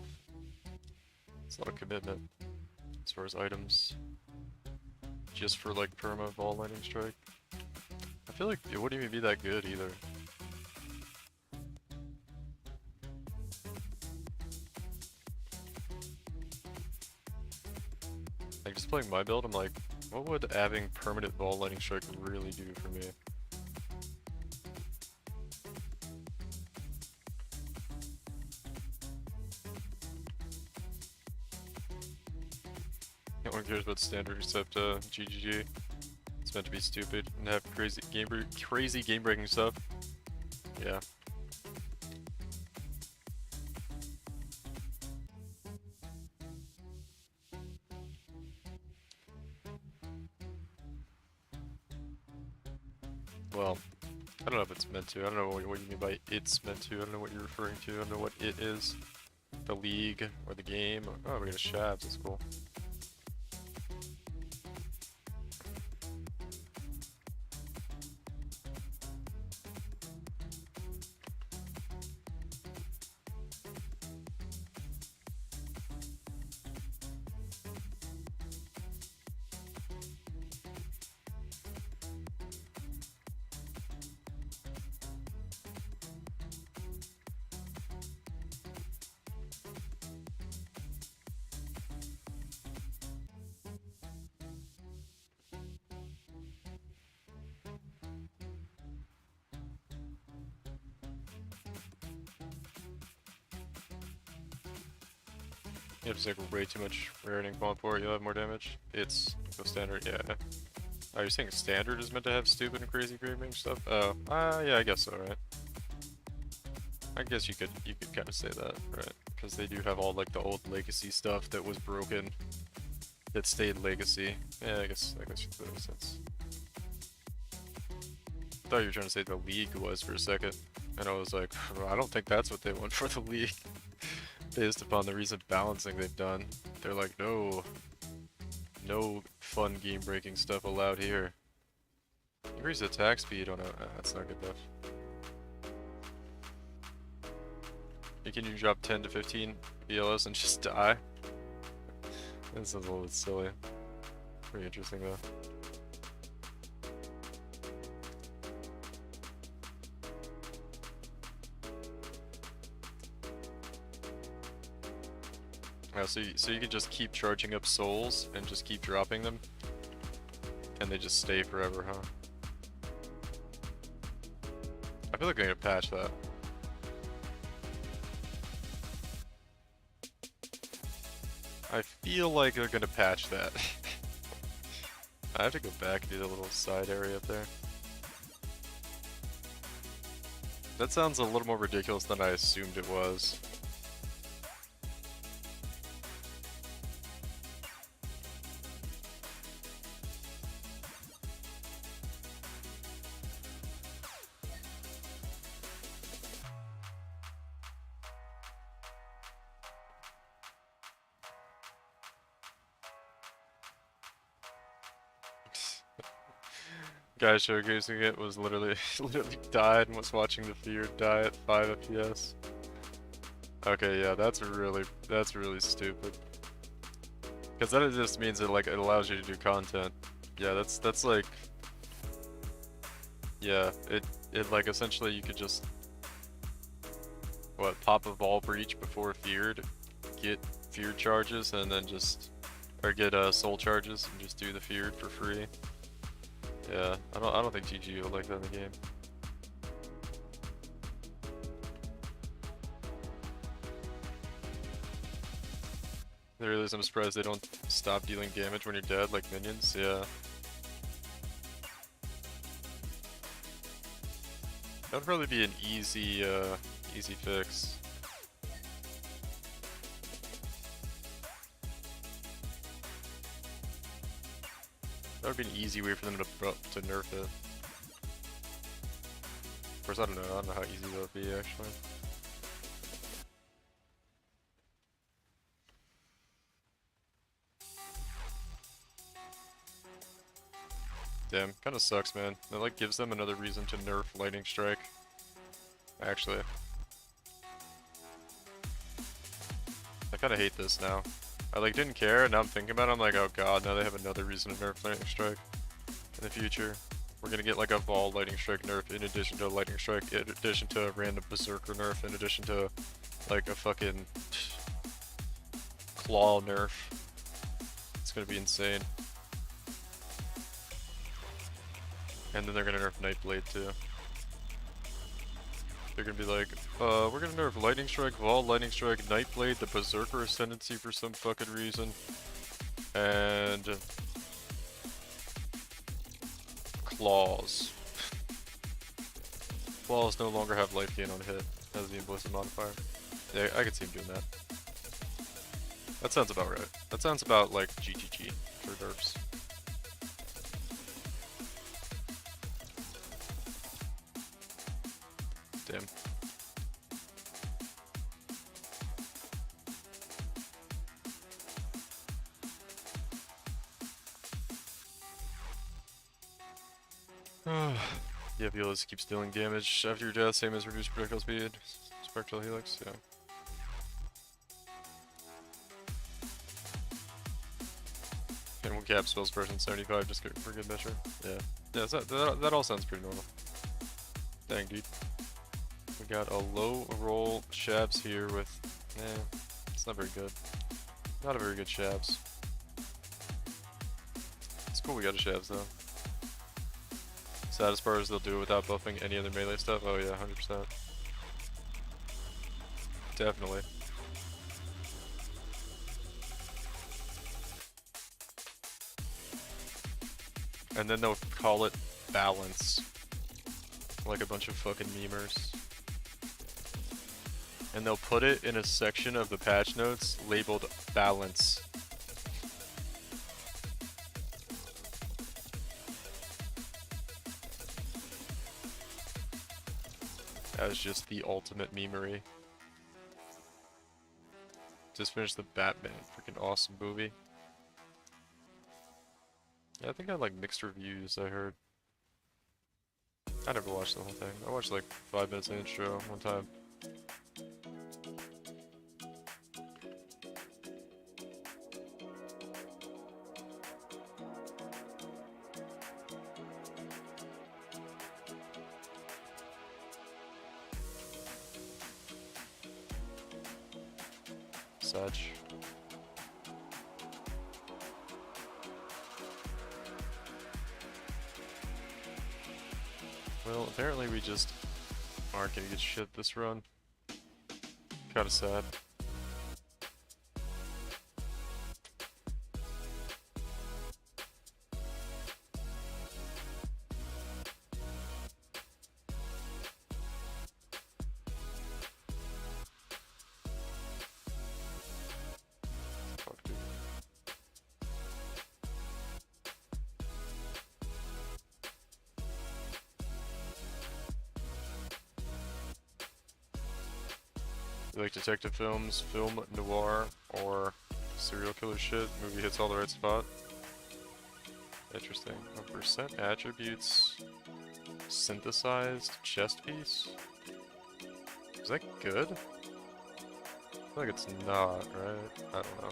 commitment as far as items. Just for like perma ball lightning strike. I feel like it wouldn't even be that good either. Like just playing my build, I'm like, what would having permanent ball lightning strike really do for me? No one cares about standard except GGG. It's meant to be stupid and have crazy game breaking stuff. Yeah. Well, I don't know if it's meant to. I don't know what you mean by it's meant to. I don't know what you're referring to. I don't know what it is. The league or the game. Oh, we got a Shabs. That's cool. You have to take way too much rare and quant for it, you'll have more damage. It's go standard, yeah. Oh, you're saying standard is meant to have stupid and crazy grading stuff? Oh, yeah, I guess so, right? I guess you could kind of say that, right? Because they do have all like the old legacy stuff that was broken, that stayed legacy. Yeah, I guess you could put that in a sense. I thought you were trying to say the league was for a second, and I was like, well, I don't think that's what they want for the league. Based upon the recent balancing they've done, they're like, no fun game-breaking stuff allowed here. Increase attack speed on a that's not good enough. Can you drop 10 to 15 BLS and just die? That sounds a little bit silly. Pretty interesting though. So you can just keep charging up souls and just keep dropping them, and they just stay forever, huh? I feel like I'm gonna patch that. I feel like they're gonna patch that. I have to go back and do the little side area up there. That sounds a little more ridiculous than I assumed it was. Guy showcasing it was literally died and was watching the fear die at 5 FPS. Okay, yeah, that's really stupid. Because then it just means that like it allows you to do content. Yeah, that's like, yeah, it like essentially you could just pop a ball breach before feared, get feared charges, and then just get soul charges and just do the feared for free. Yeah, I don't think GG will like that in the game. There is, I'm surprised they don't stop dealing damage when you're dead like minions, yeah. That would probably be an easy, easy fix. That would be an easy way for them to nerf it. Of course, I don't know how easy that would be, actually. Damn, kinda sucks, man. That, like, gives them another reason to nerf Lightning Strike. Actually. I kinda hate this now. I, like, didn't care, and now I'm thinking about it, I'm like, oh god, now they have another reason to nerf Lightning Strike. In the future. We're gonna get, like, a Vol Lightning Strike nerf in addition to a Lightning Strike, in addition to a random Berserker nerf, in addition to, like, a fucking Claw nerf. It's gonna be insane. And then they're gonna nerf Nightblade too. They're gonna be like, we're gonna nerf Lightning Strike, Vol, Lightning Strike, Nightblade, the Berserker Ascendancy for some fucking reason, and Claws. Claws no longer have life gain on hit as the implicit modifier. Yeah, I could see him doing that. That sounds about right. That sounds about like GGG for derps. Damn. Yeah, Violas keeps dealing damage after your death, same as reduced projectile speed. Spectral Helix, yeah. And we'll cap spells person 75 just for good measure. Yeah. Yeah, that all sounds pretty normal. Dang, dude. We got a low roll Shabs here with... it's not very good. Not a very good Shabs. It's cool we got a Shabs though. Saddest part is they'll do it without buffing any other melee stuff. Oh yeah, 100%. Definitely. And then they'll call it balance. Like a bunch of fucking memers. And they'll put it in a section of the patch notes labeled balance. That was just the ultimate memery. Just finished the Batman, freaking awesome movie. Yeah, I think I had like mixed reviews, I heard. I never watched the whole thing. I watched like 5 minutes of intro one time. Such. Well, apparently we just aren't gonna get shit this run. Kinda sad. Fuck, dude. You like detective films, film noir, or serial killer shit? Movie hits all the right spot. Interesting. A percent attributes synthesized chest piece? Is that good? I feel like it's not, right? I don't know.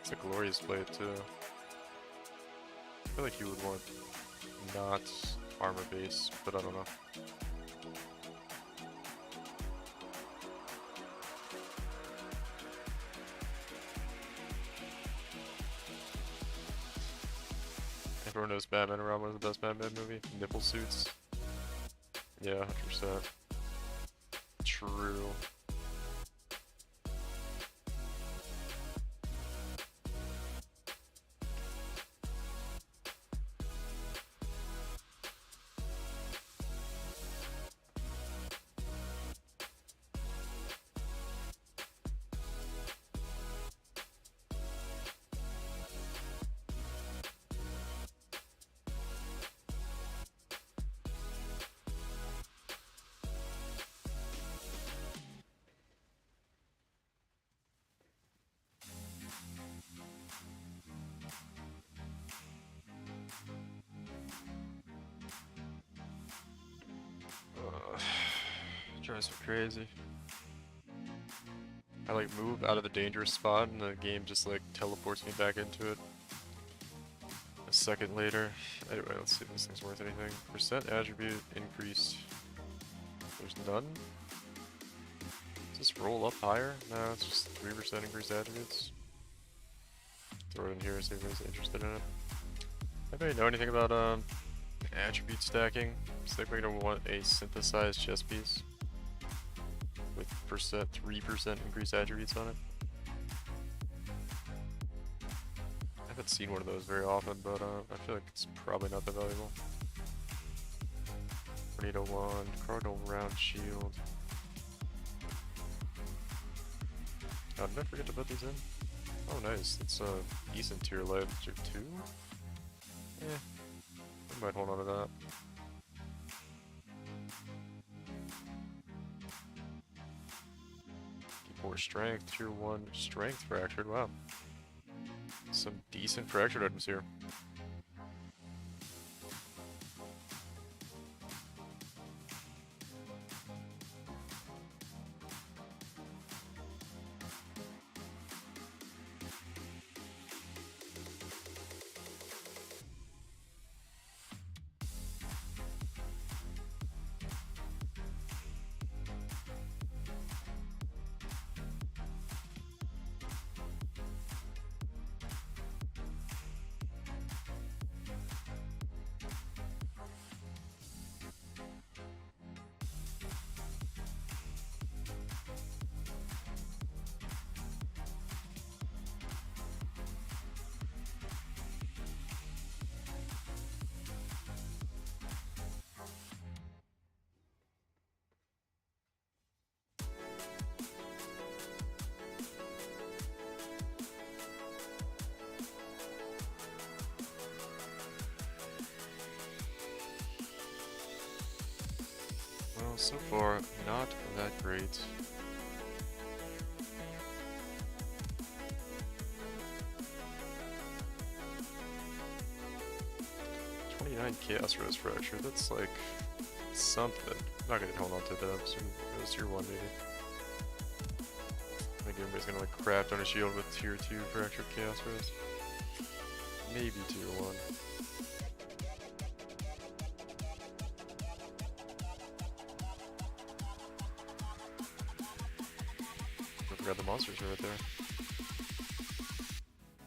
It's a glorious blade too. I feel like you would want not armor base, but I don't know. Everyone knows Batman around one of the best Batman movie. Nipple suits. Yeah, 100%. True. Drives me crazy. I like move out of the dangerous spot and the game just like teleports me back into it a second later. Anyway, let's see if this thing's worth anything. Percent attribute increased. There's none? Does this roll up higher? No, it's just 3% increased attributes. Throw it in here, see if anybody's interested in it. Anybody know anything about attribute stacking? It's like we're gonna want a synthesized chess piece with 3% increased attributes on it. I haven't seen one of those very often, but I feel like it's probably not that valuable. Tornado wand, cardinal round shield. Oh, did I forget to put these in? Oh, nice. That's a decent tier light. Tier 2? Yeah. I might hold on to that. More strength, tier 1, strength fractured. Wow. Some decent fractured items here. Well, so far, not that great. Chaos Rose Fracture, that's like something. I'm not gonna hold on to them, so it was tier 1 maybe. I think everybody's gonna like craft on a shield with tier 2 Fractured Chaos Rose. Maybe tier 1. I forgot the monsters are right there.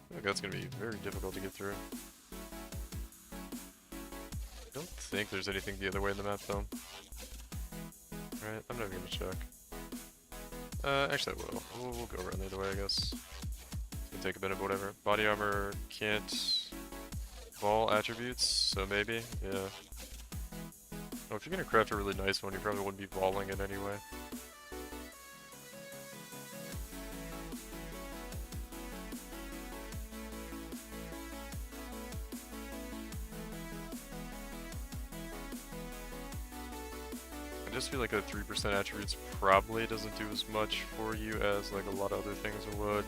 I think that's gonna be very difficult to get through. I don't think there's anything the other way in the map though. Alright, I'm not even gonna check. Actually I will. We'll go around the other way, I guess. It's gonna take a bit of whatever. Body armor can't ball attributes, so maybe, yeah. Oh, if you're gonna craft a really nice one, you probably wouldn't be balling it anyway. I just feel like a 3% attributes probably doesn't do as much for you as like a lot of other things would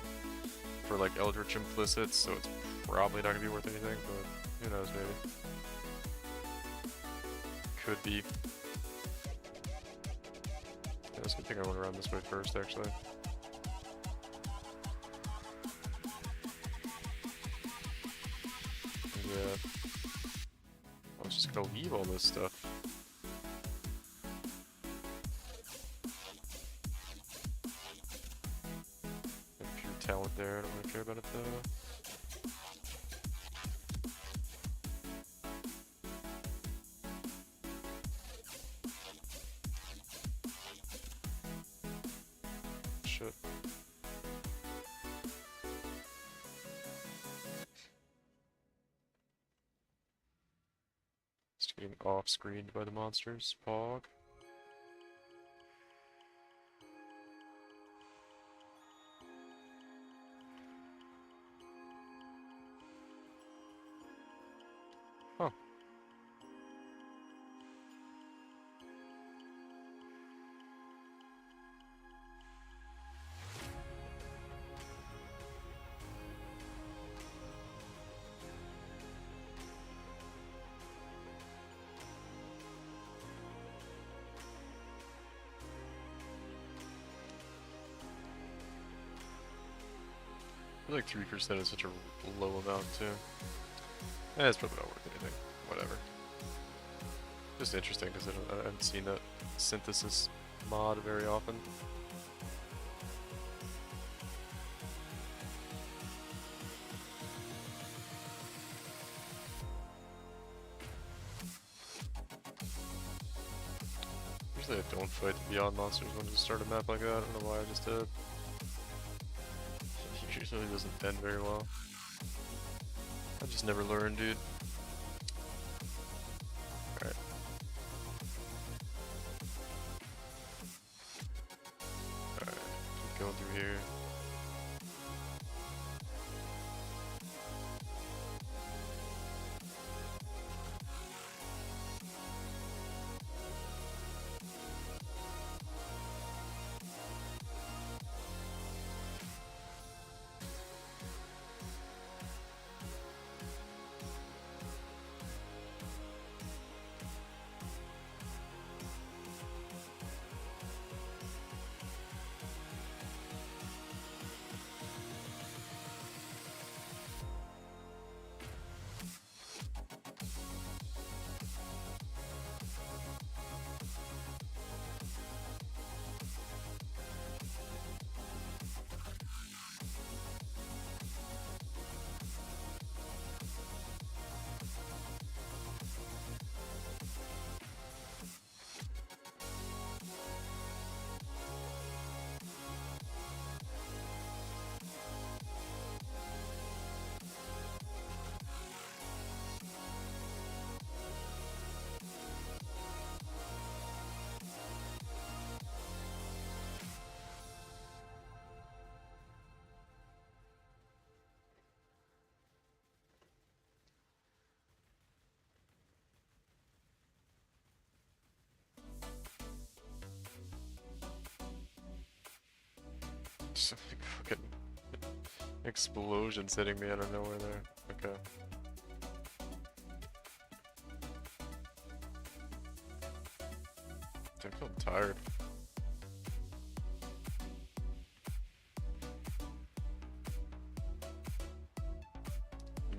for like Eldritch Implicits, so it's probably not gonna be worth anything, but who knows, maybe. Could be. Yeah, it's a good thing I went around this way first, actually. Yeah. I was just gonna leave all this stuff. Talent there, I don't really care about it though. Shit. Just getting off-screened by the monsters. Pog. Huh. feel like 3% is such a low amount too. It's probably not worth anything. Whatever. Just interesting because I haven't seen that synthesis mod very often. Usually I don't fight the Beyond monsters when I just start a map like that. I don't know why I just did. It usually doesn't end very well. I just never learn, dude. Alright. Alright, keep going through here. Something fucking explosions hitting me out of nowhere there. Okay. I feel tired.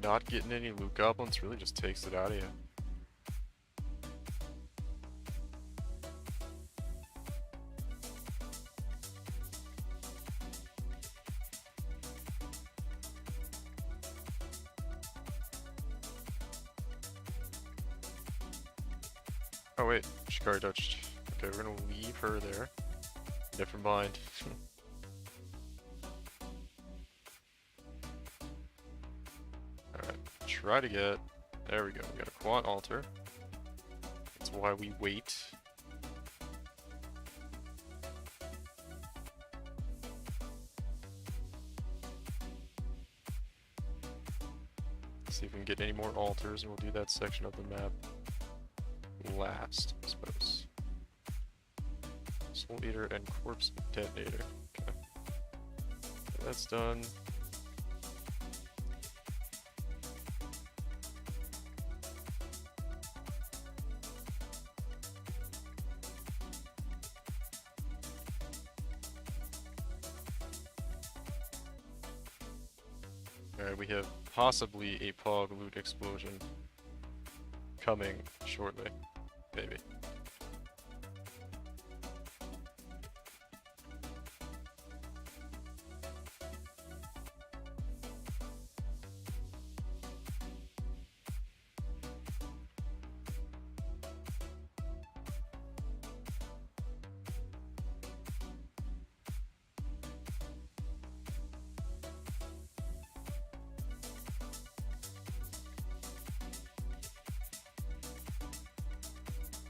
Not getting any loot goblins really just takes it out of you. Oh wait, Shikari touched. Okay, we're gonna leave her there. Never mind. Alright, try to get... There we go, we got a quant altar. That's why we wait. See if we can get any more altars, and we'll do that section of the map last, I suppose. Soul Eater and Corpse Detonator. Okay. That's done. Alright, we have possibly a Pog loot explosion coming shortly. Maybe.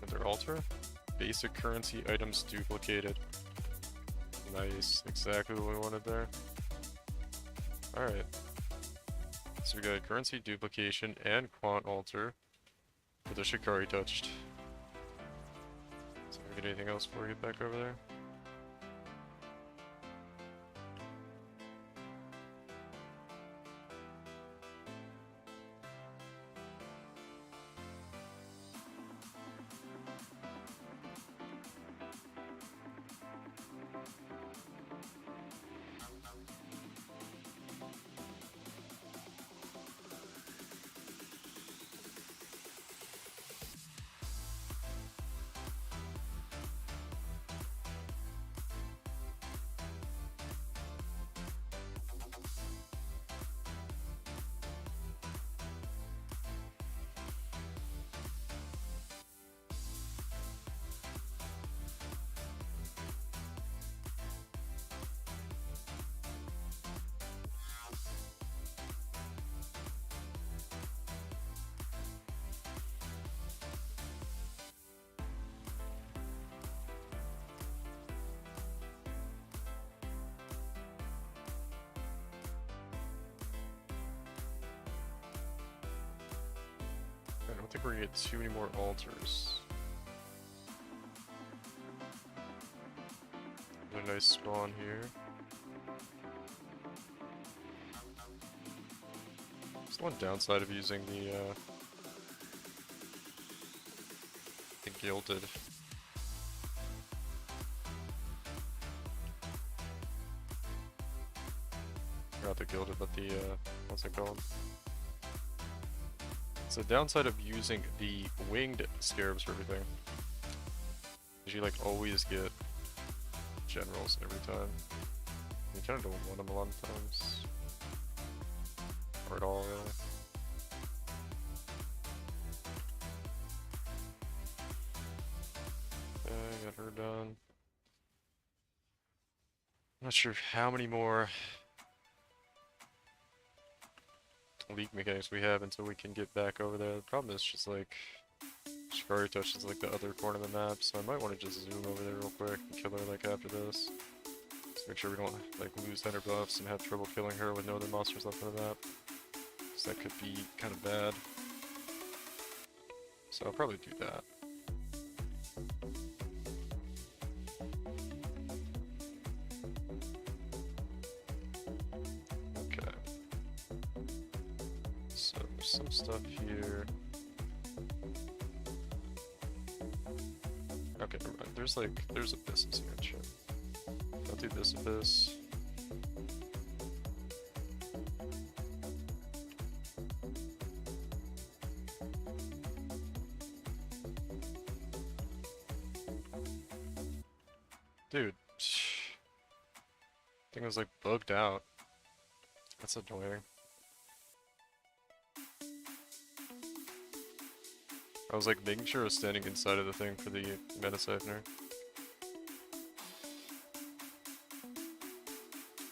Another altar. Basic currency items duplicated. Nice. Exactly what we wanted there. Alright. So we got currency duplication and quant altar for the Shikari touched. So we get anything else before we get back over there? think we're gonna get too many more altars. A nice spawn here. There's one downside of using the gilded. Not the gilded, but the what's it called? It's the downside of using the winged scarabs for everything. You like always get generals every time. You kind of don't want them a lot of times. Or at all, really. Okay, got her done. Not sure how many more league mechanics we have until we can get back over there. The problem is just like Shikari Touch is like the other corner of the map, so I might want to just zoom over there real quick and kill her like after this. Just make sure we don't like lose her buffs and have trouble killing her with no other monsters left on the map. So that could be kind of bad. So I'll probably do that. Okay. So there's some stuff here. Okay, never mind. There's abysses here, sure. I'll do this abyss. Dude. Thing was like bugged out. That's annoying. I was like making sure I was standing inside of the thing for the mana siphoner.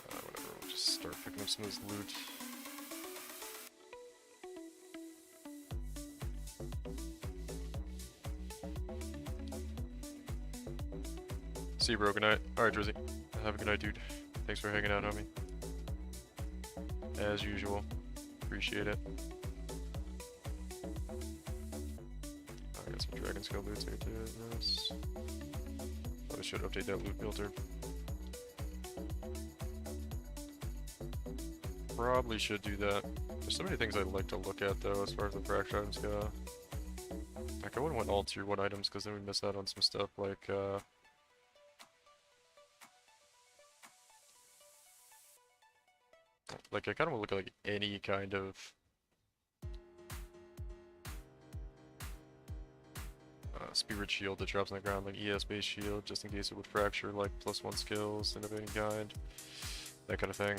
Whatever, we'll just start picking up some of this loot. See you, Broken Knight. Alright, Drizzy. Have a good night, dude. Thanks for hanging out, homie. As usual. Appreciate it. I got some Dragon Scale loots here too. Nice. Probably should update that loot filter. Probably should do that. There's so many things I'd like to look at though, as far as the fracture items go. Like I wouldn't want all tier 1 items because then we miss out on some stuff like I kind of want to look at like any kind of spirit shield that drops on the ground, like ES based shield, just in case it would fracture, like +1 skills, innovating kind, that kind of thing.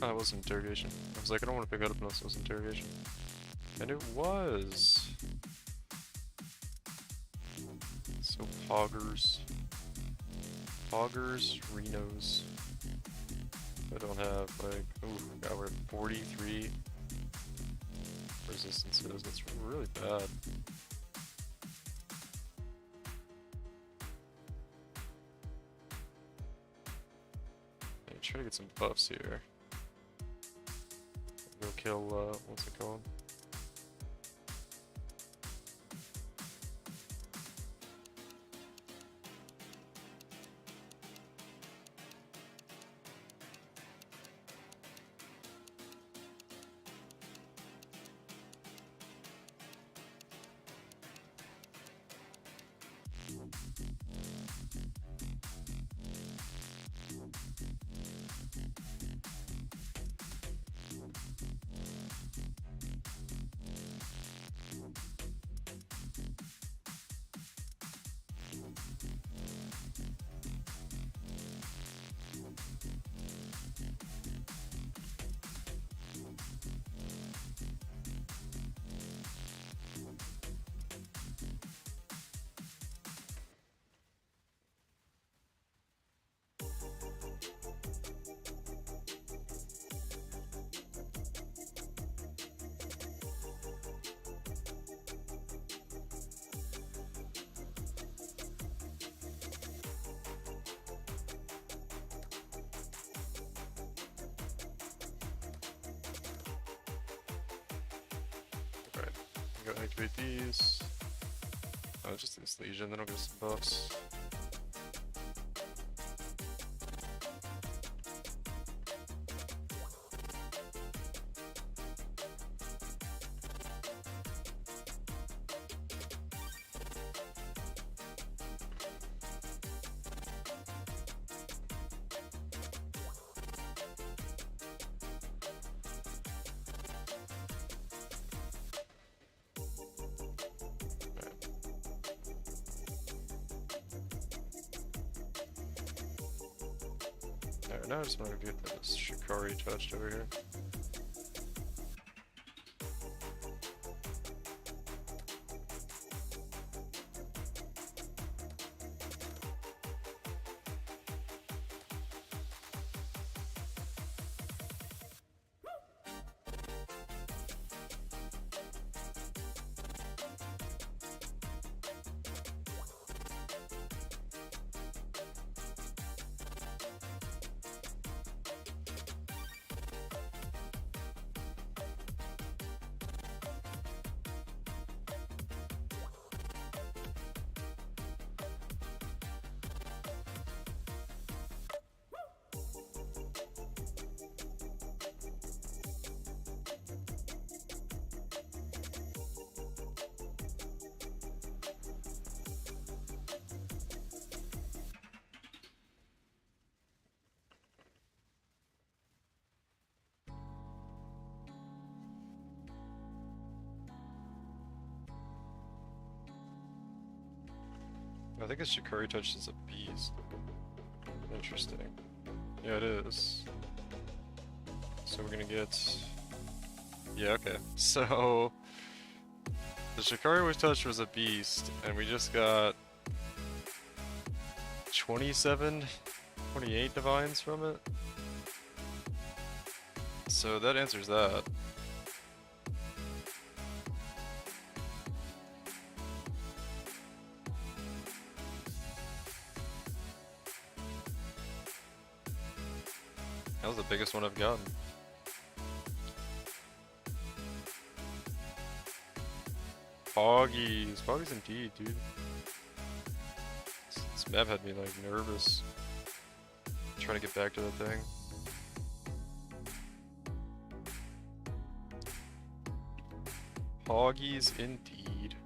Oh, it was interrogation. I was like, I don't want to pick it up unless it was interrogation. And it was! So, poggers. Poggers, Renos. I don't have, like, ooh, God, we're at 43 resistances. That's really bad. I'm trying to get some buffs here. Go kill, what's it called? Go activate these. Oh, just this Legion, then I'll get some buffs. Alright, now I just want to get this Shikari touched over here. I think his Shikari touch is a beast. Interesting. Yeah, it is. So we're gonna get... Yeah, okay. So... The Shikari was touched was a beast, and we just got... 27, 28 divines from it. So that answers that. That was the biggest one I've gotten. Foggies. Foggies indeed, dude. This map had me, like, nervous. Trying to get back to that thing. Foggies indeed.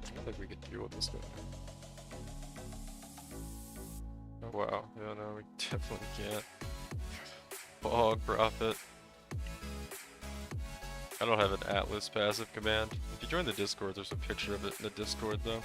I don't think we could deal with this guy. Oh wow, yeah, no, we definitely can't. Fog Prophet. I don't have an Atlas passive command. If you join the Discord, there's a picture of it in the Discord though.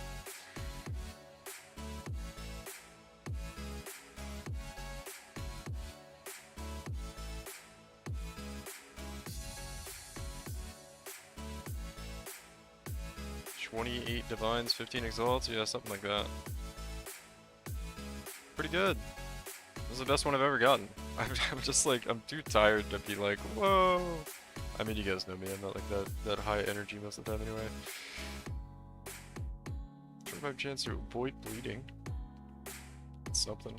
$28 divines, 15 exalts, yeah, something like that. Pretty good. This is the best one I've ever gotten. I'm just like, I'm too tired to be like, whoa. I mean, you guys know me, I'm not like that high energy most of the time anyway. 25 chance to avoid bleeding. That's something.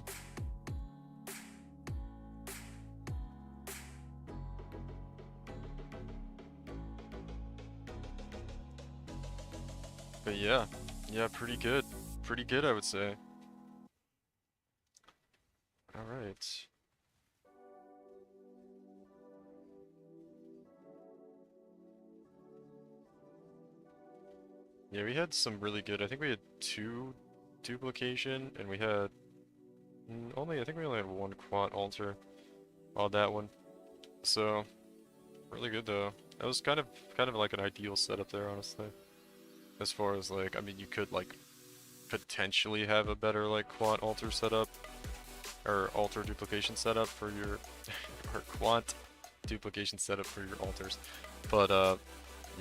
But yeah, pretty good. Pretty good, I would say. Alright. Yeah, we had some really good, I think we had 2 duplication, and we had I think we only had 1 quant altar on that one. So, really good though. That was kind of like an ideal setup there, honestly. As far as like, I mean, you could like potentially have a better like quant altar setup, or altar duplication setup for your, or quant duplication setup for your altars, but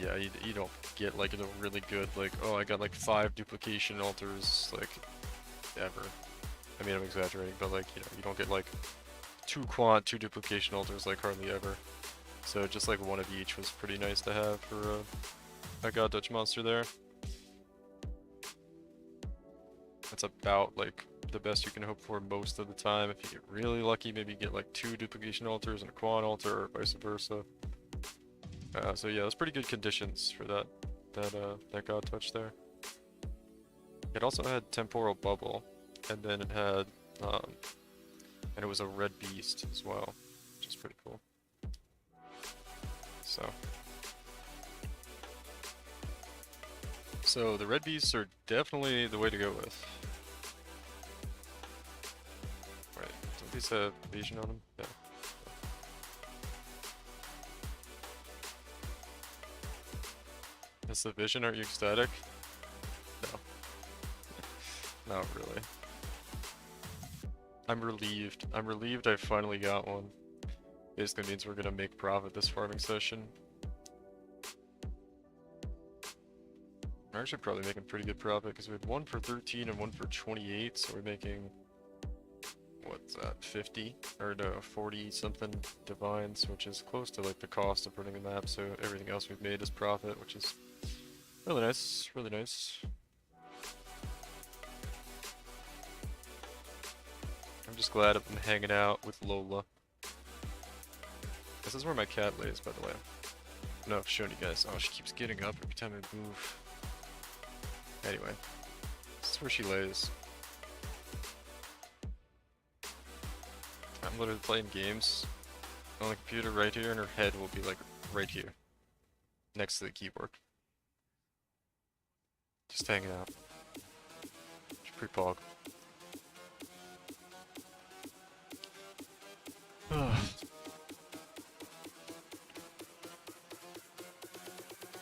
yeah, you don't get like a really good like, oh, I got like 5 duplication altars like ever. I mean, I'm exaggerating, but like, you know, you don't get like 2 quant, 2 duplication altars like hardly ever. So just like 1 of each was pretty nice to have for a God Dutch monster there. That's about like the best you can hope for most of the time. If you get really lucky, maybe you get like 2 duplication altars and a quad altar, or vice versa. So yeah, that's pretty good conditions for that god touch there. It also had temporal bubble, and then it had and it was a red beast as well, which is pretty cool. So the red beasts are definitely the way to go with. Right, don't these have vision on them? Yeah. Is the vision? Aren't you ecstatic? No. Not really. I'm relieved. I'm relieved I finally got one. Basically means we're gonna make profit this farming session. We're actually probably making pretty good profit because we had one for 13 and one for 28, so we're making, what's that, 50? Or no, 40 something divines, which is close to like the cost of running the map, so everything else we've made is profit, which is really nice, really nice. I'm just glad I've been hanging out with Lola. This is where my cat lays, by the way. I don't know if I've shown you guys. Oh, she keeps getting up every time I move. Anyway, this is where she lays. I'm literally playing games on the computer right here, and her head will be like right here, next to the keyboard. Just hanging out. She's pretty pog.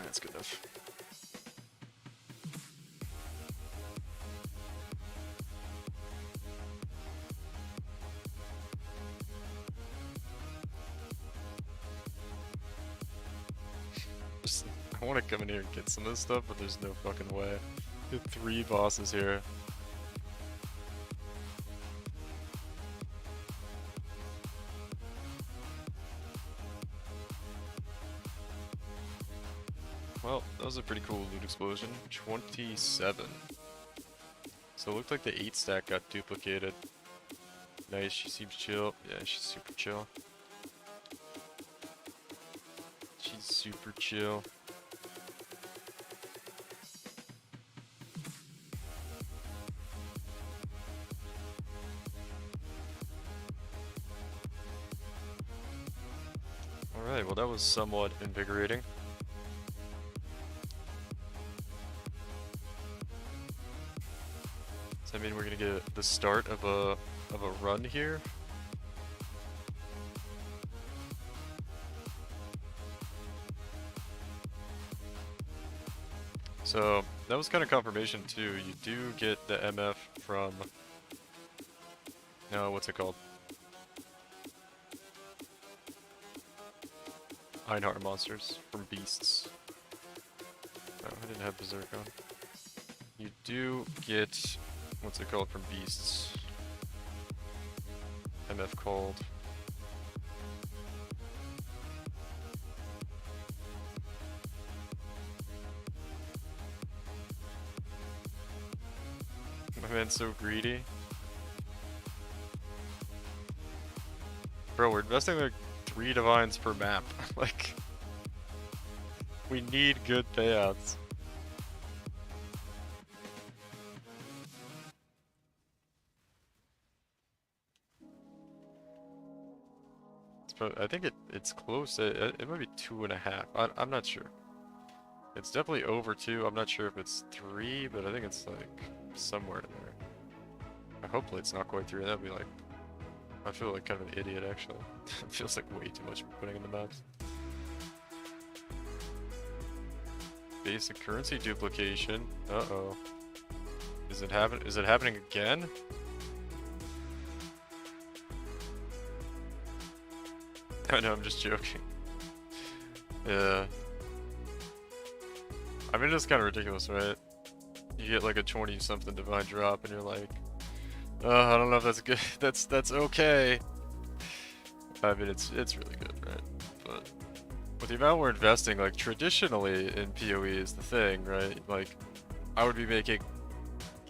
That's good enough. I want to come in here and get some of this stuff, but there's no fucking way. We have 3 bosses here. Well, that was a pretty cool loot explosion. 27. So it looked like the 8 stack got duplicated. Nice, she seems chill. Yeah, she's super chill. She's super chill. Alright, well that was somewhat invigorating. Does that mean we're gonna get the start of a run here? So that was kind of confirmation too. You do get the MF from, no, what's it called? Einhar monsters from beasts. Oh, I didn't have Berserker on. You do get, what's it called, from beasts? MF called. My man's so greedy. Bro, we're investing like 3 divines per map. Like, we need good payouts. It's probably, I think it's close. It might be 2.5. I'm not sure. It's definitely over 2. I'm not sure if it's 3, but I think it's like somewhere in there. Hopefully it's not quite 3. That'd be like, I feel like kind of an idiot actually. It feels like way too much putting in the maps. Basic currency duplication. Uh-oh. Is it happening again? I know, I'm just joking. Yeah. I mean, it's kind of ridiculous, right? You get like a 20-something divine drop and you're like, I don't know if that's good. That's okay. I mean, it's really good, right? But with the amount we're investing, like traditionally in PoE is the thing, right? Like, I would be making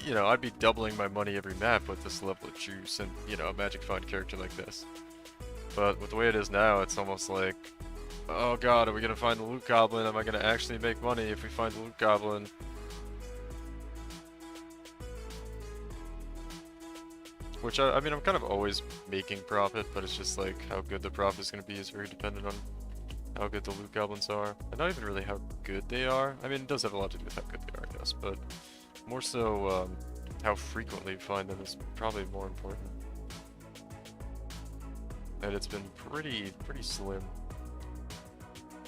you know, I'd be doubling my money every map with this level of juice and, you know, a Magic Find character like this. But with the way it is now, it's almost like, oh god, are we gonna find the loot goblin? Am I gonna actually make money if we find the loot goblin? Which, I mean, I'm kind of always making profit, but it's just like, how good the profit is gonna be is very dependent on how good the loot goblins are. And not even really how good they are. I mean, it does have a lot to do with how good they are, I guess, but more so, how frequently you find them is probably more important. And it's been pretty slim.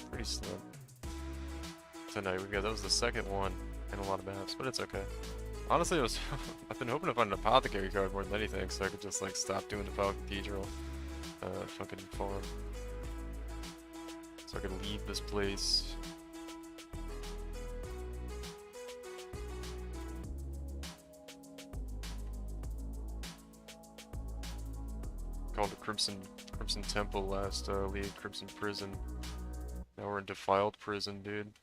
Pretty slim. Tonight that was the second one in a lot of maps, but it's okay. Honestly, I've been hoping to find an apothecary card more than anything, so I could just like stop doing Defiled Cathedral, fucking farm. So I could leave this place. Called the Crimson Temple last league, Crimson Prison. Now we're in Defiled Prison, dude.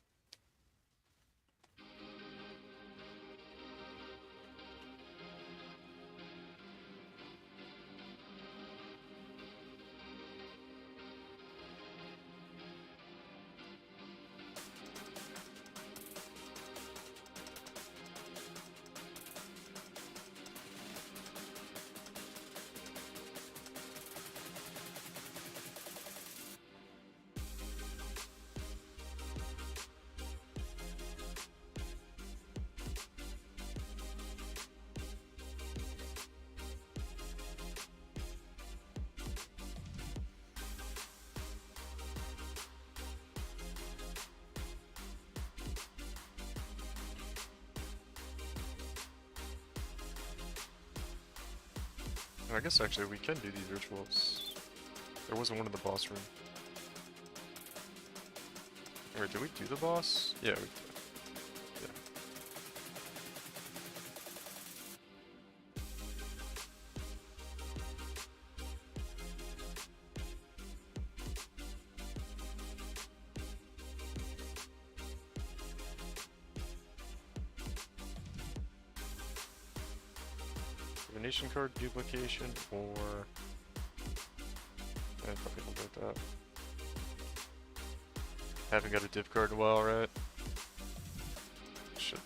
I guess actually we can do these rituals. There wasn't one in the boss room. Alright, did we do the boss? Yeah, we did. Yeah. Divination card duplication or... I fucking don't like that. Haven't got a div card in a while, right? Shit.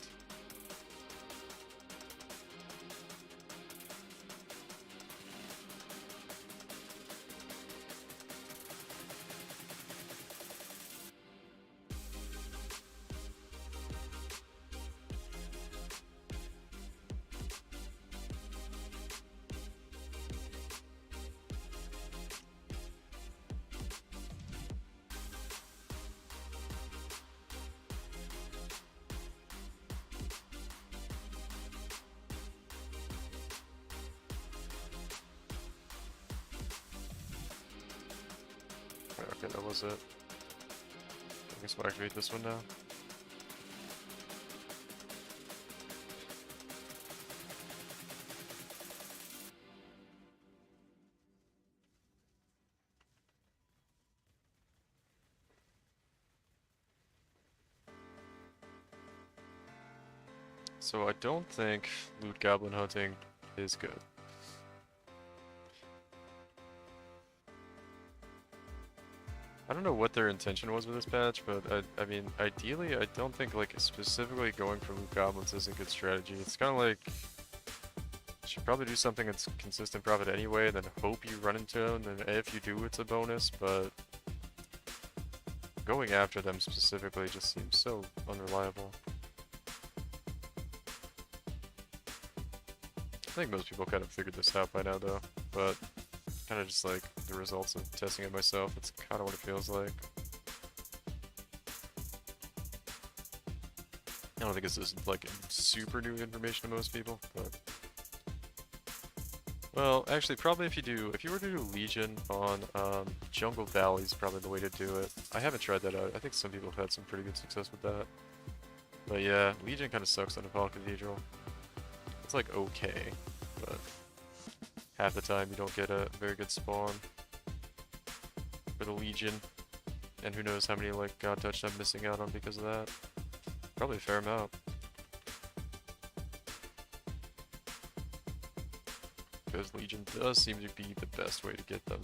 Okay, that was it. I guess we'll activate this one now. So I don't think loot goblin hunting is good. I don't know what their intention was with this patch, but I mean, ideally, I don't think like specifically going for loot goblins is a good strategy. It's kind of like you should probably do something that's consistent profit anyway, and then hope you run into them, and if you do, it's a bonus. But going after them specifically just seems so unreliable. I think most people kind of figured this out by now, though, but kind of just like the results of testing it myself, it's kind of what it feels like. I don't think this is like super new information to most people, but... Well, actually, probably if you were to do Legion on Jungle Valley is probably the way to do it. I haven't tried that out. I think some people have had some pretty good success with that. But yeah, Legion kind of sucks on Defiled Cathedral. It's like okay, but half the time you don't get a very good spawn for the Legion. And who knows how many like God Touched I'm missing out on because of that. Probably a fair amount. because Legion does seem to be the best way to get them.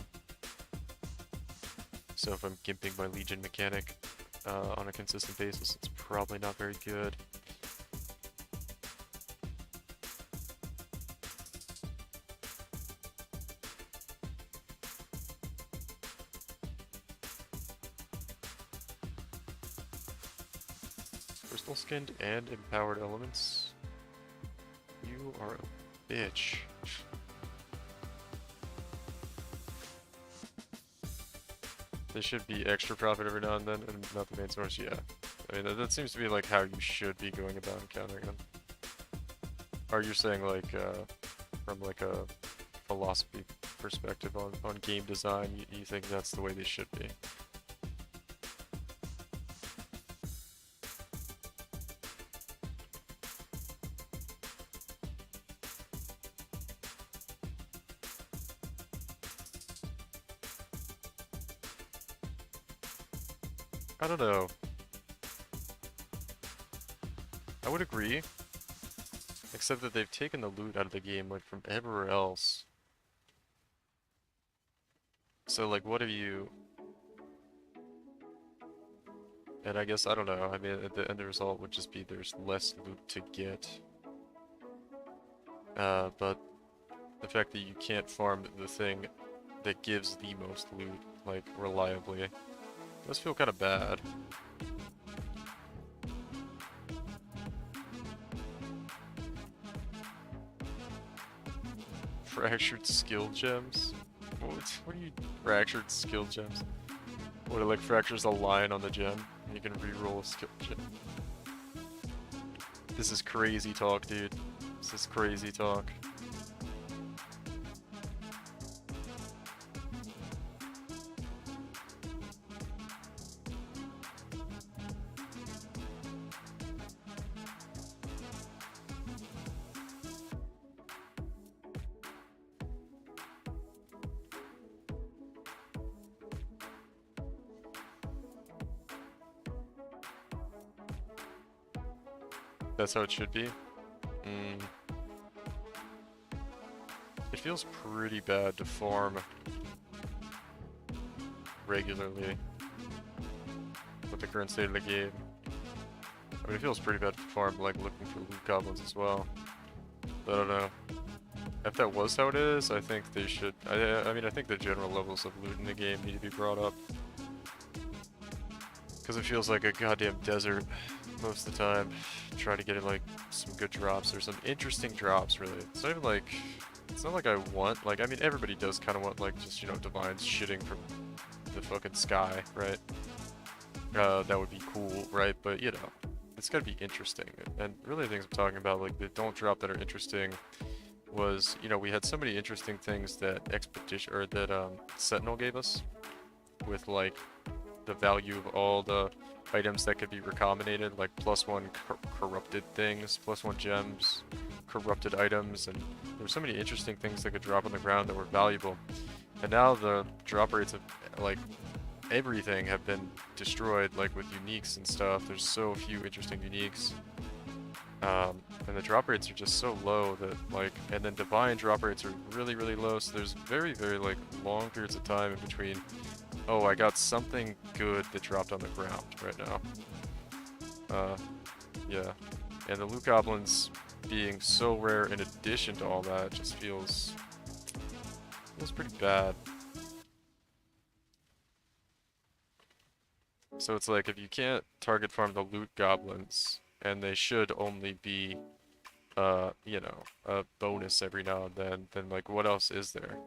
So if I'm gimping my Legion mechanic on a consistent basis, it's probably not very good. Crystal skinned and empowered elements. You are a bitch. They should be extra profit every now and then, and not the main source, yeah. I mean, that seems to be like how you should be going about encountering them. Or you're saying like, from like a philosophy perspective on game design, you think that's the way they should be. I don't know. I would agree. Except that they've taken the loot out of the game, like, from everywhere else. So, like, what have you... And I guess, I don't know, I mean, at the end result would just be there's less loot to get. But the fact that you can't farm the thing that gives the most loot, like, reliably, does feel kind of bad. Fractured skill gems? What are you... Fractured skill gems? What, it like fractures a line on the gem? And you can re-roll a skill gem. This is crazy talk, dude. This is crazy talk. That's how it should be? It feels pretty bad to farm regularly with the current state of the game. I mean, it feels pretty bad to farm, like, looking for loot goblins as well. But I don't know. If that was how it is, I think they should... I mean, I think the general levels of loot in the game need to be brought up. Because it feels like a goddamn desert most of the time. Try to get like some good drops or some interesting drops, really. It's not even like... It's not like I want... Like, I mean, everybody does kind of want, like, just, you know, divines shitting from the fucking sky, right? That would be cool, right? But, you know, it's gotta be interesting. And really the things I'm talking about, like, that don't drop that are interesting was, you know, we had so many interesting things that Expedition... Or that, Sentinel gave us. With, like, the value of all the items that could be recombinated, like +1 corrupted things, +1 gems, corrupted items, and there were so many interesting things that could drop on the ground that were valuable. And now the drop rates of, like, everything have been destroyed, like with uniques and stuff. There's so few interesting uniques. And the drop rates are just so low that, like, and then divine drop rates are really, really low, so there's very, very, like, long periods of time in between. Oh, I got something good that dropped on the ground right now. Yeah. And the loot goblins being so rare in addition to all that just feels pretty bad. So it's like, if you can't target farm the loot goblins, and they should only be, you know, a bonus every now and then like, what else is there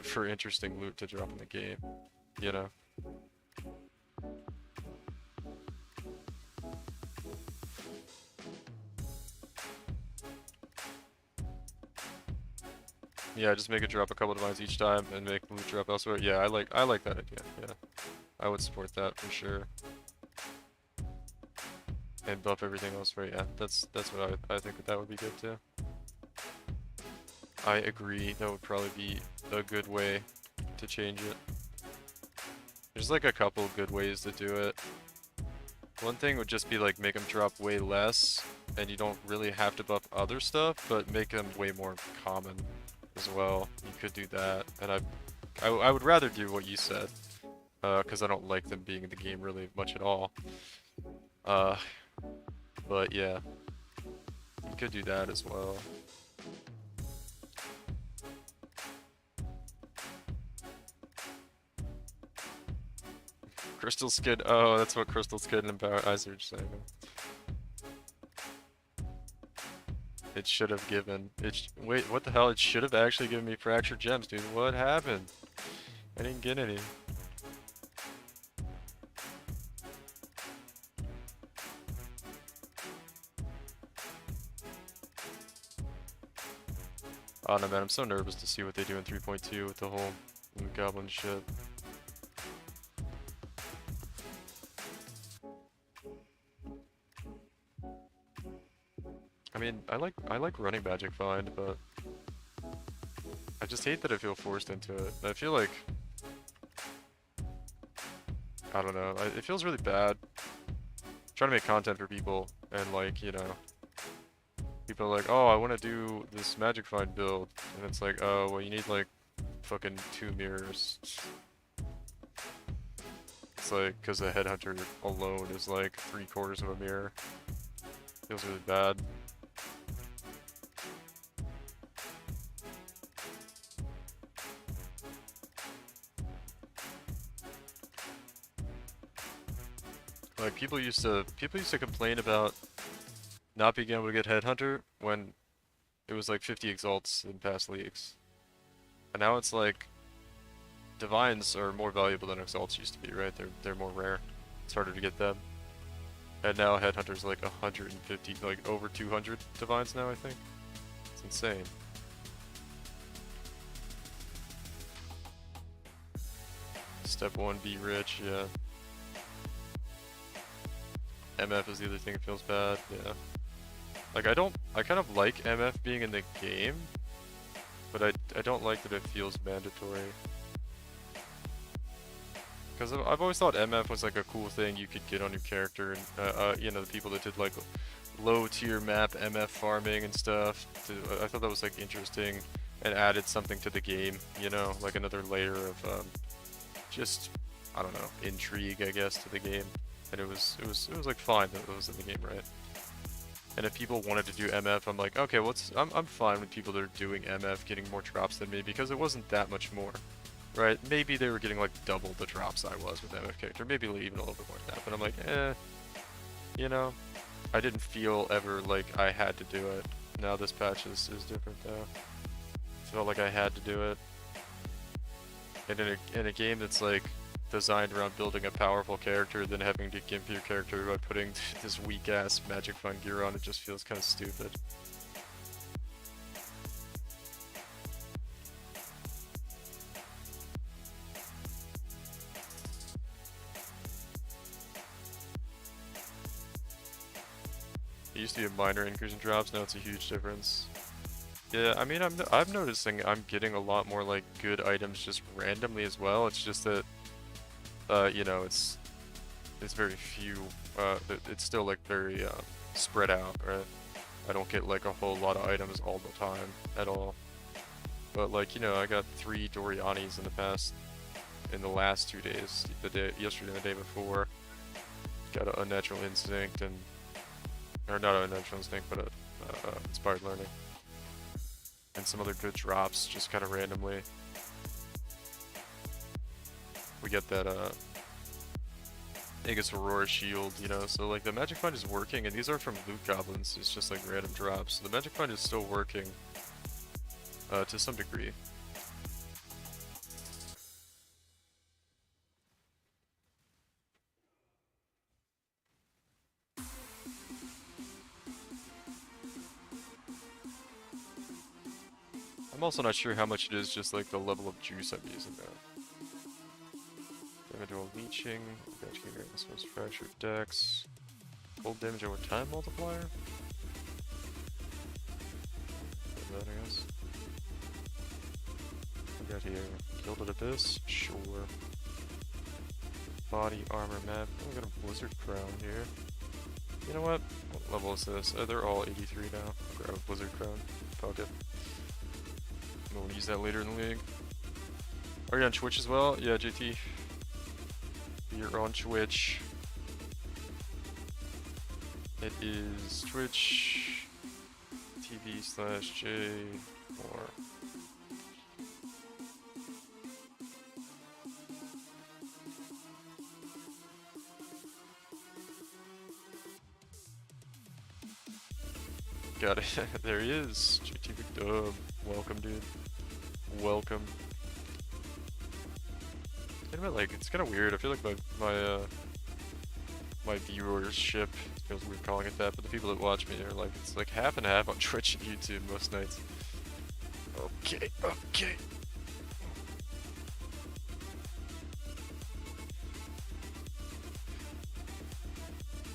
for interesting loot to drop in the game, you know? Yeah, just make it drop a couple divines each time and make loot drop elsewhere. Yeah, I like that idea. Yeah, I would support that for sure. And buff everything else, right? Yeah, that's what I think that would be good too. I agree. That would probably be a good way to change it. There's like a couple good ways to do it. One thing would just be like make them drop way less, and you don't really have to buff other stuff, but make them way more common. as well. You could do that, and I would rather do what you said, because I don't like them being in the game really much at all. Uh, but yeah, you could do that as well. Crystal skin. Oh, that's what Crystal skin about. I see what you're saying. It should have given. Wait, what the hell? It should have actually given me fractured gems, dude. What happened? I didn't get any. Oh no, man, I'm so nervous to see what they do in 3.2 with the whole goblin shit. I mean, I like running Magic Find, but I just hate that I feel forced into it. I feel like, I don't know, it feels really bad trying to make content for people, and like, you know, people are like, oh, I want to do this Magic Find build, and it's like, oh, well, you need like fucking 2 mirrors. It's like, because the Headhunter alone is like 3/4 of a mirror. Feels really bad. Like people used to complain about not being able to get Headhunter when it was like 50 exalts in past leagues. And now it's like Divines are more valuable than exalts used to be, right? They're more rare. It's harder to get them. And now Headhunter's like 150, like over 200 Divines now, I think. It's insane. Step 1, be rich, yeah. MF is the other thing that feels bad, yeah. Like I kind of like MF being in the game, but I don't like that it feels mandatory. Because I've always thought MF was like a cool thing you could get on your character, and you know, the people that did like low tier map MF farming and stuff. I thought that was like interesting and added something to the game, you know, like another layer of just, I don't know, intrigue, I guess, to the game. And it was like fine that it was in the game, right? And if people wanted to do MF, I'm like, okay, I'm fine with people that are doing MF getting more drops than me, because it wasn't that much more, right? Maybe they were getting like double the drops I was with MF character, maybe even a little bit more than that. But I'm like, you know, I didn't feel ever like I had to do it. Now this patch is different though. I felt like I had to do it. And in a game that's like designed around building a powerful character, then having to gimp your character by putting this weak ass Magic Find gear on, it just feels kind of stupid. It used to be a minor increase in drops, now it's a huge difference. Yeah, I mean, I'm noticing I'm getting a lot more like good items just randomly as well. It's just that you know, it's very few, it's still like very spread out, right? I don't get like a whole lot of items all the time at all. But like, you know, I got 3 Dorianis in the last 2 days, yesterday and the day before. Got an Unnatural Instinct or not an Unnatural Instinct, but a Inspired Learning. And some other good drops just kind of randomly. We get that Aegis Aurora shield, you know, so like the Magic Find is working, and these are from loot goblins, it's just like random drops. So the Magic Find is still working to some degree. I'm also not sure how much it is just like the level of juice I'm using now. Individual leeching, damage gain this was fractured dex, full damage over time multiplier. That I guess. We got here Gilded Abyss, sure. Body armor map. We got a Blizzard Crown here. You know what? What level is this? They're all 83 now. I'll grab a Blizzard Crown. Fuck it. We'll use that later in the league. Are you on Twitch as well? Yeah, JT. You're on Twitch. It is Twitch TV/J or got it. There he is. JT McDub. Welcome, dude. Welcome. Like, it's kind of weird. I feel like my viewership, it feels weird calling it that, but the people that watch me are like, it's like half and half on Twitch and YouTube most nights. Okay, okay.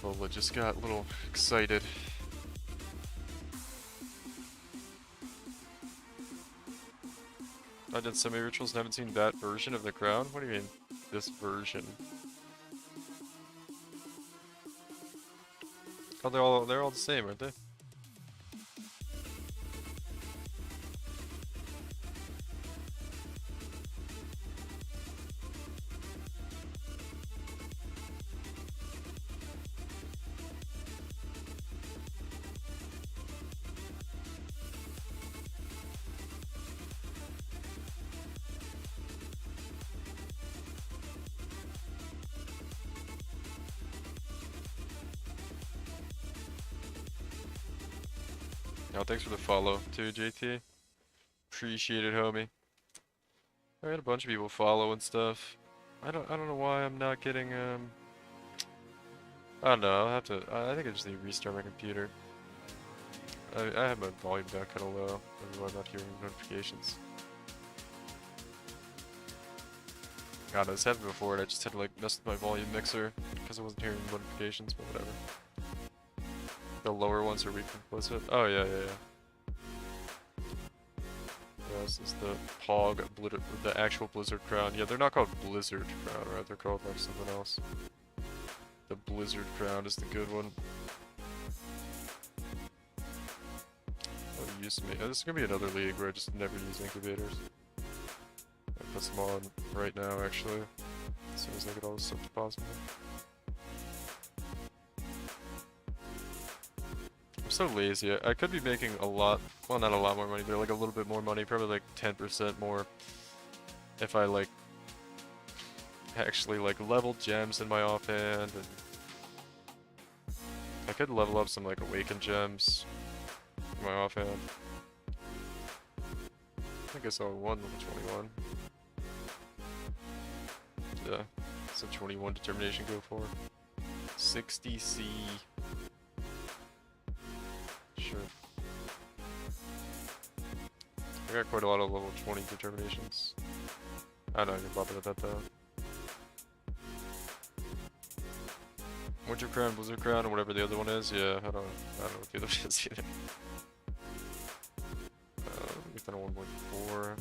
Lola just got a little excited. I did semi-rituals and haven't seen that version of the crown? What do you mean, this version? Oh, they're all the same, aren't they? Oh, thanks for the follow too, JT. Appreciate it, homie. I had a bunch of people follow and stuff. I don't know why I'm not getting I don't know. I'll have to. I think I just need to restart my computer. I have my volume down kind of low. Maybe why I'm not hearing notifications. God, this happened before, and I just had to like mess with my volume mixer because I wasn't hearing notifications, but whatever. The lower ones are weak from Blizzard. Oh yeah. Yeah, this is the POG, the actual Blizzard crown. Yeah, they're not called Blizzard crown, right? They're called like something else. The Blizzard crown is the good one. Oh, use me. Oh, this is gonna be another league where I just never use incubators. I put some on right now, actually, as soon as I get all this stuff possible. I'm so lazy. I could be making a lot, well, not a lot more money, but like a little bit more money, probably like 10% more if I like actually like level gems in my offhand, and I could level up some like awakened gems in my offhand. I think I saw one level 21. Yeah, so 21 determination go for 60C. Sure. I got quite a lot of level 20 determinations. I don't know, I can bother with that though. Winter Crown, Blizzard Crown, or whatever the other one is. Yeah, I don't know what the other one is either. We've done a 1.4.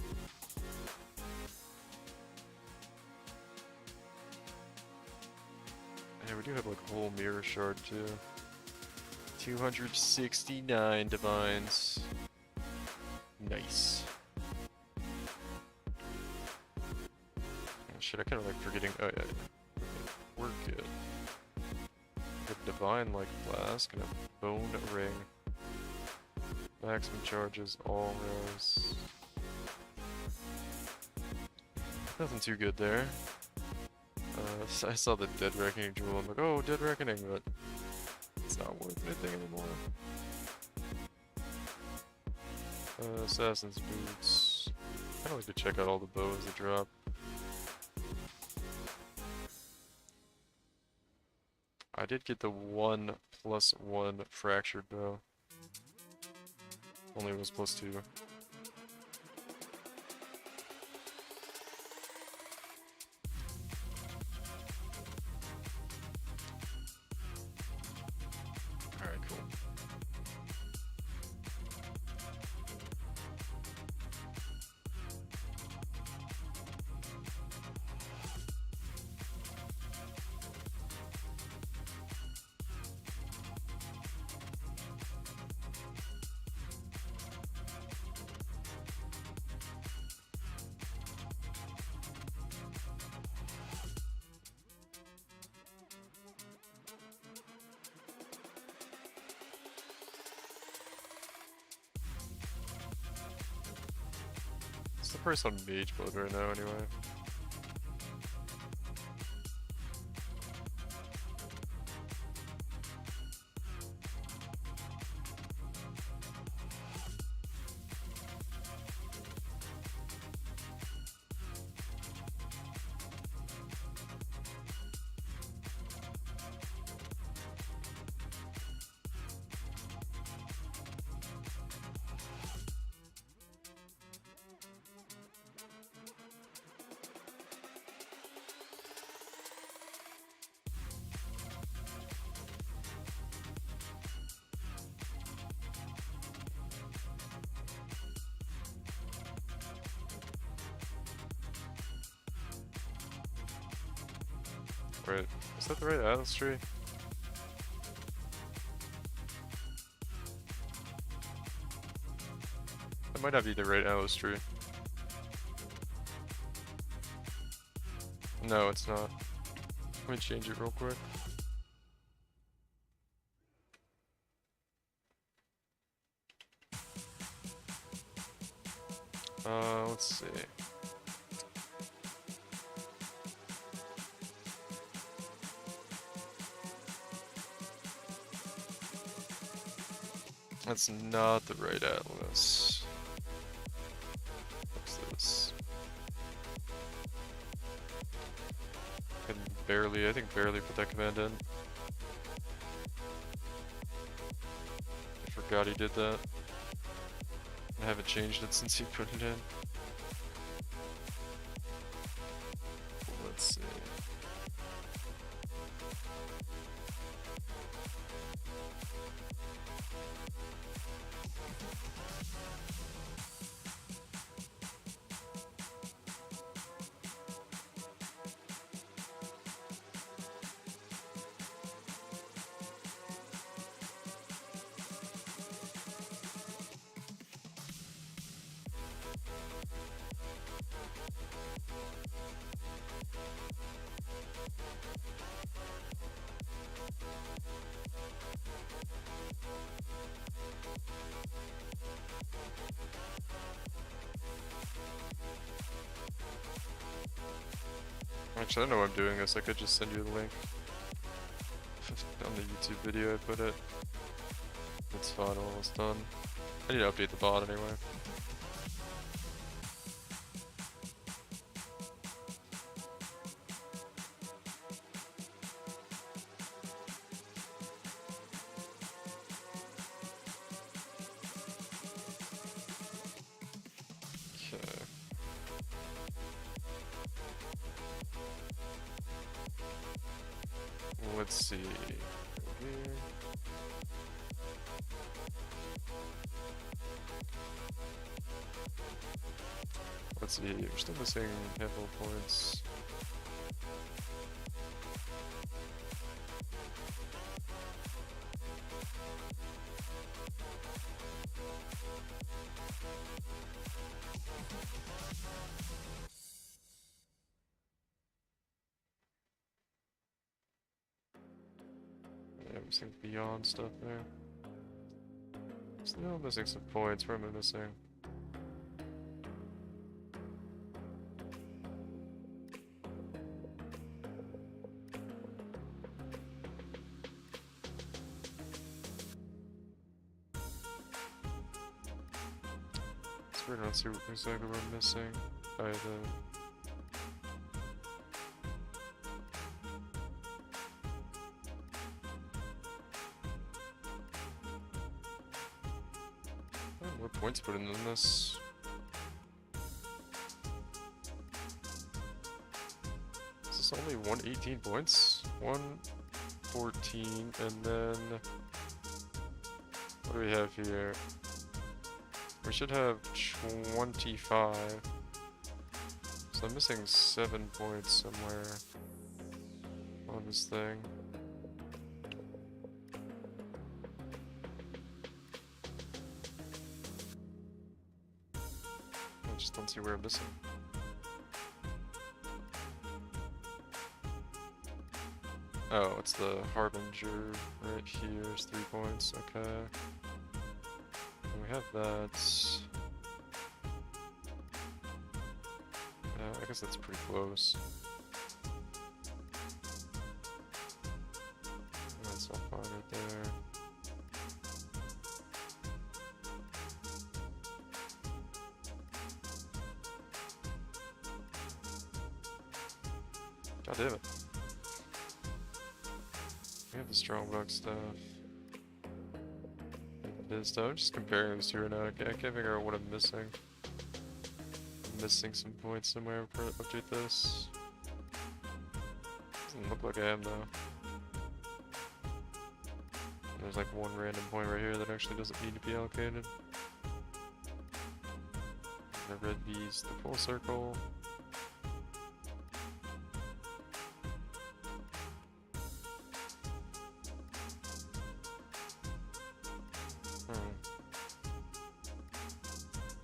Yeah, we do have like a whole mirror shard too. 269 divines. Nice. Oh shit, I kind of like forgetting. Oh yeah. We're good. A divine like flask and a bone ring. Maximum charges, all rows. Nothing too good there. I saw the Dead Reckoning jewel. I'm like, oh, Dead Reckoning, but it's not worth anything anymore. Assassin's Boots. I'd like to check out all the bows that drop. I did get the 1+1 fractured bow. Only was +2. Alright, cool. first on mage mode right now anyway. Right, is that the right Atlas tree? That might not be the right Atlas tree. No, it's not. Let me change it real quick. Let's see. That's not the right Atlas. What's this? I think barely put that command in. I forgot he did that. I haven't changed it since he put it in. Let's see. Actually, I know I'm doing this. I could just send you the link on the YouTube video I put it. It's fine, almost done. I need to update the bot anyway. Let's see. Here. Let's see. We're still missing a handful of points. Missing beyond stuff there. Still missing some points. Where am I missing? It's weird, I don't see what exactly we're missing either. What points put in this? Is this only 118 points? 114, and then what do we have here? We should have 25. So I'm missing 7 points somewhere on this thing. I just don't see where I'm missing. Oh, it's the Harbinger right here is 3 points, okay. And we have that. I guess that's pretty close. That's all fine right there. God damn it. We have the strongbox stuff. This stuff. I'm just comparing those two right now. I can't figure out what I'm missing. I'm missing some points somewhere for update this. Doesn't look like I am though. There's like one random point right here that actually doesn't need to be allocated. The red bees, the full circle.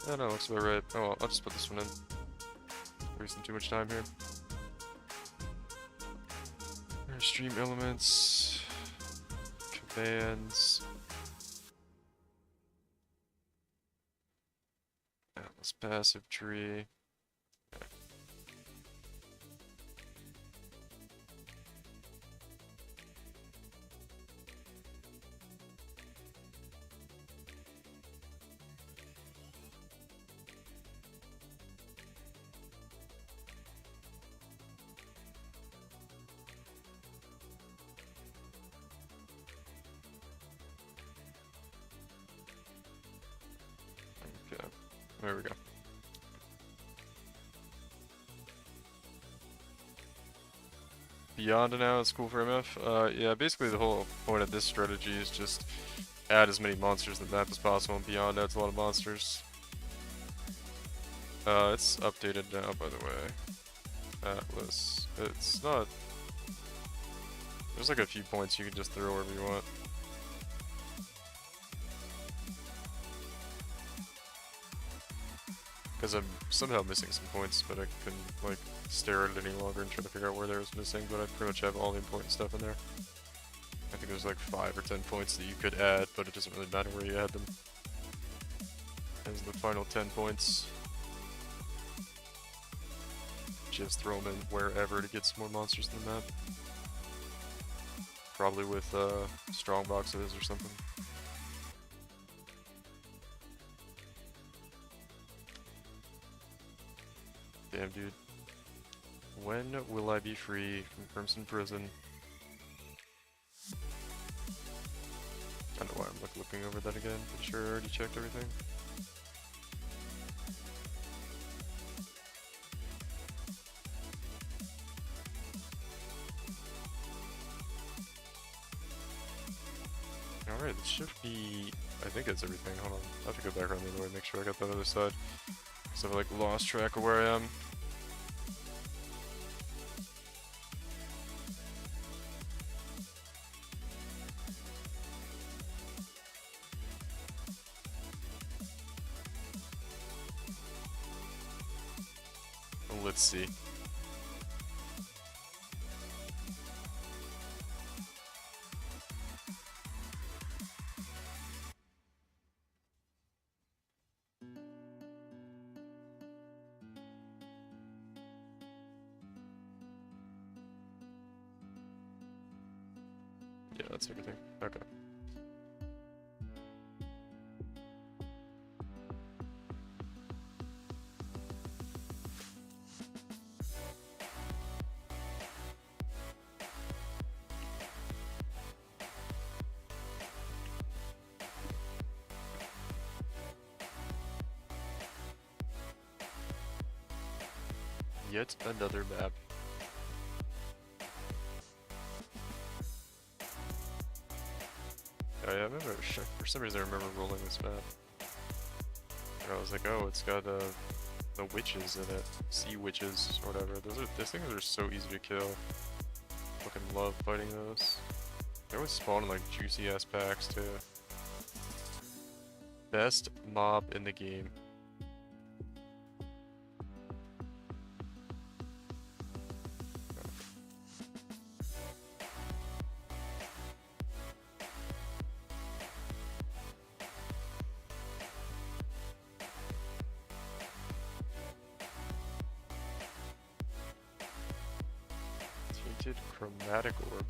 Yeah, no, looks about right. Oh well, I'll just put this one in. Wasting too much time here. There's stream elements, commands. Atlas passive tree. Okay, there we go. Beyond now, it's cool for MF. Yeah, basically the whole point of this strategy is just add as many monsters to the map as possible, and Beyond adds a lot of monsters. It's updated now, by the way. Atlas. It's not... There's like a few points you can just throw wherever you want. Because I'm somehow missing some points, but I couldn't like stare at it any longer and try to figure out where there was missing, but I pretty much have all the important stuff in there. I think there's like 5 or 10 points that you could add, but it doesn't really matter where you add them. There's the final 10 points. Just throw them in wherever to get some more monsters in the map. Probably with strong boxes or something. Damn, dude. When will I be free from Crimson Prison? I don't know why I'm like looking over that again. Pretty sure I already checked everything. Alright, this should be... I think that's everything. Hold on. I have to go back around the other way, make sure I got that other side. So I've like lost track of where I am. Let's see. Yeah, that's everything. Okay. Yet another map. Oh, yeah, I remember, for some reason I remember rolling this map. And I was like, oh, it's got the witches in it. Sea witches, or whatever. Those things are so easy to kill. Fucking love fighting those. They always spawn in like juicy ass packs too. Best mob in the game. Enchanted Chromatic Orb.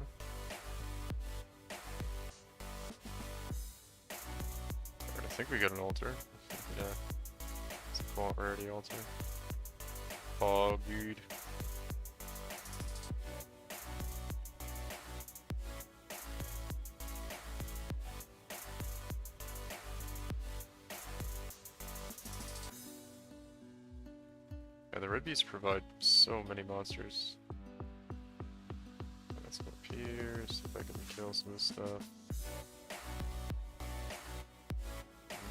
Alright, I think we got an altar. Yeah. It's a font rarity altar. Oh, dude. Yeah, the red beasts provide so many monsters. Let's go up here, see if I can kill some of this stuff.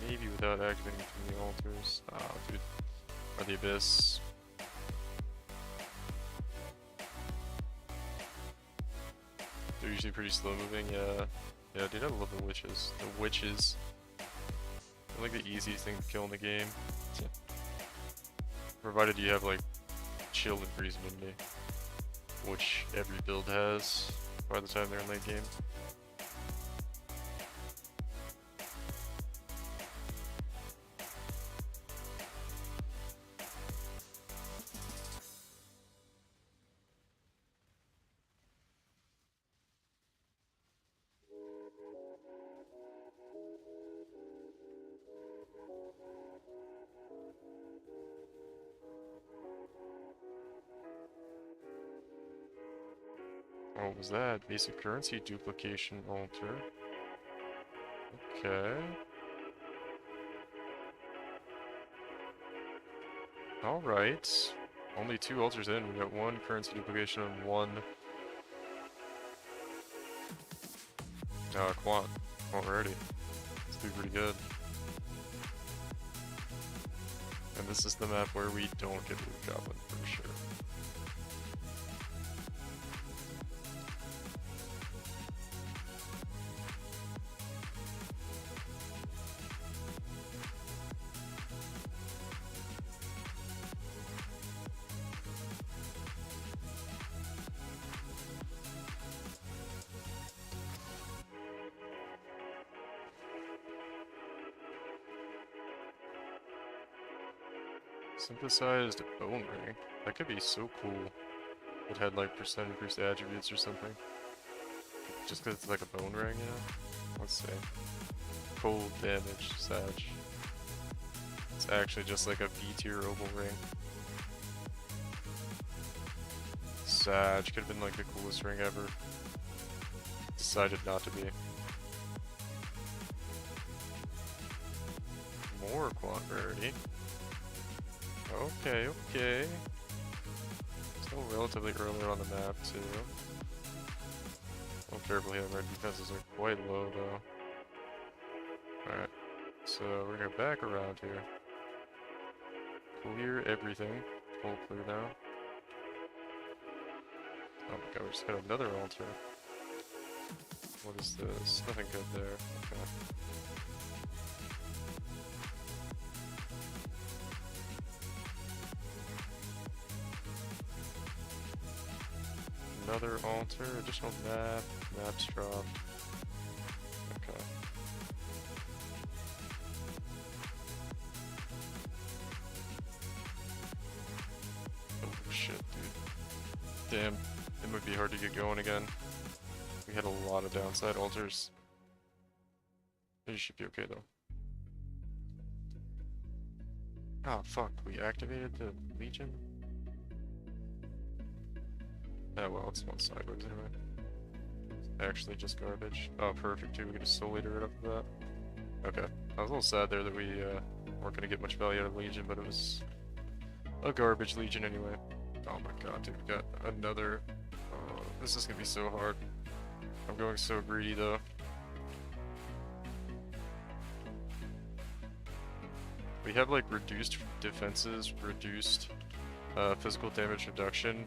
Maybe without activating too many altars. Ah, dude. Or the Abyss. They're usually pretty slow moving, yeah. Yeah, dude, I love the witches. The witches. They're like the easiest thing to kill in the game. Provided you have like chill and freeze immunity, which every build has by the time they're in late game. What was that? Basic currency duplication altar. Okay. Alright. Only 2 altars in. We got 1 currency duplication and 1 quant already. It's doing pretty good. And this is the map where we don't get Loot Goblin for sure. Synthesized bone ring. That could be so cool. It had like percent increased attributes or something. Just because it's like a bone ring, you know? Let's see. Cold damage, Sag. It's actually just like a B tier opal ring. Sag could have been like the coolest ring ever. Decided not to be. More quant rarity. Okay, okay. Still relatively early on the map, too. Well, careful here, our defenses are quite low, though. Alright, so we're gonna go back around here. Clear everything. Full clear now. Oh my god, we just got another altar. What is this? Nothing good there. Okay. Another altar, additional map, maps dropped. Okay. Oh shit, dude. Damn, it might be hard to get going again. We had a lot of downside altars. You should be okay though. Oh fuck, we activated the Legion? Oh well, it's one sideways anyway. It's actually just garbage. Oh perfect too, we get a Soul Eater right off of that. Okay. I was a little sad there that we weren't gonna get much value out of Legion, but it was a garbage Legion anyway. Oh my god, dude, we got another... this is gonna be so hard. I'm going so greedy though. We have like reduced defenses, reduced physical damage reduction,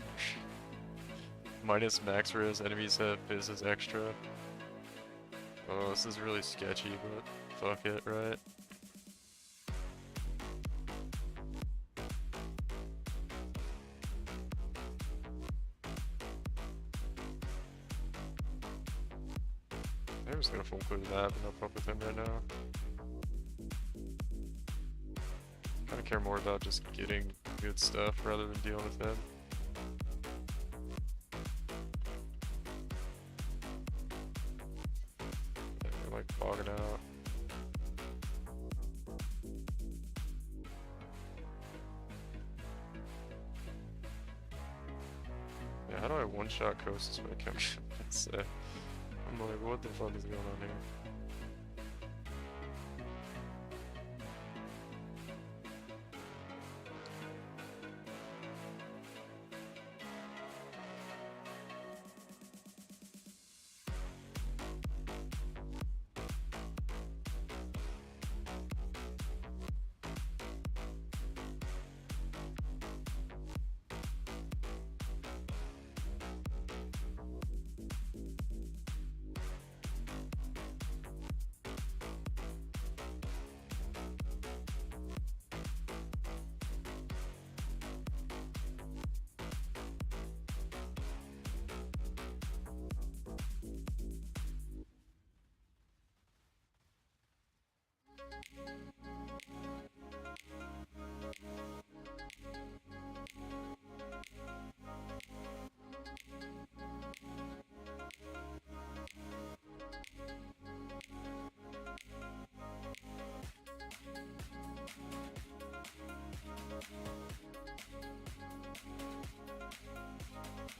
minus max res, enemies have physis extra. Oh, this is really sketchy, but fuck it, right? I'm just gonna full clear the map and no fuck with him right now. Kinda care more about just getting good stuff rather than dealing with him. I one-shot coasts when I come I'm like, what the fuck is going on here?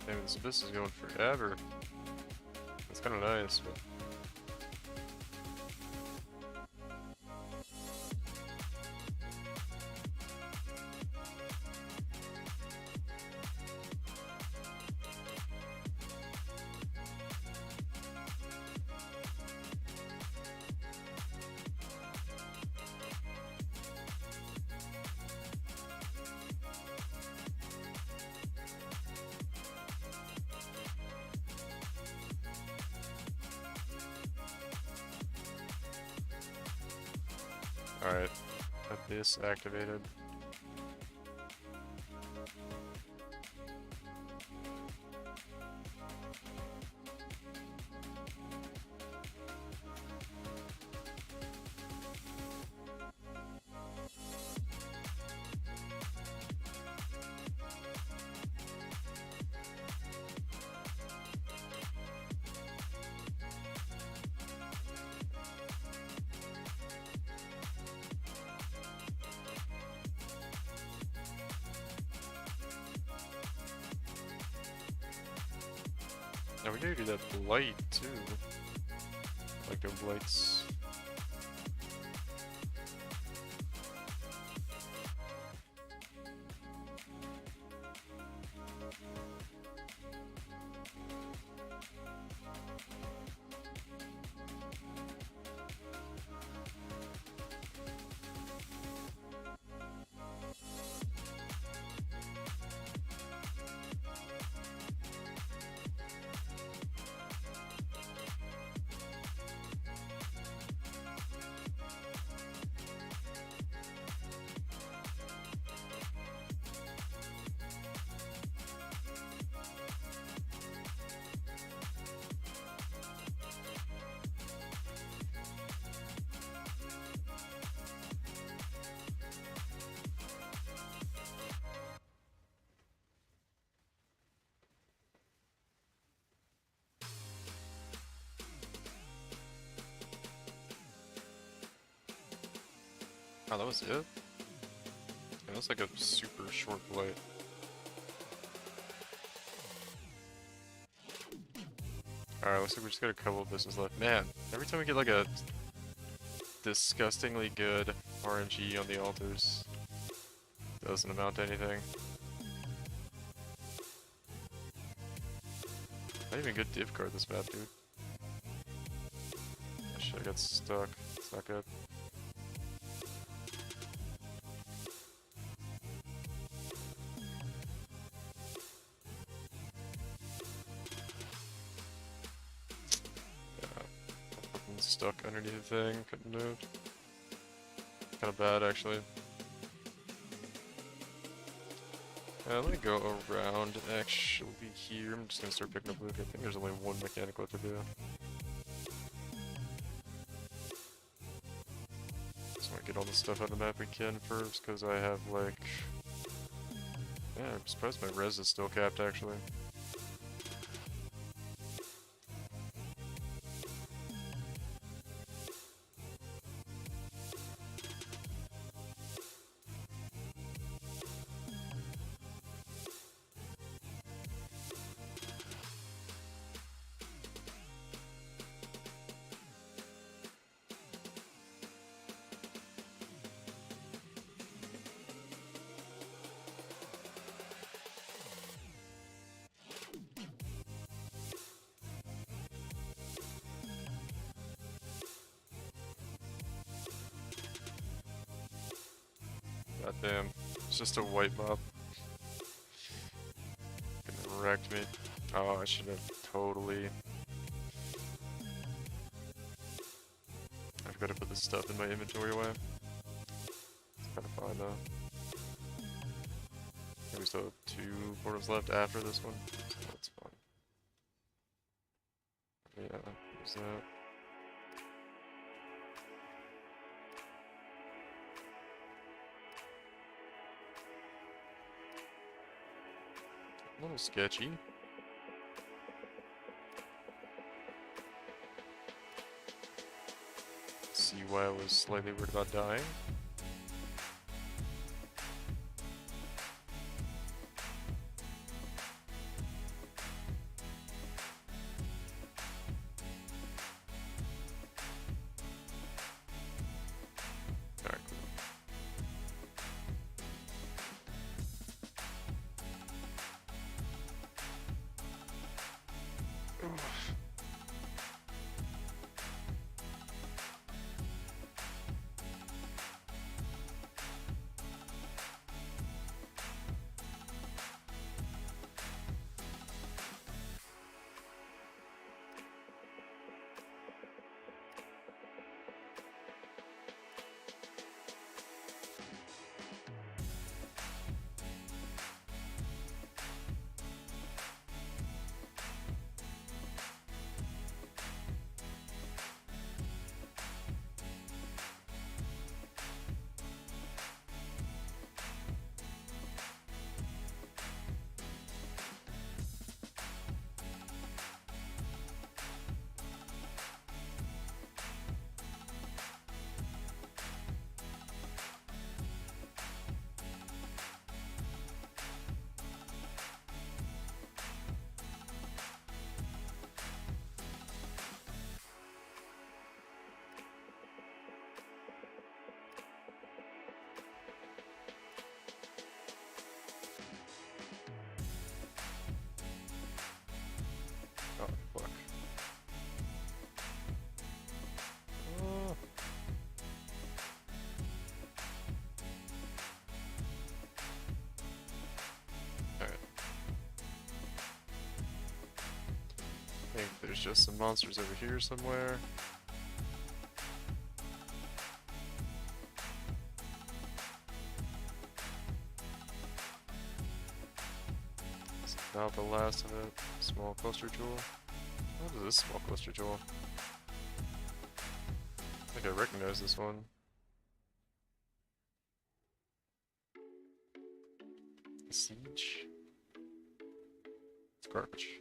Damn, this abyss is going forever. That's kind of nice, but... Alright, abyss activated. Now we gotta do that blight too. Like no blights. Oh, that was it? It was like a super short blight. Alright, looks like we just got a couple of business left. Man, every time we get like a disgustingly good RNG on the altars, it doesn't amount to anything. Not even good div card this map, dude. Shit, I got stuck. It's not good. Stuck underneath the thing, couldn't move. Kind of bad, actually. Let me go around, actually, here. I'm just gonna start picking up Luke. I think there's only one mechanic left to do. Just wanna get all the stuff out of the map we can first, because I have, like... Yeah, I'm surprised my res is still capped, actually. God damn. It's just a white mob. Fucking wrecked me. Oh, I should have totally... I've got to put this stuff in my inventory away. It's kind of fine though. And we still have 2 portals left after this one. That's fine. Yeah, there's that. A little sketchy. See why I was slightly worried about dying. Alright, cool. Oh, fuck. Oh. Alright. I think there's just some monsters over here somewhere. It's about the last of it. Small cluster jewel. What is this small cluster jewel? I think I recognize this one. Siege? It's garbage.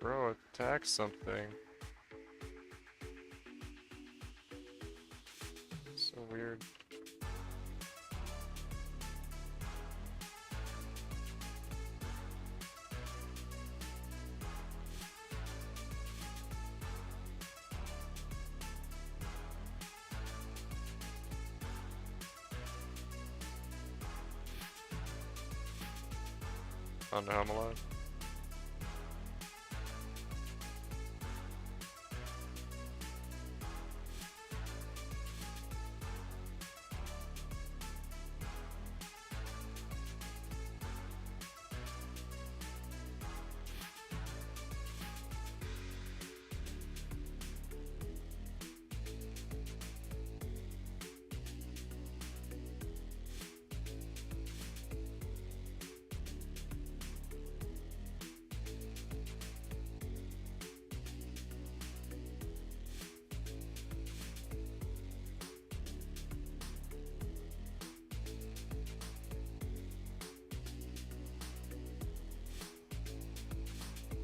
Bro, attack something. So weird. I don't know how I'm alive.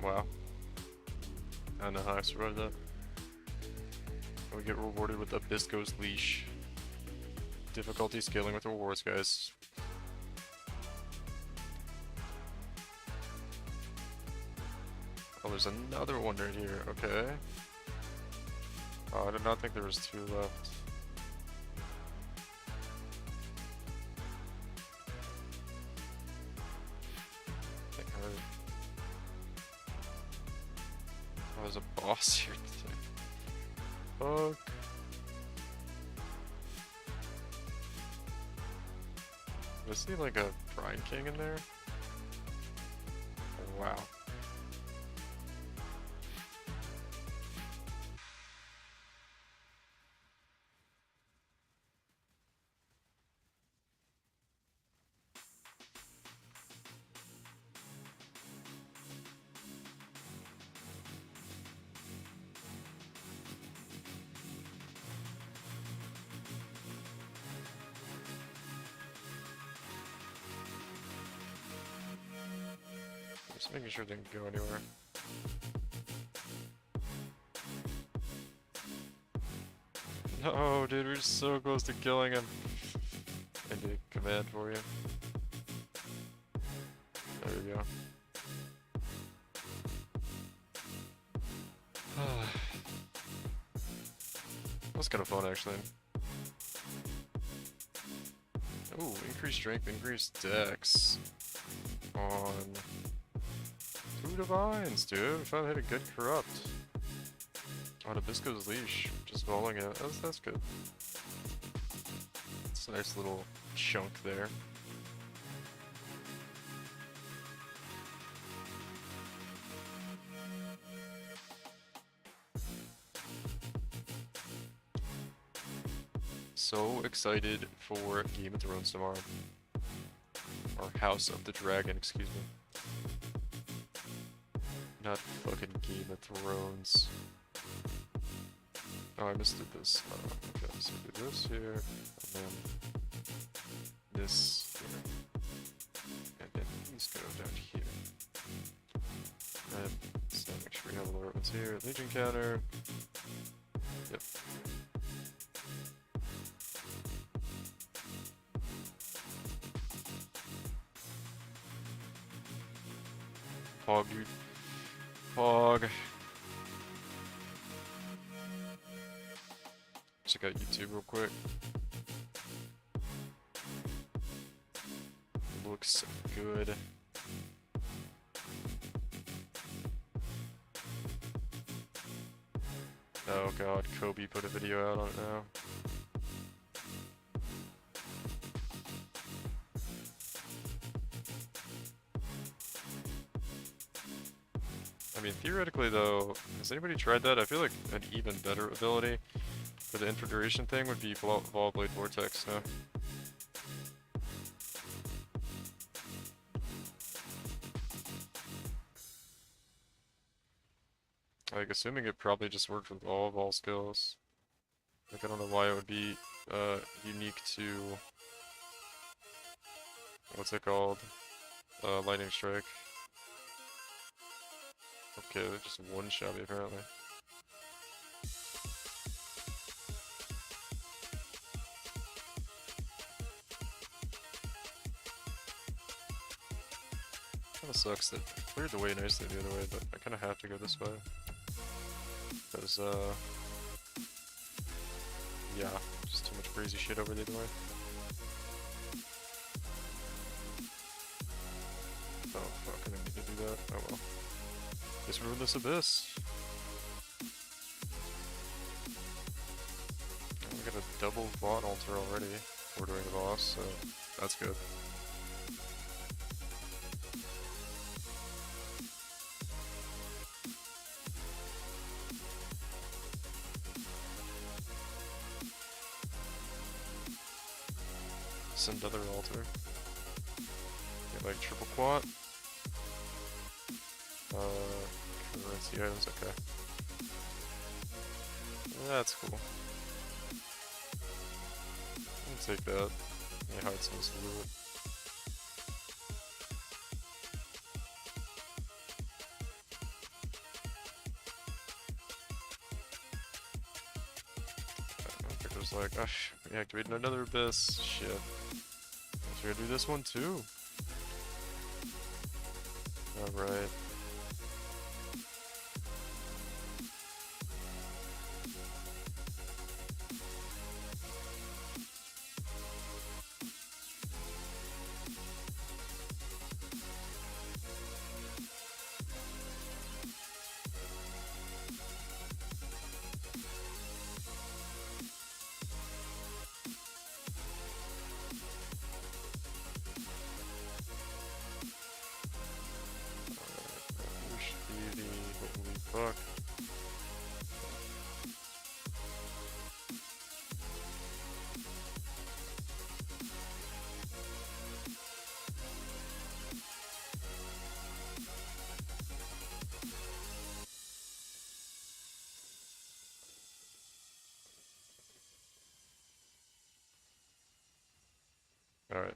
Wow. I don't know how I survived that. We get rewarded with Abyssco's Leash. Difficulty scaling with rewards, guys. Oh, there's another one right here. Okay. Oh, I did not think there was 2 left. I think I heard. Oh, there's a boss here today. Fuck. Do I see like a Brine King in there? Oh, wow. Just making sure it didn't go anywhere. No, dude, we're so close to killing him. I need a command for you. There we go. That was kind of fun, actually. Ooh, increased strength, increased dex. On 2 divines, dude. We finally hit a good corrupt. On Abyssco's leash, just rolling it. That's good. It's a nice little chunk there. So excited for Game of Thrones tomorrow. Or House of the Dragon, excuse me. Not fucking Game of Thrones. Oh, I misdid this. Okay, so do this here, and then this here. And then these go down here. And so make sure we have all the right ones here. Legion counter. Yep. Pog, dude. Pog. Check out YouTube real quick. Looks good. Oh god, Kobe put a video out on it now. I mean, theoretically though, has anybody tried that? I feel like an even better ability for the infinite duration thing would be Ball Blade Vortex, no? Like, assuming it probably just worked with all skills. Like, I don't know why it would be unique to... what's it called? Lightning Strike. Okay, they just one-shot me apparently. Kinda sucks that it cleared the way nicely the other way, but I kinda have to go this way. Because, yeah, just too much crazy shit over the other way. Oh fuck, I didn't need to do that. Oh well. Just ruined this abyss. We got a double bot altar already. We're doing the boss, so that's good. Send other altar. Get like triple quad. Currency items, okay. That's cool. I'll take that. Yeah, hide some loot. It was like, oh, we activated another abyss. Shit. Guess we're gonna do this one too. Alright. fuck? Alright.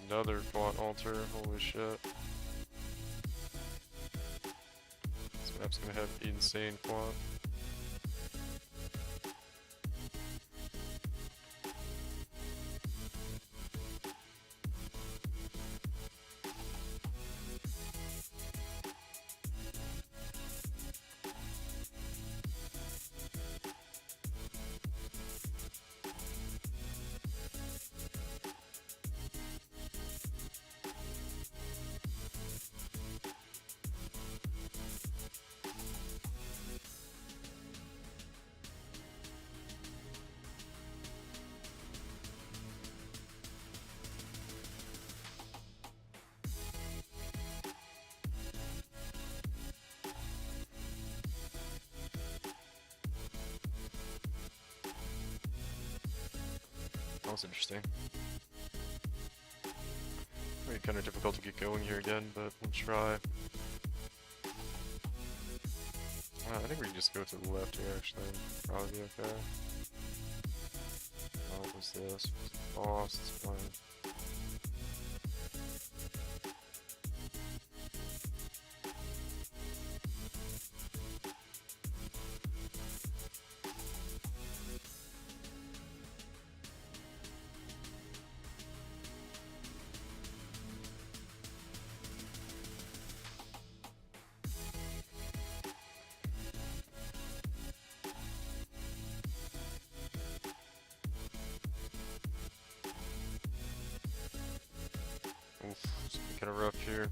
Another font altar, holy shit. This map's gonna have insane font. That was interesting. Maybe kind of difficult to get going here again, but we'll try. I think we can just go to the left here, actually. Probably be okay. What was this? Lost. Fine. It's kind of rough here.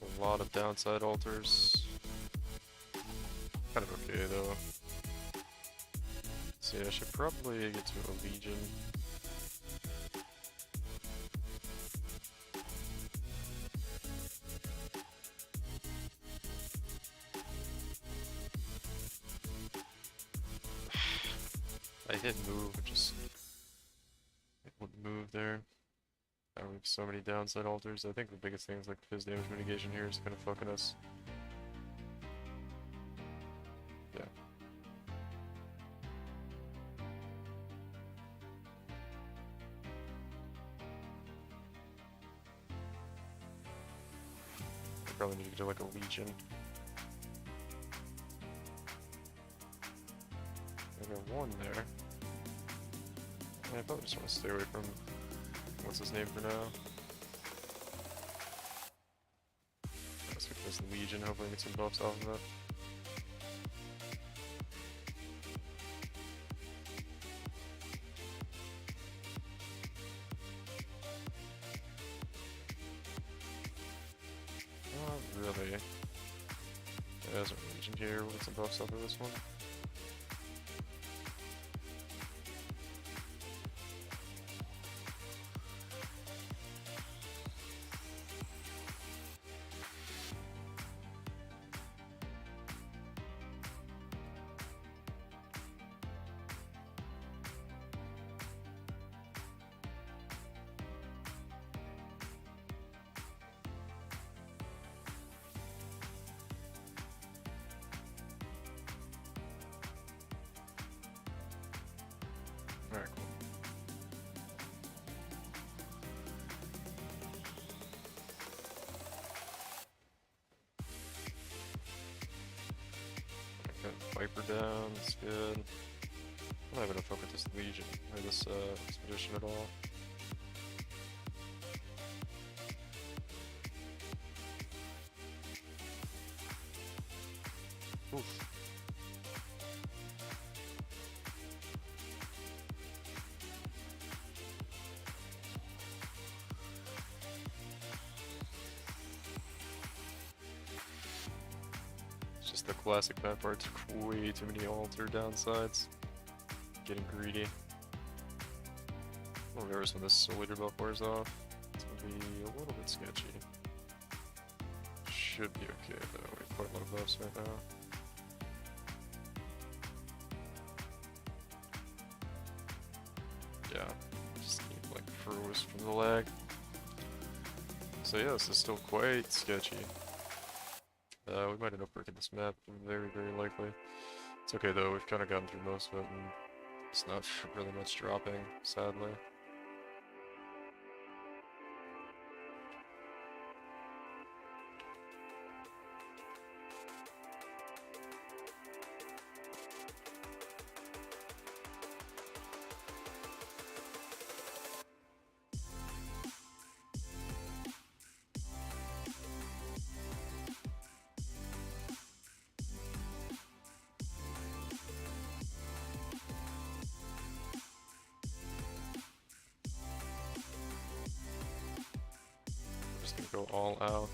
A lot of downside altars. Kind of okay though. So yeah, I should probably get to a Legion. I hit move, it wouldn't move there. We have so many downside altars. I think the biggest thing is like fizz damage mitigation here is kind of fucking us. Yeah. I probably need to get to like a Legion. I got one there. I probably just want to stay away from what's his name for now. Let's get this Legion, hopefully get some buffs off of that. Not really. Yeah, there's a Legion here, we'll get some buffs off of this one. Alright, cool. Got Viper down, that's good. I don't have enough hope with this Legion, or this expedition at all. Oof. just the classic map where it took way too many altar downsides. Getting greedy. Well, there's when this Soul Eater buff wears off. It's gonna be a little bit sketchy. Should be okay though. We have quite a lot of buffs right now. Yeah, just need like froze from the lag. So yeah, this is still quite sketchy. We might end up breaking this map, very, very likely. It's okay though, we've kind of gotten through most of it, and it's not really much dropping, sadly. Just gonna go all out.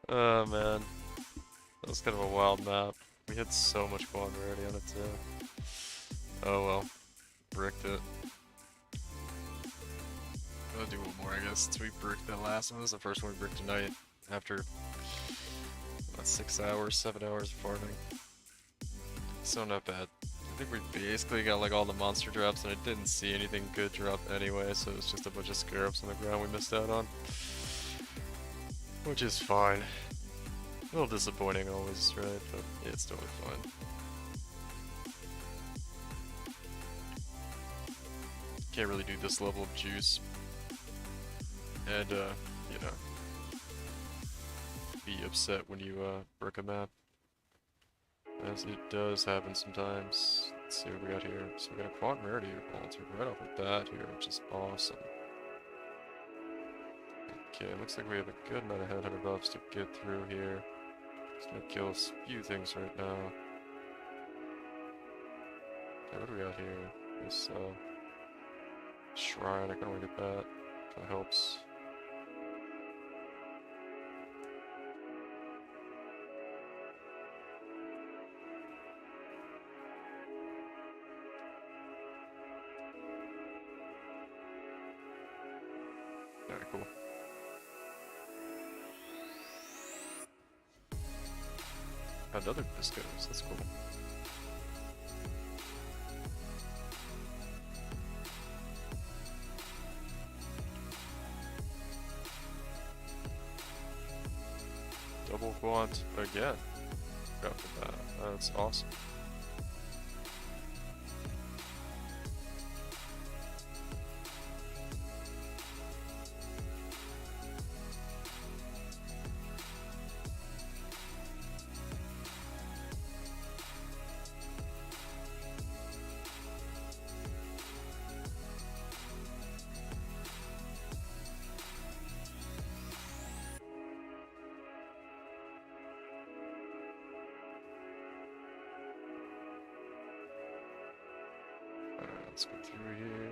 Oh man, that was kind of a wild map. We had so much quad already on it too. Oh well, bricked it. I'll do one more I guess, since we bricked that last one. This is the first one we bricked tonight, after about 6 hours, 7 hours of farming. So not bad. I think we basically got like all the monster drops, and I didn't see anything good drop anyway, so it was just a bunch of scarabs on the ground we missed out on. Which is fine. A little disappointing always, right? But yeah, it's totally fine. Can't really do this level of juice. And, you know, be upset when you, brick a map. As it does happen sometimes. Let's see what we got here. So we got a quad rarity altar right off the bat here, which is awesome. Okay, looks like we have a good amount of headhunter buffs to get through here. Just gonna kill a few things right now. Okay, what do we got here? This, shrine, I kinda wanna get that. Kinda helps. Alright, cool. Another biscuits, that's cool. Double quant again. Got that. That's awesome. Let's go through here.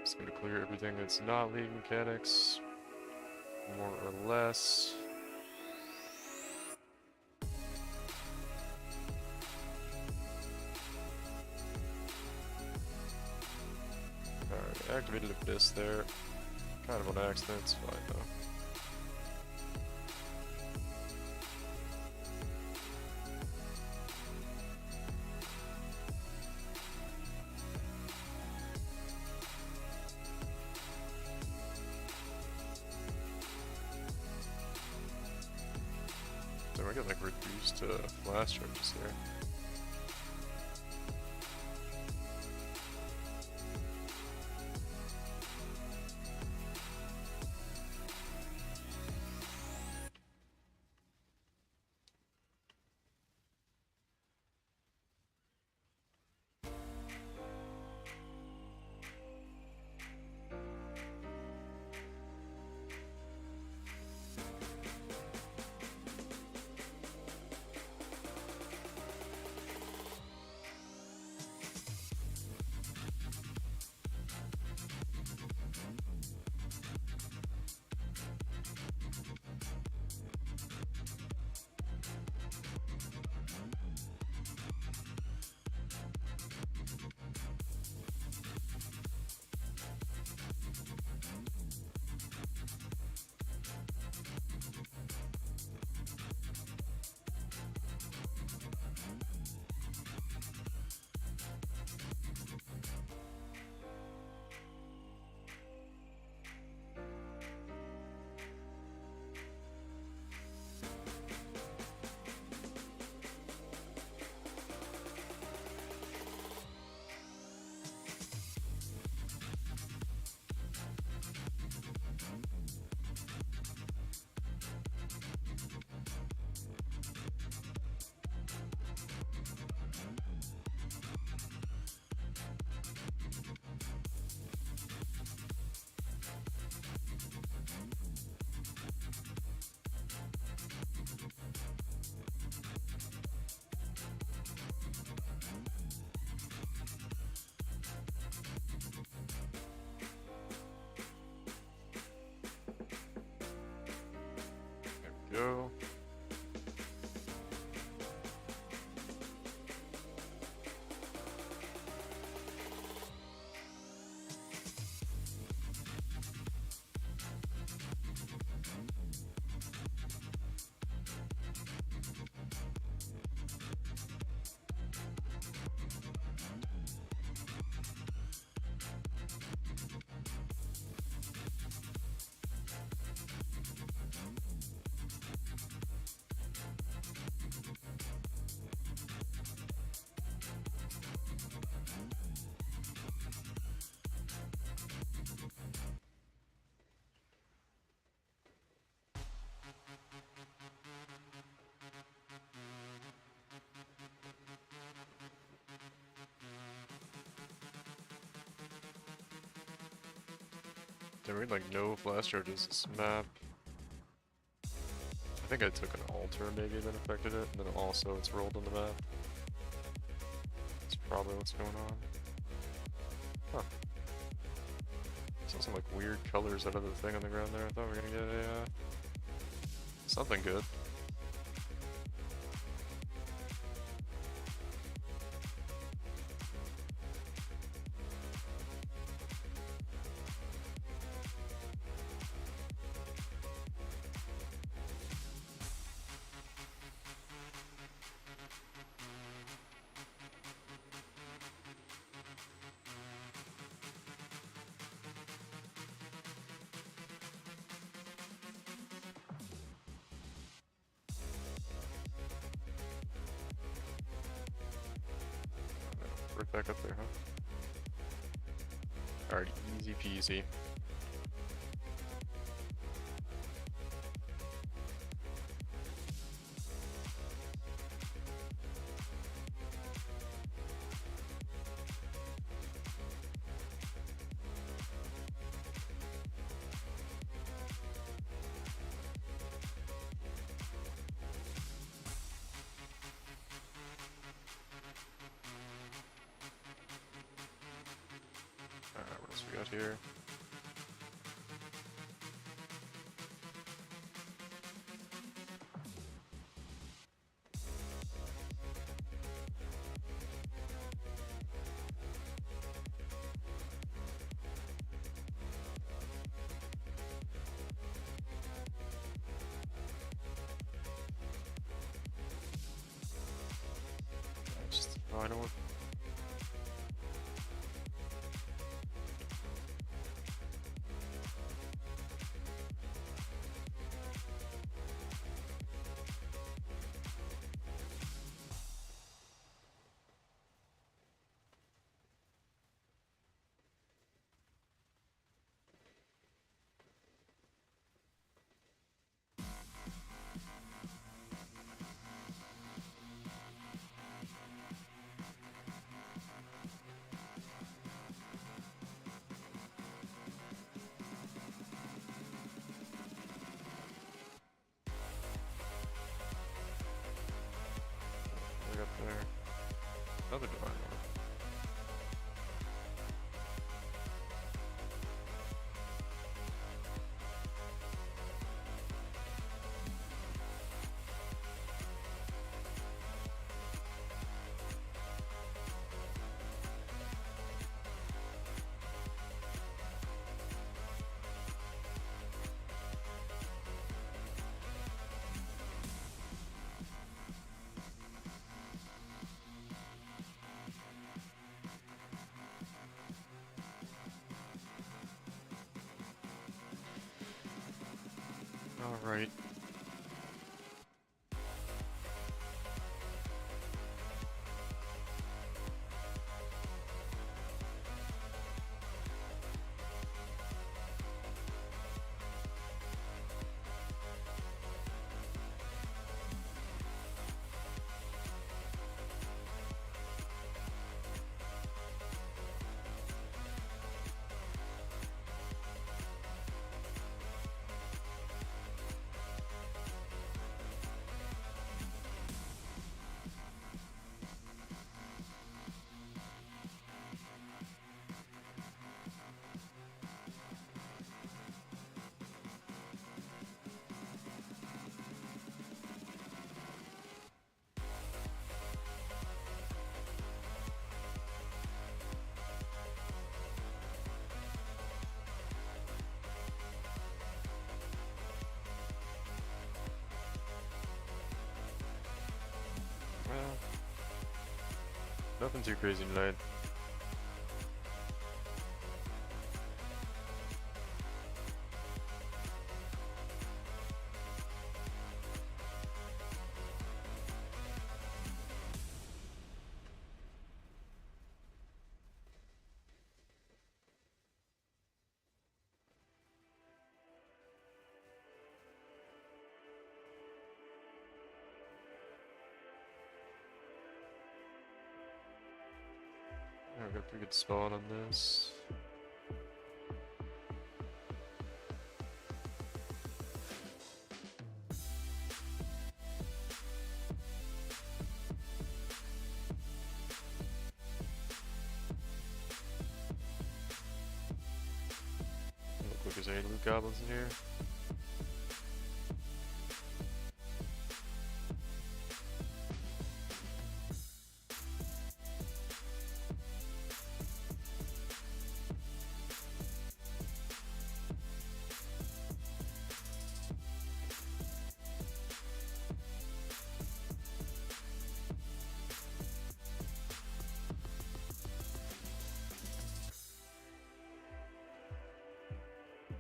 Just gonna clear everything that's not League mechanics, more or less. Alright, activated Abyss there. Kind of on accident, it's fine though. So we're getting like reduced flash charges here. Go. There were like no flash charges this map. I think I took an alter maybe that affected it, and then also it's rolled on the map. That's probably what's going on. Huh. Saw some like weird colors out of the thing on the ground there. I thought we were gonna get a something good. Right back up there, huh? Alright, easy peasy. it here. Just final one. Right up there. Another divine one. All right. Well, nothing too crazy tonight. Yeah, we got a pretty good spawn on this. Look like there's any loot goblins in here.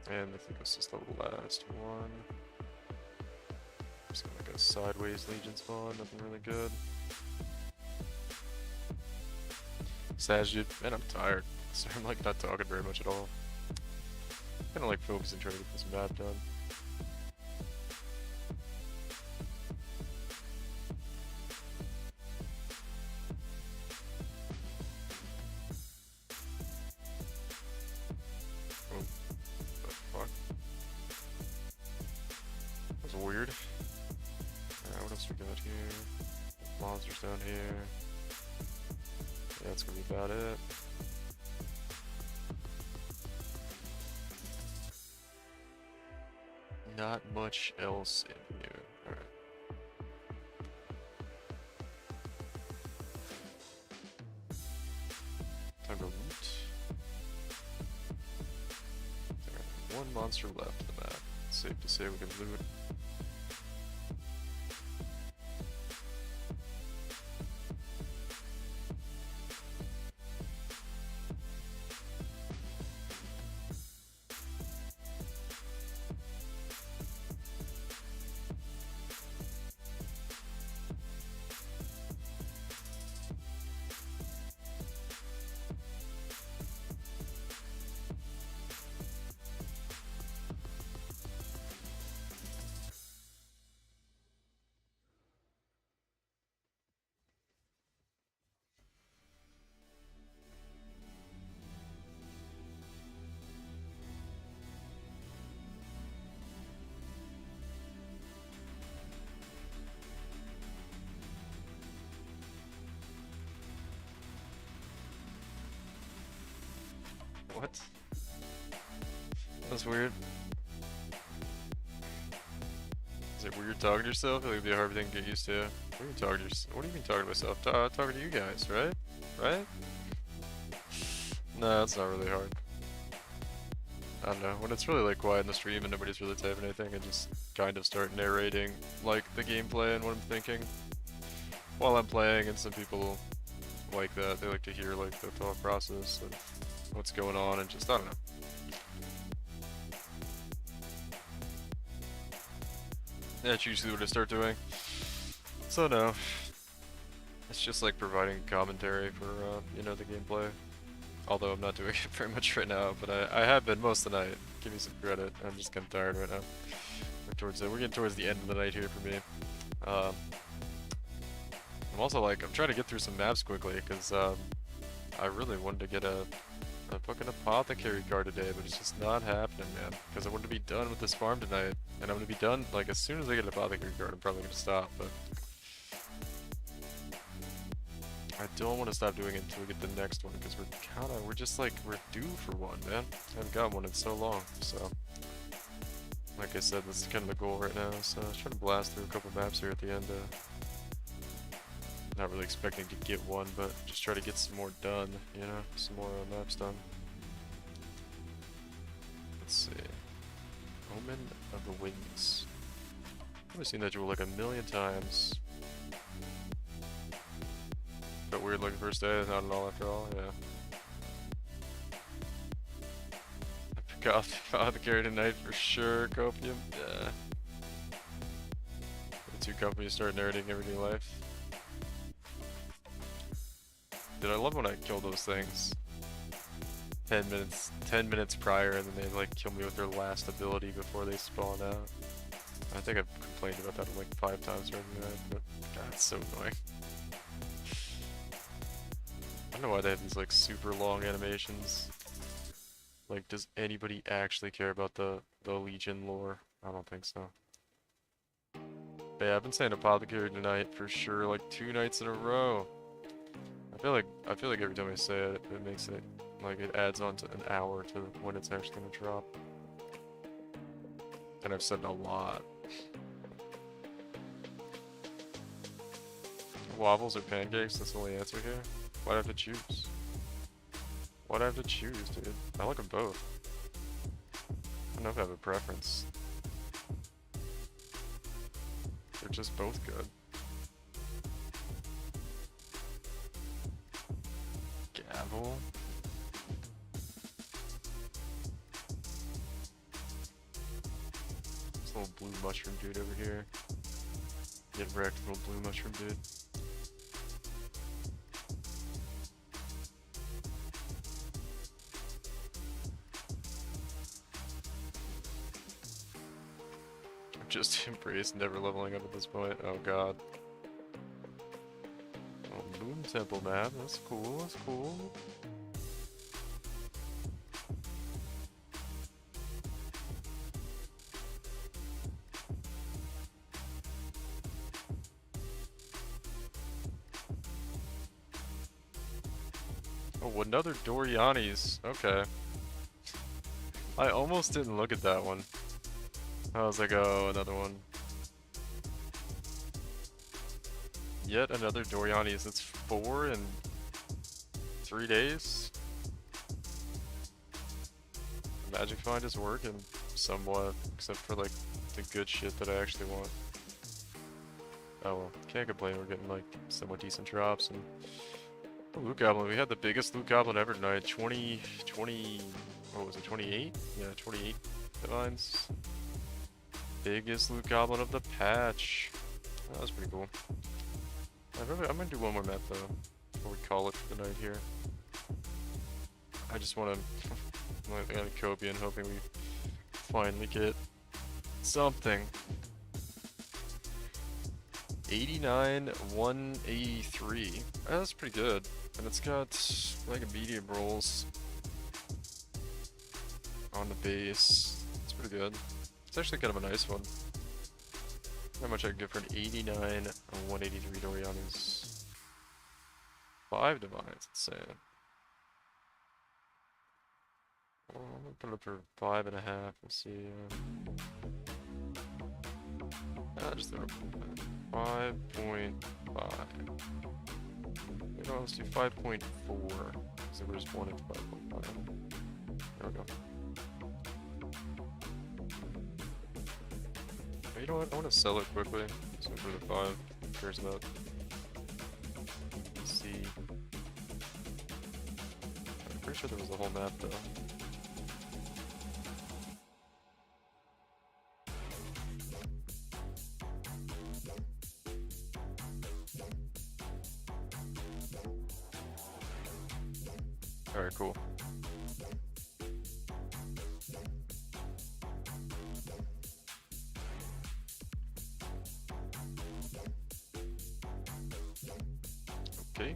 And I think this is the last one. Just got like a sideways legion spawn, nothing really good. Sag dude, man, I'm tired. So I'm like not talking very much at all. Kinda like focusing trying to get this map done. Weird. Alright, what else we got here? Monsters down here. Yeah, that's gonna be about it. not much else in here. Alright. Time to loot. There, one monster left in the map. It's safe to say we can loot. What? That's weird. Is it weird talking to yourself? It'll be a hard thing to get used to. What are you talking to yourself? What do you mean talking to myself? Talking to you guys, right? Right? No, it's not really hard. I don't know. When it's really like quiet in the stream and nobody's really typing anything, I just kind of start narrating like the gameplay and what I'm thinking while I'm playing, and some people like that. They like to hear like the thought process of what's going on and just, I don't know. That's usually what I start doing. So no. It's just like providing commentary for, you know, the gameplay. Although I'm not doing it very much right now, but I have been most of the night. Give me some credit. I'm just kind of tired right now. We're getting towards the end of the night here for me. I'm also like, I'm trying to get through some maps quickly, because I really wanted to get a fucking apothecary card today, but it's just not happening, man. Because I wanted to be done with this farm tonight, and I'm gonna be done, like, as soon as I get an apothecary card, I'm probably gonna stop, but I don't want to stop doing it until we get the next one, because we're just like, we're due for one, man. I haven't got one in so long, so like I said, this is kind of the goal right now, so I was trying to blast through a couple maps here at the end. Not really expecting to get one, but just try to get some more done, you know? Some more maps done. Let's see. Omen of the Wings. I've seen that jewel like a million times. But weird like the first day, not at all after all, yeah. I forgot the apothecary tonight for sure, Copium. Yeah. The two companies start narrating everyday life. Dude, I love when I kill those things 10 minutes prior, and then they like kill me with their last ability before they spawn out. I think I've complained about that like 5 times during the night, but god, it's so annoying. I don't know why they have these like super long animations. Like, does anybody actually care about the Legion lore? I don't think so. But yeah, I've been saying apothecary tonight for sure, like 2 nights in a row. I feel like every time I say it, it makes it, like, it adds on to an hour to when it's actually gonna drop. And I've said it a lot. Waffles or pancakes, that's the only answer here? Why'd I have to choose? Why'd I have to choose, dude? I like them both. I don't know if I have a preference. They're just both good. Gavel. This little blue mushroom dude over here. Get wrecked, little blue mushroom dude. I've just embraced never leveling up at this point. Oh god. Oh, Moon Temple map. That's cool. That's cool. Oh, another Doriani's. Okay. I almost didn't look at that one. I was like, oh, another one. Yet another Doriani's. It's 4 in 3 days. Magic Find is working somewhat, except for like the good shit that I actually want. Oh well, can't complain. We're getting like somewhat decent drops and Loot Goblin. We had the biggest Loot Goblin ever tonight. 20, what was it? 28? Yeah, 28 divines. Biggest Loot Goblin of the patch. Oh, that was pretty cool. I'm gonna do one more map though before we call it for the night here. I just want to. I'm gonna Copian, hoping we finally get something. 89, 183. That's pretty good. And it's got like a medium rolls on the base. It's pretty good. It's actually kind of a nice one. How much I could get for an 89 and 183 Doriani's. 5 divines, let's say. Well, I'm gonna put it up for 5.5 and see. Just throw it up 5.5. Maybe let's do 5.4. So we're just 1 and 5.5. There we go. You know what? I want to sell it quickly. So for the 5, who cares about C? I'm pretty sure there was the whole map though. Alright, cool. Okay.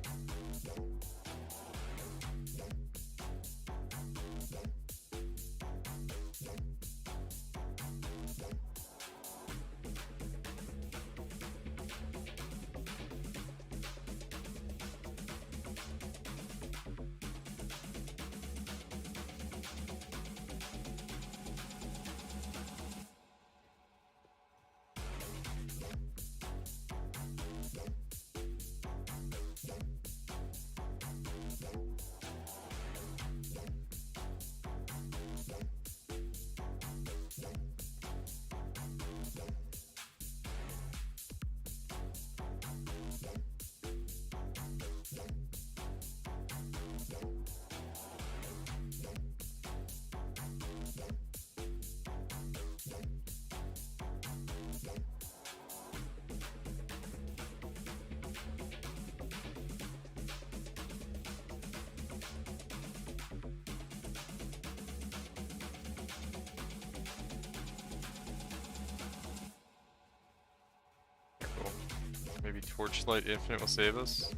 Maybe Torchlight Infinite will save us?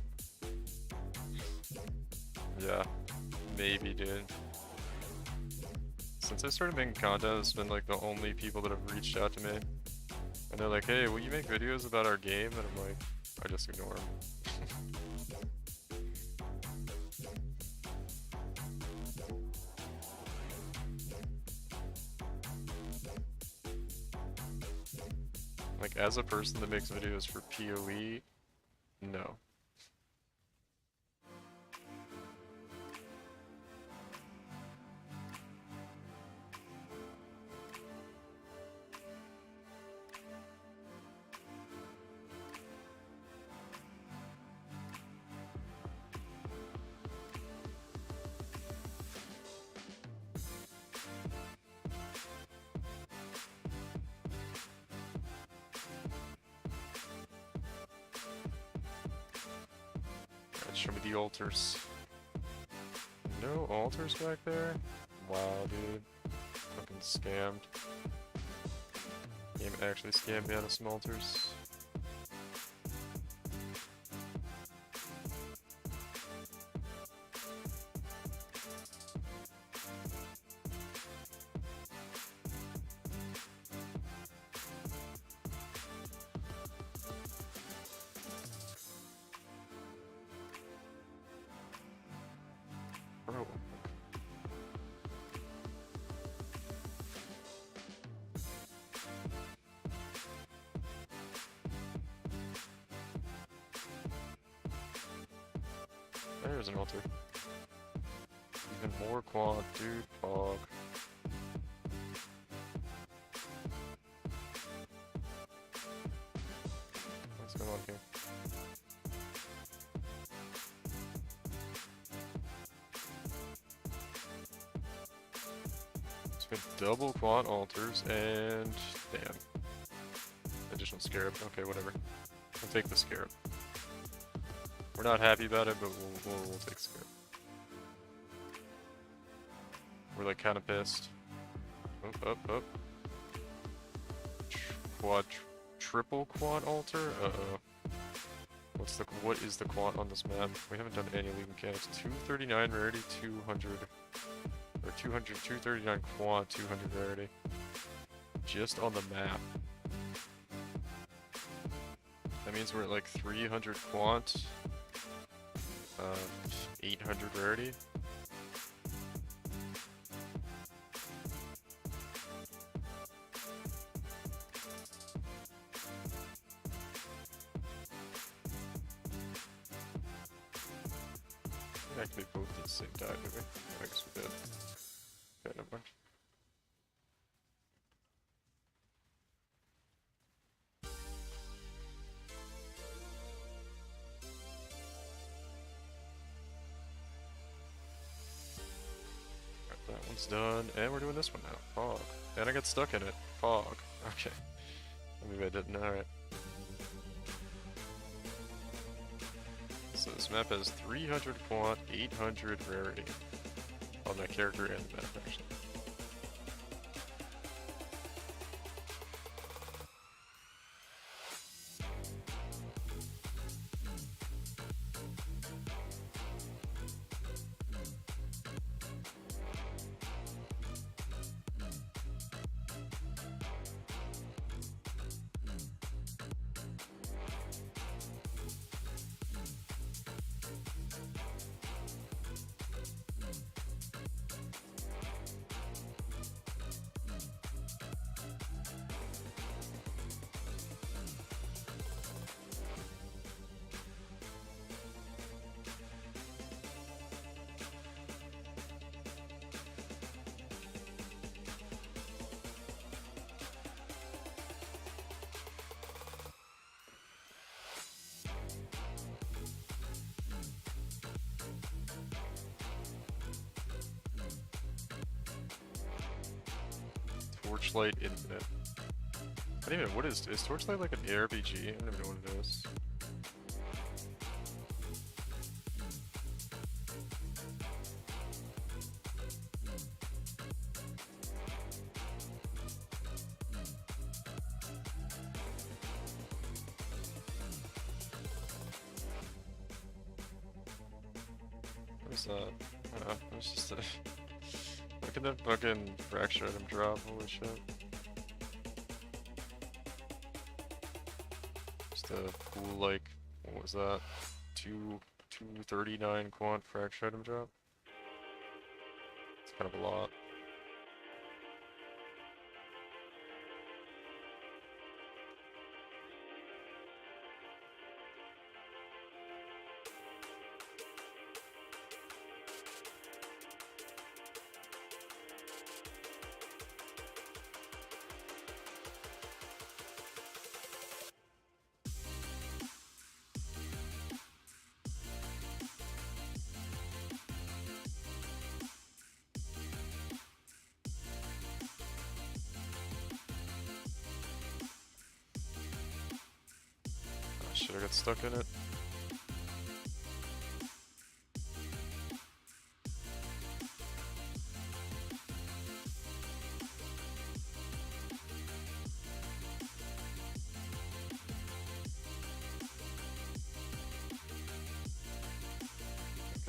Yeah, maybe, dude. Since I started making content, it's been like the only people that have reached out to me. And they're like, hey, will you make videos about our game? And I'm like, I just ignore them. Like, as a person that makes videos for PoE, no. Show me the altars. No altars back there? Wow, dude. Fucking scammed. Game actually scammed me out of some altars. Bro. There's an altar. Even more quant, dude. Fog. What's going on here? It's been double quant altars and damn. Additional scarab. Okay, whatever. We'll take the scarab. We're not happy about it, but we'll take scarab. We're like kind of pissed. Up. Triple quant altar? Uh-oh. What is the quant on this map? We haven't done any league mechanics. 239 rarity, 200 or 239 quant, 200 rarity. Just on the map. That means we're at like 300 quant, 800 rarity. We actually both did the same die, did we? I guess we did. Okay, never mind. That one's done, and we're doing this one now. Fog. And I got stuck in it. Fog. Okay. Maybe I didn't. Alright. So this map has 300 quant, 800 rarity on my character and the map, actually. Torchlight Infinite. I don't even know, what is Torchlight like an ARPG? I don't even know what it is. What is that? I don't know, it's just a... Look at that fucking fracture item drop, holy shit. Just a cool, like, what was that? 239 quant fracture item drop? It's kind of a lot. Should I got stuck in it?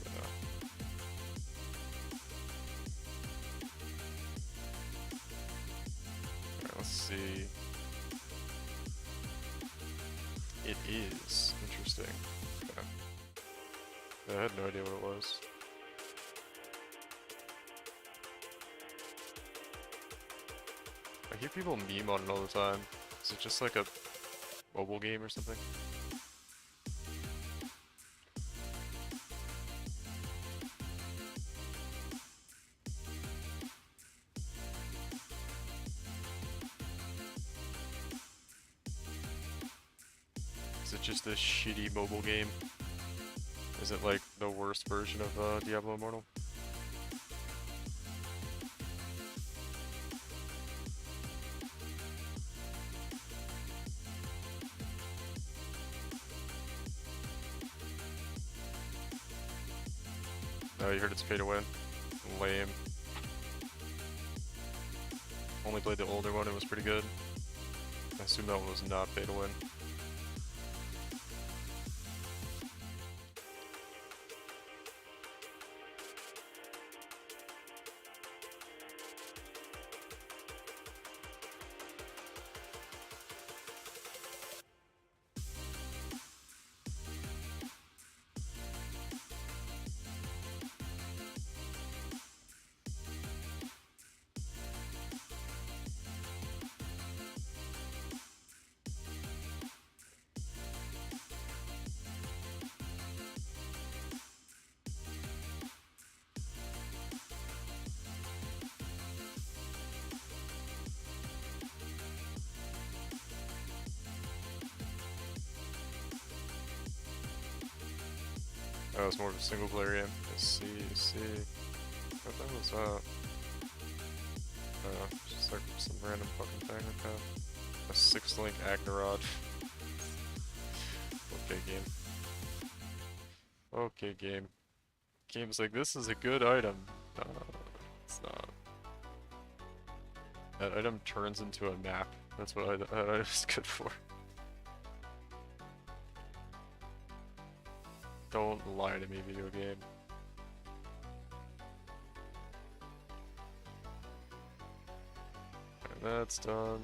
Alright, let's see. It is interesting. Okay. I had no idea what it was. I hear people meme on it all the time. Is it just like a mobile game or something? Is it just a shitty mobile game? Is it like the worst version of Diablo Immortal? Oh, you heard it's pay to win? Lame. Only played the older one, it was pretty good. I assume that one was not pay to win. Oh, it's more of a single player game. Let's see. What the hell was that? Just like some random fucking thing like that. A 6-link Agnerod. Okay, game. Okay, game. Game's like, this is a good item. No, it's not. That item turns into a map. That's what that item is good for. Don't lie to me, video game. And that's done.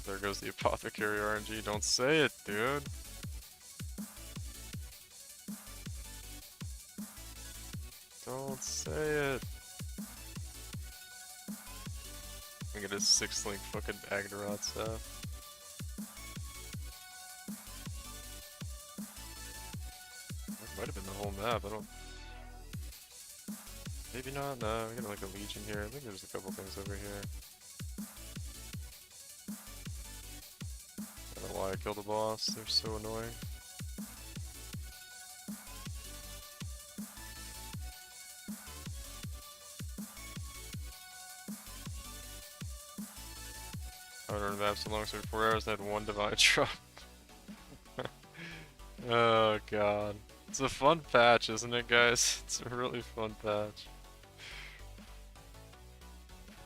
There goes the apothecary RNG. Don't say it, dude. Don't say it. I get a 6-link fucking Agnerod stuff. Might have been the whole map, I don't... Maybe not, no, we got like a legion here. I think there's a couple things over here. I don't know why I killed the boss, they're so annoying. I haven't run the map so long, so for 4 hours I had 1 divine drop. Oh god. It's a fun patch, isn't it, guys? It's a really fun patch.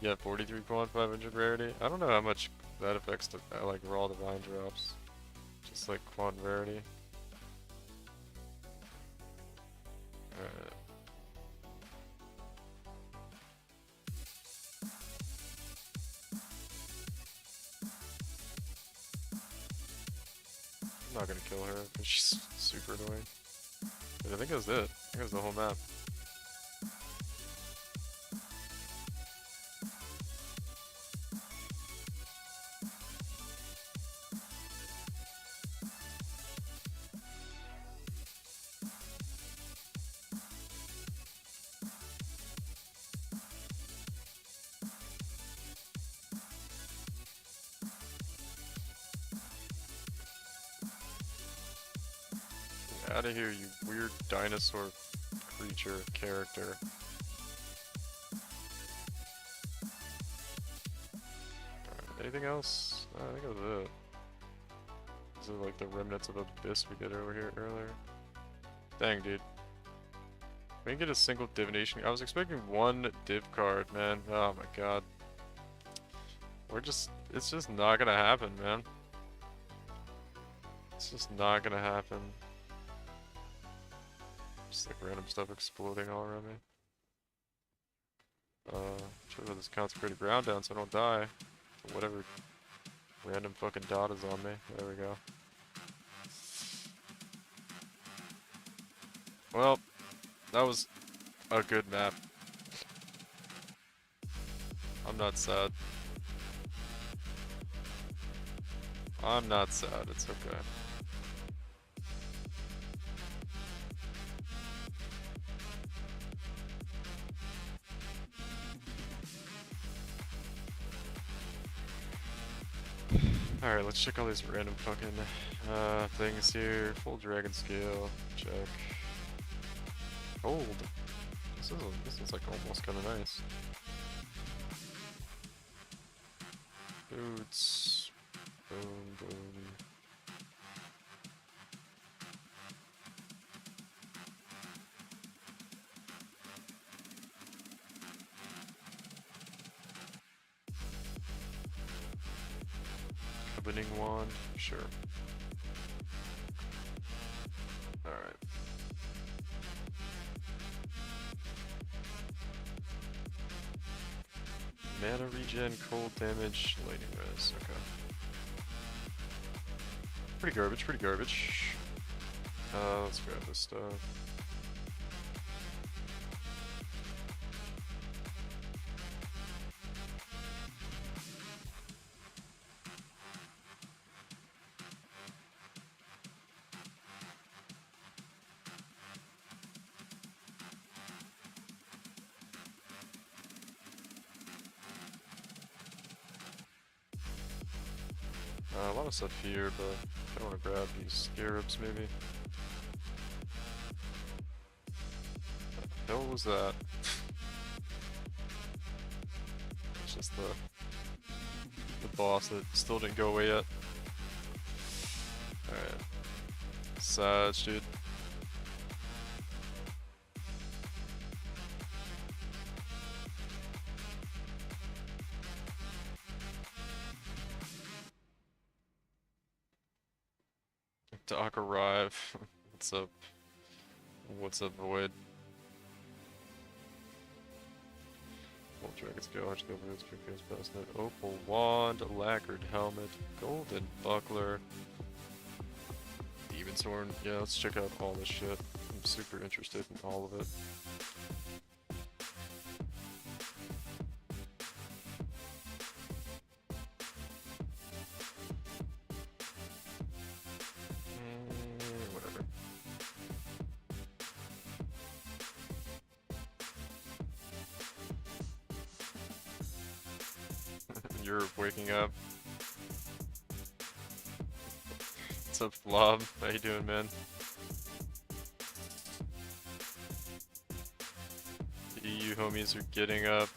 Yeah, 43.500 rarity. I don't know how much that affects the like raw divine drops. Just like quant rarity. Alright. I'm not gonna kill her because she's super annoying. But I think that was it. I think that was the whole map. Out of here, you weird dinosaur creature character. Anything else? I think that was it. These are like the remnants of Abyss we did over here earlier. Dang, dude. We didn't get a single divination. I was expecting 1 div card, man. Oh my god. It's just not gonna happen, man. It's just not gonna happen. Just like random stuff exploding all around me. Sure that this consecrated ground down so I don't die. Or whatever random fucking dot is on me. There we go. Well, that was a good map. I'm not sad. I'm not sad, it's okay. Alright, let's check all these random fucking things here. Full dragon scale, check. Gold. This is like almost kinda nice. Boots. Boom, boom. Opening wand, sure. Alright. Mana regen, cold damage, lightning res, okay. Pretty garbage, pretty garbage. Let's grab this stuff. A lot of stuff here, but I don't want to grab these scarabs, maybe. What the hell was that? It's just the boss that still didn't go away yet. Alright. Sage, dude. Doc arrive. What's up? What's up, Void? Full dragon scale, HQ boots, Precast Basnet, Opal wand, lacquered helmet, golden buckler, Demon's horn. Yeah, let's check out all this shit. I'm super interested in all of it. Whatever. You're waking up. What's up, Flob? How you doing, man? You homies are getting up.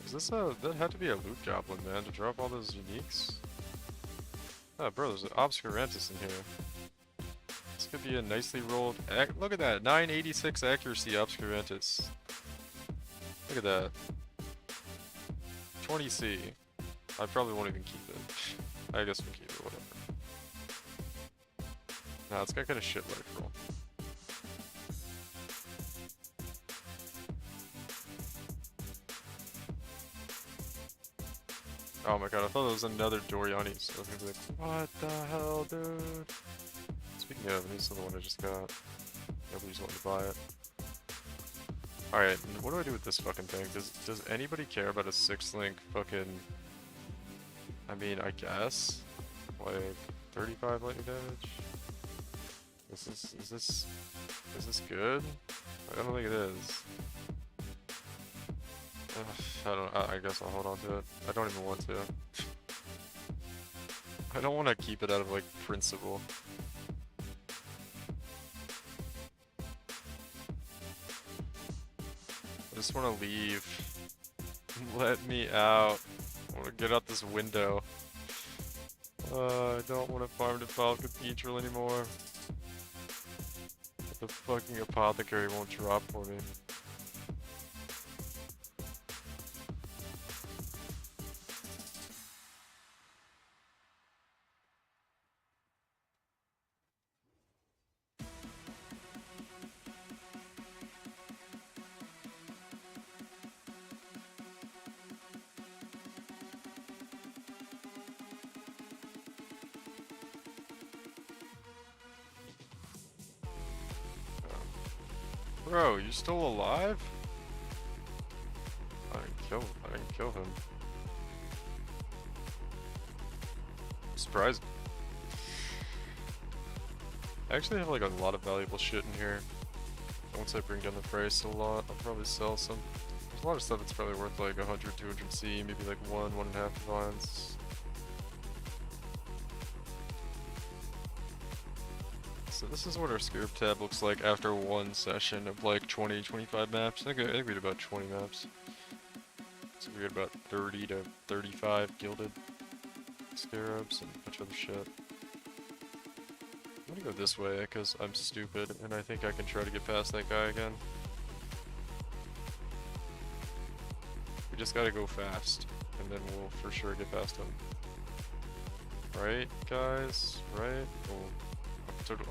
Is this that had to be a loot goblin, man, to drop all those uniques? Oh, bro, there's an obscurantus in here. This could be a nicely rolled. Look at that, 986 accuracy obscurantus. Look at that. 20C. I probably won't even keep it. I guess we can keep it, whatever. Nah, it's got kind of shit life roll. Oh my god, I thought it was another Doriani, so I was gonna be like, what the hell, dude? Speaking of, here's the one I just got. Nobody's wanting to buy it. Alright, what do I do with this fucking thing? Does anybody care about a 6-link fucking... I mean, I guess? Like, 35 lightning damage? Is this good? I don't think it is. I guess I'll hold on to it. I don't even want to. I don't want to keep it out of, like, principle. I just want to leave. Let me out. I want to get out this window. I don't want to farm Defiled Cathedral anymore. The fucking apothecary won't drop for me. Bro, you still alive? I didn't kill him. Surprised. I actually have like a lot of valuable shit in here. once I bring down the price a lot, I'll probably sell some. There's a lot of stuff that's probably worth like 100, 200 C, maybe like 1.5 divines. So this is what our scope tab looks like after one session of like 20, 25 maps. I think we did about 20 maps. So we got about 30 to 35 gilded scarabs and a bunch of other shit. I'm gonna go this way because I'm stupid and I think I can try to get past that guy again. We just gotta go fast and then we'll for sure get past him. Right, guys? Right?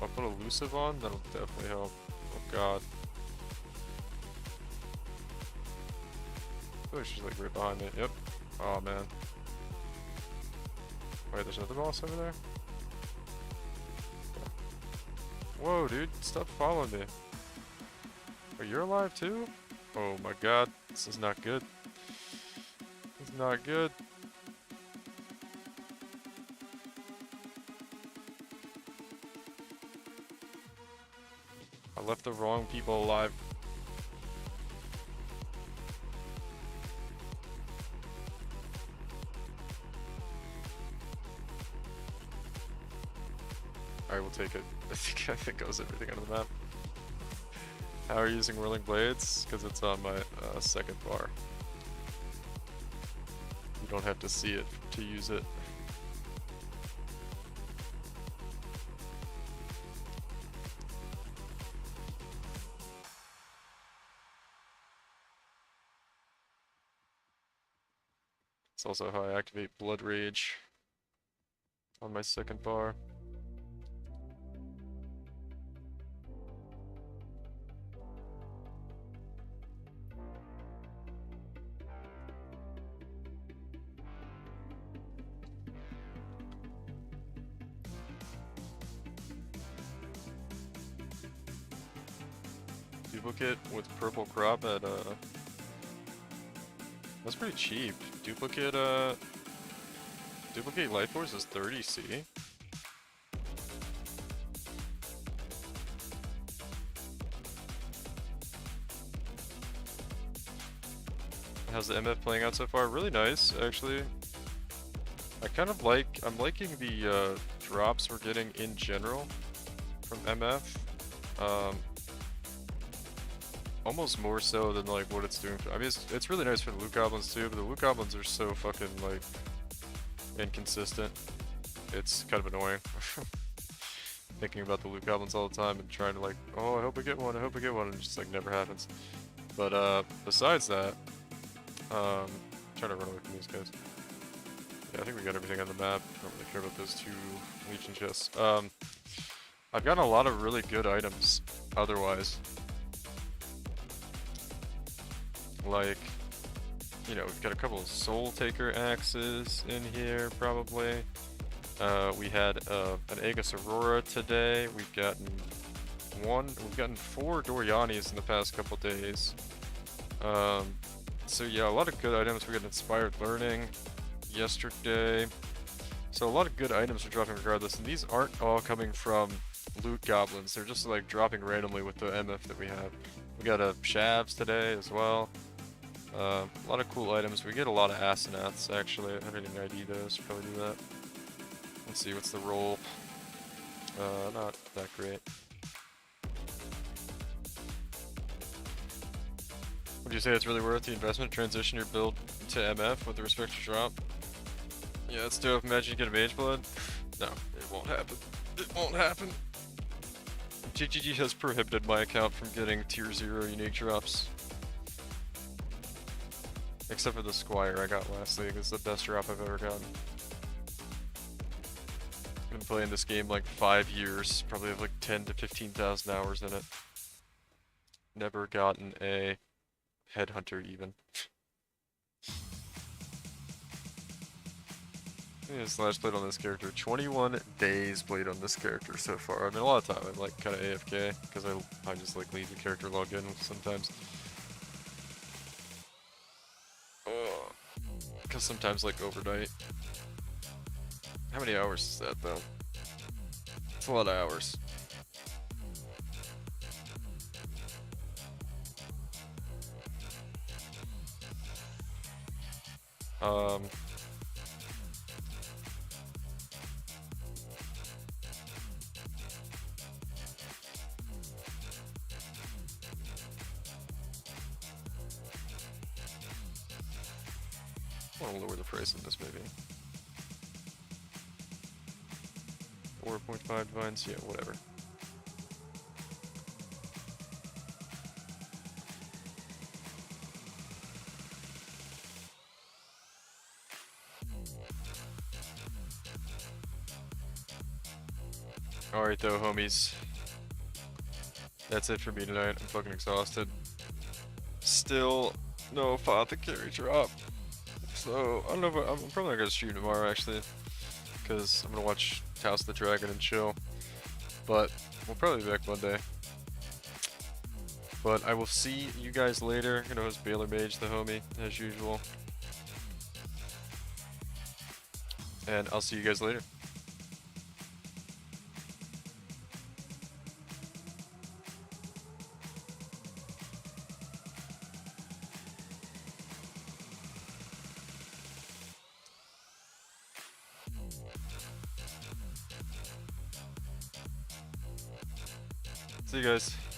I'll put elusive on, that'll definitely help. Oh god. I feel like she's like right behind me. Yep. Oh man. Wait, there's another boss over there? Whoa, dude, stop following me. Oh, you're alive too? Oh my god, this is not good. This is not good. I left the wrong people alive. Alright, we'll take it. I think that was everything on the map. How are you using Whirling Blades? Because it's on my second bar. You don't have to see it to use it. It's also how I activate Blood Rage on my second bar. Duplicate with purple crop at that's pretty cheap. Duplicate life force is 30 C. How's the MF playing out so far? Really nice, actually. I'm liking the drops we're getting in general from MF. Almost more so than like what it's doing. I mean, it's really nice for the loot goblins too, but the loot goblins are so fucking like inconsistent. It's kind of annoying. Thinking about the loot goblins all the time and trying to like, oh, I hope I get one, I hope I get one, and it just like never happens. But besides that, trying to run away from these guys. Yeah, I think we got everything on the map. I don't really care about those two Legion chests. I've gotten a lot of really good items otherwise. Like, you know, we've got a couple of Soul Taker axes in here, probably. We had an Aegis Aurora today. We've gotten 4 Doryanis in the past couple days. So yeah, a lot of good items. We got Inspired Learning yesterday. So a lot of good items are dropping regardless, and these aren't all coming from loot goblins. They're just like dropping randomly with the MF that we have. We got a Shavs today as well. A lot of cool items. We get a lot of Asenaths actually. I didn't even ID those. Probably do that. Let's see, what's the roll? Not that great. Would you say it's really worth the investment? Transition your build to MF with the respective drop? Yeah, that's dope. Imagine you get a Mage Blood. No, it won't happen. It won't happen. GGG has prohibited my account from getting tier 0 unique drops. Except for the Squire I got last league. It's the best drop I've ever gotten. Been playing this game like 5 years. Probably have like 10 to 15,000 hours in it. Never gotten a Headhunter even. Yes, last played on this character. 21 days played on this character so far. I mean, a lot of time I'm like kind of AFK because I just like leave the character log in sometimes. Because sometimes like overnight. How many hours is that though? It's a lot of hours. I want to lower the price in this maybe. 4.5 divines, yeah, whatever. Alright though, homies. That's it for me tonight. I'm fucking exhausted. Still no apothecary drop. So, I don't know if I'm probably not gonna stream tomorrow actually. Because I'm gonna watch House of the Dragon and chill. But we'll probably be back Monday. But I will see you guys later. I'm gonna host Baylor Mage, the homie, as usual. And I'll see you guys later. See you guys.